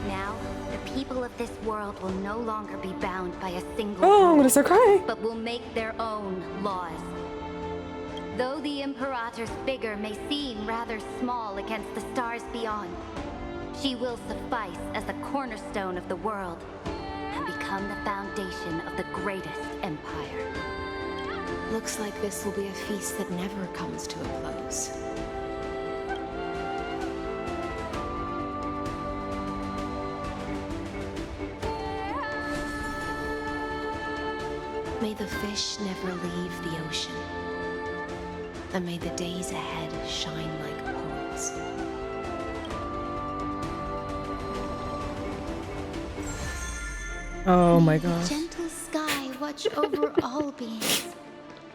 Now, the people of this world will no longer be bound by a single Oh, I'm rule, gonna start crying. but will make their own laws. Though the Imperator's figure may seem rather small against the stars beyond, she will suffice as the cornerstone of the world and become the foundation of the greatest empire. Looks like this will be a feast that never comes to a close. May the fish never leave the ocean, and may the days ahead shine like pearls. Oh my May the gosh. gentle sky watch over all beings.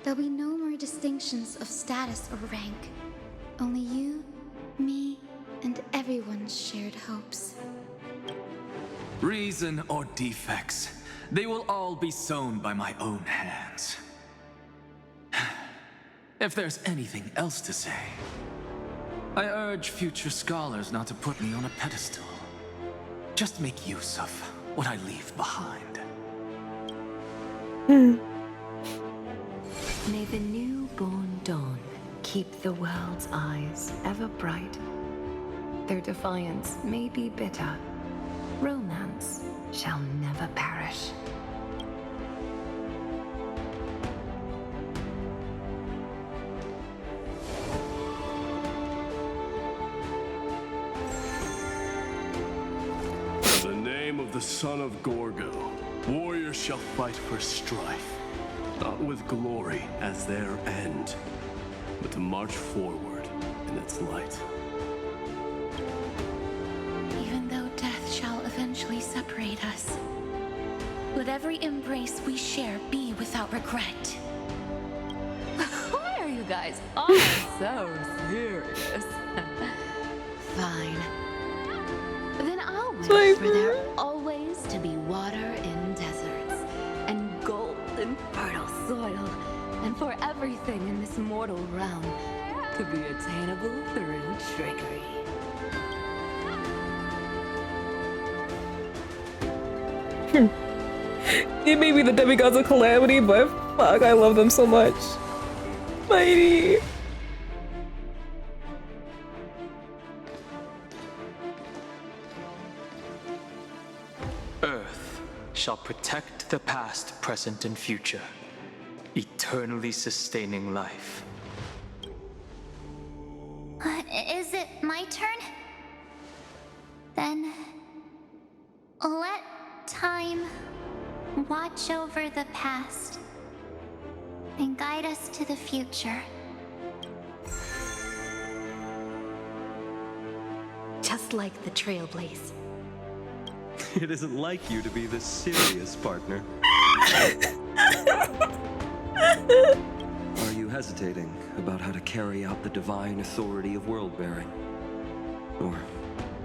There'll be no more distinctions of status or rank. Only you, me, and everyone's shared hopes. Reason or defects, they will all be sown by my own hands. If there's anything else to say, I urge future scholars not to put me on a pedestal. Just make use of what I leave behind. May the newborn dawn keep the world's eyes ever bright. Their defiance may be bitter. Romance shall never perish. In the name of the son of Gorgo, warriors shall fight for strife, not with glory as their end, but to march forward in its light. Even though death shall eventually separate us, let every embrace we share be without regret. Why are you guys all so serious? Fine. Then I'll wish Sorry. for there always to be water in deserts, and gold in fertile soil, and for everything in this mortal realm to be attainable through trickery. It may be the demigods of calamity, but fuck, I love them so much. Mighty. Earth shall protect the past, present, and future, eternally sustaining life. Is it my turn? Then let time watch over the past and guide us to the future. Just like the Trailblaze, It isn't like you to be this serious, partner. Are you hesitating about how to carry out the divine authority of world-bearing? Or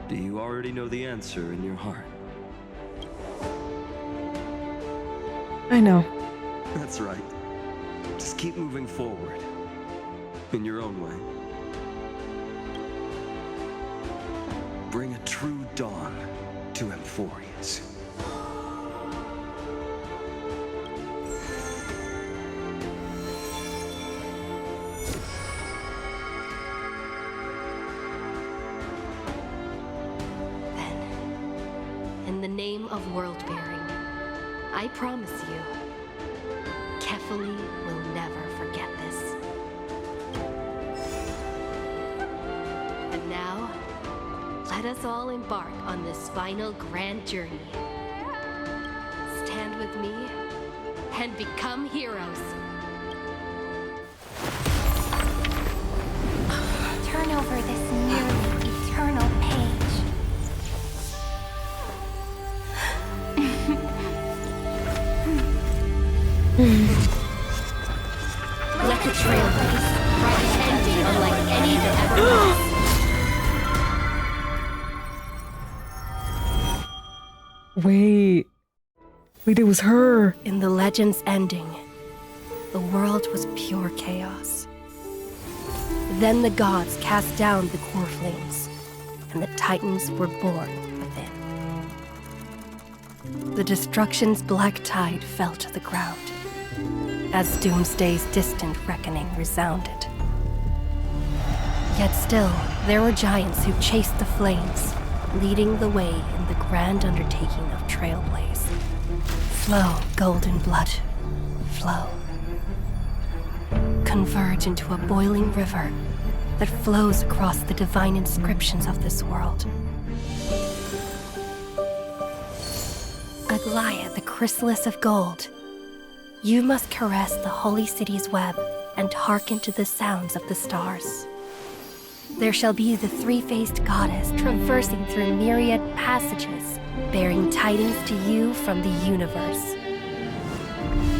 do you already know the answer in your heart? I know. That's right. Just keep moving forward. In your own way. Bring a true dawn to Emphorius. In the name of world-bearing, I promise you, Kefali will never forget this. And now, let us all embark on this final grand journey. Stand with me and become heroes. Turn over this nearly eternal page. Let the trail blaze, write an ending unlike any that ever was. Wait, it was her. In the legend's ending, the world was pure chaos. Then the gods cast down the core flames, and the titans were born within. The destruction's black tide fell to the ground, as Doomsday's distant reckoning resounded. Yet still, there were giants who chased the flames, leading the way in the grand undertaking of Trailblaze. Flow, golden blood, flow. Converge into a boiling river that flows across the divine inscriptions of this world. Aglaia, the chrysalis of gold, you must caress the holy city's web and hearken to the sounds of the stars. There shall be the three-faced goddess traversing through myriad passages, bearing tidings to you from the universe.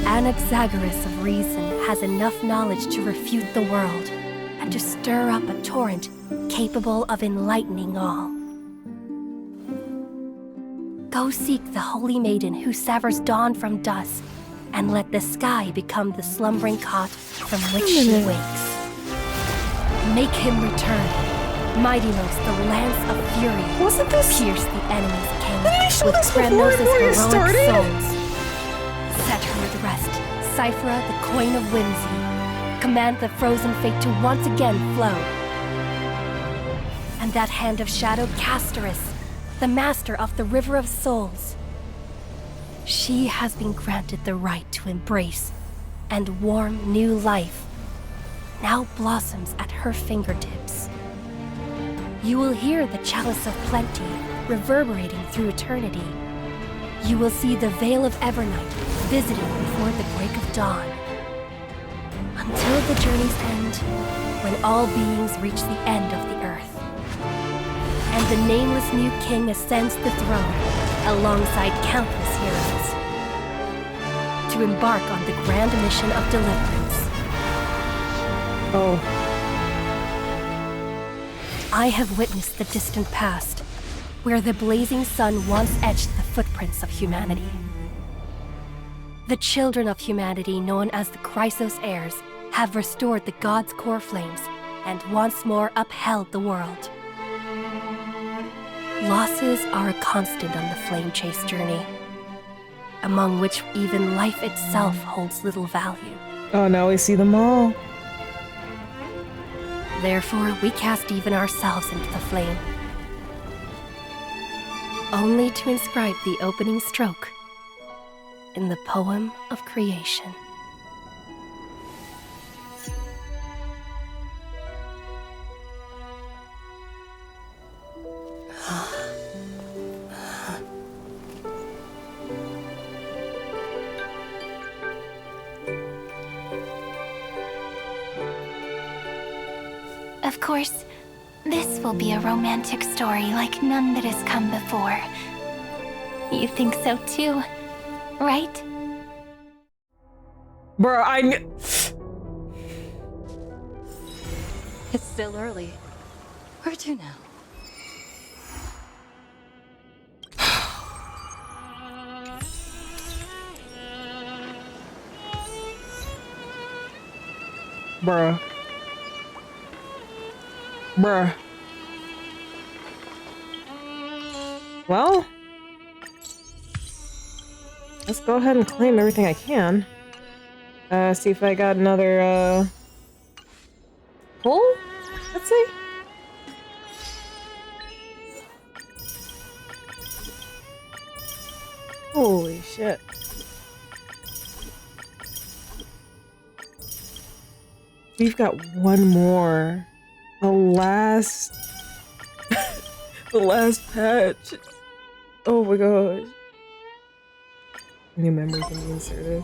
Anaxagoras of reason has enough knowledge to refute the world and to stir up a torrent capable of enlightening all. Go seek the holy maiden who severs dawn from dusk, and let the sky become the slumbering cot from which she wakes. Make him return. Mightymost, the lance of fury, wasn't this pierce the enemy's king Didn't they show with this before Gramnosa's Emphorius heroic started? souls. Set her at rest, Cyphera, the coin of whimsy. Command the frozen fate to once again flow. And that hand of shadow, Castoris, the master of the River of Souls. She has been granted the right to embrace and warm new life, now blossoms at her fingertips. You will hear the chalice of plenty reverberating through eternity. You will see the veil of Evernight visiting before the break of dawn. Until the journey's end, when all beings reach the end of the earth. And the nameless new king ascends the throne alongside countless heroes to embark on the grand mission of deliverance. Oh. I have witnessed the distant past, where the blazing sun once etched the footprints of humanity. The children of humanity, known as the Chrysos heirs, have restored the gods' core flames and once more upheld the world. Losses are a constant on the flame chase journey, among which even life itself holds little value. Oh, now we see them all. Therefore, we cast even ourselves into the flame, only to inscribe the opening stroke in the poem of creation. Of course, this will be a romantic story like none that has come before. You think so too, right? Bruh, It's still early. Where to now? Bruh. Bruh. Well, let's go ahead and claim everything I can. See if I got another, pull? Let's see. Holy shit. We've got one more. The last... the last patch. Oh my gosh. New memory can be inserted.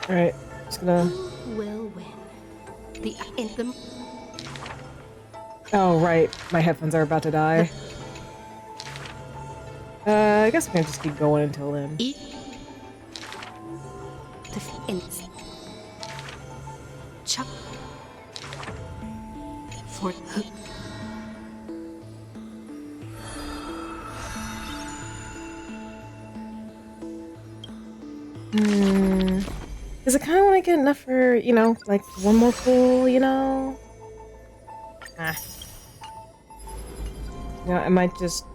Alright, just gonna... Who will win? The anthem. Oh, right. My headphones are about to die. I guess I'm gonna just keep going until then. Chuck. For Is it kind of want to get enough for, you know, like one more pull, you know? Ah. Yeah, I might just...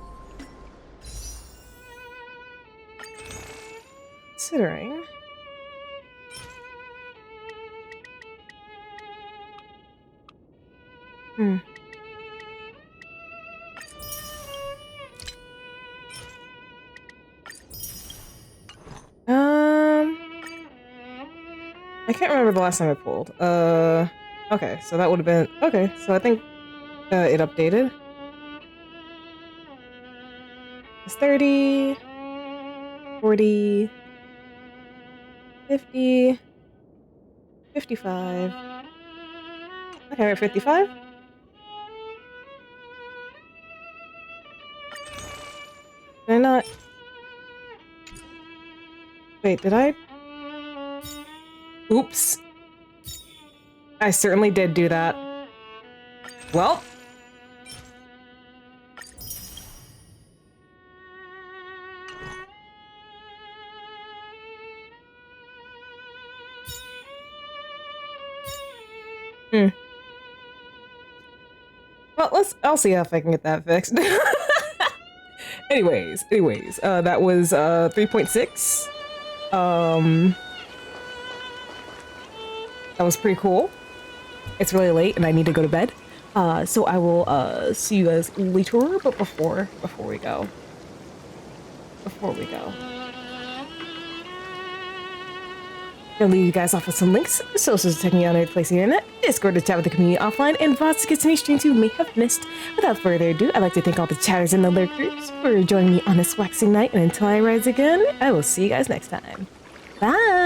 Considering... I can't remember the last time I pulled. Okay, so that would have been... Okay, so I think it updated. It's 30, 40, 50, 55. Okay, we're at 55. Did I not... Wait, did I... Oops. I certainly did do that. Well. Well, I'll see if I can get that fixed. anyways, that was 3.6. That was pretty cool. It's really late and I need to go to bed. So I will see you guys later, but before we go. I'll leave you guys off with some links, socials to take me on every place on the internet, Discord to chat with the community offline, and VODs to get to any streams you may have missed. Without further ado, I'd like to thank all the chatters and the lurkers for joining me on this waxing night, and until I rise again, I will see you guys next time. Bye!